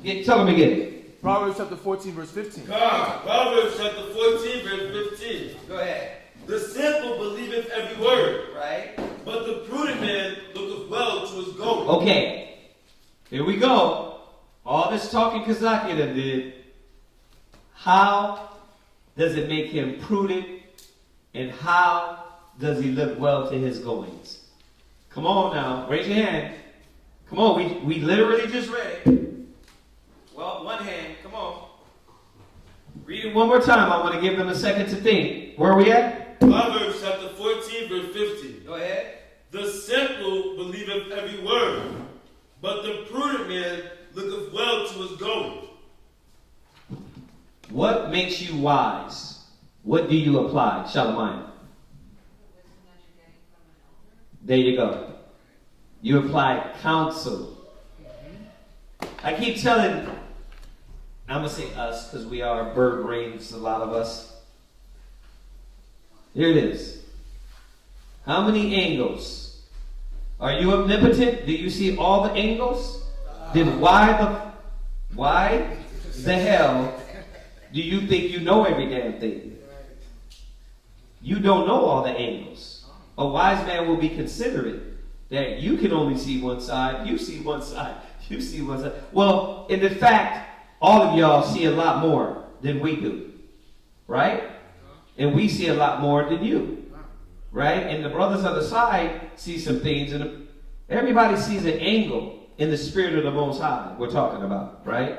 we? Tell them again. Proverbs chapter 14, verse 15. Proverbs chapter 14, verse 15. Go ahead. The simple believeth every word, Right? but the prudent man looketh well to his going. Okay. Here we go. All this talking Kazaki done did. How does it make him prudent? And how does he look well to his goings? Come on now. Raise your hand. Come on. We literally just read it. Well, one hand. Come on. Read it one more time. I want to give them a second to think. Where are we at? Proverbs chapter 14, verse 15. Go ahead. The simple believeth every word, but the prudent man looketh well to his going. What makes you wise? What do you apply? Shalom. There you go. You apply counsel. I keep telling, I'm going to say us because we are bird brains, a lot of us. Here it is. How many angles? Are you omnipotent? Do you see all the angles? Then why the hell do you think you know every damn thing? You don't know all the angles. A wise man will be considerate that you can only see one side, you see one side, you see one side. Well, in fact, all of y'all see a lot more than we do, right? And we see a lot more than you, right? And the brothers on the side see some things, and everybody sees an angle in the spirit of the Most High we're talking about, right?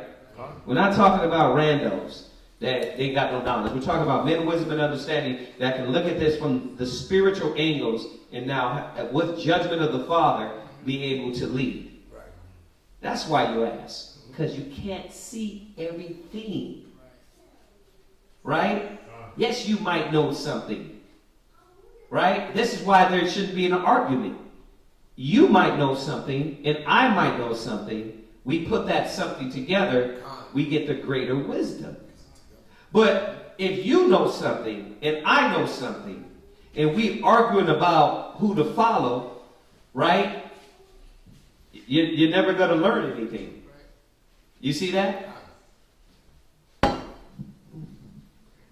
We're not talking about randos that they got no knowledge. We're talking about men, wisdom, and understanding that can look at this from the spiritual angles and now, with judgment of the Father, be able to lead. Right. That's why you ask. Because you can't see everything. Right? Yes, you might know something. Right? This is why there shouldn't be an argument. You might know something, and I might know something. We put that something together, we get the greater wisdom. But if you know something, and I know something, and we arguing about who to follow, right? You're never going to learn anything. You see that?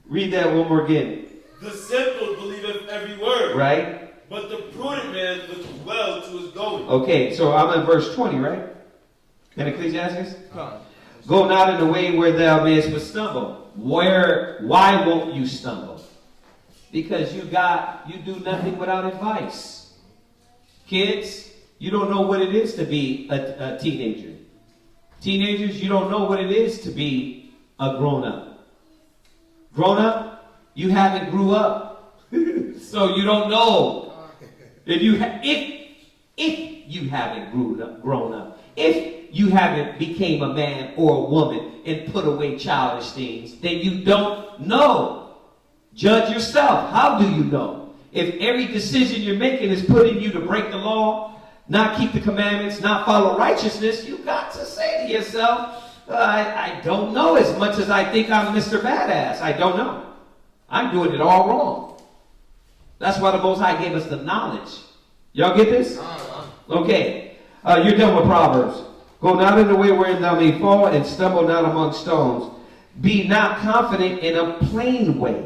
Read that one more again. The simple believeth every word. Right? But the prudent man looketh well to his going. Okay, so I'm in verse 20, right? In Ecclesiasticus? Go not in the way where thou mayest stumble. Why won't you stumble? Because you do nothing without advice. Kids, you don't know what it is to be a teenager. Teenagers, you don't know what it is to be a grown-up. Grown-up, you haven't grew up. So you don't know. If you haven't grown up, if you haven't became a man or a woman and put away childish things, then you don't know. Judge yourself. How do you know? If every decision you're making is putting you to break the law, not keep the commandments, not follow righteousness, you got to say to yourself, I don't know as much as I think I'm Mr. Badass. I don't know. I'm doing it all wrong. That's why the Most High gave us the knowledge. Y'all get this? Okay. You're done with Proverbs. Go not in the way wherein thou may fall, and stumble not among stones. Be not confident in a plain way.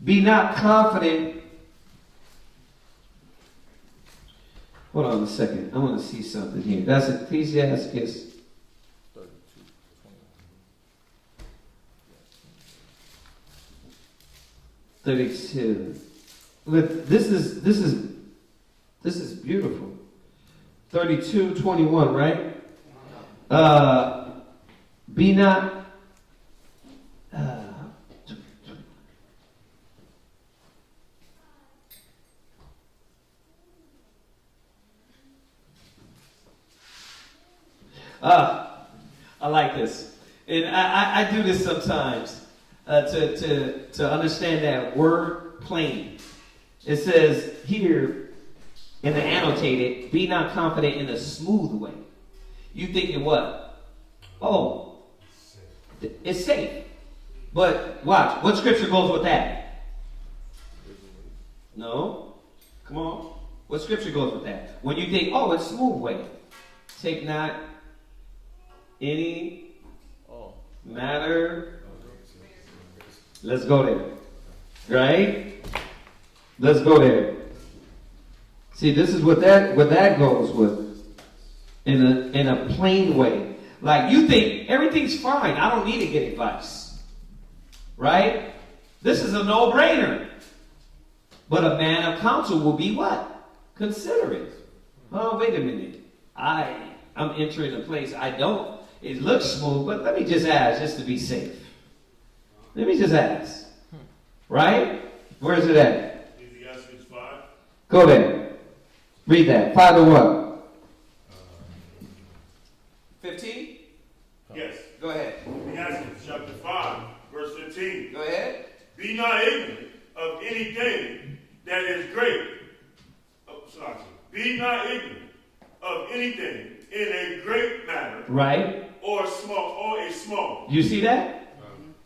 Be not confident. Hold on a second. I want to see something here. That's Ecclesiasticus 32. But this is beautiful. 32:21, right? Be not. I like this. And I do this sometimes to understand that word plain. It says here in the annotated, be not confident in a smooth way. You thinking what? Oh, it's safe. But watch, what scripture goes with that? No? Come on. What scripture goes with that? When you think, oh, it's smooth way. Take not any matter. Let's go there. Right? Let's go there. See, this is what that goes with. In a plain way. Like you think everything's fine. I don't need to get advice. Right? This is a no-brainer. But a man of counsel will be what? Considerate. Oh, wait a minute. I'm entering a place I don't. It looks smooth, but let me just ask just to be safe. Let me just ask. Right? Where is it at? Ecclesiasticus 5. Go there. Read that. 5 to what? 15? Yes. Go ahead. Ecclesiasticus chapter 5, verse 15. Go ahead. Be not ignorant of anything that is great. Be not ignorant of anything in a great matter. Right. Or a small. You see that?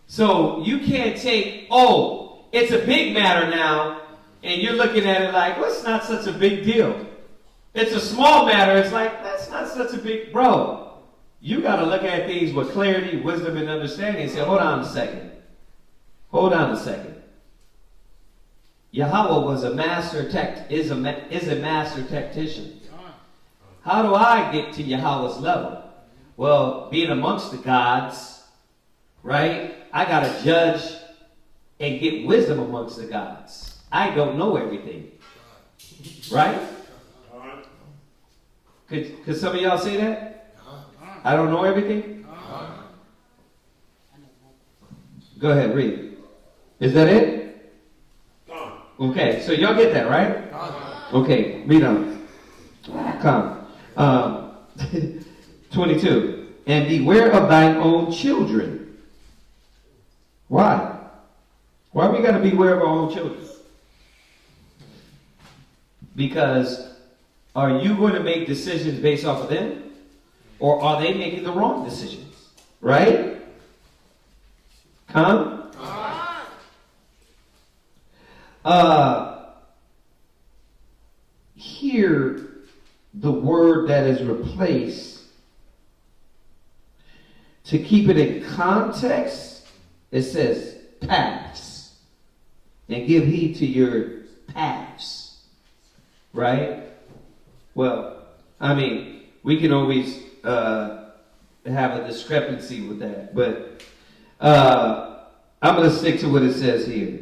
So you can't take, oh, it's a big matter now, and you're looking at it like, well, it's not such a big deal. It's a small matter. It's like, that's not such a big, bro. You got to look at things with clarity, wisdom, and understanding and say, hold on a second. Hold on a second. Yahweh was a master is a master tactician. How do I get to Yahweh's level? Well, being amongst the gods, right? I got to judge and get wisdom amongst the gods. I don't know everything. Right? Could some of y'all say that? I don't know everything? Go ahead, read. Is that it? Okay, so y'all get that, right? Okay, read on. Come. 22. And beware of thine own children. Why? Why we got to beware of our own children? Because are you going to make decisions based off of them? Or are they making the wrong decisions? Right? Come? Here, the word that is replaced, to keep it in context, it says paths. And give heed to your paths. Right? Well, I mean, we can always have a discrepancy with that. But I'm going to stick to what it says here.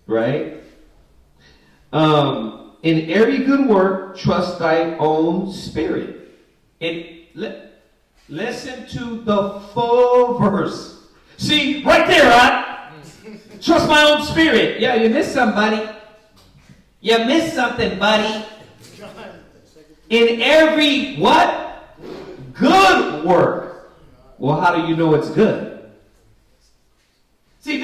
Right? In every good work, trust thy own spirit. And listen to the full verse. See, right there, right? Trust my own spirit. Yeah, you missed somebody. You missed something, buddy. In every what? Good work. Well, how do you know it's good? See,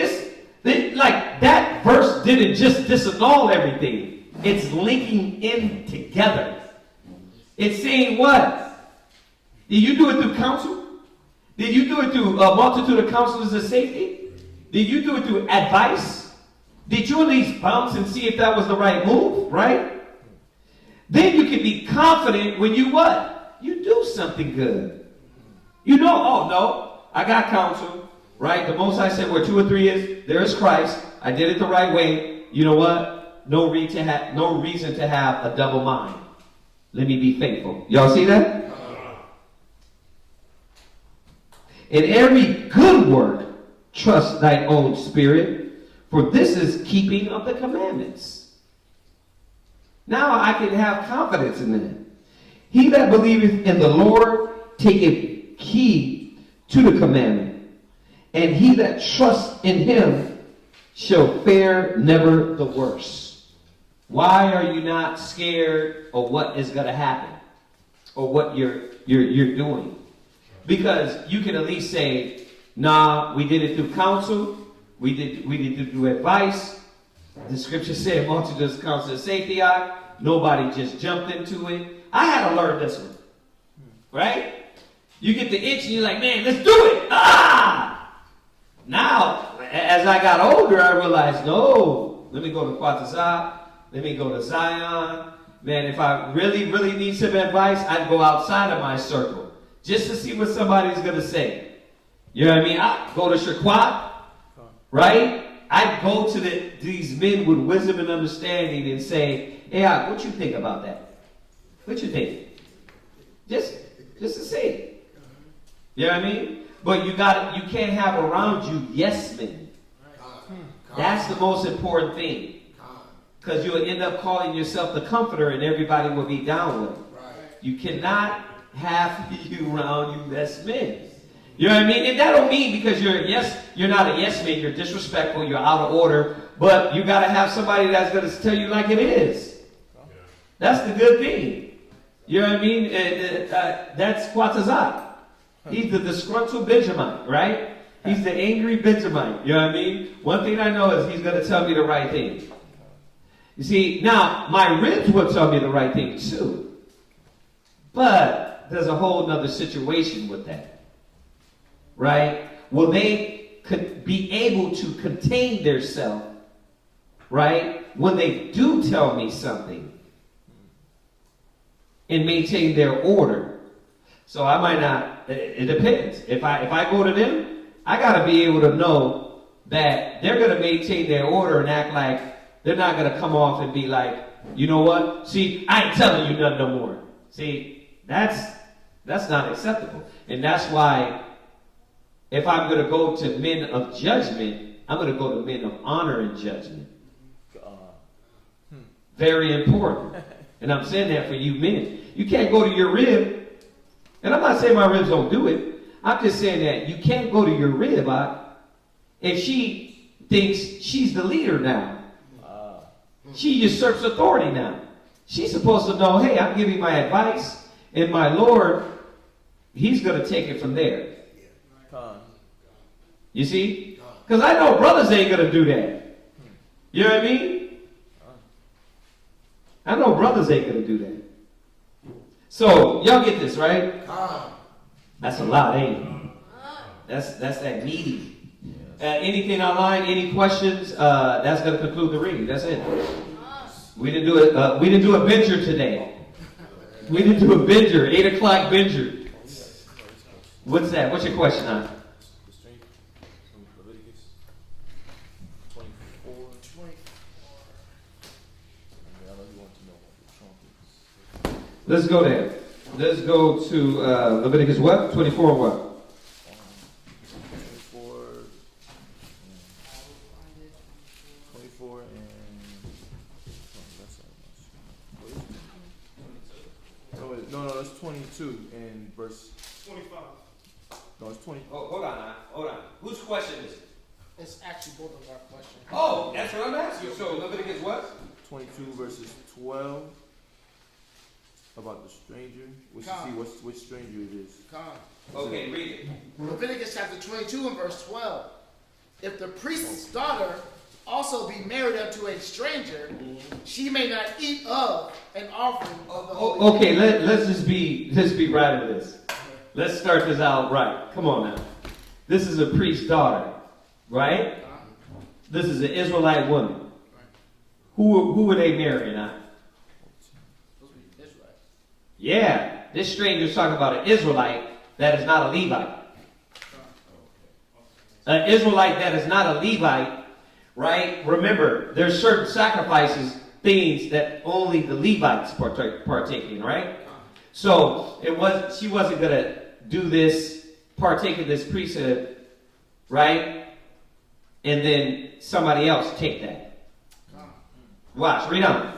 like that verse didn't just disannul everything. It's linking in together. It's saying what? Did you do it through counsel? Did you do it through a multitude of counselors of safety? Did you do it through advice? Did you at least bounce and see if that was the right move, right? Then you can be confident when you what? You do something good. You know, oh no, I got counsel, right? The Most High said where 2 or 3 is, there is Christ. I did it the right way. You know what? No reason to have a double mind. Let me be faithful. Y'all see that? In every good work, trust thy own spirit, for this is keeping of the commandments. Now I can have confidence in that. He that believeth in the Lord taketh heed to the commandment, and he that trusts in him shall fare never the worse. Why are you not scared of what is going to happen or what you're doing? Because you can at least say, Nah, we did it through counsel. We did it through advice. The scripture said, multitude of counsel of safety. Nobody just jumped into it. I had to learn this one. Right? You get the itch and you're like, man, let's do it. Now, as I got older, I realized, no, let me go to Quatazah. Let me go to Zion. Man, if I really, really need some advice, I'd go outside of my circle just to see what somebody's going to say. You know what I mean? I'd go to Shaquat, right? I'd go to these men with wisdom and understanding and say, hey, what you think about that? What you think? Just to see. You know what I mean? But you can't have around you yes men. That's the most important thing. Because you'll end up calling yourself the comforter and everybody will be down with it. You cannot have you around you yes men. You know what I mean? And that don't mean because you're not a yes man, you're disrespectful, you're out of order, but you got to have somebody that's going to tell you like it is. That's the good thing. You know what I mean? That's Quatazah. He's the disgruntled Benjamite, right? He's the angry Benjamite. You know what I mean? One thing I know is he's going to tell me the right thing. You see, now, my ribs will tell me the right thing too. But there's a whole nother situation with that. Right? Will they be able to contain themselves, right, when they do tell me something and maintain their order? So I might not, it depends. If I go to them, I got to be able to know that they're going to maintain their order and act like they're not going to come off and be like, you know what? See, I ain't telling you nothing no more. See, that's not acceptable. And that's why if I'm going to go to men of judgment, I'm going to go to men of honor and judgment. Very important. And I'm saying that for you men. You can't go to your rib. And I'm not saying my ribs don't do it. I'm just saying that you can't go to your rib if she thinks she's the leader now. She usurps authority now. She's supposed to know, hey, I'm giving my advice, and my Lord, he's going to take it from there. You see? Because I know brothers ain't going to do that. You know what I mean? I know brothers ain't going to do that. So, y'all get this, right? That's a lot, ain't it? That's that meaty. Anything online? Any questions? That's going to conclude the reading. That's it. We didn't do it. We didn't do a binger today. We didn't do a binger. 8 o'clock binger. What's that? What's your question, on? Leviticus 24. I know you want to know what the trumpets. Let's go there. Let's go to Leviticus what? 24 and what? 24 and no, that's 22 and verse 25. No, it's 20. Oh, hold on. Whose question is it? It's actually both of our questions. Oh, that's what I'm asking. So Leviticus what? 22 verses 12 about the stranger. We should see which stranger it is. Okay, read it. Leviticus chapter 22 and verse 12. If the priest's daughter also be married unto a stranger, she may not eat of an offering of the holy. Okay, let's be right at this. Let's start this out right. Come on now. This is a priest's daughter, right? This is an Israelite woman. Who were they marrying now? Yeah, this stranger's talking about an Israelite that is not a Levite. An Israelite that is not a Levite, right? Remember, there's certain sacrifices, things that only the Levites partake in, right? So she wasn't gonna do this, partake in this priesthood, right? And then somebody else take that. Watch, read on.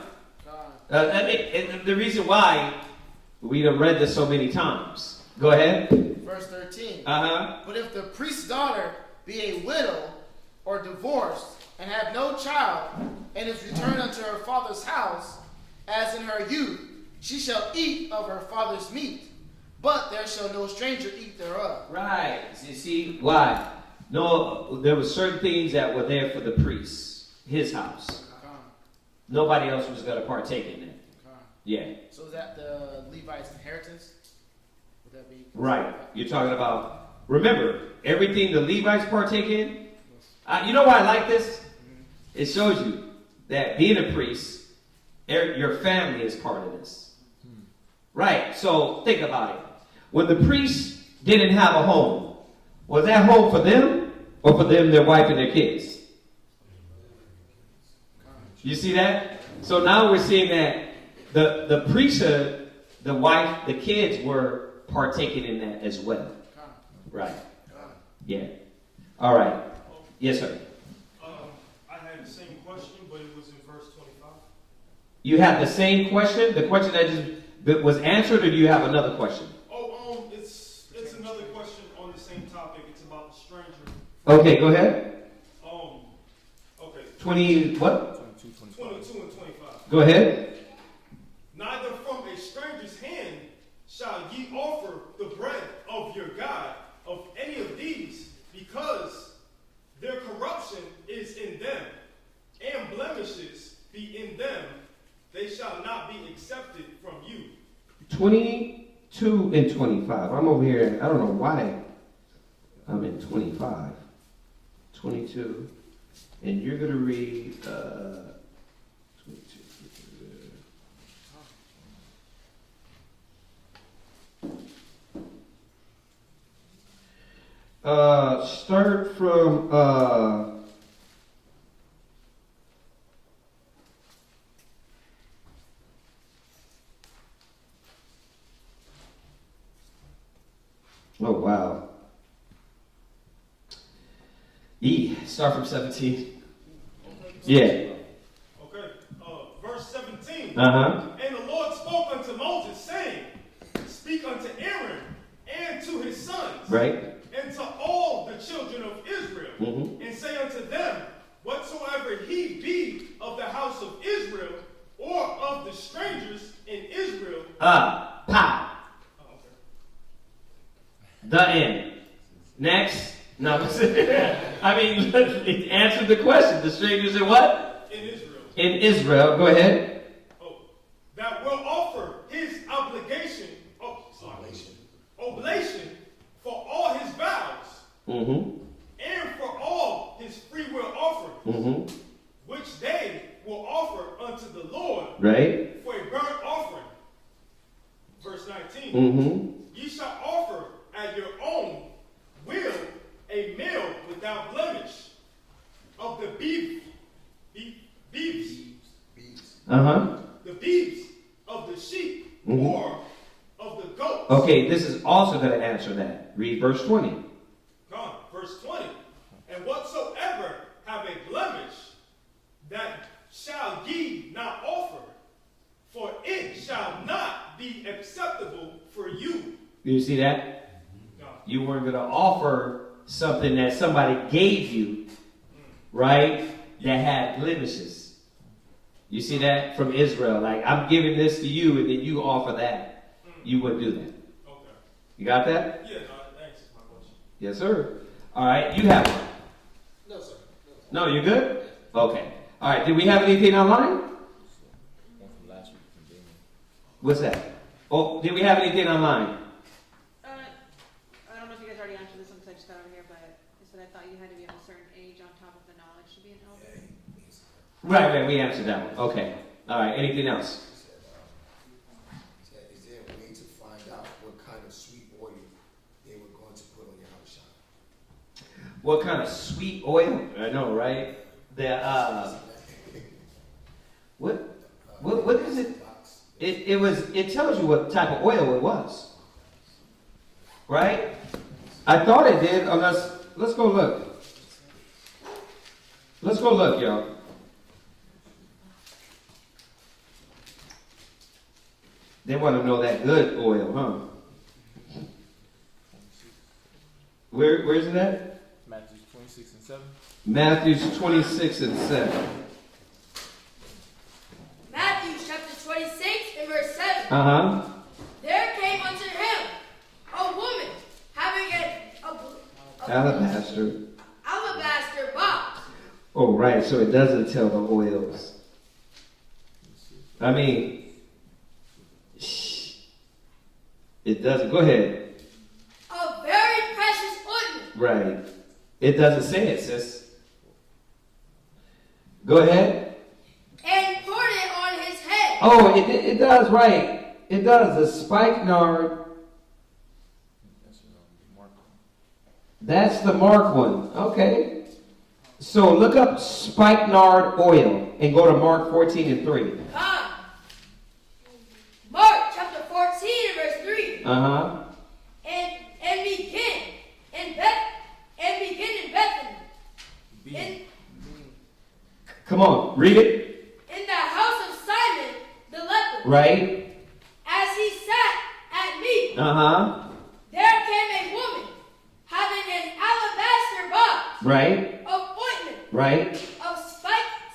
The reason why we have read this so many times. Go ahead. Verse 13. But if the priest's daughter be a widow or divorced and have no child and is returned unto her father's house, as in her youth, she shall eat of her father's meat. but there shall no stranger eat thereof. Right. You see why? No, there were certain things that were there for the priests, his house. Nobody else was going to partake in that. Yeah. So is that the Levites' inheritance? Would that be? Right. You're talking about, remember, everything the Levites partake in. You know why I like this? It shows you that being a priest, your family is part of this. Right. So think about it. When the priests didn't have a home, was that home for them or for them, their wife, and their kids? You see that? So now we're seeing that the priesthood, the wife, the kids were partaking in that as well. Right. Yeah. All right. Yes, sir. I had the same question, but it was in verse 25. You have the same question? The question that was answered, or do you have another question? It's another question on the same topic. It's about the stranger. Okay, go ahead. Okay. 20, what? 22 and 25. Go ahead. Neither from a stranger's hand shall ye offer the bread of your God of any of these, because their corruption is in them, and blemishes be in them. They shall not be accepted from you. 22 and 25. I'm over here. I don't know why I'm in 25. 22. And you're going to read 22. Start from oh wow. Start from 17. Yeah. Okay. Verse 17. And the Lord spoke unto Moses, saying, speak unto Aaron and to his sons. Right. And to all the children of Israel, and say unto them, whatsoever he be of the house of Israel, or of the strangers in Israel. Pow. Oh, okay. The end. Next. No, I mean, it answered the question. The strangers in what? In Israel. In Israel. Go ahead. Oh, that will offer his oblation for all his vows, and for all his free will offerings, which they will offer unto the Lord, right, for a burnt offering. Verse 19. Ye shall offer at your own will a meal without blemish of the beeves, the beeves of the sheep, or of the goats. Okay, this is also going to answer that. Read verse 20. Verse 20. And whatsoever have a blemish, that shall ye not offer, for it shall not be acceptable for you. You see that? You weren't going to offer something that somebody gave you, right, that had blemishes. You see that? From Israel. Like, I'm giving this to you, and then you offer that. You wouldn't do that. Okay. You got that? Yeah, no, that answers my question. Yes, sir. All right, you have one. No, sir. No, you're good? Okay. All right, did we have anything online? What's that? Oh, did we have anything online? I don't know if you guys already answered this one because I just got over here, but it said I thought you had to be of a certain age on top of the knowledge to be an elder. Right, we answered that one. Okay. All right, anything else? Is there a way to find out what kind of sweet oil they were going to put on your house shop? What kind of sweet oil? I know, right? What is it? It tells you what type of oil it was. Right? I thought it did, unless let's go look. Let's go look, y'all. They want to know that good oil, huh? Where is it at? Matthew 26 and 7. Matthew 26 and 7. Matthew chapter 26 and verse 7. Uh-huh. There came unto him Alabaster. Alabaster box. Oh, right. So it doesn't tell the oils. I mean, it doesn't. Go ahead. A very precious ointment. Right. It doesn't say it, sis. Go ahead. And poured it on his head. Oh, it does, right. It does. The spikenard. That's the mark one. Okay. So look up spikenard oil and go to Mark 14:3. Mark chapter 14 and verse 3. Uh-huh. And begin in Bethany. Come on, read it. In the house of Simon the leper. Right. As he sat at meat. Uh-huh. There came a woman having an alabaster box. Right. Of ointment. Right. Of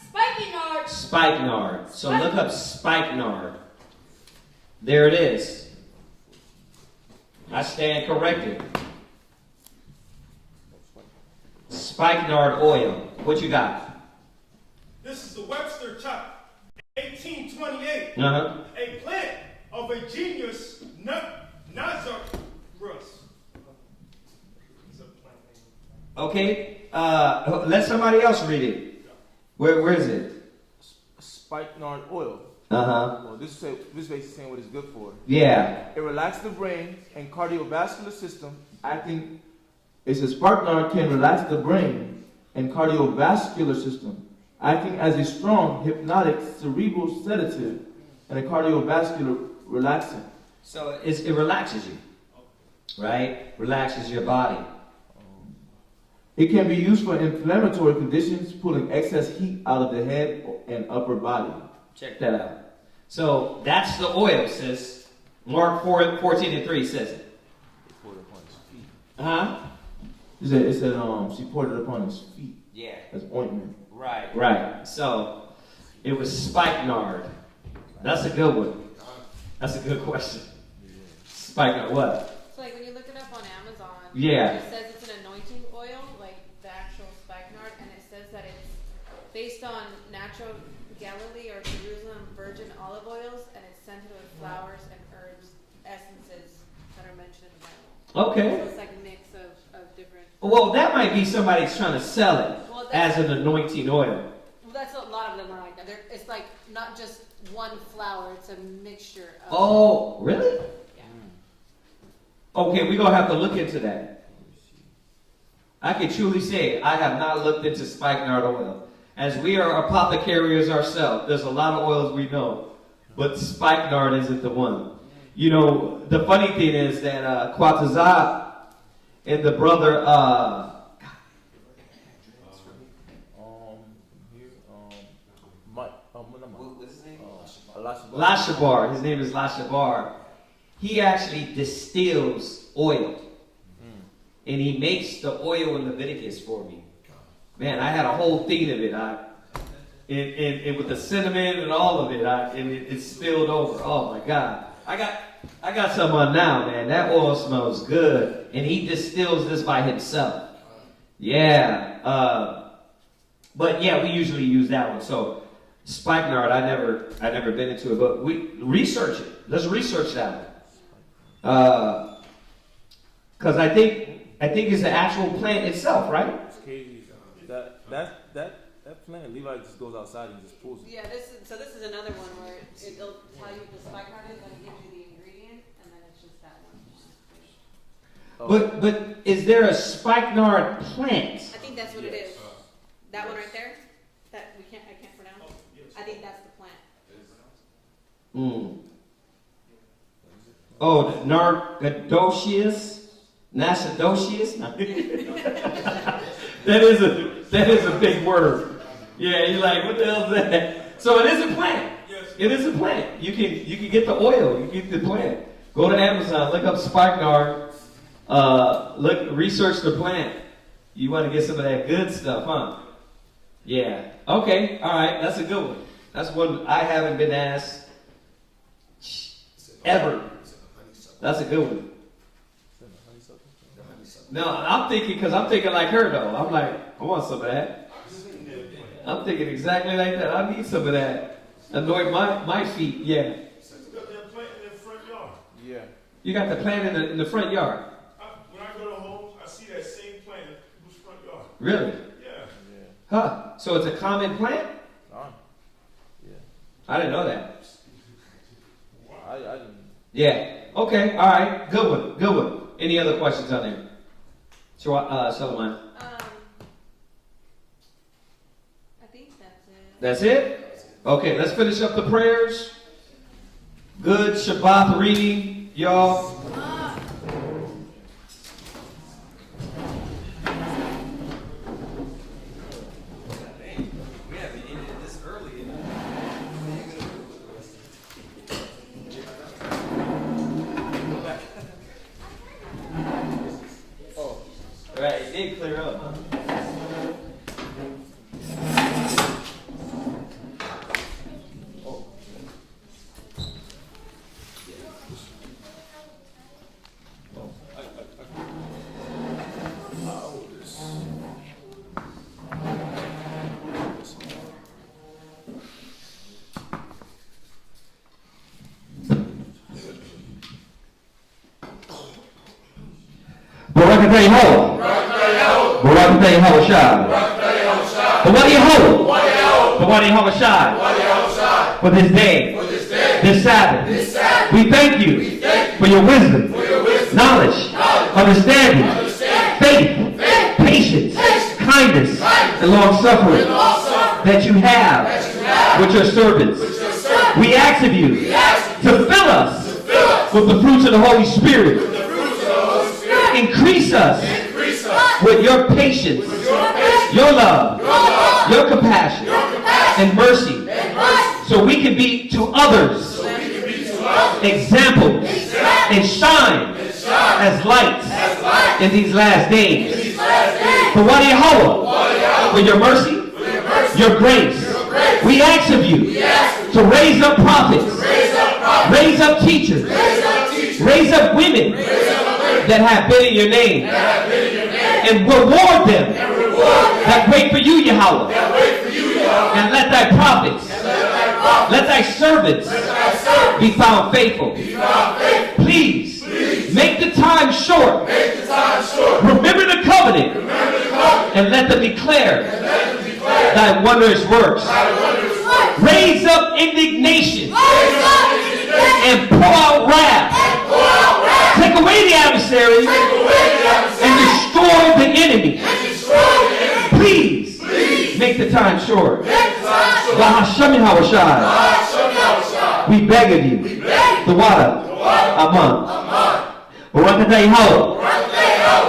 spikenard. Spikenard. So look up spikenard. There it is. I stand corrected. Spikenard oil. What you got? This is the Webster chapter, 1828. Uh-huh. A plant of a genius Nazarus. Okay. Let somebody else read it. Where is it? Spikenard oil. Uh-huh. Well, this is basically saying what it's good for. Yeah. It relaxes the brain and cardiovascular system. Acting, it says spikenard can relax the brain and cardiovascular system, acting as a strong hypnotic cerebral sedative and a cardiovascular relaxant. So it relaxes you, right? Relaxes your body. It can be used for inflammatory conditions, pulling excess heat out of the head and upper body. Check that out. So that's the oil, sis. Mark 14:3 says it. Huh? It said she poured it upon his feet. Yeah. As ointment. Right. Right. So it was spikenard. That's a good one. That's a good question. Spikenard, what? So like when you look it up on Amazon, Yeah. it says it's an anointing oil, like the actual spikenard, and it says that it's based on natural Galilee or Jerusalem virgin olive oils, and it's scented with flowers and herbs, essences that are mentioned in the Bible. Okay. So it's like a mix of different. Well, that might be somebody's trying to sell it Well, as an anointing oil. Well, that's a lot of them are like that. It's like not just one flower; it's a mixture. Of Oh, really? Yeah. Okay, we're going to have to look into that. I can truly say I have not looked into spikenard oil. As we are apothecarians ourselves, there's a lot of oils we know, but spikenard isn't the one. You know, the funny thing is that Quatazat and the brother, What's his name? Lashabar, his name is Lashabar. He actually distills oil. And he makes the oil in Leviticus for me. Man, I had a whole thing of it. And with the cinnamon and all of it, and it spilled over. Oh my God. I got some on now, man. That oil smells good. And he distills this by himself. Yeah. But yeah, we usually use that one. So spikenard, I never been into it, but we research it. Let's research that one. Because I think it's the actual plant itself, right? It's crazy. That plant, Levi just goes outside and just pulls it. Yeah, this is another one where it'll tell you the spikenard is, and it gives you the ingredient, and then it's just that one. But is there a spikenard plant? I think that's what it is. That one right there, that I can't pronounce. I think that's the plant. Oh, the Narcodoceus? Nasadocius? That is a big word. Yeah, you're like, what the hell is that? So it is a plant. It is a plant. You can get the oil. You can get the plant. Go to Amazon, look up spikenard. Research the plant. You want to get some of that good stuff, huh? Yeah. Okay. All right. That's a good one. That's one I haven't been asked ever. That's a good one. No, I'm thinking like her though. I'm like, I want some of that. I'm thinking exactly like that. I need some of that. Anoint my feet. Yeah. You got that plant in the front yard. Yeah. You got the plant in the front yard. When I go to homes, I see that same plant in people's front yard. Really? Yeah. Huh. So it's a common plant? Yeah. I didn't know that. I didn't. Yeah. Okay. All right. Good one. Good one. Any other questions on there? Solomon. I think that's it. That's it? Okay. Let's finish up the prayers. Good Shabbat reading, y'all. Right, it did clear up, huh? Barakatay Ho. Barakatay Ho Shai. Bawadi Ho. Bawadi Ho Shai. For this day. This Sabbath. We thank you for your wisdom, knowledge, understanding, faith, patience, kindness, and long suffering that you have with your servants. We ask of you to fill us with the fruits of the Holy Spirit. Increase us with your patience, your love, your compassion, and mercy, so we can be to others examples and shine as lights in these last days. For what Yahweh, with your mercy, your grace, we ask of you to raise up prophets, raise up teachers, raise up women that have been in your name, and reward them that wait for you, Yahweh. And let thy prophets, let thy servants be found faithful. Please make the time short. Remember the covenant, and let them declare thy wondrous works. Raise up indignation and pour out wrath. Take away the adversary and destroy the enemy. Please make the time short. We beg of you. The water. Aman. Barakatay Ho.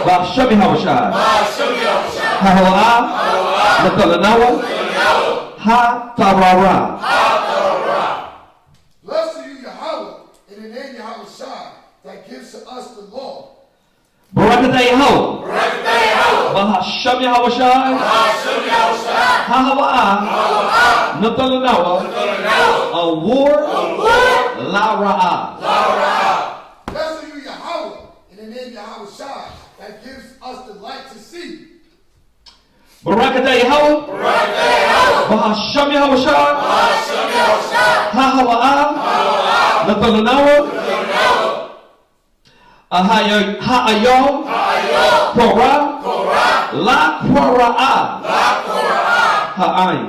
Bashami Hawashai. Hahoa. Natalanawa. Ha Tarara. Blessed are you, Yahweh, in the name Yahweh Shai, that gives to us the law. Barakatay Ho. Bahasham Yahawashai. Hahawa. Natalanawa. A war. La Ra'ah. Blessed are you, Yahweh, in the name Yahweh Shai, that gives us the light to see. Barakatay Ho. Bahasham Yahawashai. Hahawa. Natalanawa. Ha'ayom. Korah. La Korah. Ha'ayin.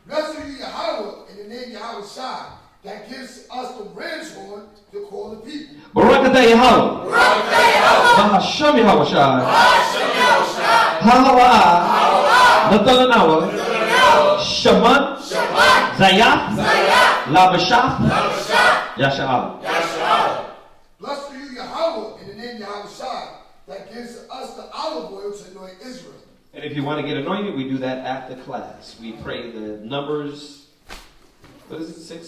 Blessed are you, Yahweh, in the name Yahweh Shai, that gives us the ram's horn to call the people. Barakatay Ho. Bahasham Yahawashai. Hahawa. Natalanawa. Shaman. Zayaf. Labashaf. Yasha'al. Blessed are you, Yahweh, in the name Yahweh Shai, that gives us the olive oil to anoint Israel. And if you want to get anointed, we do that after class. We pray the Numbers, what is it,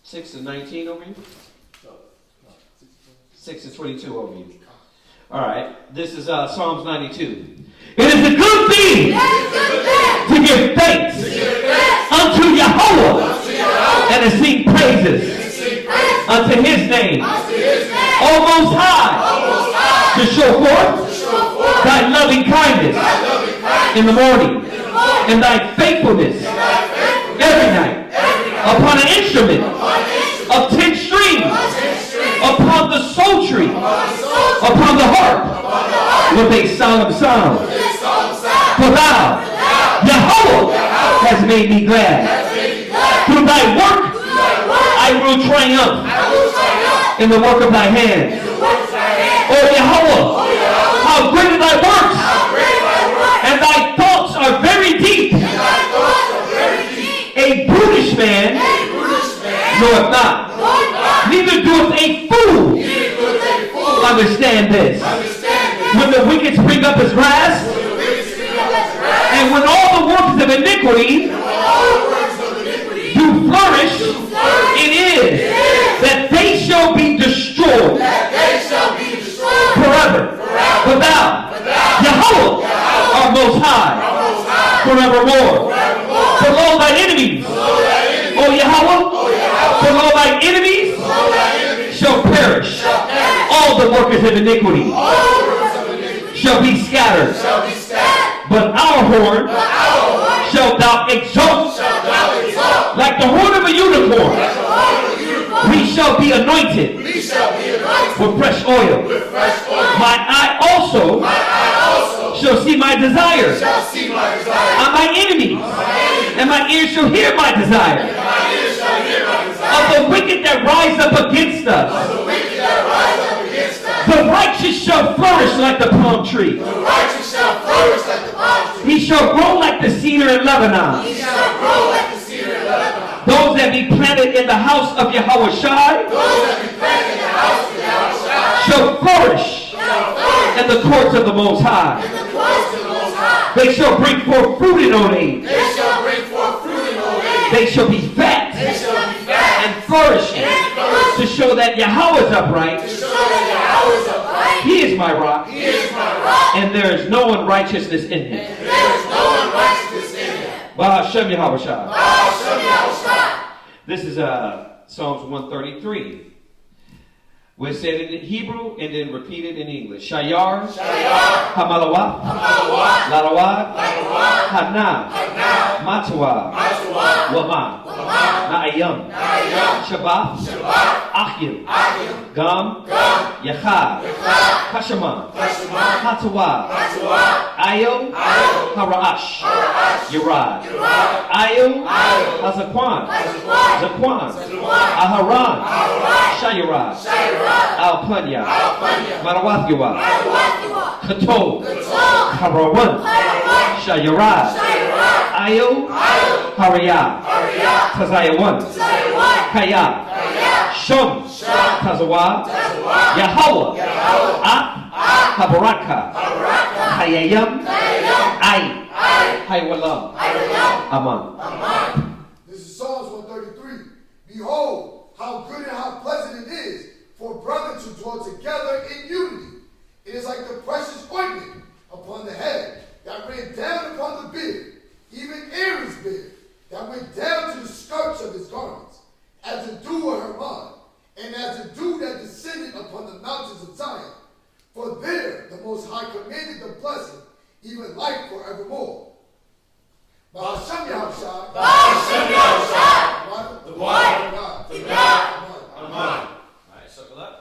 6 to 19 over you? 6 to 22 over you. All right, this is Psalms 92. It is a good thing to give thanks unto Yahweh and to sing praises unto his name. O Most High, to show forth in the morning, and thy faithfulness every night, upon an instrument of 10 strings, upon the psaltery, upon the harp, with a solemn sound. For thou, Yahweh, has made me glad. Through thy work I will triumph in the work of thy hands. O Yahweh, how great are thy works, and thy thoughts are very deep. A brutish man knoweth not, neither doeth a fool understand this. When the wicked spring up as grass, and when all the works of iniquity do flourish, it is that they shall be destroyed forever. But thou, Yahweh, art most high forevermore. Below thy enemies, O Yahweh, below thy enemies shall perish. All the workers of iniquity shall be scattered. But our horn shall thou exalt like the horn of a unicorn. We shall be anointed with fresh oil. My eye also shall see my desire on my enemies, and my ears shall hear my desire of the wicked that rise up against us. The righteous shall flourish like the palm tree. He shall grow like the cedar in Lebanon. Those that be planted in the house of Yahweh Shai shall flourish in the courts of the Most High. They shall bring forth fruit in old age. They shall be fat and flourishing to show that Yahweh is upright. He is my rock, and there is no unrighteousness in him. Ba'ashem Yahweh Shai. This is Psalms 133. We said it in Hebrew and then repeated in English. Shayar, Hamalawat, Lalawad, Hana, Matawad, Wama, Na'ayam, Shabbat, Achim, Gam, Yachad, Kashaman, Hatawad, Ayo, Hara'ash, Yerad, Ayo, Hazakwan, Zakwan, Aharan, Shayarad, Al-Panya, Marawathyawa, Kato, Karawan, Shayarad, Ayo, Hariyah, Tazayawan, Kaya, Shum, Tazawa, Yahweh, Ap, Habaraka, Hayayam, Ay, Haywalam, Aman. This is Psalms 133. Behold, how good and how pleasant it is for brethren to dwell together in unity. It is like the precious ointment upon the head that ran down upon the beard, even Aaron's beard, that went down to the skirts of his garments, as the dew of Hermon, and as the dew that descended upon the mountains of Zion. For there the Most High commanded the blessing, even life forevermore. Ba'ashem Yahushua. Ba'ashem Yahushua. The one. God. The God. Amen. All right, circle up.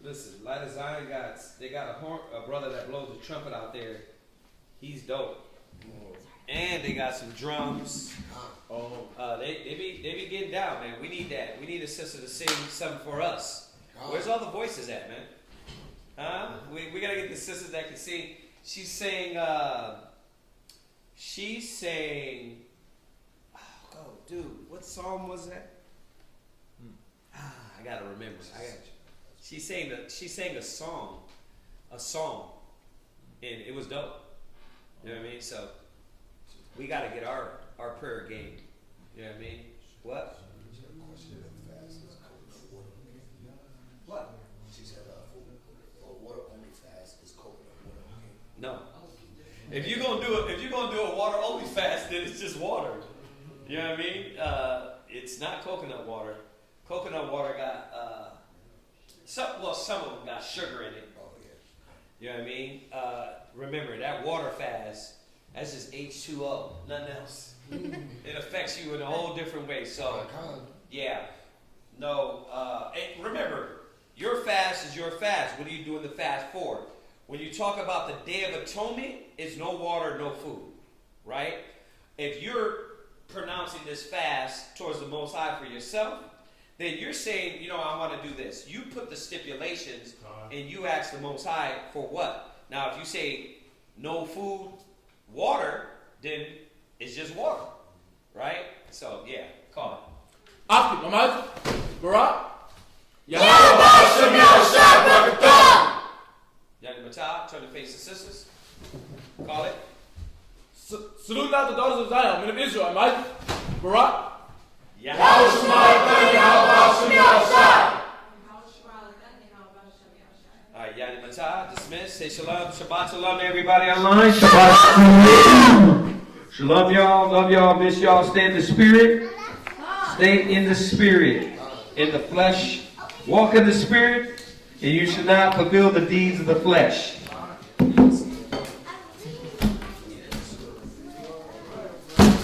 Listen, Light of Zion they got a brother that blows the trumpet out there. He's dope. And they got some drums. They be getting down, man. We need that. We need a sister to sing something for us. Where's all the voices at, man? Huh? We gotta get the sisters that can sing. She sang. Oh, dude, what song was that? I gotta remember. She sang a song, and it was dope. You know what I mean? So we gotta get our prayer game. You know what I mean? What? What? She said, water only fast is coconut water. No. If you're gonna do a water only fast, then it's just water. You know what I mean? It's not coconut water. Coconut water got, some of them got sugar in it. Oh, yeah. You know what I mean? Remember, that water fast, that's just H2O, nothing else. It affects you in a whole different way. So, yeah. No, and remember, your fast is your fast. What are you doing the fast for? When you talk about the Day of Atonement, it's no water, no food, right? If you're pronouncing this fast towards the Most High for yourself, then you're saying, you know, I want to do this. You put the stipulations and you ask the Most High for what? Now, if you say no food, water, then it's just water, right? So, yeah, call it. After Mamad, Barak, Yanni Matah, turn to face the sisters. Call it. Salute now the daughters of Zion, men of Israel, Ahmad, Barak, Alright, Yanni Matah, dismiss. Say shalom, Shabbat shalom to everybody online. Shabbat shalom. Shalom, y'all. Love y'all. Miss y'all. Stay in the spirit. Stay in the spirit. In the flesh. Walk in the spirit. And you should not fulfill the deeds of the flesh.